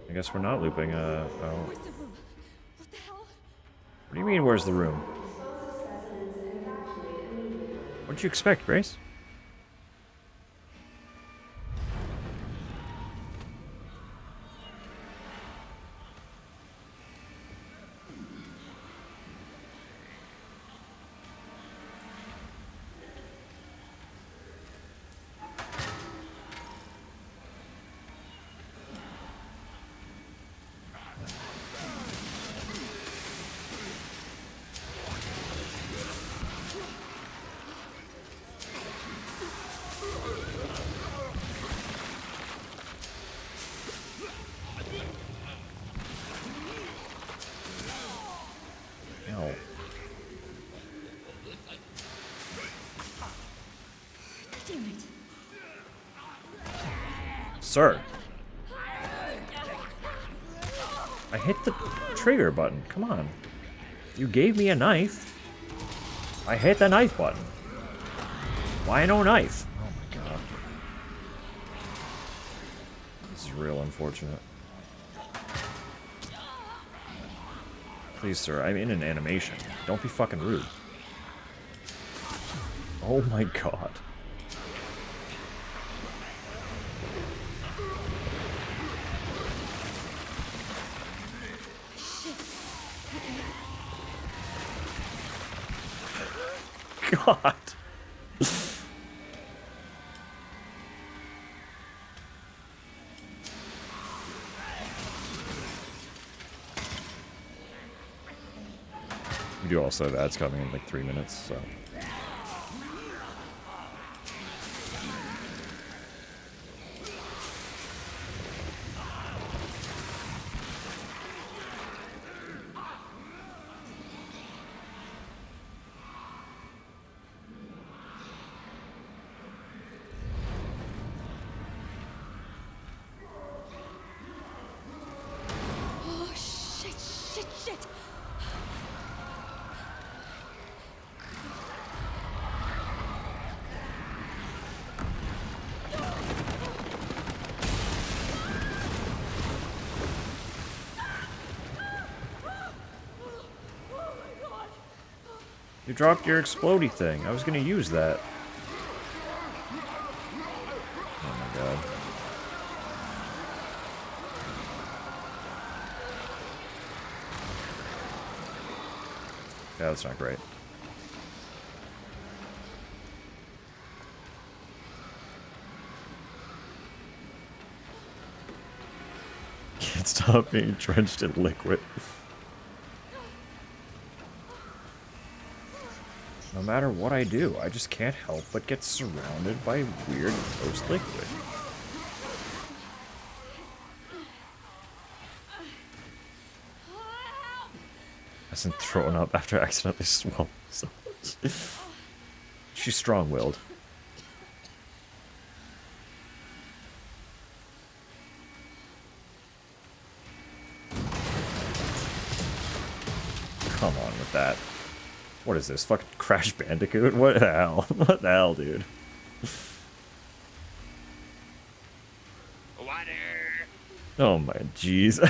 I guess we're not looping, oh. Where's the room? What the hell? What do you mean, where's the room? What'd you expect, Grace? No. Damn it. Sir. I hit the trigger button. Come on. You gave me a knife. I hit the knife button. Why no knife? Oh my god. This is real unfortunate. Please, sir, I'm in an animation. Don't be fucking rude. Oh my god. God. We do also have ads coming in like 3 minutes, so. Oh, shit. You dropped your explodey thing. I was gonna use that. Oh my god. Yeah, that's not great. Can't stop being drenched in liquid. No matter what I do, I just can't help but get surrounded by weird gross liquid. Hasn't thrown up after accidentally swallowing so much. She's strong-willed. Come on with that. What is this? Fucking Crash Bandicoot? What the hell? What the hell, dude? Water. Oh my jeez.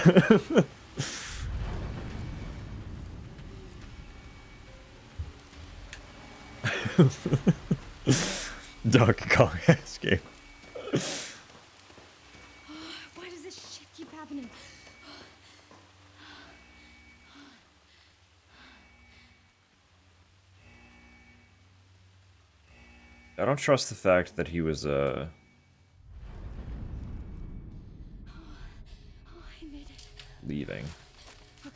Donkey Kong ass game. Why does this shit keep happening? I don't trust the fact that he was, I made it. leaving. Okay.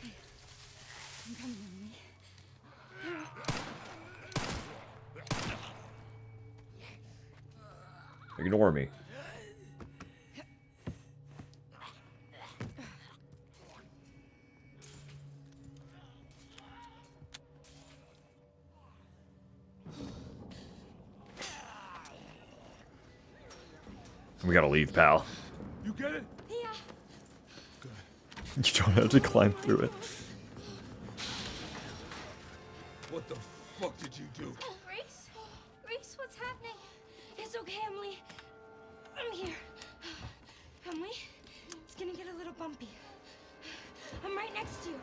Ignore me. We gotta leave, pal. You get it? Yeah. You don't have to climb through it. What the fuck did you do? Grace? Grace, what's happening? It's okay, Emily. I'm here. Emily, it's gonna get a little bumpy. I'm right next to you.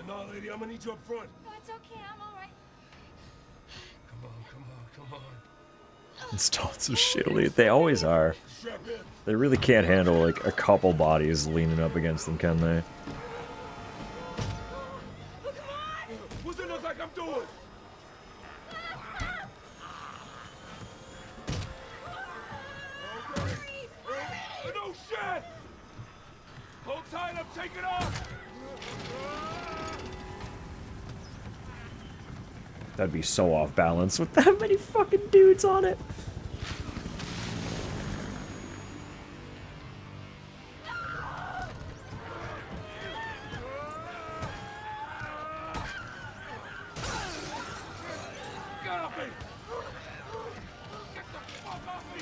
No, lady, I'm gonna need you up front. No, it's okay. I'm all right. Come on, come on, come on. Installed so shittily. They always are. Strap in. They really can't handle like a couple bodies leaning up against them, can they? What's it look like I'm doing? Okay. No shit! Hold tight, I'm taking off! That'd be so off balance with that many fucking dudes on it. Get off me! Get the fuck off me!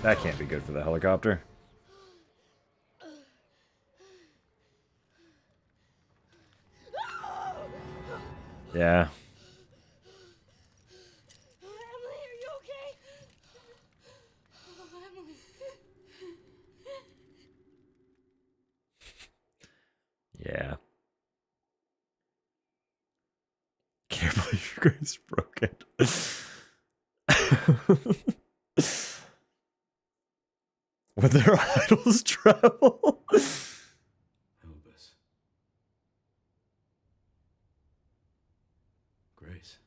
That can't be good for the helicopter. Yeah. Emily, are you okay? Oh, Emily. Yeah. Can't believe you guys broke it. When their idols travel. Elvis. Grace.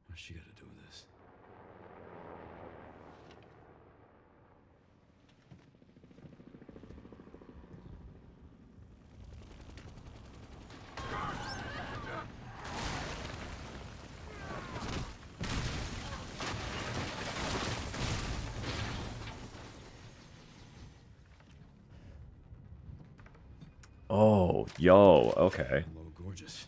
What's she got to do with this? Oh, yo, okay. Hello, gorgeous.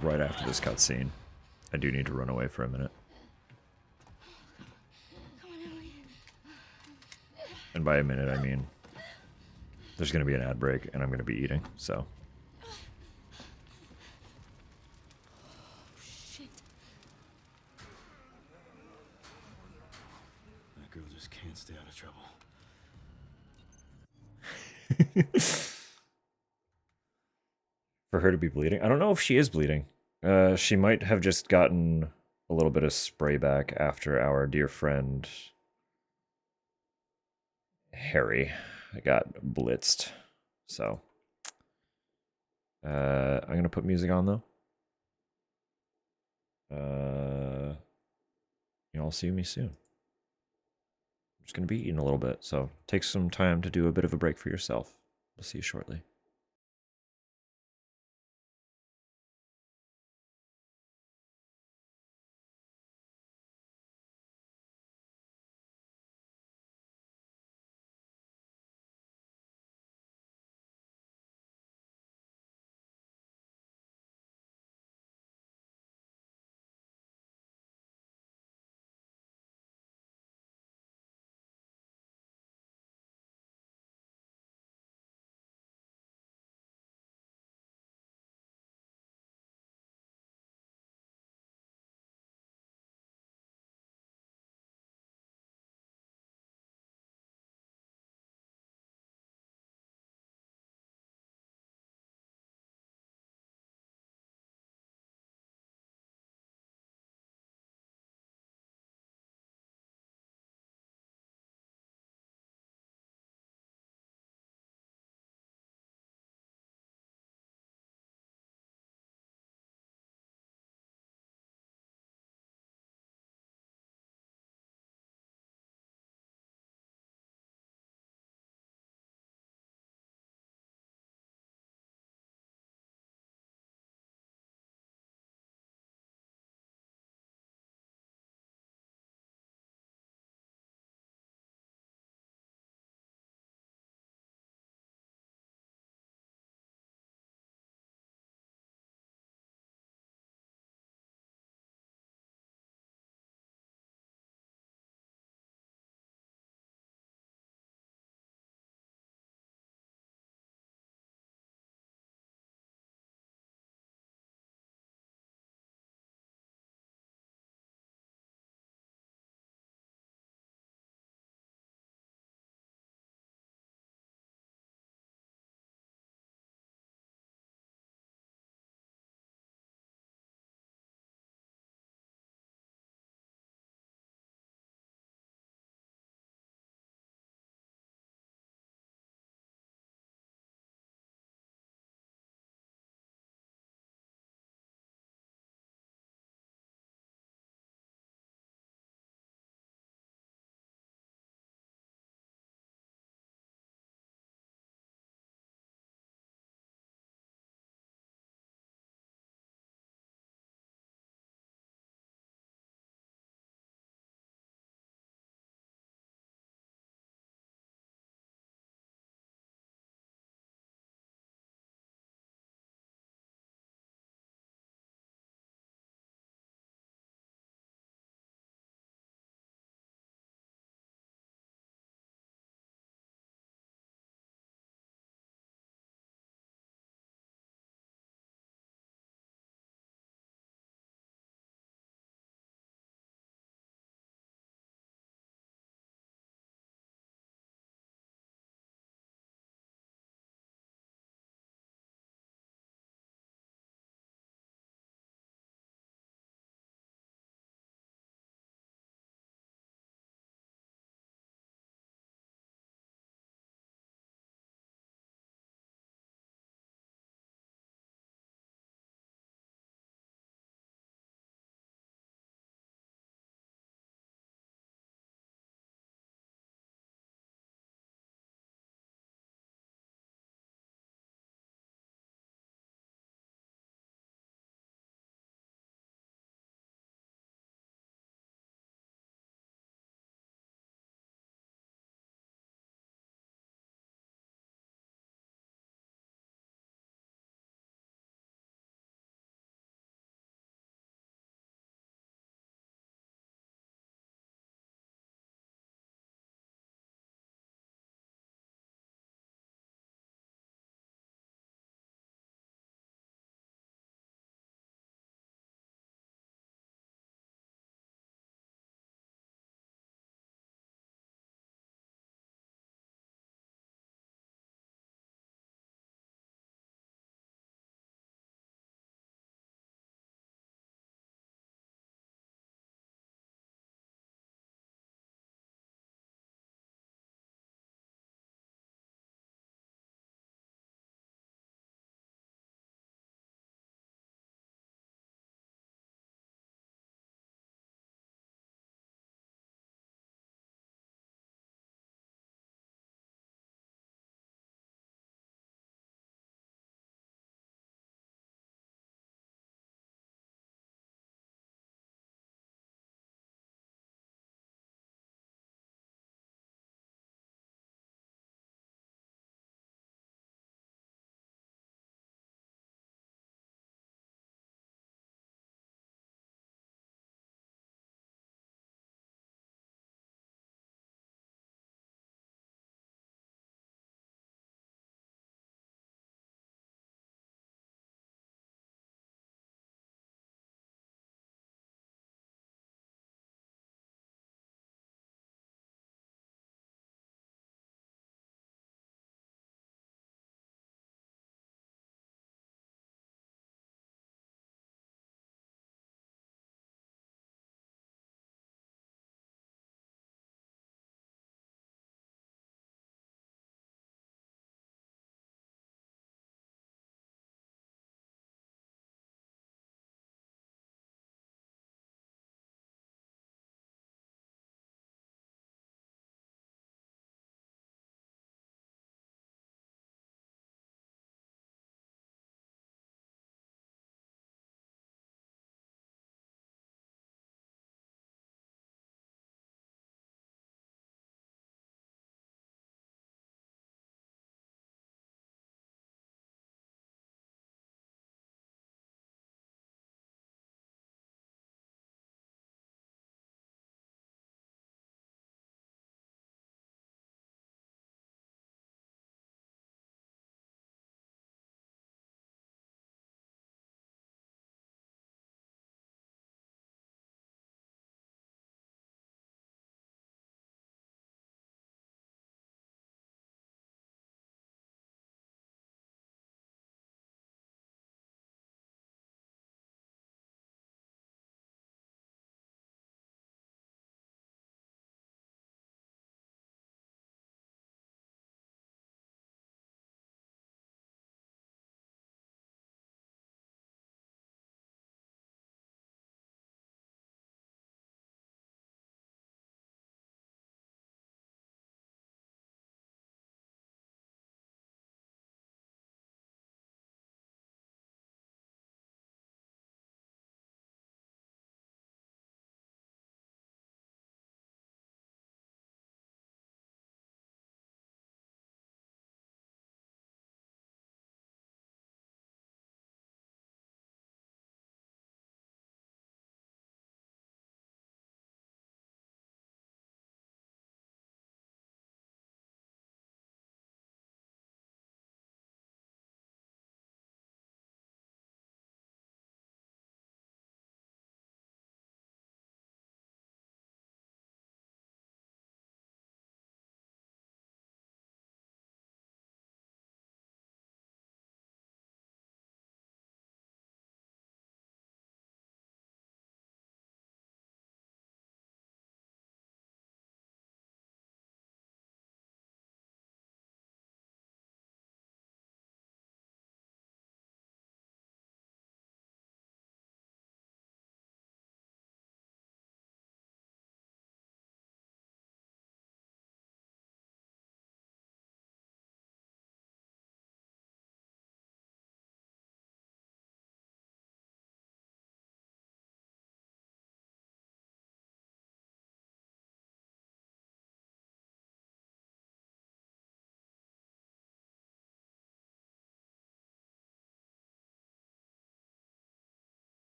Right after this cutscene, I do need to run away for a minute. Come on, Emily. And by a minute, I mean there's going to be an ad break and I'm going to be eating, so. Shit. That girl just can't stay out of trouble. For her to be bleeding? I don't know if she is bleeding. She might have just gotten a little bit of spray back after our dear friend Harry got blitzed. So, I'm going to put music on though. You'll see me soon. I'm just going to be eating a little bit, so take some time to do a bit of a break for yourself. We'll see you shortly.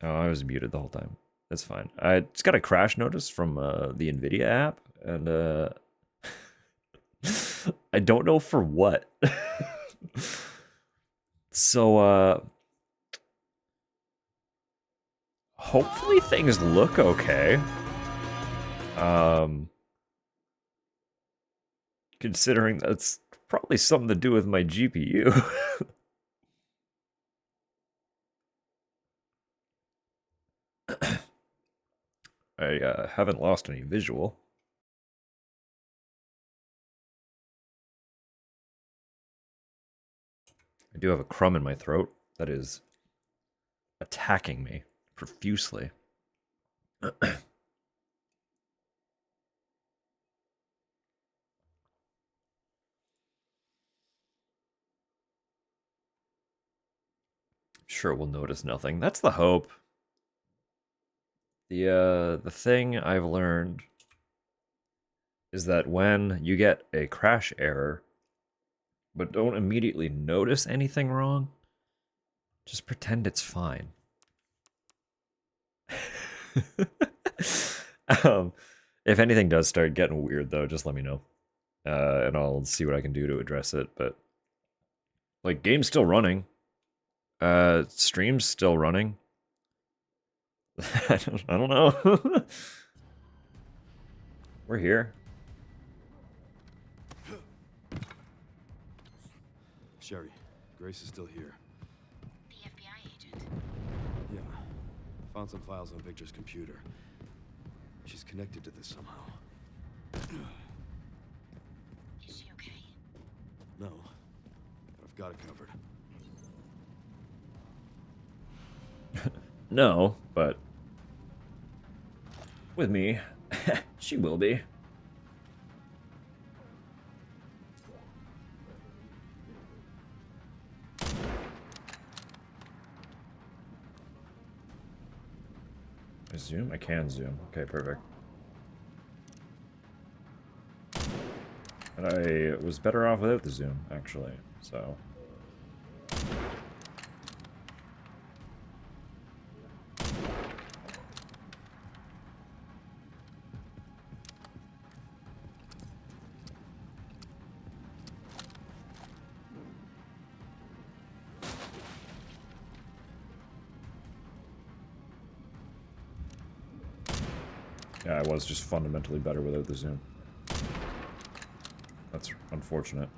Oh, I was muted the whole time. That's fine. I just got a crash notice from the NVIDIA app, and I don't know for what. So, hopefully things look okay. Considering that's probably something to do with my GPU. I haven't lost any visual. I do have a crumb in my throat that is attacking me profusely. Sure, we'll notice nothing. That's the hope. The thing I've learned is that when you get a crash error, but don't immediately notice anything wrong, just pretend it's fine. If anything does start getting weird, though, just let me know, and I'll see what I can do to address it. But like, game's still running, stream's still running. I don't know. We're here. Sherry, Grace is still here. The FBI agent. Yeah. Found some files on Victor's computer. She's connected to this somehow. Is she okay? No, but I've got it covered. No, but with me, she will be. Zoom? I can zoom. Okay, perfect. And I was better off without the zoom, actually, so... Yeah, I was just fundamentally better without the zoom. That's unfortunate.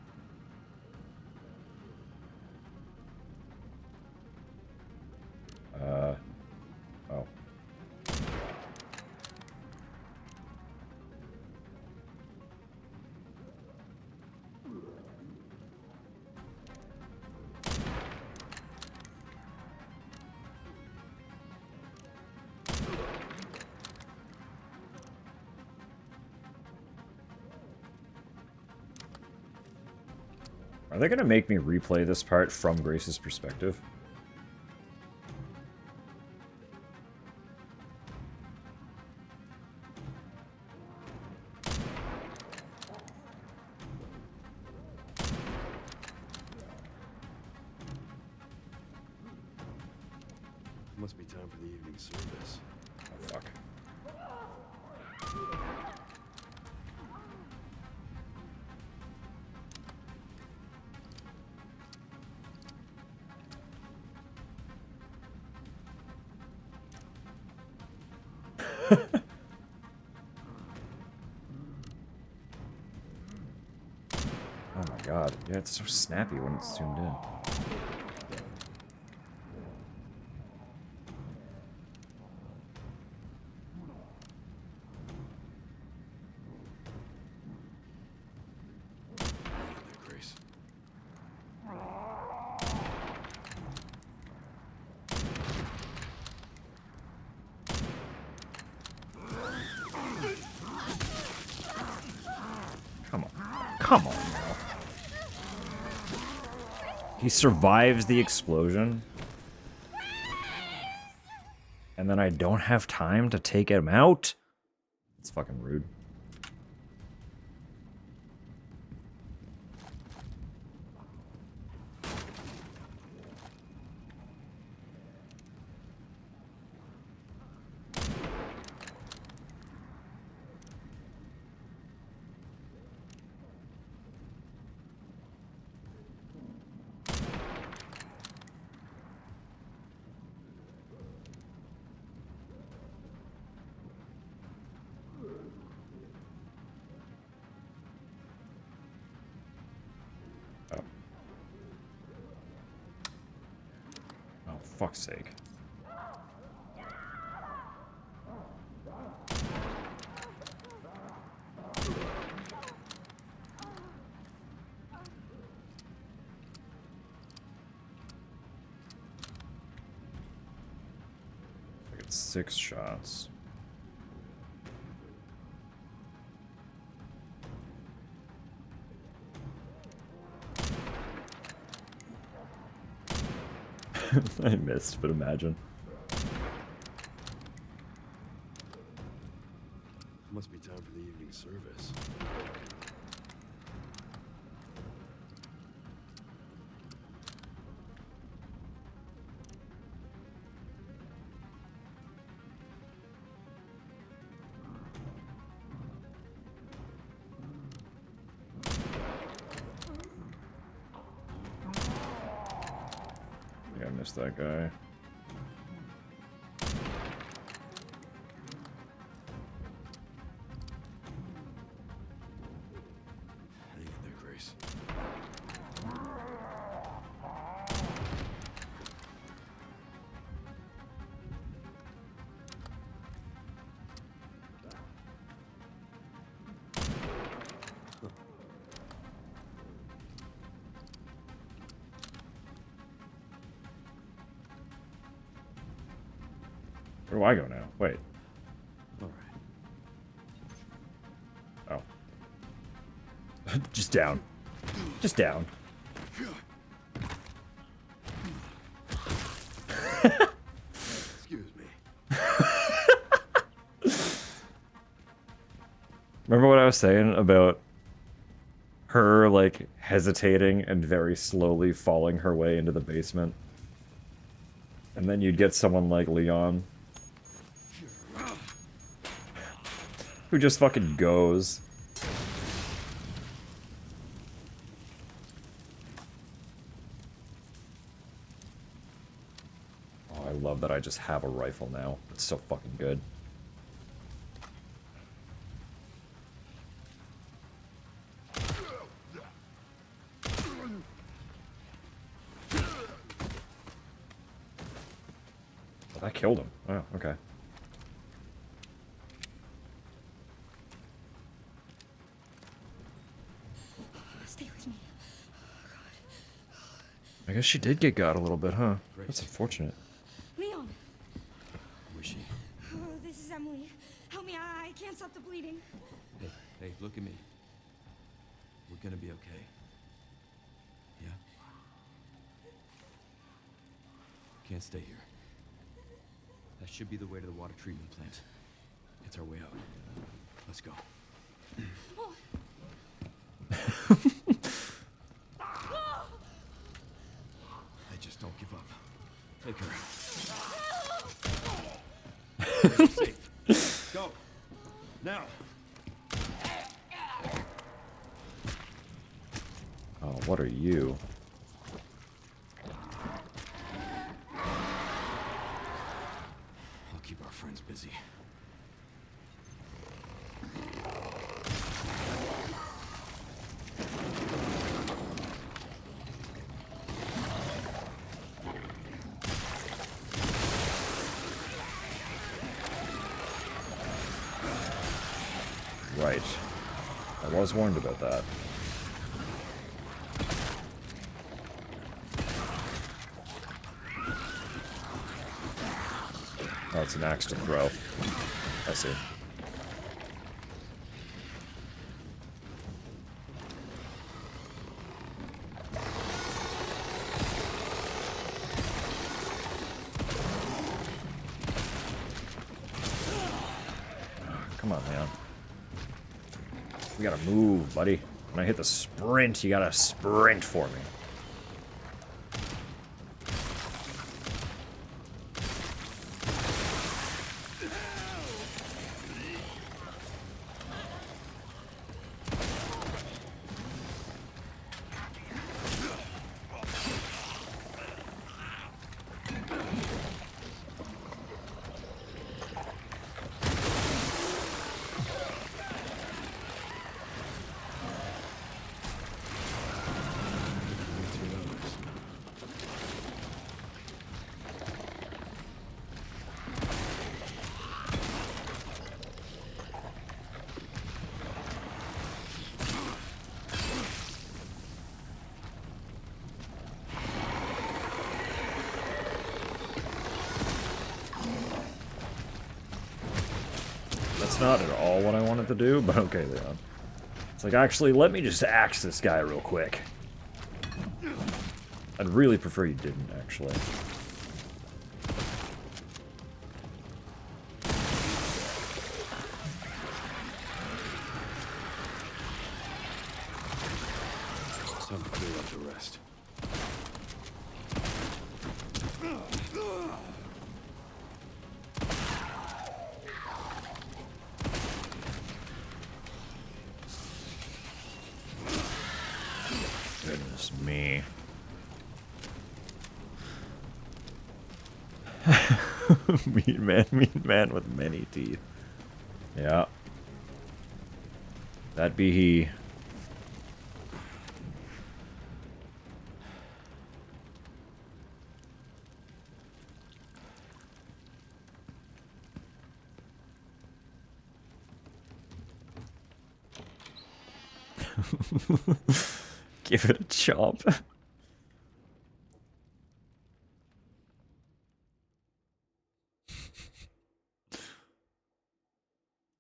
Oh. Are they gonna make me replay this part from Grace's perspective? Must be time for the evening service. Oh, fuck. Oh my god. Yeah, it's so snappy when it's zoomed in. Grace. Come on. Come on now. He survives the explosion. And then I don't have time to take him out? It's fucking rude. Oh. Oh, fuck's sake. I get 6 shots. I missed, but imagine. Must be time for the evening service. Yeah, I missed that guy. Hang in there, Grace. Where do I go now? Wait. All right. Oh. Just down. Just down. Excuse me. Remember what I was saying about her, like, hesitating and very slowly falling her way into the basement? And then you'd get someone like Leon, who just fucking goes. Oh, I love that I just have a rifle now. It's so fucking good. Oh, that killed him. Oh, okay. Stay with me. I guess she did get got a little bit, huh? That's unfortunate. Leon! Who is she? Oh, this is Emily. Help me, I can't stop the bleeding. Hey, look at me. We're gonna be okay. Yeah? Can't stay here. That should be the way to the water treatment plant. It's our way out. Let's go. Oh. Hey, just don't give up. Take her. Safe. Go. Now. Oh, what are you? I'll keep our friends busy. Right. I was warned about that. Oh, it's an axe to throw. I see. Come on, man. We gotta move, buddy. When I hit the sprint, you gotta sprint for me. That's not at all what I wanted to do, but okay, Leon. It's like, actually, let me just axe this guy real quick. I'd really prefer you didn't, actually. Time to clear up the rest. Goodness me. Mean man with many teeth. Yeah. That be he. Give it a chomp.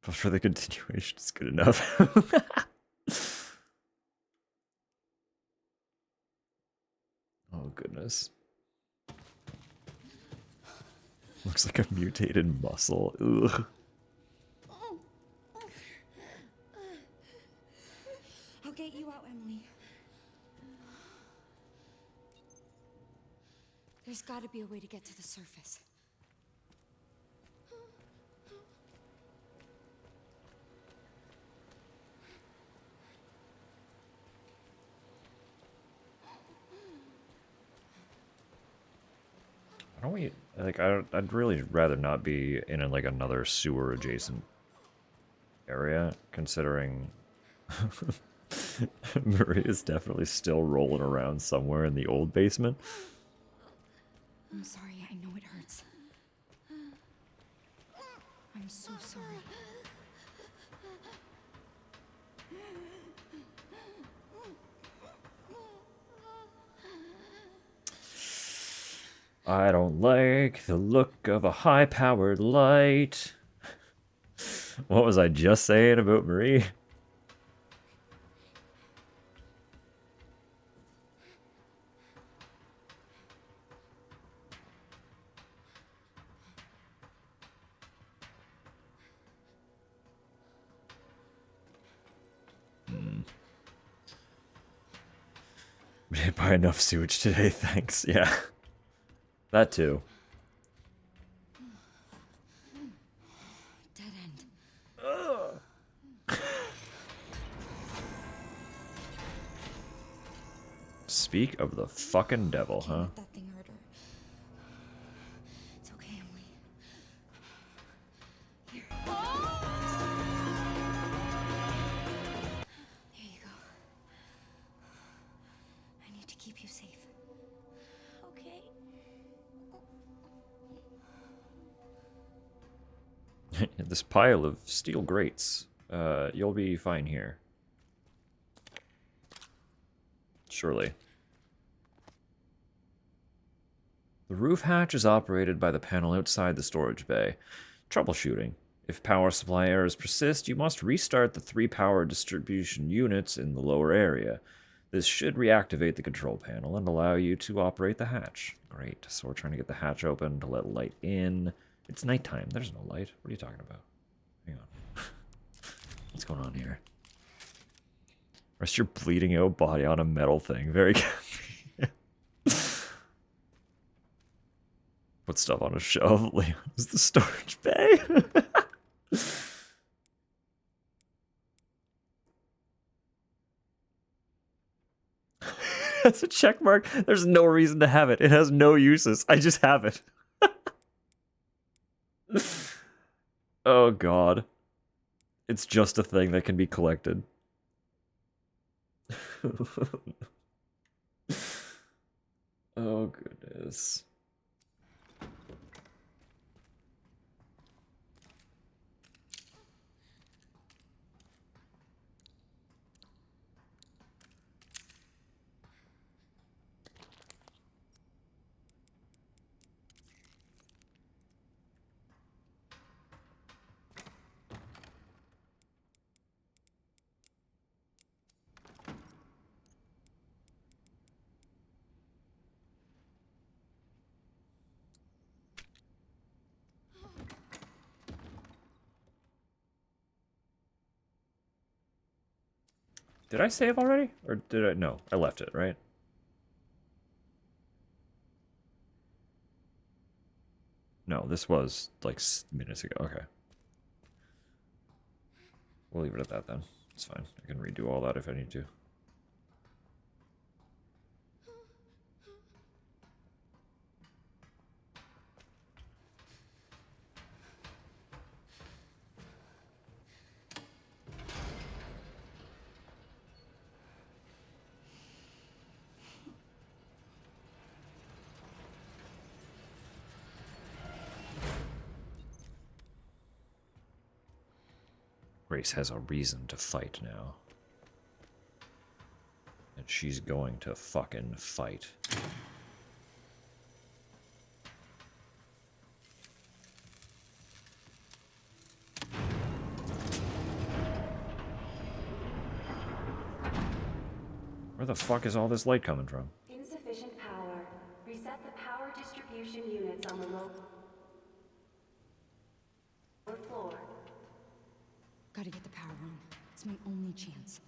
But for the continuation, it's good enough. Oh, goodness. Looks like a mutated muscle. Ugh. I'll get you out, Emily. There's got to be a way to get to the surface. Why don't we, like, I'd really rather not be in like another sewer adjacent area, considering Marie is definitely still rolling around somewhere in the old basement. I'm sorry, I know it hurts. I'm so sorry. I don't like the look of a high-powered light. What was I just saying about Marie? Didn't buy enough sewage today, thanks. Yeah. That too. Dead end. Speak of the fucking devil, Can't huh? let that thing hurt her. It's okay, Emily. Here. Here you go. I need to keep you safe. Okay. This pile of steel grates. You'll be fine here. Surely. The roof hatch is operated by the panel outside the storage bay. Troubleshooting. If power supply errors persist, you must restart the 3 power distribution units in the lower area. This should reactivate the control panel and allow you to operate the hatch. Great. So we're trying to get the hatch open to let light in. It's nighttime. There's no light. What are you talking about? Hang on. What's going on here? Rest your bleeding out body on a metal thing. Very good. Put stuff on a shelf. Leon is the storage bay. That's a check mark. There's no reason to have it. It has no uses. I just have it. Oh god. It's just a thing that can be collected. Oh goodness. Did I save already? Or did I? No, I left it, right? No, this was like minutes ago. Okay. We'll leave it at that then. It's fine. I can redo all that if I need to. Grace has a reason to fight now. And she's going to fucking fight. Where the fuck is all this light coming from? Insufficient power. Reset the power distribution units on the lower floor. Gotta get the power on. It's my only chance.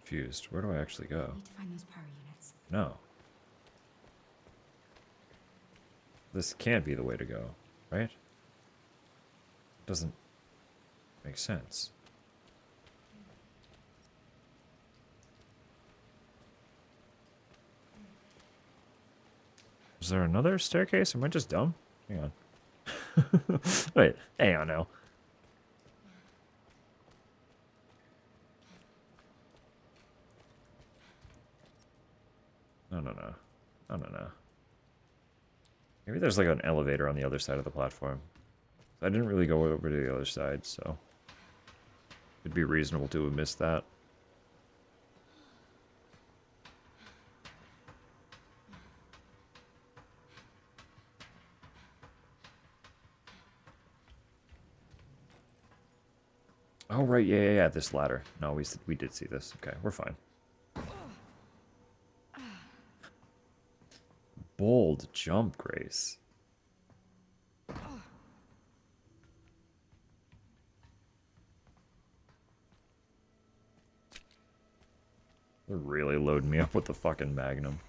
Confused. Where do I actually go? I need to find those power units. No. This can't be the way to go, right? Doesn't make sense. Is there another staircase? Am I just dumb? Hang on. Wait, hang on now. No, no, no. No, no, no. Maybe there's like an elevator on the other side of the platform. I didn't really go over to the other side, so it'd be reasonable to have missed that. Oh, right, yeah, this ladder. No, we did see this. Okay, we're fine. Bold jump, Grace. They're really loading me up with the fucking Magnum.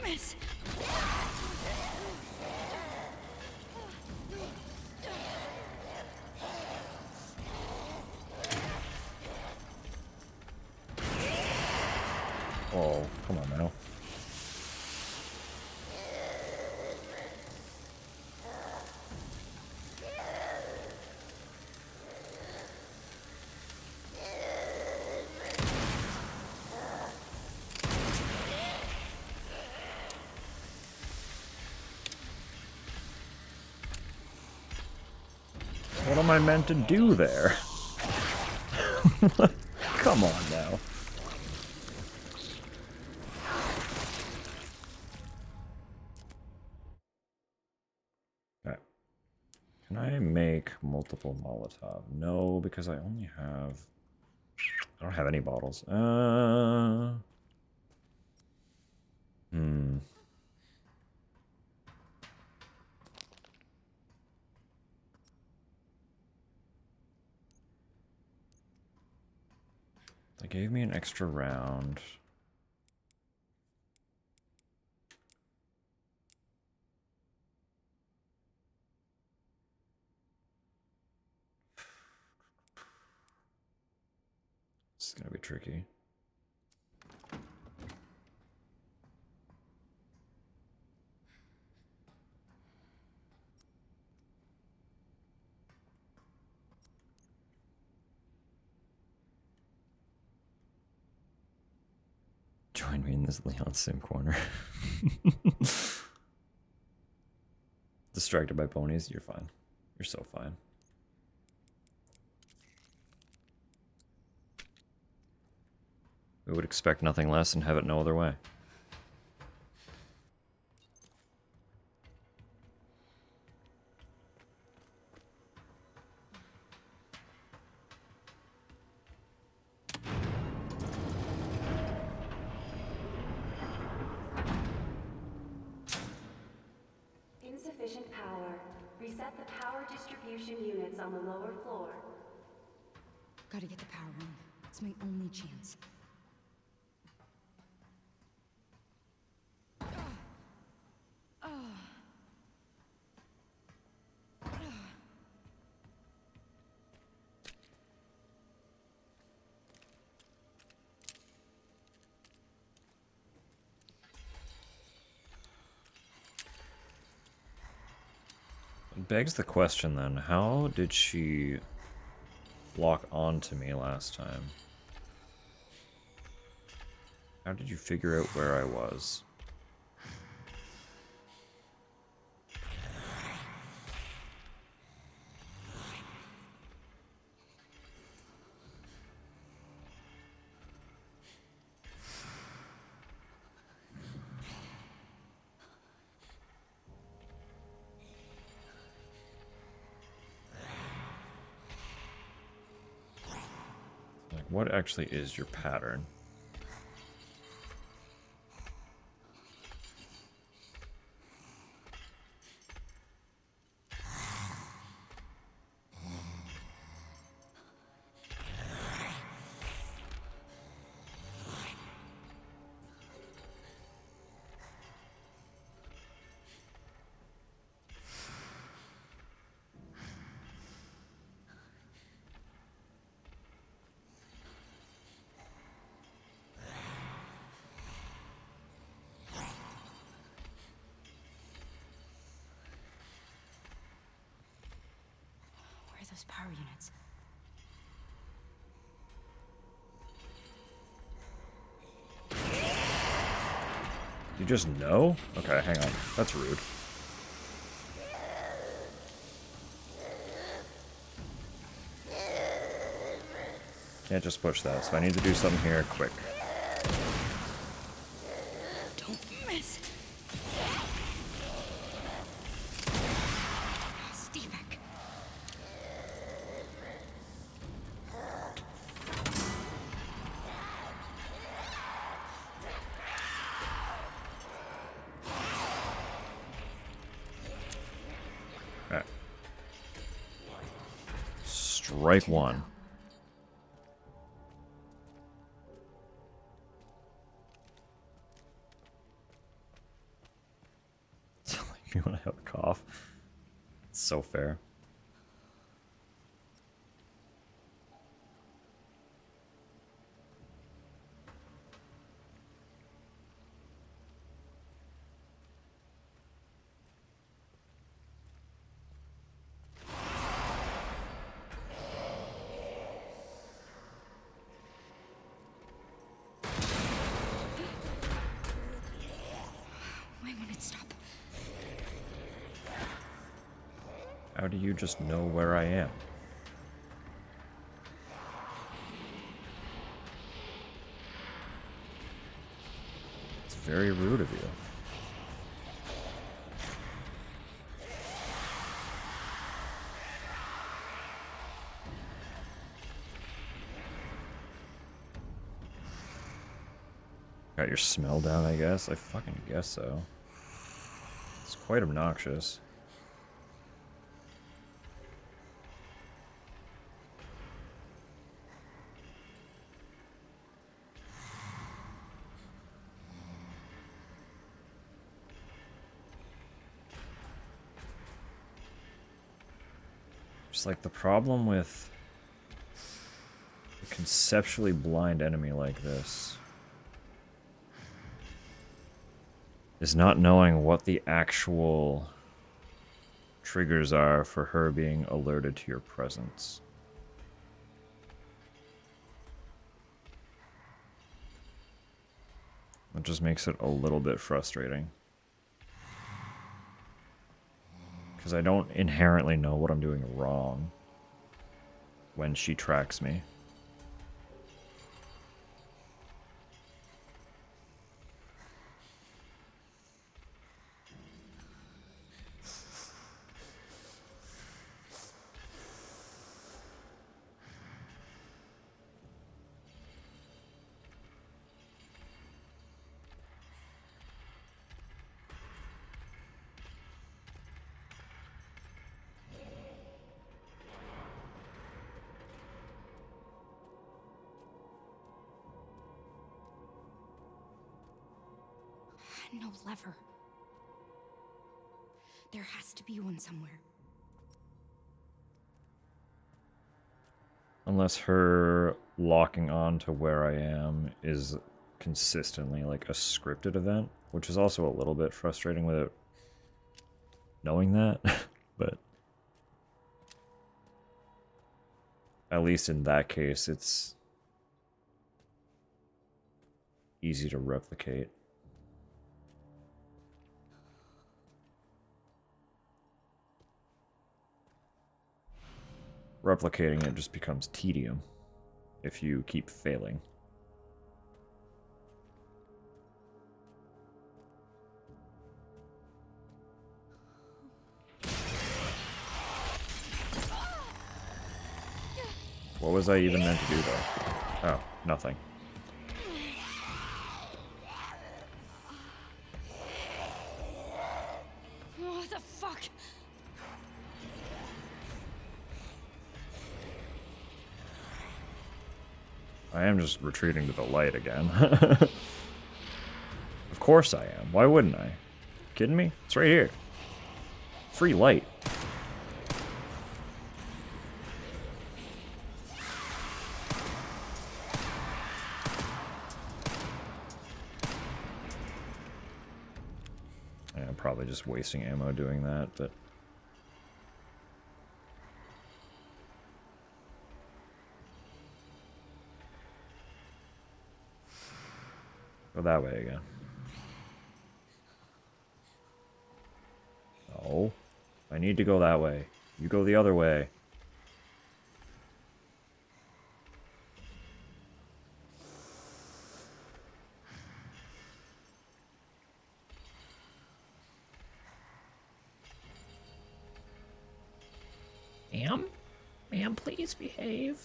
Miss. Oh, come on now. What am I meant to do there? Come on now. Okay. Can I make multiple Molotov? No, because I only have... I don't have any bottles. Hmm. They gave me an extra round. This is gonna be tricky. Join me in this Leon Sim corner. Distracted by ponies? You're fine. You're so fine. We would expect nothing less and have it no other way. Insufficient power. Reset the power distribution units on the lower floor. Gotta get the power on. It's my only chance. It begs the question then, how did she lock on to me last time? How did you figure out where I was? Like, what actually is your pattern? Where are those power units? You just know? Okay, hang on. That's rude. Can't just push that, so I need to do something here quick. Don't miss. Stevek. Alright. Strike one. Sound like me when I have a cough. It's so fair. Why won't it stop? How do you just know where I am? It's very rude of you. Got your smell down, I guess. I fucking guess so. It's quite obnoxious. Just like the problem with a conceptually blind enemy like this is not knowing what the actual triggers are for her being alerted to your presence. It just makes it a little bit frustrating. Because I don't inherently know what I'm doing wrong when she tracks me. No lever. There has to be one somewhere. Unless her locking on to where I am is consistently like a scripted event, which is also a little bit frustrating without knowing that, but at least in that case, it's easy to replicate. Replicating it just becomes tedium if you keep failing. What was I even meant to do though? Oh, nothing. What the fuck? I am just retreating to the light again. Of course I am. Why wouldn't I? Kidding me? It's right here. Free light. Yeah, I'm probably just wasting ammo doing that, but... Go that way again. No. I need to go that way. You go the other way. Ma'am? Ma'am, please behave.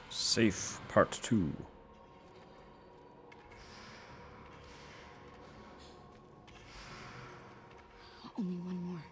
Safe Part 2. Only one more.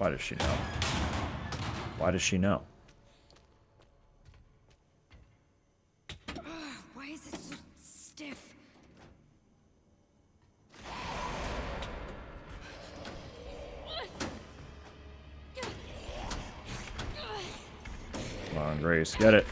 Why does she know? Why does she know? Why is it so stiff? Come on, Grace, get it.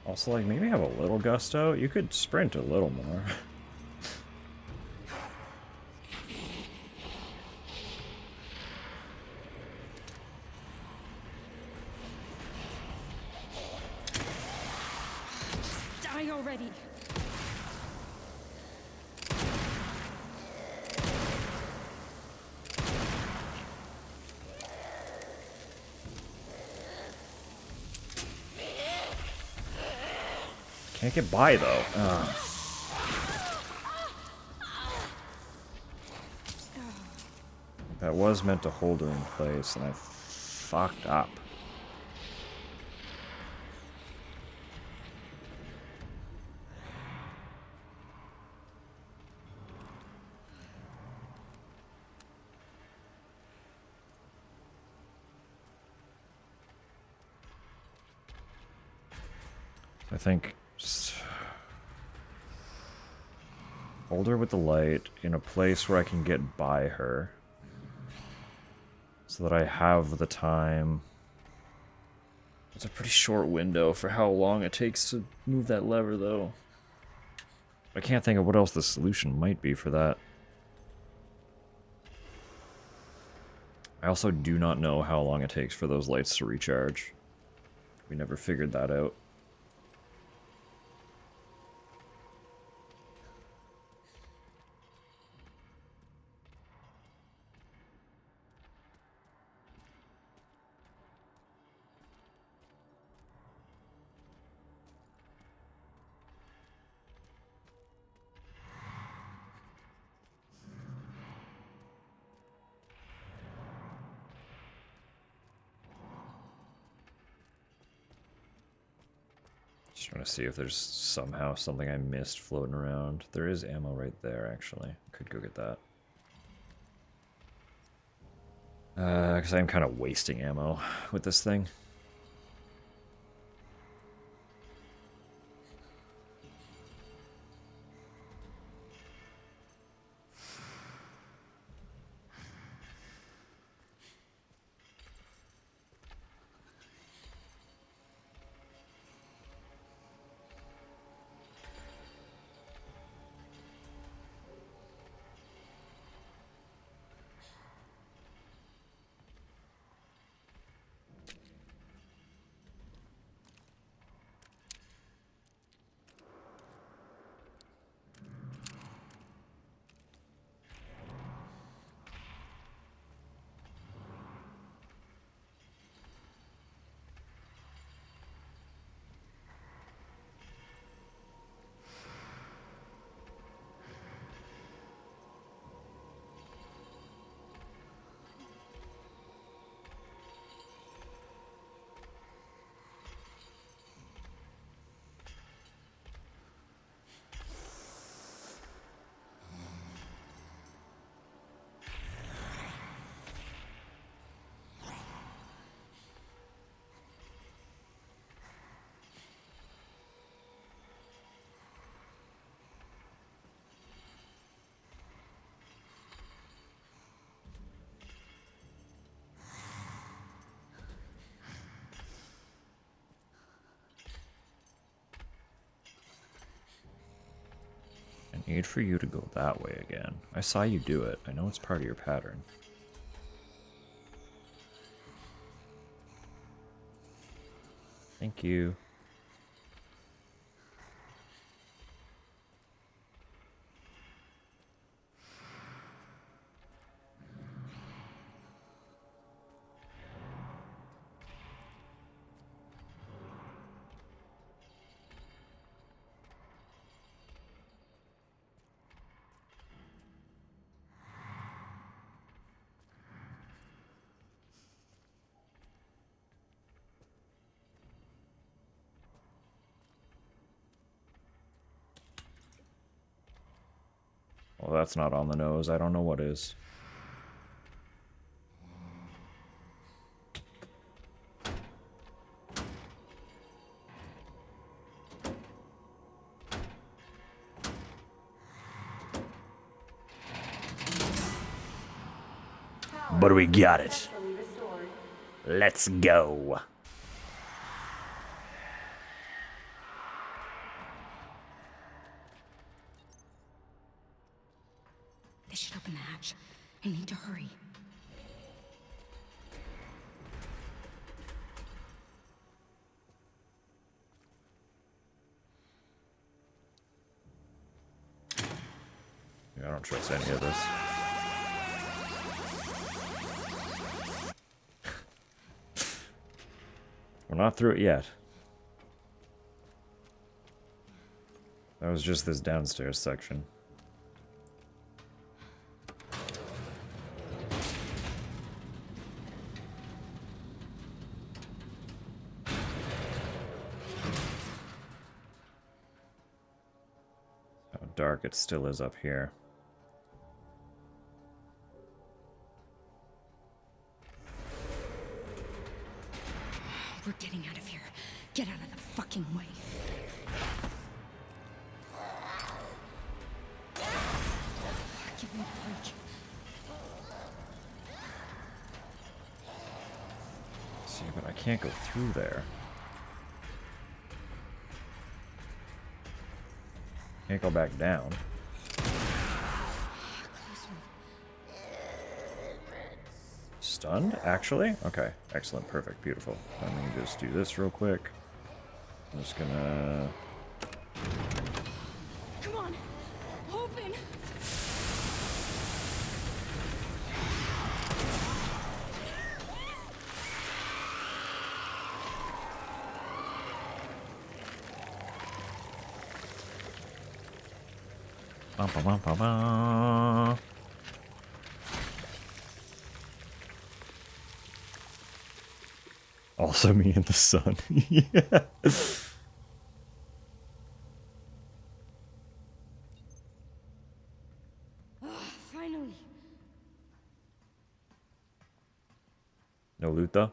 Also, like, maybe have a little gusto. You could sprint a little more. Die already. Can't get by, though. Ugh. That was meant to hold her in place, and I fucked up. I think just hold her with the light in a place where I can get by her so that I have the time. It's a pretty short window for how long it takes to move that lever, though. I can't think of what else the solution might be for that. I also do not know how long it takes for those lights to recharge. We never figured that out. Just trying to see if there's somehow something I missed floating around. There is ammo right there, actually. Could go get that. Because I'm kind of wasting ammo with this thing. I need for you to go that way again. I saw you do it. I know it's part of your pattern. Thank you. Well, that's not on the nose. I don't know what is. But we got it. Successfully restored. Let's go. This should open the hatch. I need to hurry. Yeah, I don't trust any of this. We're not through it yet. That was just this downstairs section. How dark it still is up here. We're getting out of here. Get out of the fucking way. Give me a break. See, but I can't go through there. Can't go back down. Stunned, actually? Okay, excellent, perfect, beautiful. Let me just do this real quick. I'm just gonna... Come on. Open. Bum, bum, bum, bum, bum. Also me in the sun. Yeah. Finally. No loot though?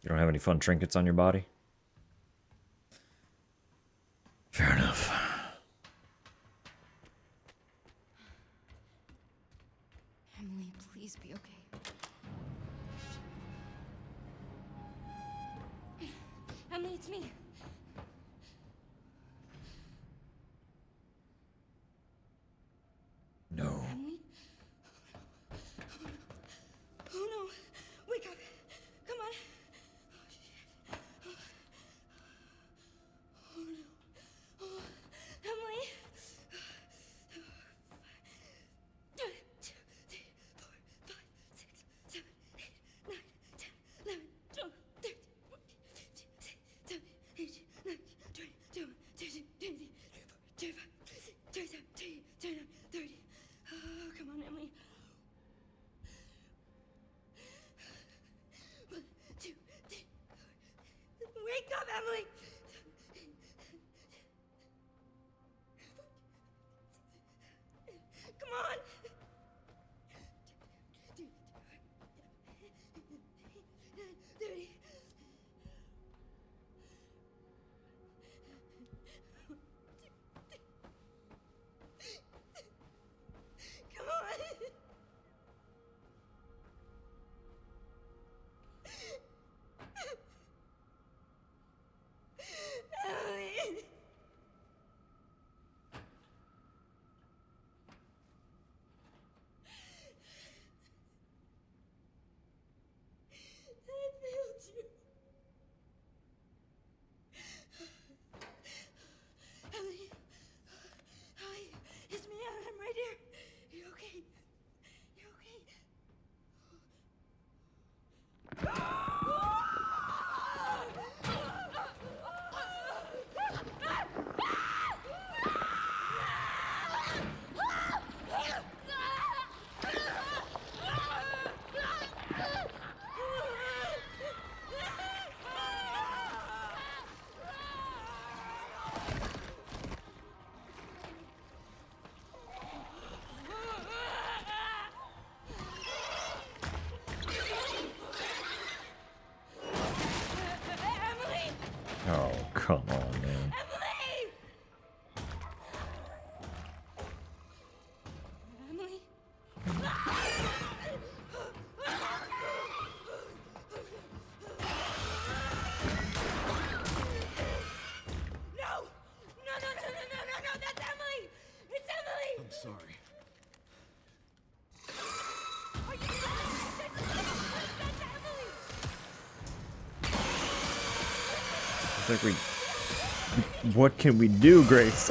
You don't have any fun trinkets on your body? Fair enough. Emily, please be okay. Emily, it's me. No. Emily? Oh no! Wake up! Come on! Oh no! Oh, Emily! 1, 2, 3, 4, 5, 6, 7, 8, 9, 10, 11, 12, 13, 14, 15, 16, 17, 18, It's like we... What can we do, Grace?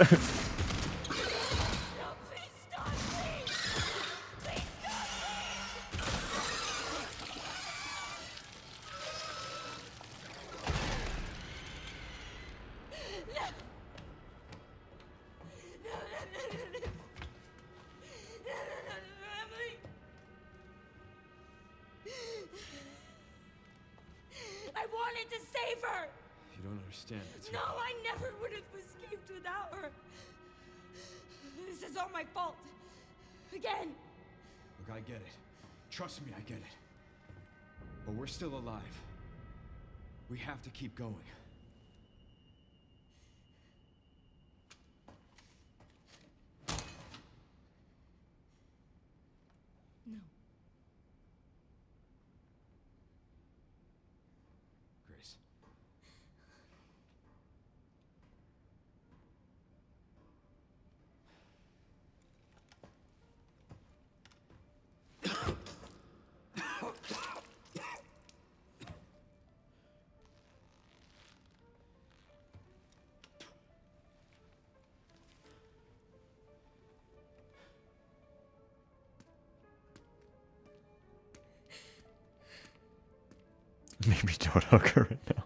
I wanted to save her! You don't understand. It's No, I never would have escaped without her. This is all my fault. Again. Look, I get it. Trust me, I get it. But we're still alive. We have to keep going. No. Grace. Maybe don't hug her right now.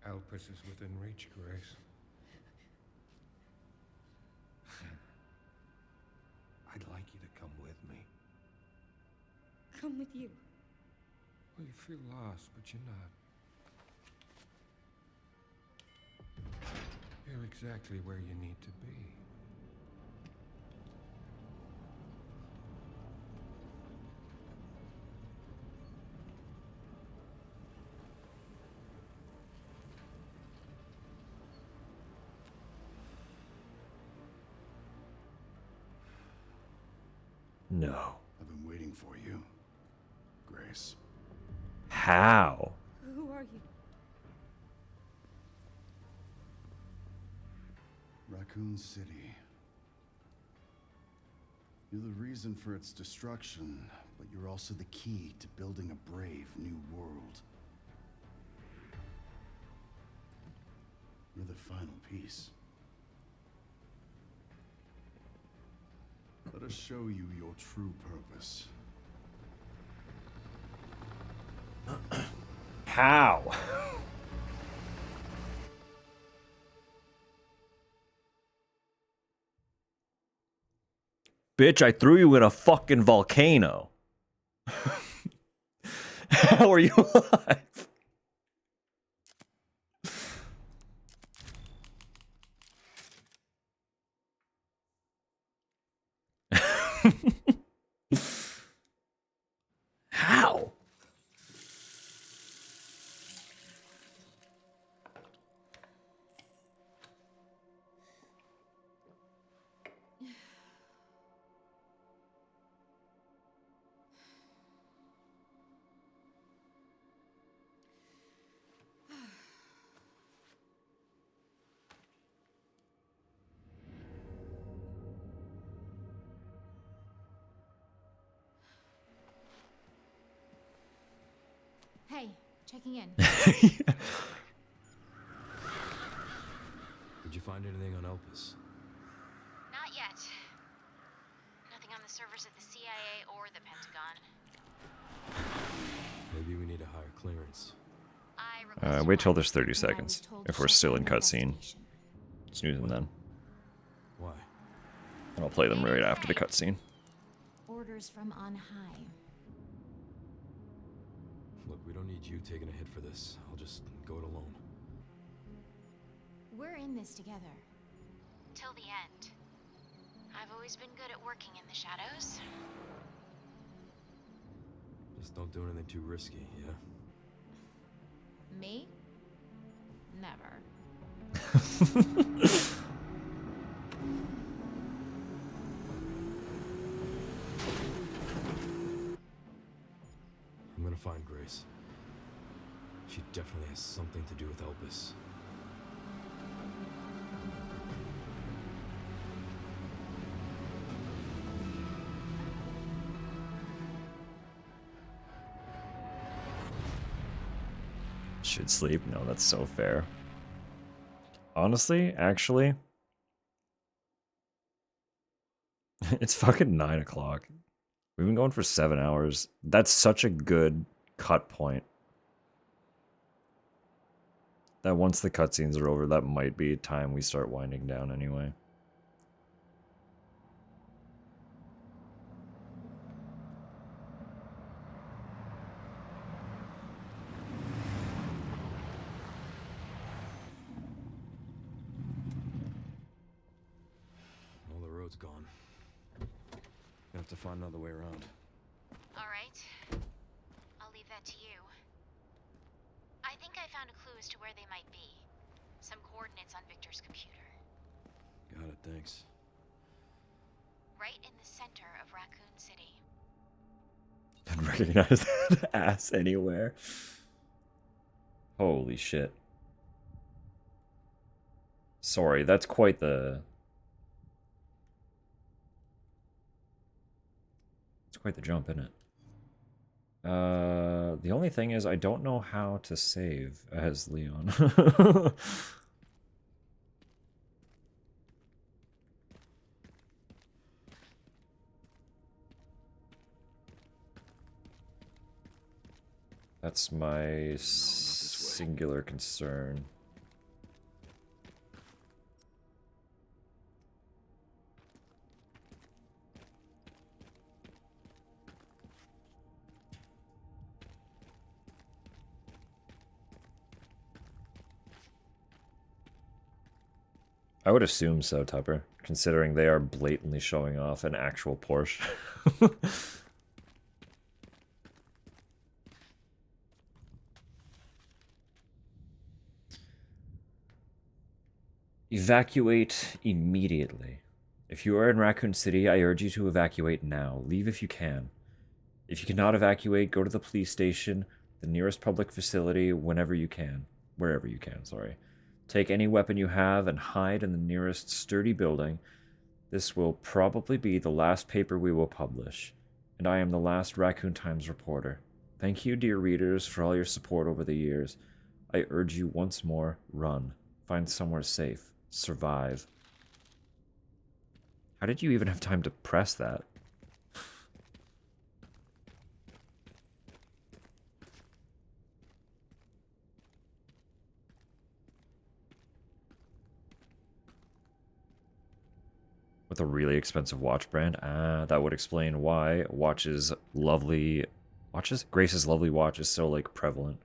Alpus is within reach, Grace. I'd like you to come with me. Come with you. Well, you feel lost, but you're not. You're exactly where you need to be. No. I've been waiting for you, Grace. How? Who are you? Raccoon City. You're the reason for its destruction, but you're also the key to building a brave new world. You're the final piece. Let us show you your true purpose. How? Bitch, I threw you in a fucking volcano. How are you alive? How? Hey, checking in. Did you find anything on Elpis? Not yet. Nothing on the servers at the CIA or the Pentagon. Maybe we need a higher clearance. Wait till there's 30 seconds. If we're still in cutscene. Snooze them then. Why? And I'll play them right after the cutscene. Orders from on high. Look, we don't need you taking a hit for this. I'll just go it alone. We're in this together. Till the end. I've always been good at working in the shadows. Just don't do anything too risky, yeah? Me? Never. find Grace. She definitely has something to do with Elpis. Should sleep? No, that's so fair. Honestly, actually, it's fucking 9 o'clock. We've been going for 7 hours. That's such a good cut point. That once the cutscenes are over, that might be time we start winding down anyway. Well, the road's gone. Gonna have to find another way around. All right. I'll leave that to you. I think I found a clue as to where they might be. Some coordinates on Victor's computer. Got it, thanks. Right in the center of Raccoon City. I'd recognize that ass anywhere. Holy shit. Sorry, that's quite the... It's quite the jump, isn't it? The only thing is I don't know how to save as Leon. That's my singular concern. I would assume so, Tupper, considering they are blatantly showing off an actual Porsche. Evacuate immediately. If you are in Raccoon City, I urge you to evacuate now. Leave if you can. If you cannot evacuate, go to the police station, the nearest public facility, whenever you can. Wherever you can, sorry. Take any weapon you have and hide in the nearest sturdy building. This will probably be the last paper we will publish, and I am the last Raccoon Times reporter. Thank you, dear readers, for all your support over the years. I urge you once more, run. Find somewhere safe. Survive. How did you even have time to press that? With a really expensive watch brand? Ah, that would explain why Grace's lovely watch is so, like, prevalent.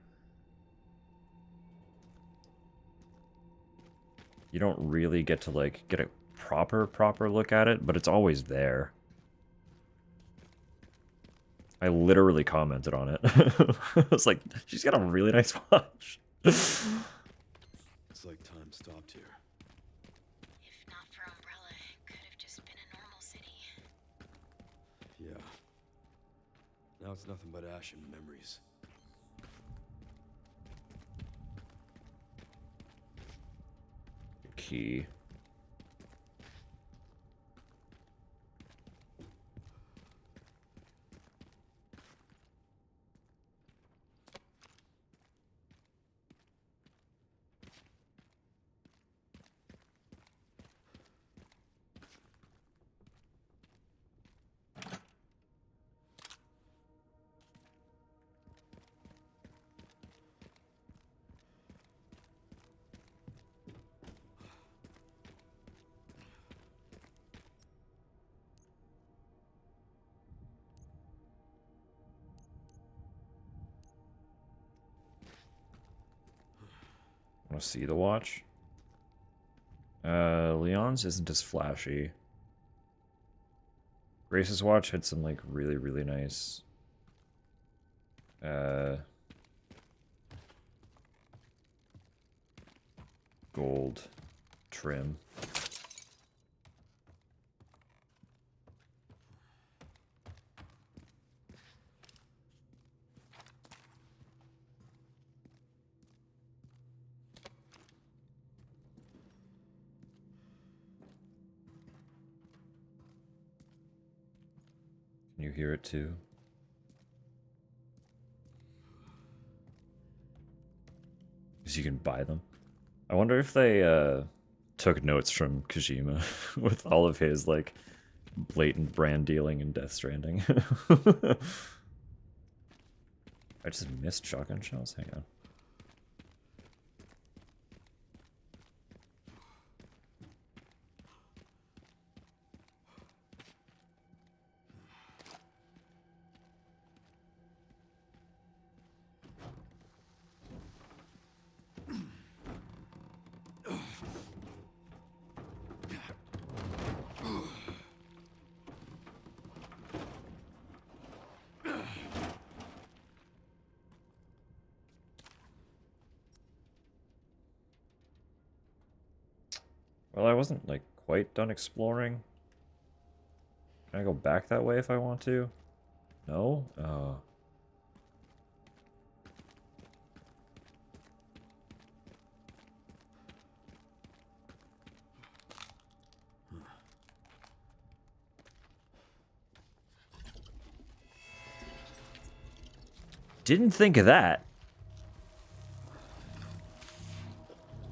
You don't really get to, like, get a proper look at it, but it's always there. I literally commented on it. I was like, she's got a really nice watch. It's like time stopped here. If not for Umbrella, it could have just been a normal city. Yeah. Now it's nothing but ash and memories. Key. Want to see the watch? Leon's isn't as flashy. Grace's watch had some, like, really nice gold trim. you hear it too? Because you can buy them. I wonder if they took notes from Kojima with all of his like blatant brand dealing in Death Stranding. I just missed shotgun shells. Hang on. Well, I wasn't, like, quite done exploring. Can I go back that way if I want to? No? Didn't think of that.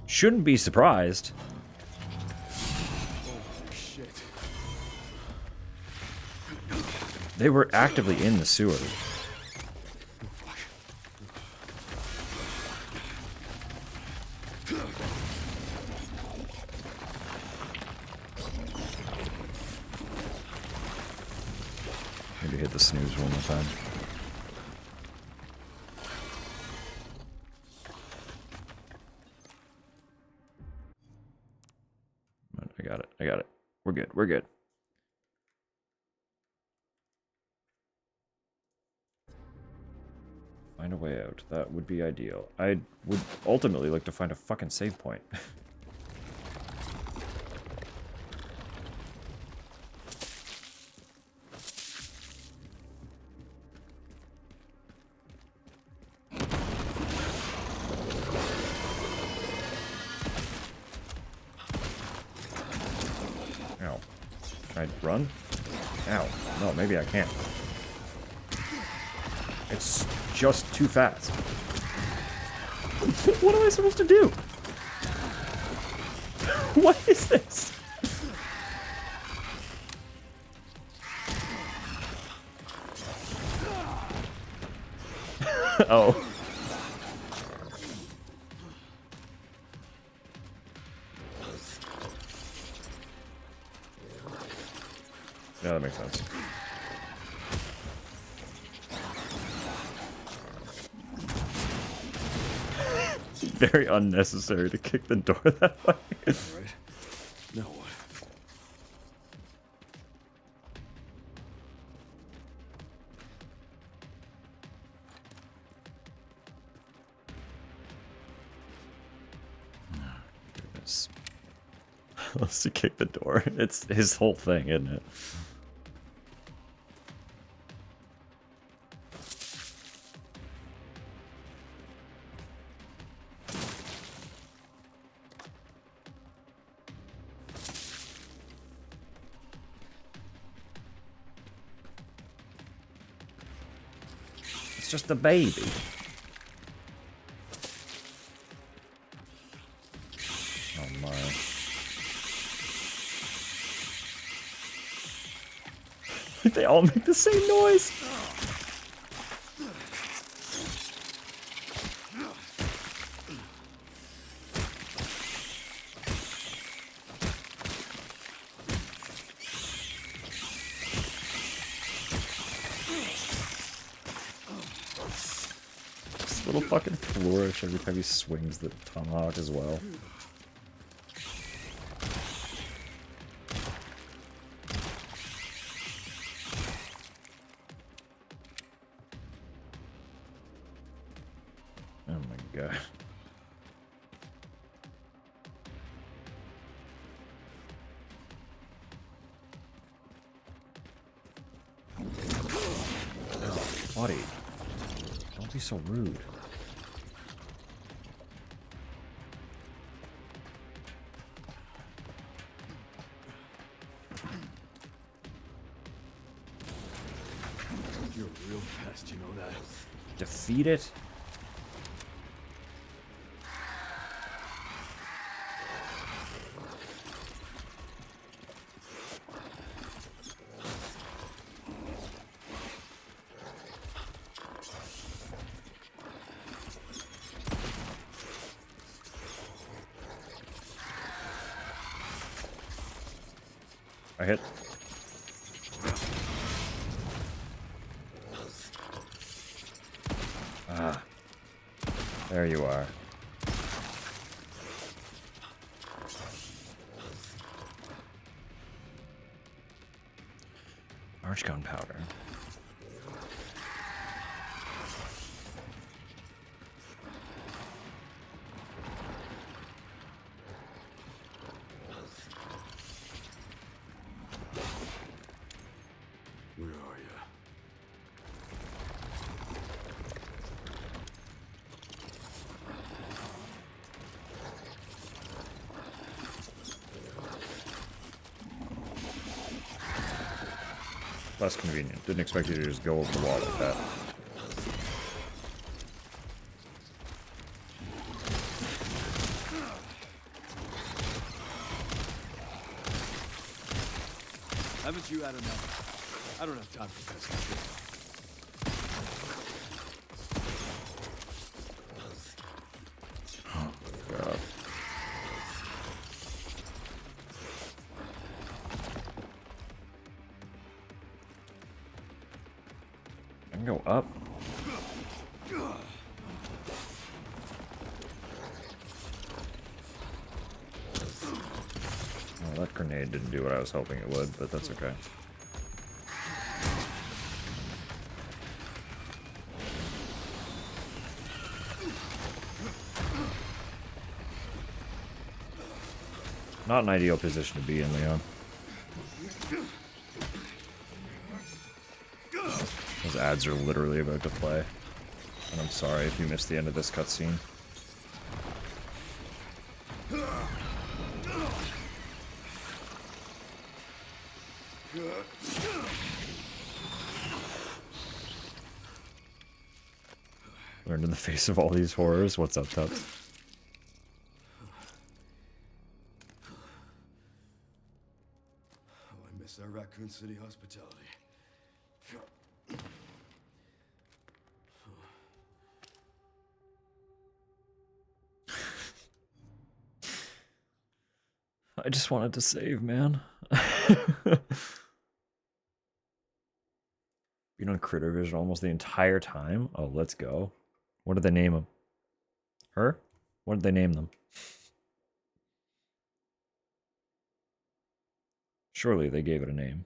Shouldn't be surprised. Shit. They were actively in the sewer. Maybe hit the snooze one more time. I got it. I got it. We're good. We're good. Find a way out. That would be ideal. I would ultimately like to find a fucking save point. Ow. Can I run? Ow. No, maybe I can't. It's just too fast. What am I supposed to do? What is this? Oh. Yeah, that makes sense. Very unnecessary to kick the door that way. Right. Now what? Goodness. Let's to kick the door. It's his whole thing, isn't it? It's just a baby. Oh my. They all make the same noise. This little fucking flourish every time he swings the tomahawk as well. Oh my god. Oh, buddy. Don't be so rude. defeat it? I hit. Ah. There you are. Orange gunpowder. Where are you? Less convenient. Didn't expect you to just go over the wall like that. Haven't you had enough? I don't have time for this shit. Oh, God. I can go up. Well, that grenade didn't do what I was hoping it would, but that's okay. Not an ideal position to be in, Leon. Those ads are literally about to play. And I'm sorry if you missed the end of this cutscene. Learned in the face of all these horrors. What's up, Tubbs? Oh, I miss our Raccoon City hospitality. I just wanted to save, man. Been on Critter Vision almost the entire time. Oh, let's go. What did they name him? Her? What did they name them? Surely they gave it a name.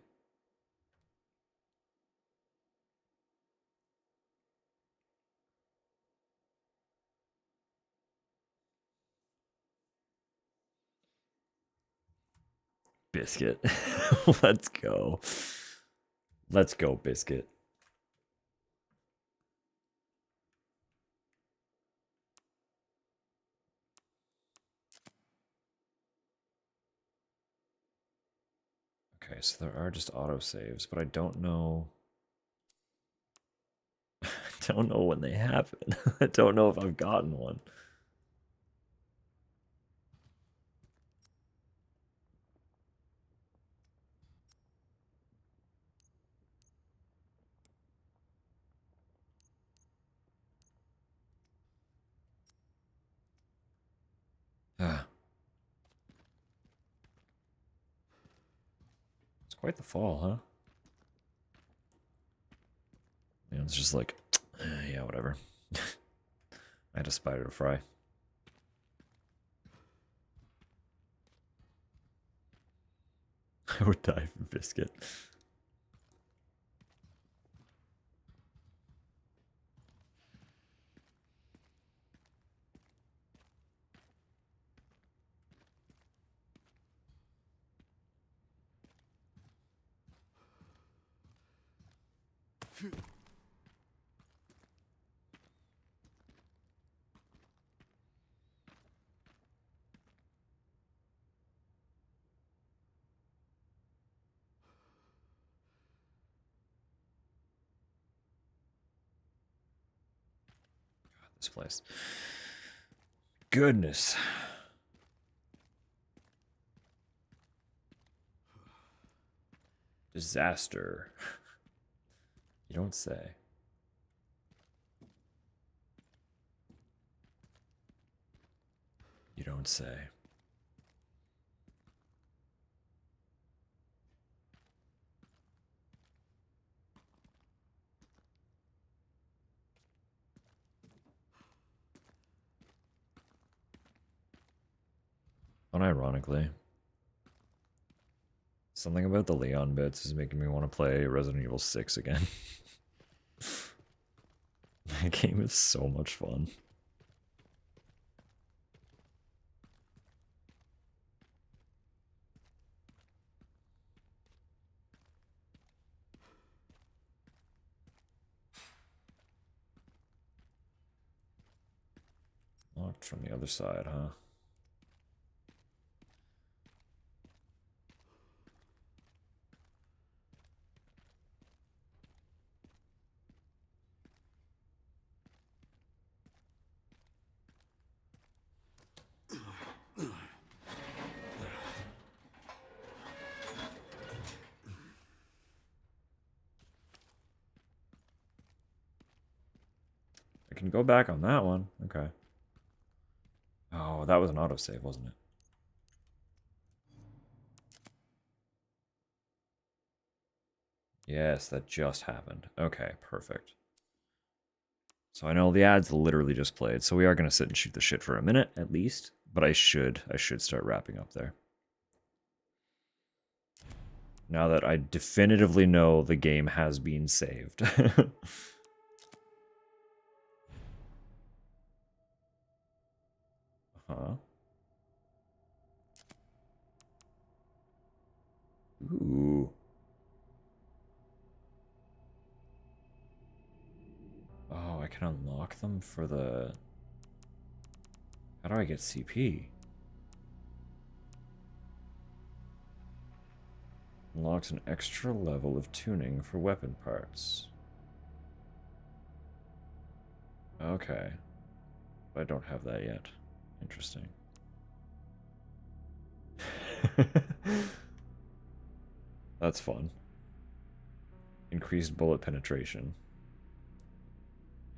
Biscuit. Let's go. Let's go, Biscuit. Okay, so there are just autosaves, but I don't know. I don't know when they happen. I don't know if I've gotten one. Ah. It's quite the fall, huh? Yeah, it's just like, yeah, whatever. I had a spider to fry. I would die for Biscuit. this place. Goodness. Disaster. You don't say. You don't say. Unironically, something about the Leon bits is making me want to play Resident Evil 6 again. That game is so much fun. Locked from the other side, huh? I can go back on that one. Okay. Oh, that was an autosave, wasn't it? Yes, that just happened. Okay, perfect. So I know the ads literally just played, so we are gonna sit and shoot the shit for a minute at least. But I should start wrapping up there. Now that I definitively know the game has been saved. Huh? Ooh. Oh, I can unlock them for the... How do I get CP? Unlocks an extra level of tuning for weapon parts. Okay. I don't have that yet. Interesting. That's fun. Increased bullet penetration.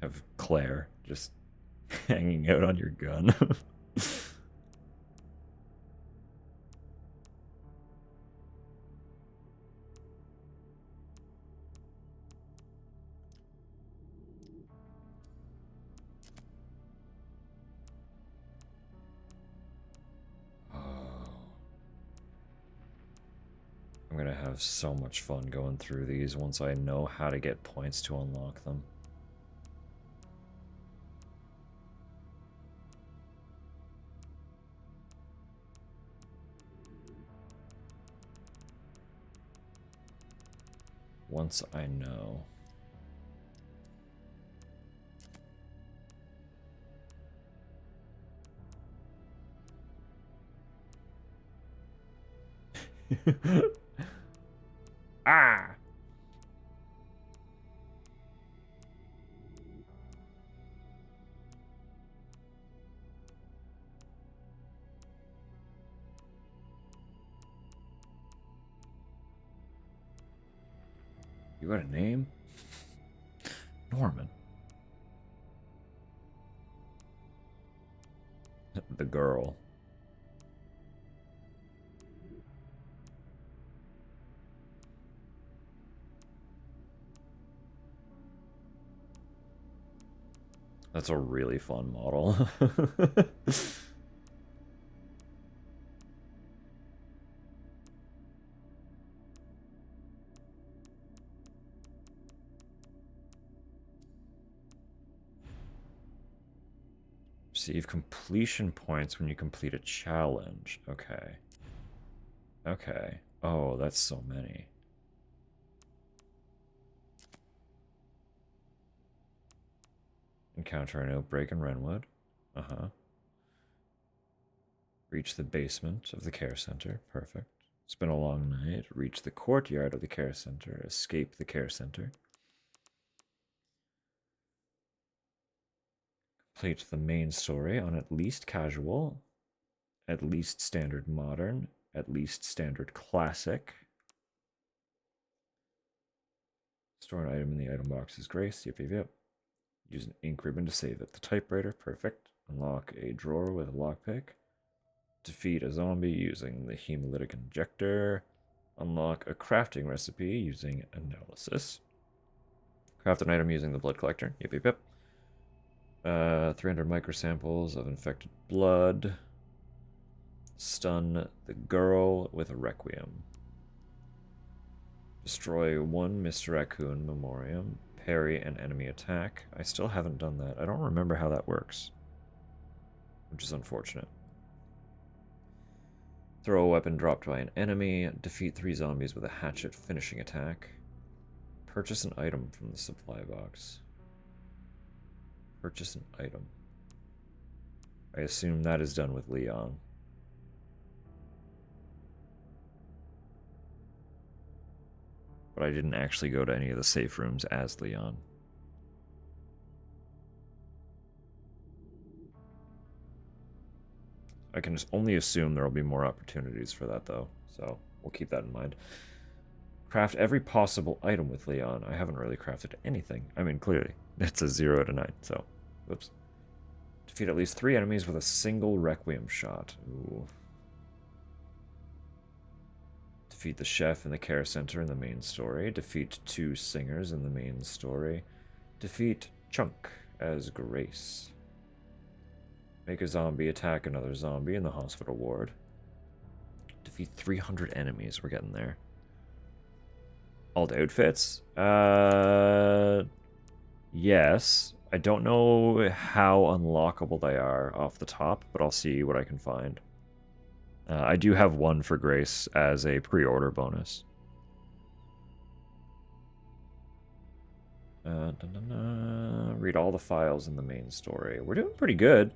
Have Claire just hanging out on your gun. I'm gonna have so much fun going through these once I know how to get points to unlock them. Once I know. Ah! You got a name? Norman. The girl. That's a really fun model. Receive completion points when you complete a challenge. Okay. Okay. Oh, that's so many. Encounter an outbreak in Renwood. Uh-huh. Reach the basement of the care center. Perfect. It's been a long night. Reach the courtyard of the care center. Escape the care center. complete the main story on at least casual, at least standard modern, at least standard classic. Store an item in the item box is grace. Yep. Use an ink ribbon to save at the typewriter. Perfect. Unlock a drawer with a lockpick. Defeat a zombie using the hemolytic injector. Unlock a crafting recipe using analysis. Craft an item using the blood collector. Yep. 300 microsamples of infected blood. Stun the girl with a requiem. Destroy one Mr. Raccoon memoriam. Parry an enemy attack. I still haven't done that. I don't remember how that works, which is unfortunate. Throw a weapon dropped by an enemy. Defeat 3 zombies with a hatchet finishing attack. Purchase an item from the supply box. Purchase an item. I assume that is done with Leon. But I didn't actually go to any of the safe rooms as Leon. I can just only assume there will be more opportunities for that, though. So we'll keep that in mind. Craft every possible item with Leon. I haven't really crafted anything. I mean, clearly, it's a 0 out of 9, so... Whoops. Defeat at least 3 enemies with a single requiem shot. Ooh. Defeat the chef in the care center in the main story. Defeat 2 singers in the main story. Defeat Chunk as Grace. Make a zombie attack another zombie in the hospital ward. Defeat 300 enemies. We're getting there. Alt outfits? Yes. I don't know how unlockable they are off the top, but I'll see what I can find. I do have one for Grace as a pre-order bonus. Read all the files in the main story. We're doing pretty good.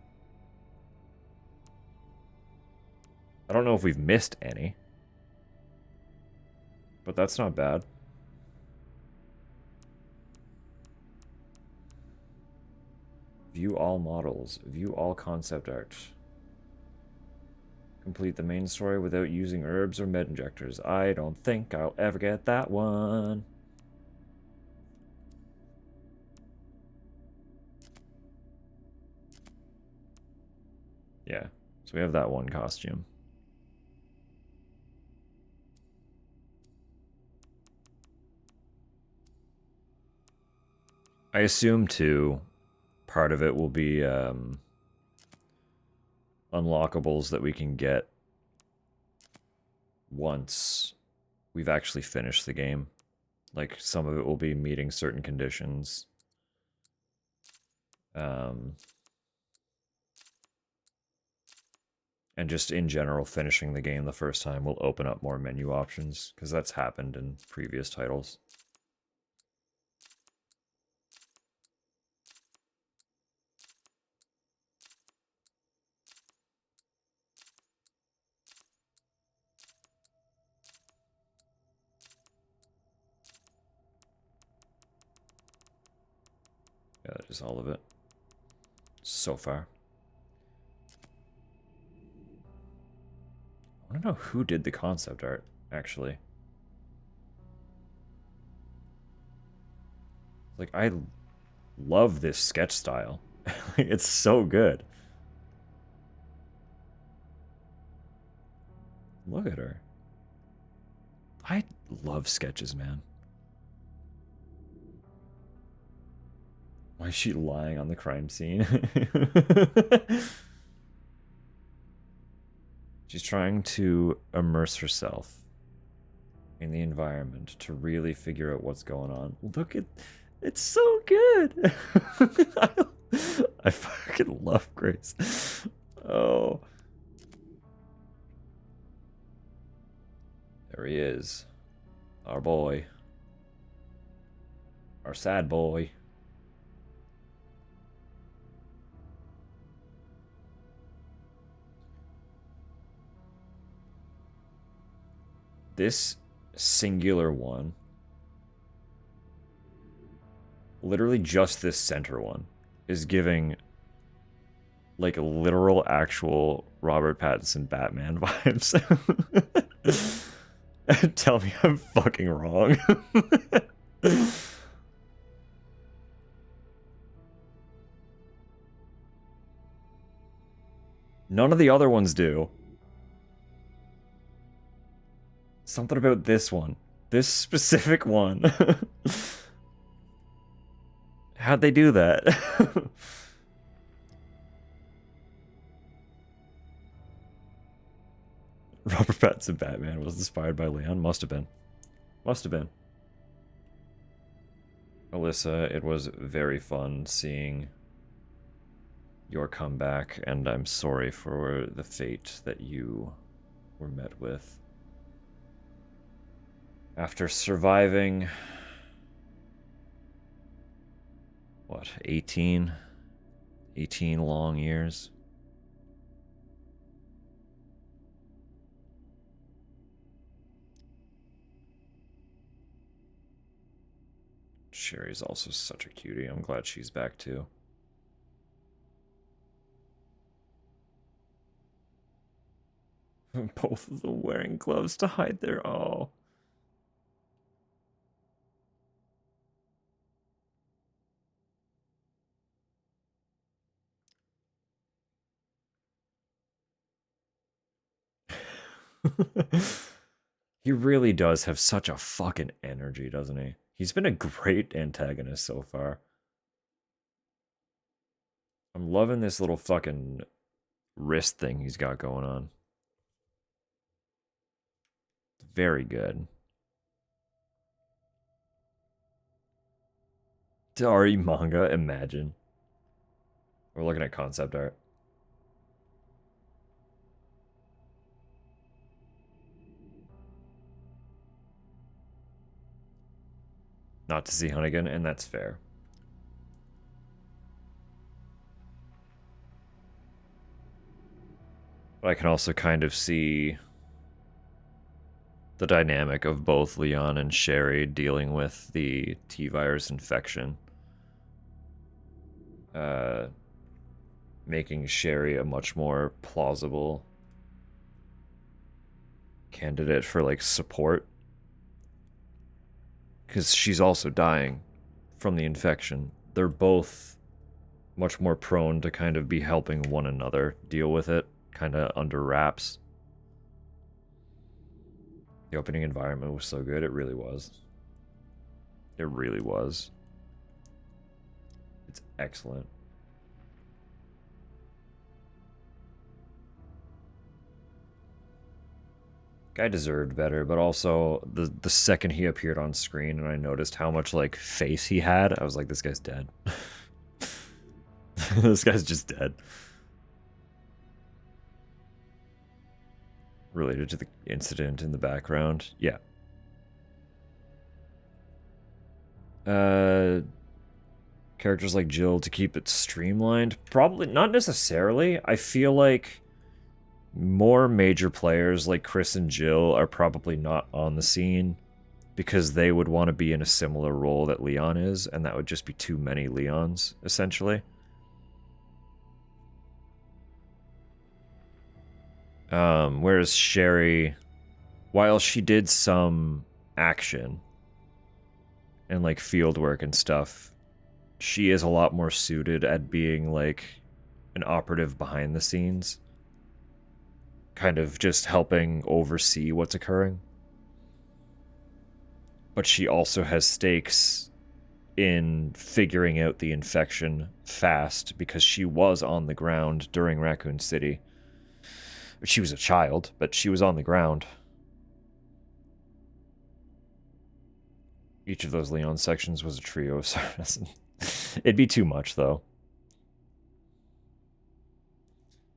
I don't know if we've missed any, but that's not bad. View all models. View all concept art. Complete the main story without using herbs or med injectors. I don't think I'll ever get that one. Yeah, so we have that one costume. I assume, too, part of it will be unlockables that we can get once we've actually finished the game. Like, some of it will be meeting certain conditions. And just in general, finishing the game the first time will open up more menu options, because that's happened in previous titles. Yeah, that is all of it. So far. I want to know who did the concept art, actually. Like, I love this sketch style. It's so good. Look at her. I love sketches, man. Why is she lying on the crime scene? She's trying to immerse herself in the environment to really figure out what's going on. Look at... It's so good! I fucking love Grace. Oh. There he is. Our boy. Our sad boy. This singular one, literally just this center one, is giving like literal actual Robert Pattinson Batman vibes. Tell me I'm fucking wrong. None of the other ones do. Something about this one. This specific one. How'd they do that? Robert Pattinson Batman was inspired by Leon? Must have been. Must have been. Alyssa, it was very fun seeing your comeback, and I'm sorry for the fate that you were met with. After surviving... what, 18? 18 long years? Sherry's also such a cutie. I'm glad she's back too. Both of them wearing gloves to hide their... oh. He really does have such a fucking energy, doesn't he? He's been a great antagonist so far. I'm loving this little fucking wrist thing he's got going on. Very good. Dari manga, imagine. We're looking at concept art. Not to see Hunnigan, and that's fair. But I can also kind of see the dynamic of both Leon and Sherry dealing with the T-virus infection. Making Sherry a much more plausible candidate for, like, support. Because she's also dying from the infection. They're both much more prone to kind of be helping one another deal with it, kind of under wraps. The opening environment was so good, it really was. It really was. It's excellent. Guy deserved better, but also the second he appeared on screen and I noticed how much, like, face he had, I was like, this guy's dead. This guy's just dead. Related to the incident in the background. Yeah. Characters like Jill to keep it streamlined? Probably not necessarily. I feel like more major players like Chris and Jill are probably not on the scene because they would want to be in a similar role that Leon is, and that would just be too many Leons, essentially. Whereas Sherry, while she did some action and, like, field work and stuff, she is a lot more suited at being, like, an operative behind the scenes. Kind of just helping oversee what's occurring. But she also has stakes in figuring out the infection fast because she was on the ground during Raccoon City. She was a child, but she was on the ground. Each of those Leon sections was a trio of sarcasm. It'd be too much, though.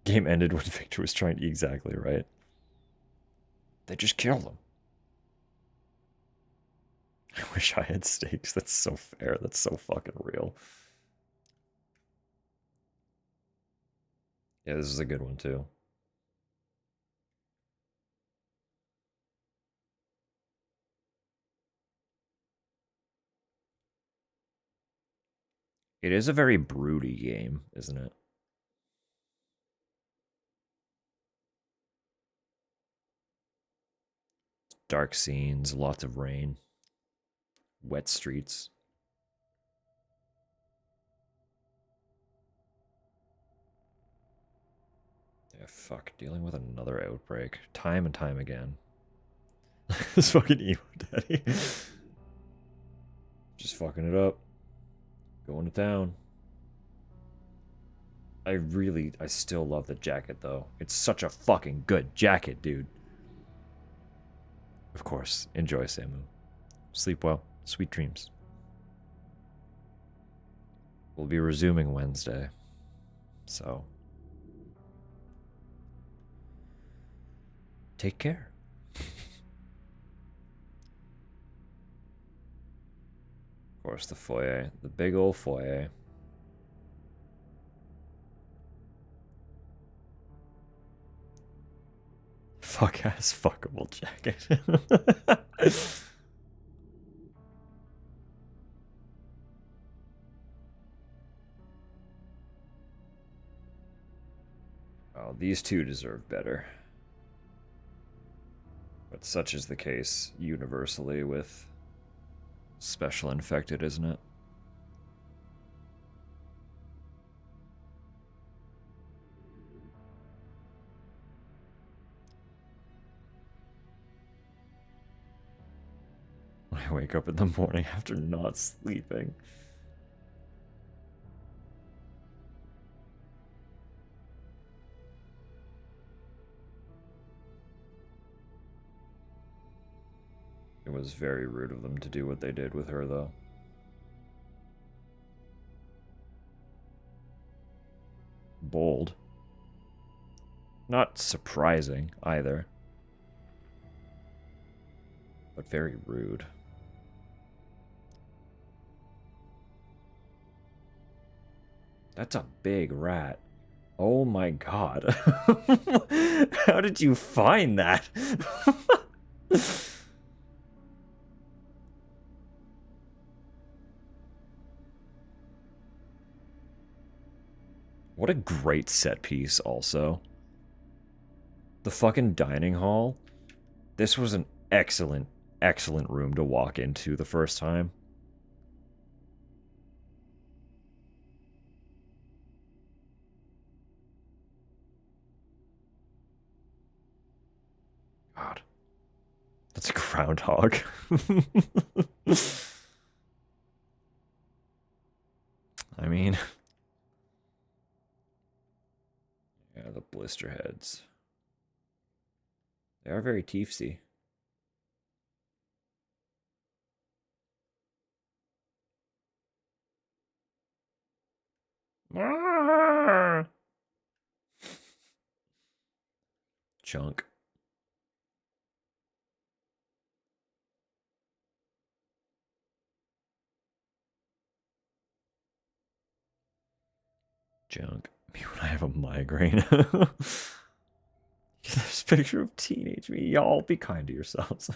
Game ended when Victor was trying to... exactly right. They just killed him. I wish I had stakes. That's so fair. That's so fucking real. Yeah, this is a good one, too. It is a very broody game, isn't it? Dark scenes, lots of rain, wet streets. Yeah, fuck. Dealing with another outbreak. Time and time again. This fucking emo daddy. Just fucking it up. Going to town. I still love the jacket though. It's such a fucking good jacket, dude. Of course, enjoy, Samu. Sleep well. Sweet dreams. We'll be resuming Wednesday. So, take care. Of course, the foyer. The big old foyer. Fuck ass fuckable jacket. Oh, these two deserve better. But such is the case universally with Special Infected, isn't it? I wake up in the morning after not sleeping. It was very rude of them to do what they did with her, though. Bold. Not surprising, either. But very rude. That's a big rat. Oh my god. How did you find that? What a great set piece, also. The fucking dining hall. This was an excellent, excellent room to walk into the first time. God. That's a groundhog. I mean... Yeah, the blister heads. They are very teefsy. Chunk. Junk. Me when I have a migraine. This picture of teenage me. Y'all be kind to yourselves.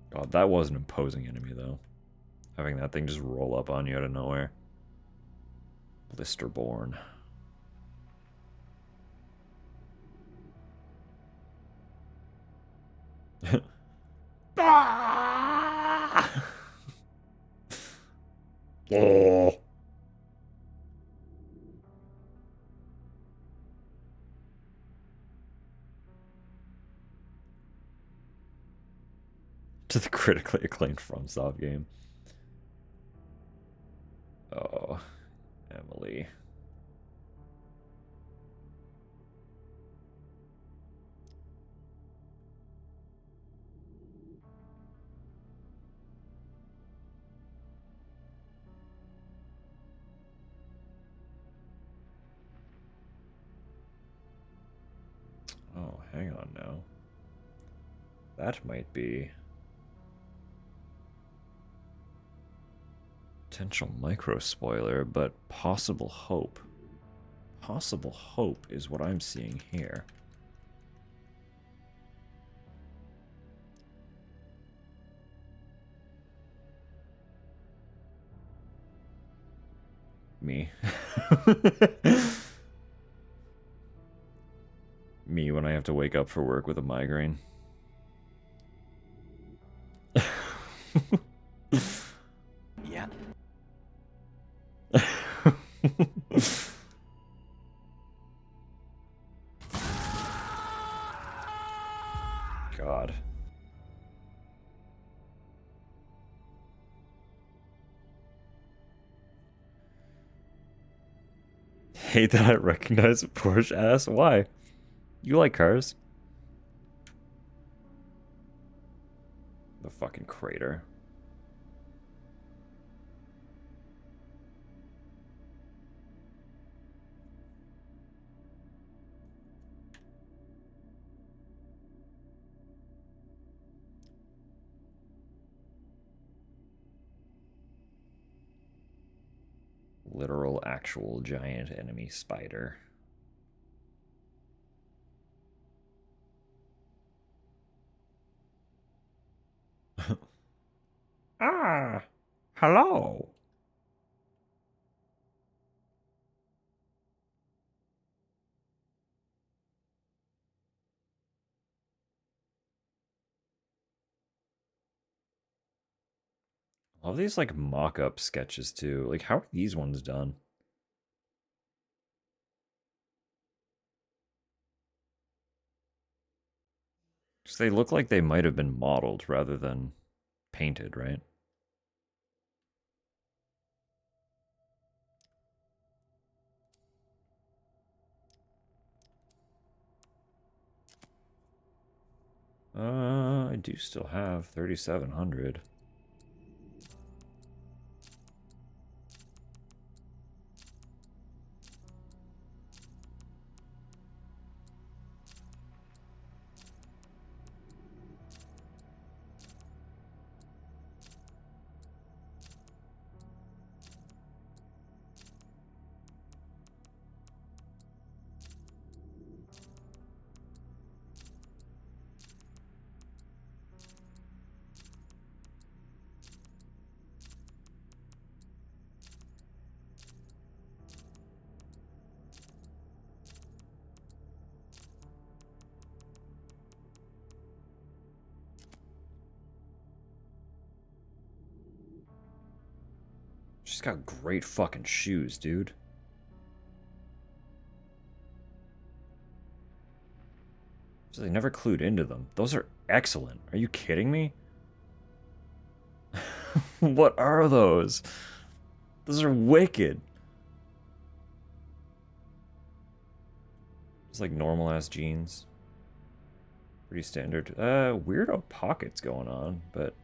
God, that was an imposing enemy, though. Having that thing just roll up on you out of nowhere. Blisterborn. Ah! Oh. To the critically acclaimed FromSoft game. Oh, Emily. Oh, hang on now. That might be... potential micro spoiler, but possible hope. Possible hope is what I'm seeing here. Me. Me when I have to wake up for work with a migraine. Yeah. God. Hate that I recognize a Porsche ass. Why? You like cars? The fucking crater. Literal, actual giant enemy spider. Ah, hello. All these like mock-up sketches too. Like, how are these ones done? Because they look like they might have been modeled rather than painted, right? I do still have 3,700. She's got great fucking shoes, dude. So they never clued into them. Those are excellent. Are you kidding me? What are those? Those are wicked. Just like normal ass jeans. Pretty standard. Weirdo pockets going on, but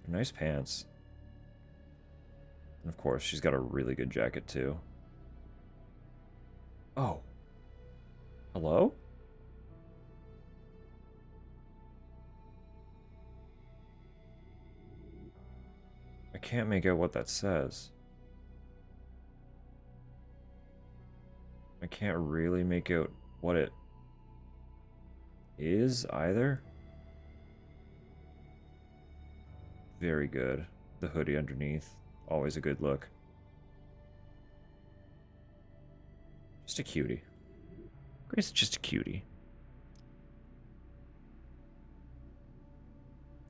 nice pants. And of course, she's got a really good jacket too. Oh. Hello? I can't make out what that says. I can't really make out what it is either. Very good. The hoodie underneath. Always a good look. Just a cutie. Grace is just a cutie.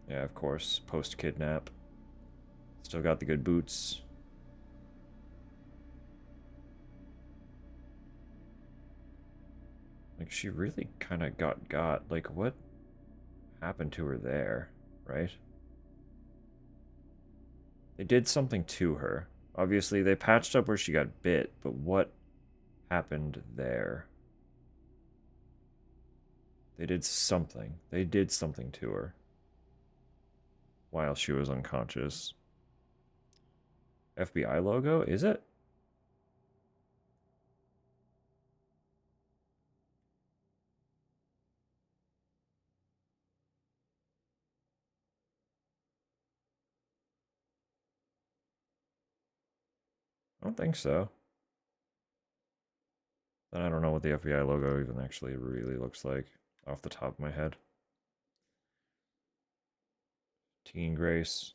Yeah, of course. Post-kidnap. Still got the good boots. Like, she really kind of got. Like, what happened to her there, right? They did something to her. Obviously, they patched up where she got bit, but what happened there? They did something. They did something to her while she was unconscious. FBI logo, is it? I don't think so. Then I don't know what the FBI logo even actually really looks like off the top of my head. Teen Grace.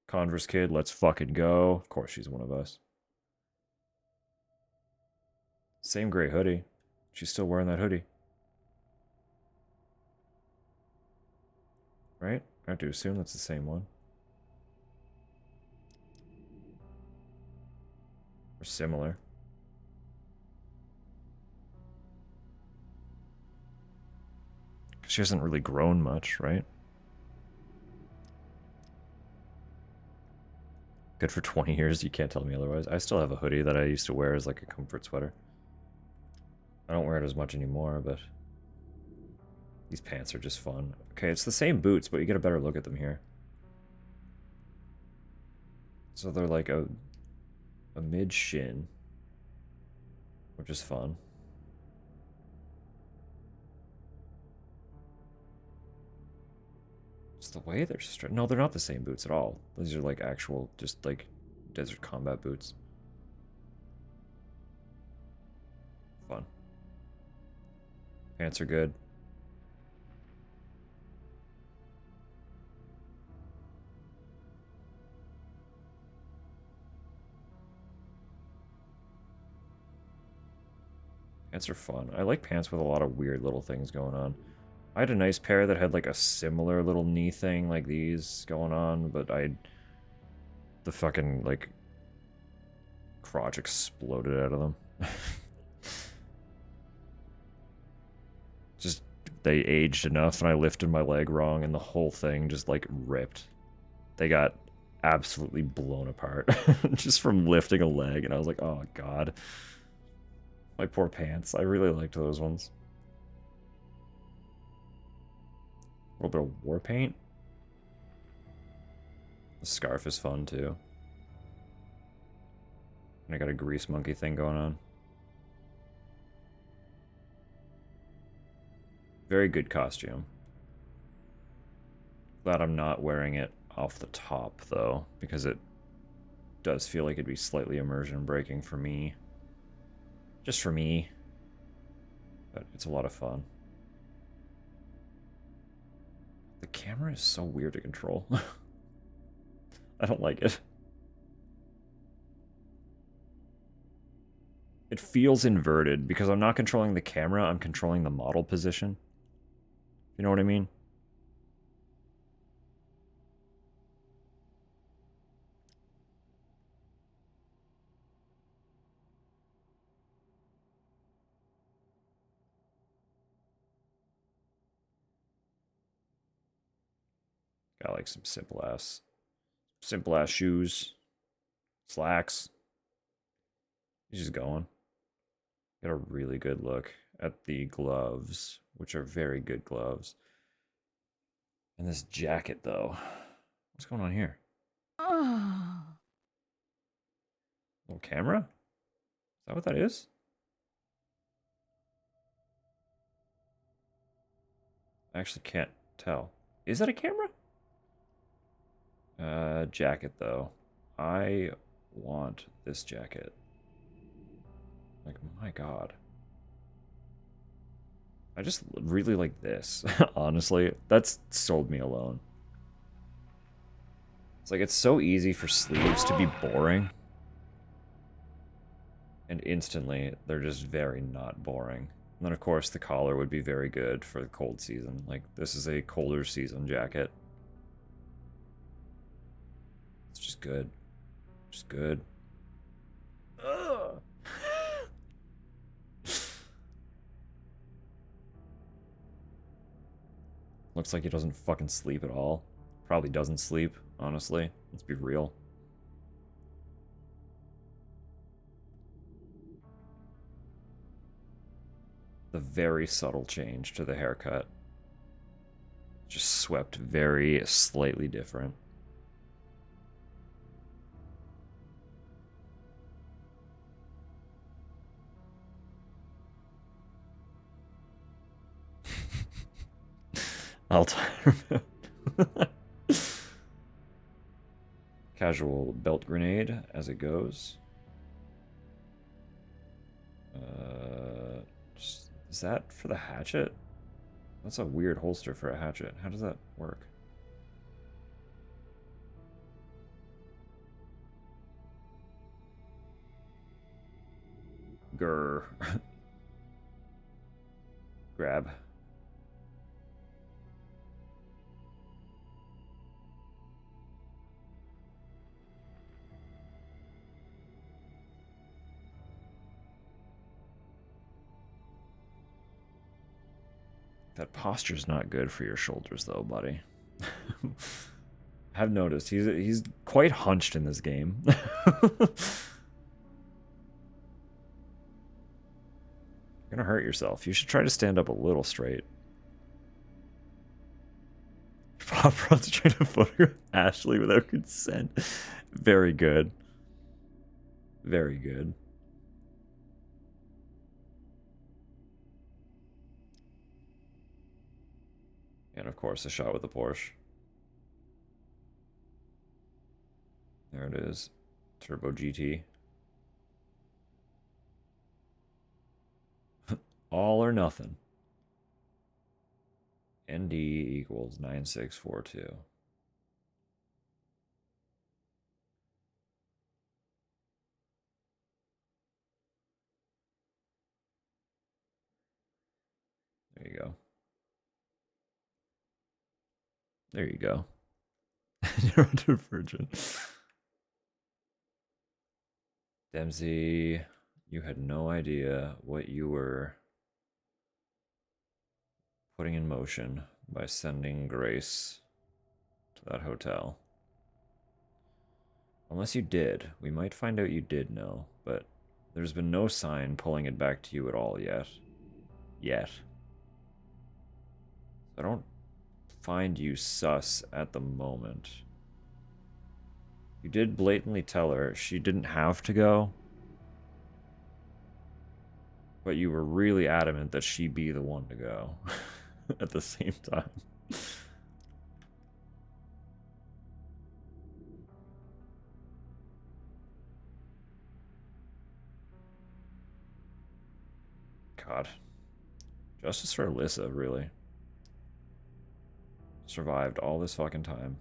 Converse kid, let's fucking go. Of course she's one of us. Same gray hoodie. She's still wearing that hoodie. Right? I have to assume that's the same one. Or similar. She hasn't really grown much, right? Good for 20 years, you can't tell me otherwise. I still have a hoodie that I used to wear as like a comfort sweater. I don't wear it as much anymore, but these pants are just fun. Okay, it's the same boots, but you get a better look at them here. So they're like a mid shin, which is fun. It's the way they're straight. No, they're not the same boots at all. These are like actual, just like desert combat boots. Fun. Pants are good. Pants are fun. I like pants with a lot of weird little things going on. I had a nice pair that had like a similar little knee thing like these going on, but the fucking like crotch exploded out of them. Just they aged enough and I lifted my leg wrong and the whole thing just like ripped. They got absolutely blown apart just from lifting a leg, and I was like, oh god. My poor pants. I really liked those ones. A little bit of war paint. The scarf is fun too. And I got a grease monkey thing going on. Very good costume. Glad I'm not wearing it off the top though, because it does feel like it'd be slightly immersion breaking for me. Just for me. But it's a lot of fun. The camera is so weird to control. I don't like it. It feels inverted because I'm not controlling the camera, I'm controlling the model position. You know what I mean? Got like some simple ass shoes, slacks. He's just going. Got a really good look at the gloves, which are very good gloves. And this jacket, though. What's going on here? Little camera? Is that what that is? I actually can't tell. Is that a camera? Jacket, though. I want this jacket. Like, my god. I just really like this, honestly. That's sold me alone. It's like, it's so easy for sleeves to be boring. And instantly, they're just very not boring. And then, of course, the collar would be very good for the cold season. Like, this is a colder season jacket. It's just good. Just good. Ugh. Looks like he doesn't fucking sleep at all. Probably doesn't sleep, honestly. Let's be real. The very subtle change to the haircut. Just swept very slightly different. I'll tire. Casual belt grenade as it goes. Is that for the hatchet? That's a weird holster for a hatchet. How does that work? Grr. 。grab. That posture's not good for your shoulders, though, buddy. I've noticed he's quite hunched in this game. You're gonna hurt yourself. You should try to stand up a little straight. Paparazzi trying to photograph Ashley without consent. Very good. Very good. And of course, a shot with the Porsche. There it is. Turbo GT. All or nothing. ND equals 9642. There you go. There you go. Neurodivergent. Dempsey, you had no idea what you were putting in motion by sending Grace to that hotel. Unless you did. We might find out you did know, but there's been no sign pulling it back to you at all yet. I don't find you sus at the moment. You did blatantly tell her she didn't have to go, but you were really adamant that she be the one to go at the same time. God. Justice for Alyssa, really. Survived all this fucking time.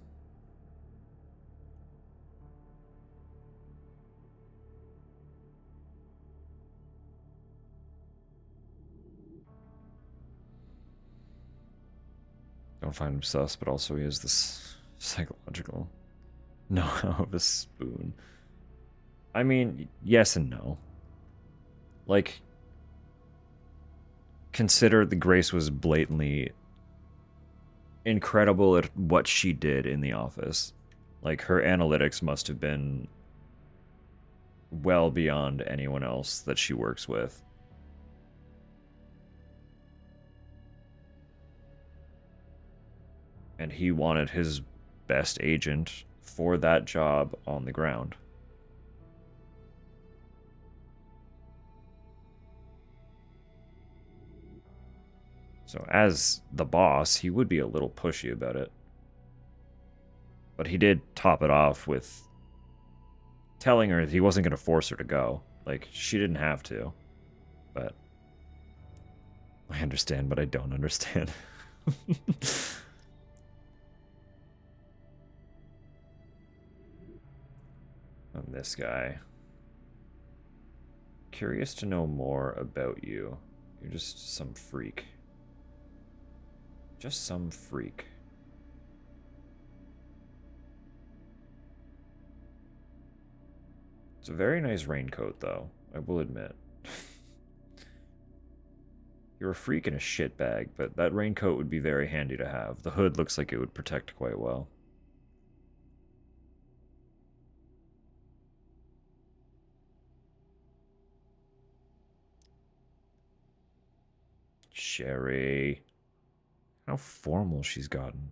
Don't find him sus, but also he has this psychological know-how of a spoon. I mean, yes and no. Like, consider the Grace was blatantly incredible at what she did in the office. Like, her analytics must have been well beyond anyone else that she works with. And he wanted his best agent for that job on the ground. So as the boss, he would be a little pushy about it. But he did top it off with telling her that he wasn't going to force her to go. Like, she didn't have to. But I understand, but I don't understand. And this guy. Curious to know more about you. You're just some freak. Just some freak. It's a very nice raincoat, though, I will admit. You're a freak and a shitbag, but that raincoat would be very handy to have. The hood looks like it would protect quite well. Sherry. How formal she's gotten.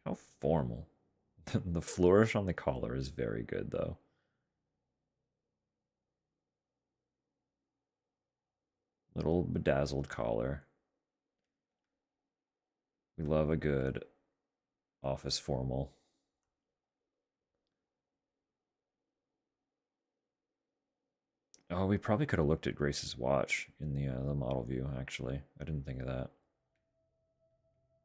How formal. The flourish on the collar is very good, though. Little bedazzled collar. We love a good office formal. Oh, we probably could have looked at Grace's watch in the model view, actually. I didn't think of that.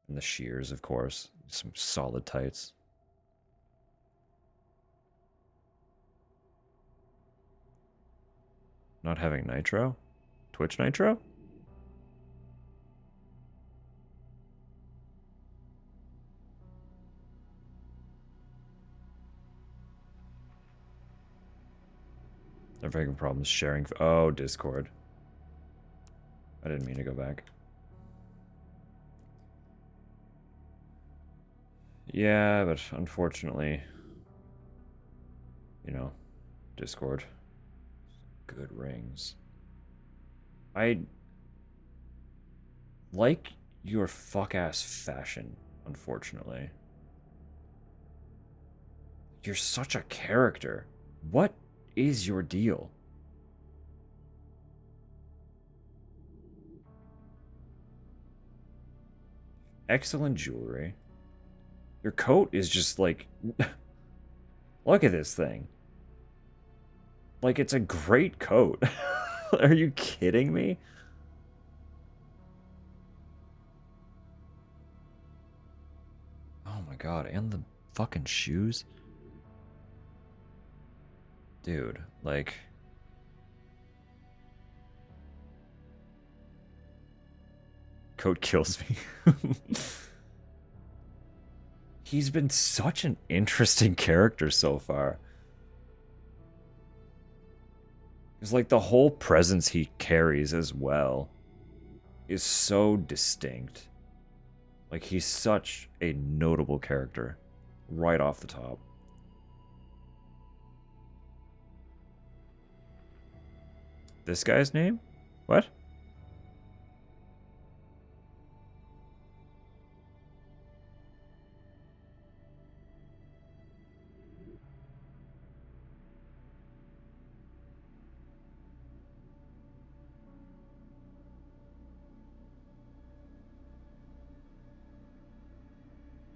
And the shears, of course. Some solid tights. Not having Nitro? Twitch Nitro? They're having problems sharing. Oh, Discord. I didn't mean to go back. Yeah, but unfortunately, you know, Discord. Good rings. I like your fuck-ass fashion, unfortunately. You're such a character. What is your deal? Excellent jewelry. Your coat is just like... Look at this thing. Like, it's a great coat. Are you kidding me? Oh my god, and the fucking shoes? Dude, like... Coat kills me. He's been such an interesting character so far. It's like the whole presence he carries as well is so distinct. Like, he's such a notable character right off the top. This guy's name? What?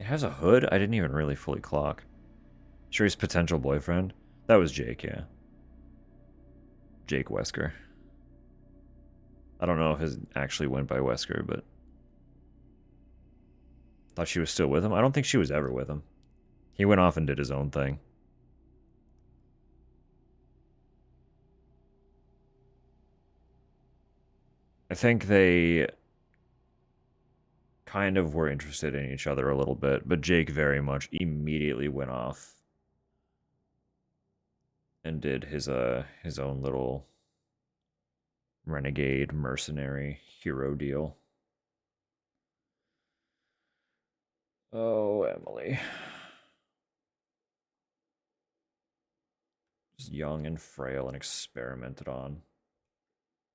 It has a hood? I didn't even really fully clock. Sherry's potential boyfriend? That was Jake, yeah. Jake Wesker. I don't know if it actually went by Wesker, but... Thought she was still with him? I don't think she was ever with him. He went off and did his own thing. I think they kind of were interested in each other a little bit, but Jake very much immediately went off and did his own little renegade mercenary hero deal. Oh, Emily. Just young and frail and experimented on.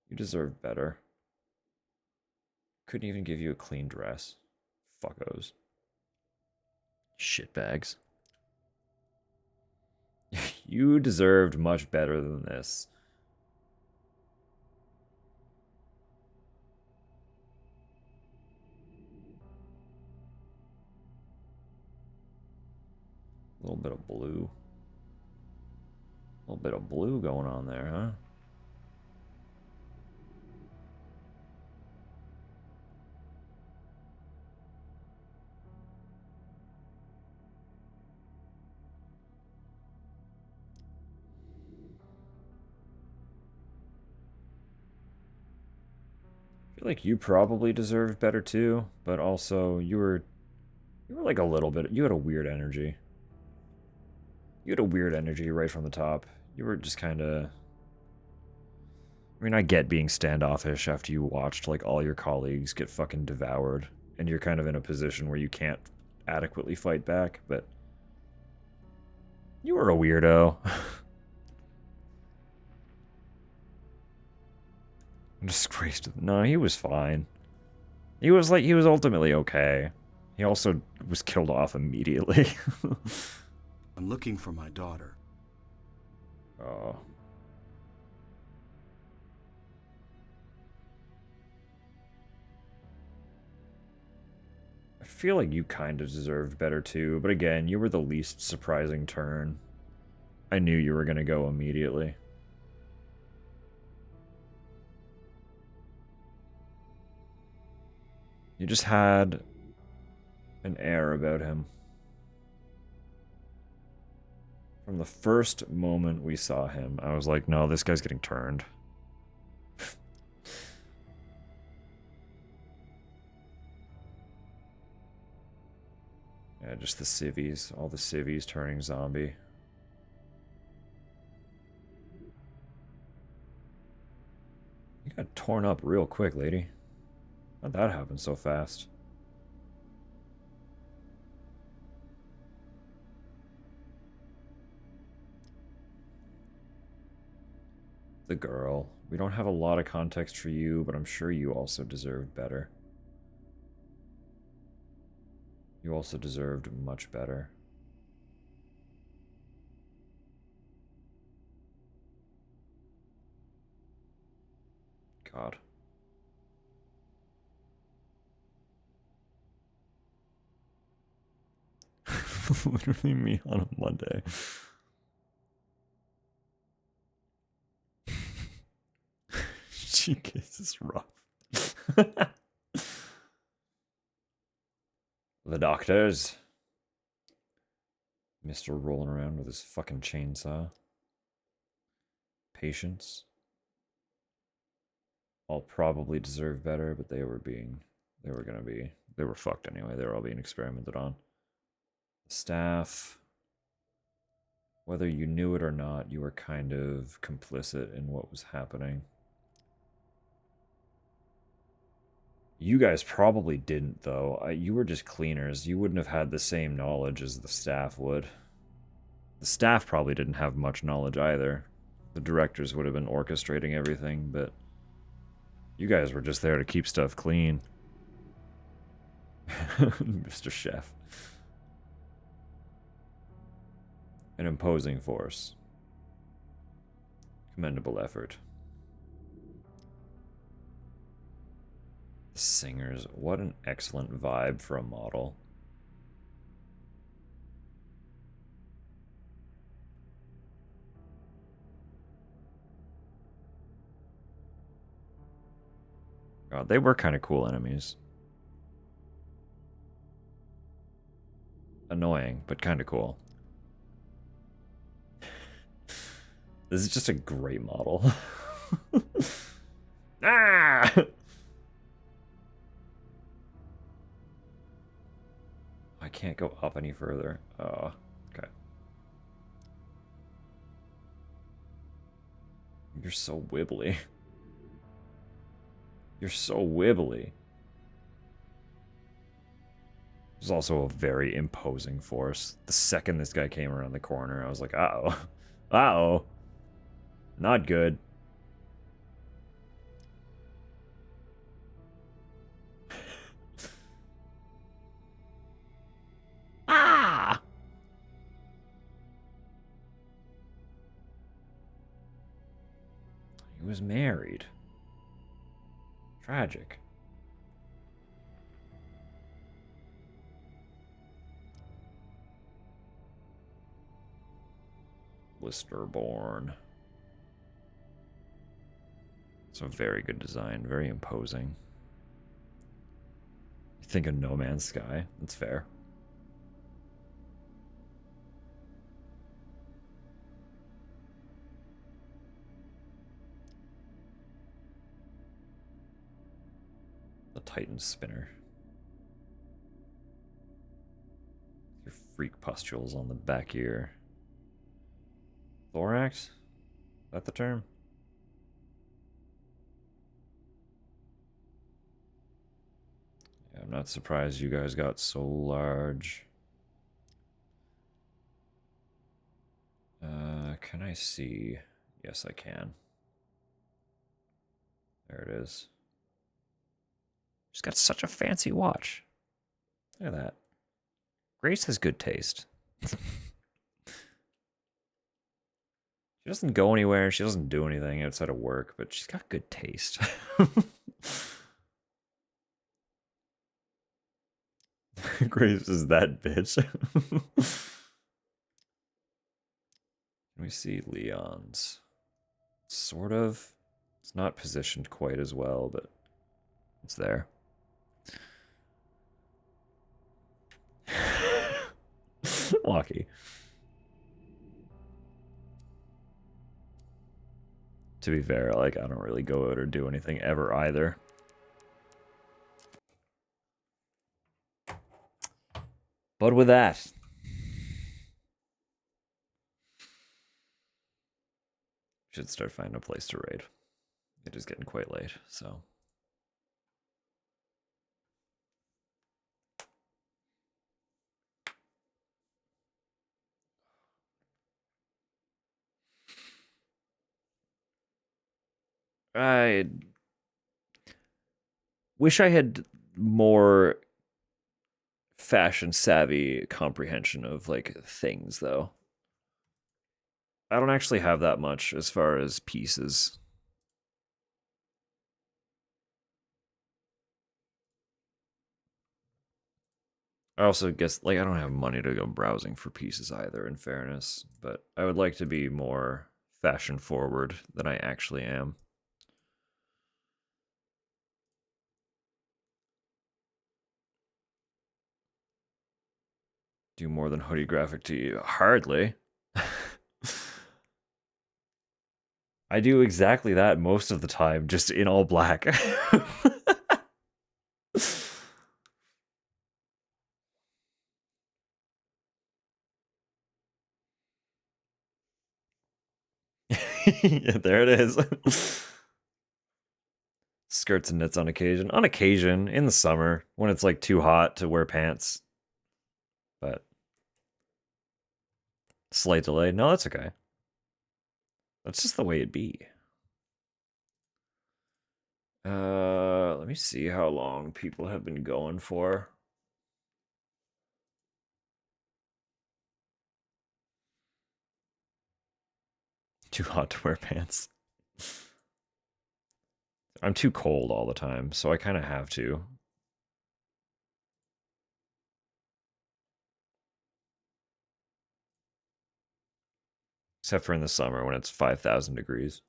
You deserve better. Couldn't even give you a clean dress. Fuckos. Shitbags. You deserved much better than this. A little bit of blue. A little bit of blue going on there, huh? I feel like you probably deserved better too, but also you were like a little bit, you had a weird energy. You had a weird energy right from the top. You were just kind of... I mean, I get being standoffish after you watched, like, all your colleagues get fucking devoured, and you're kind of in a position where you can't adequately fight back, but... You were a weirdo. Disgraced. No, he was fine. He was ultimately okay. He also was killed off immediately. I'm looking for my daughter. Oh. I feel like you kind of deserved better too, but again, you were the least surprising turn. I knew you were going to go immediately. You just had an air about him. From the first moment we saw him, I was like, no, this guy's getting turned. Yeah, just the civvies. All the civvies turning zombie. You got torn up real quick, lady. How'd that happen so fast? The girl. We don't have a lot of context for you, but I'm sure you also deserved better. You also deserved much better. God. Literally me on a Monday. She kisses rough. The doctors. Mister rolling around with his fucking chainsaw. Patients. All probably deserve better, but they were fucked anyway. They were all being experimented on. The staff. Whether you knew it or not, you were kind of complicit in what was happening. You guys probably didn't, though. You were just cleaners. You wouldn't have had the same knowledge as the staff would. The staff probably didn't have much knowledge either. The directors would have been orchestrating everything, but you guys were just there to keep stuff clean. Mr. Chef. An imposing force. Commendable effort. The singers. What an excellent vibe for a model. God, they were kind of cool enemies. Annoying, but kind of cool. This is just a great model. Ah! I can't go up any further. Oh, okay. You're so wibbly. You're so wibbly. There's also a very imposing force. The second this guy came around the corner, I was like, uh-oh. Uh-oh. Not good. Ah! He was married. Tragic. Blisterborn. It's a very good design, very imposing. You think of No Man's Sky? That's fair. The Titan Spinner. Your freak pustules on the back ear. Thorax? Is that the term? Yeah, I'm not surprised you guys got so large. Can I see? Yes, I can. There it is. She's got such a fancy watch. Look at that. Grace has good taste. She doesn't go anywhere. She doesn't do anything outside of work, but she's got good taste. Grace is that bitch. Let me see Leon's. Sort of. It's not positioned quite as well, but it's there. Lucky. To be fair, like, I don't really go out or do anything ever either. But with that, should start finding a place to raid. It is getting quite late, so. I wish I had more fashion savvy comprehension of like things though. I don't actually have that much as far as pieces. I also guess like I don't have money to go browsing for pieces either, in fairness, but I would like to be more fashion forward than I actually am. Do more than hoodie graphic to you? Hardly. I do exactly that most of the time, just in all black. Yeah, there it is. Skirts and knits on occasion. On occasion, in the summer, when it's like too hot to wear pants. But slight delay. No, that's okay. That's just the way it be. Let me see how long people have been going for. Too hot to wear pants. I'm too cold all the time, so I kind of have to. Except for in the summer when it's 5,000 degrees.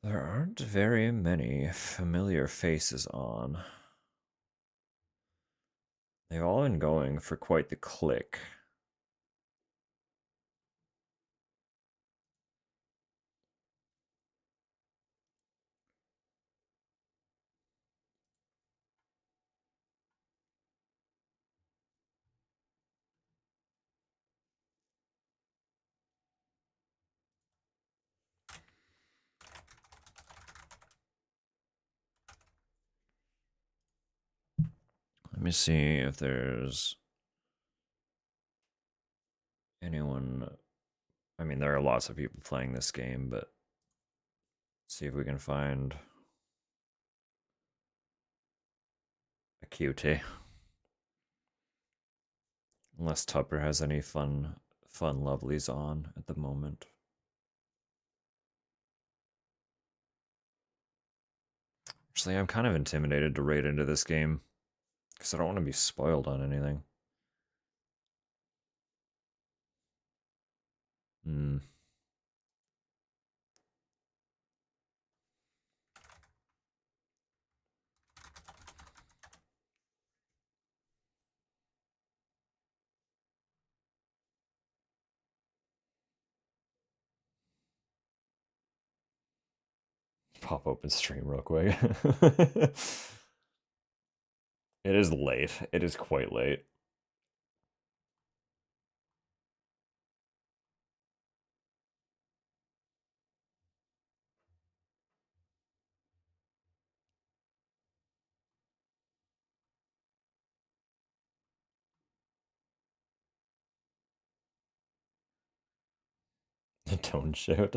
There aren't very many familiar faces on. They've all been going for quite the click. Let me see if there's anyone. I mean, there are lots of people playing this game, but see if we can find a cutie. Unless Tupper has any fun lovelies on at the moment. Actually, I'm kind of intimidated to raid into this game because I don't want to be spoiled on anything. Pop open stream real quick. It is late. It is quite late. Don't shout.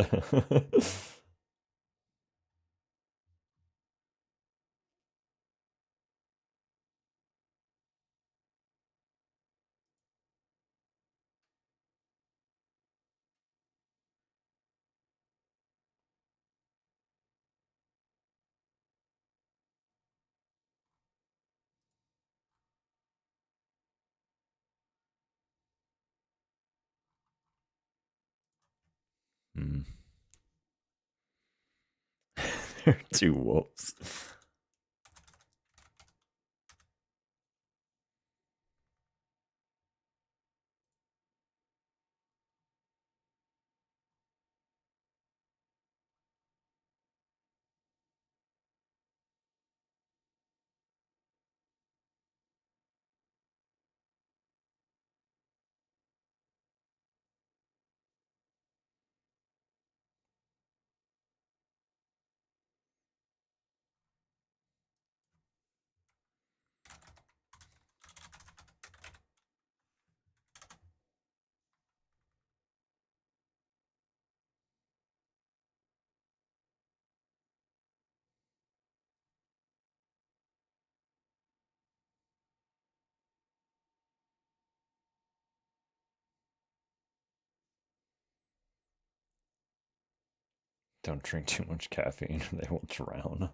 There are two wolves. Don't drink too much caffeine, they will drown.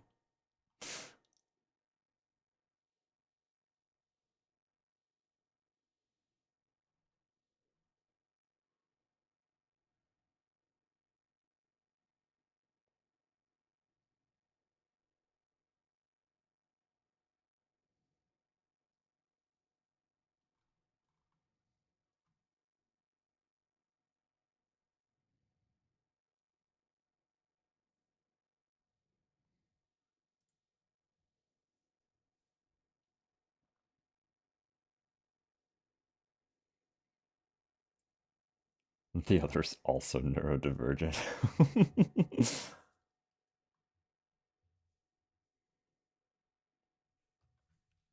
The other's also neurodivergent. There's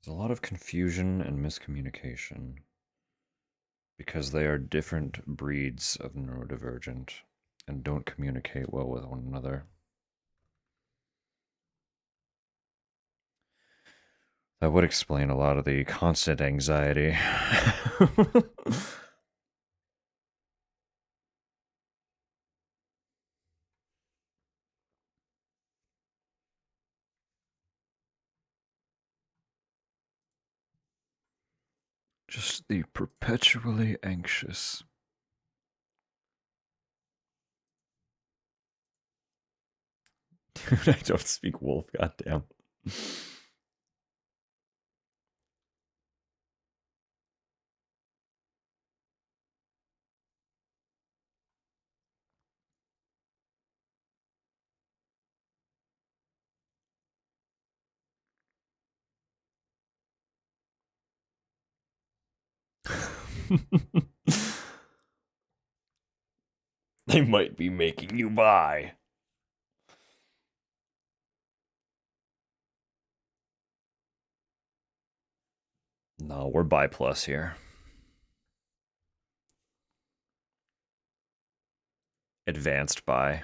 a lot of confusion and miscommunication because they are different breeds of neurodivergent and don't communicate well with one another. That would explain a lot of the constant anxiety. Just the perpetually anxious. Dude, I don't speak wolf, goddamn. They might be making you buy. No, we're buy plus here. Advanced buy.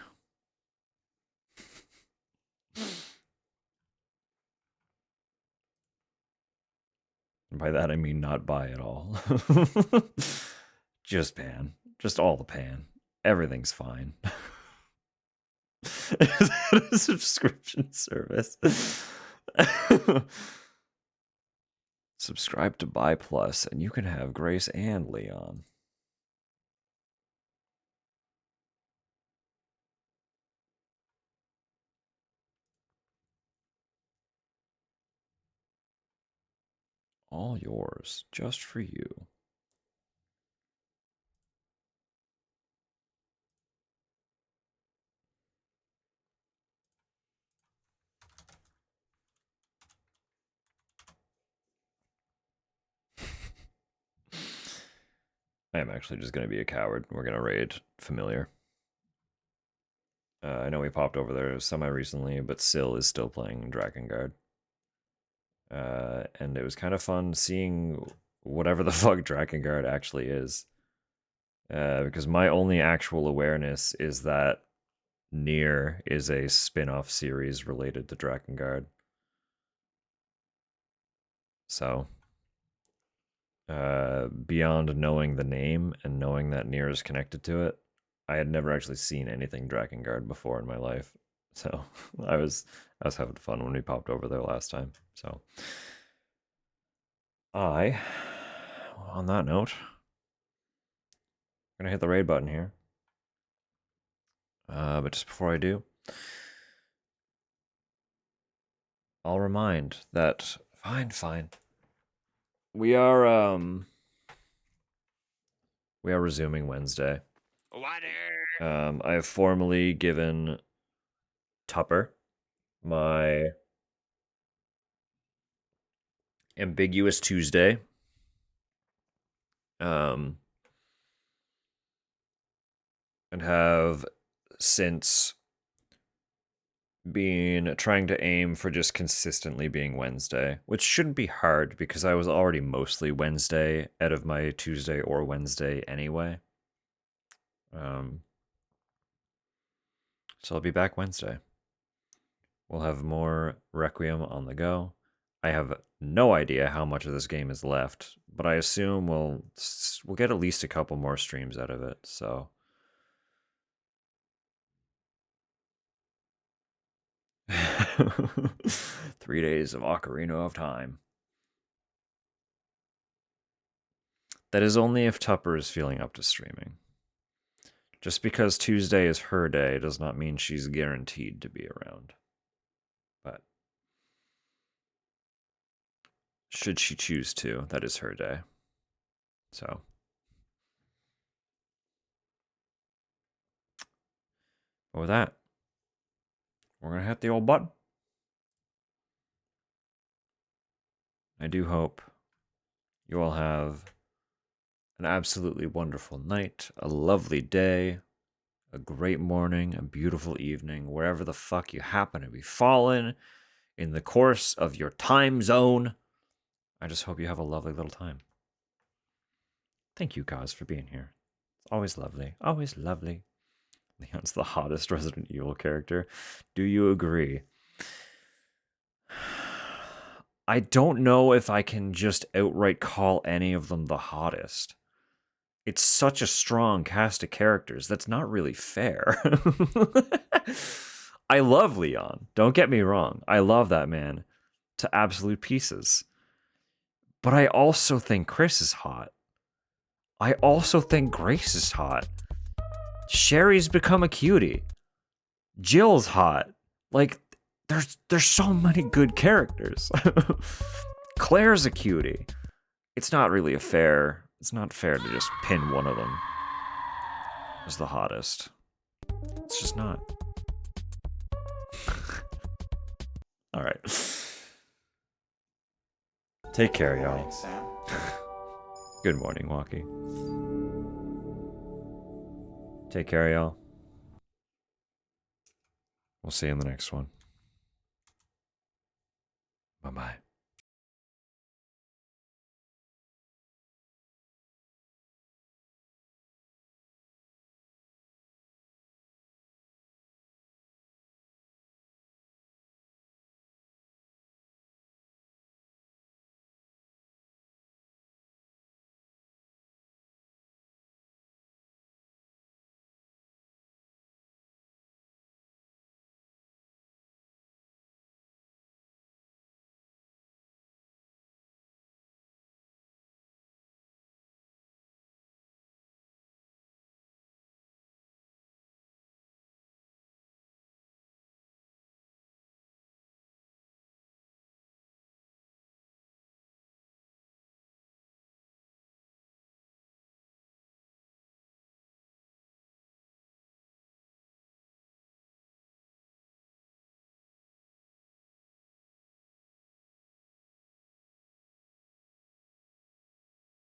And by that I mean not buy at all. Just pan. Just all the pan. Everything's fine. Is that a subscription service? Subscribe to Buy Plus and you can have Grace and Leon. All yours, just for you. I am actually just going to be a coward. We're going to raid familiar. I know we popped over there semi-recently, but Syl is still playing Drakengard. And it was kind of fun seeing whatever the fuck Drakengard actually is. Because my only actual awareness is that Nier is a spin-off series related to Drakengard. So, beyond knowing the name and knowing that Nier is connected to it, I had never actually seen anything Drakengard before in my life. So, I was having fun when we popped over there last time. So, on that note, I'm gonna hit the raid button here. But just before I do, I'll remind that fine. We are resuming Wednesday. I have formally given Tupper my ambiguous Tuesday. And have since been trying to aim for just consistently being Wednesday, which shouldn't be hard because I was already mostly Wednesday out of my Tuesday or Wednesday anyway. So I'll be back Wednesday. We'll have more Requiem on the go. I have no idea how much of this game is left, but I assume we'll get at least a couple more streams out of it. So 3 days of Ocarina of Time. That is only if Tupper is feeling up to streaming. Just because Tuesday is her day does not mean she's guaranteed to be around. But should she choose to, that is her day. So. But with that, we're going to hit the old button. I do hope you all have an absolutely wonderful night, a lovely day, a great morning, a beautiful evening, wherever the fuck you happen to be falling in the course of your time zone. I just hope you have a lovely little time. Thank you, guys, for being here. It's always lovely. Always lovely. Leon's the hottest Resident Evil character. Do you agree? I don't know if I can just outright call any of them the hottest. It's such a strong cast of characters. That's not really fair. I love Leon. Don't get me wrong. I love that man to absolute pieces. But I also think Chris is hot. I also think Grace is hot. Sherry's become a cutie. Jill's hot. Like, there's so many good characters. Claire's a cutie. It's not really it's not fair to just pin one of them as the hottest. It's just not. All right. Take care, Good y'all. morning, Sam. Good morning, Walkie. Take care, y'all. We'll see you in the next one. Bye-bye.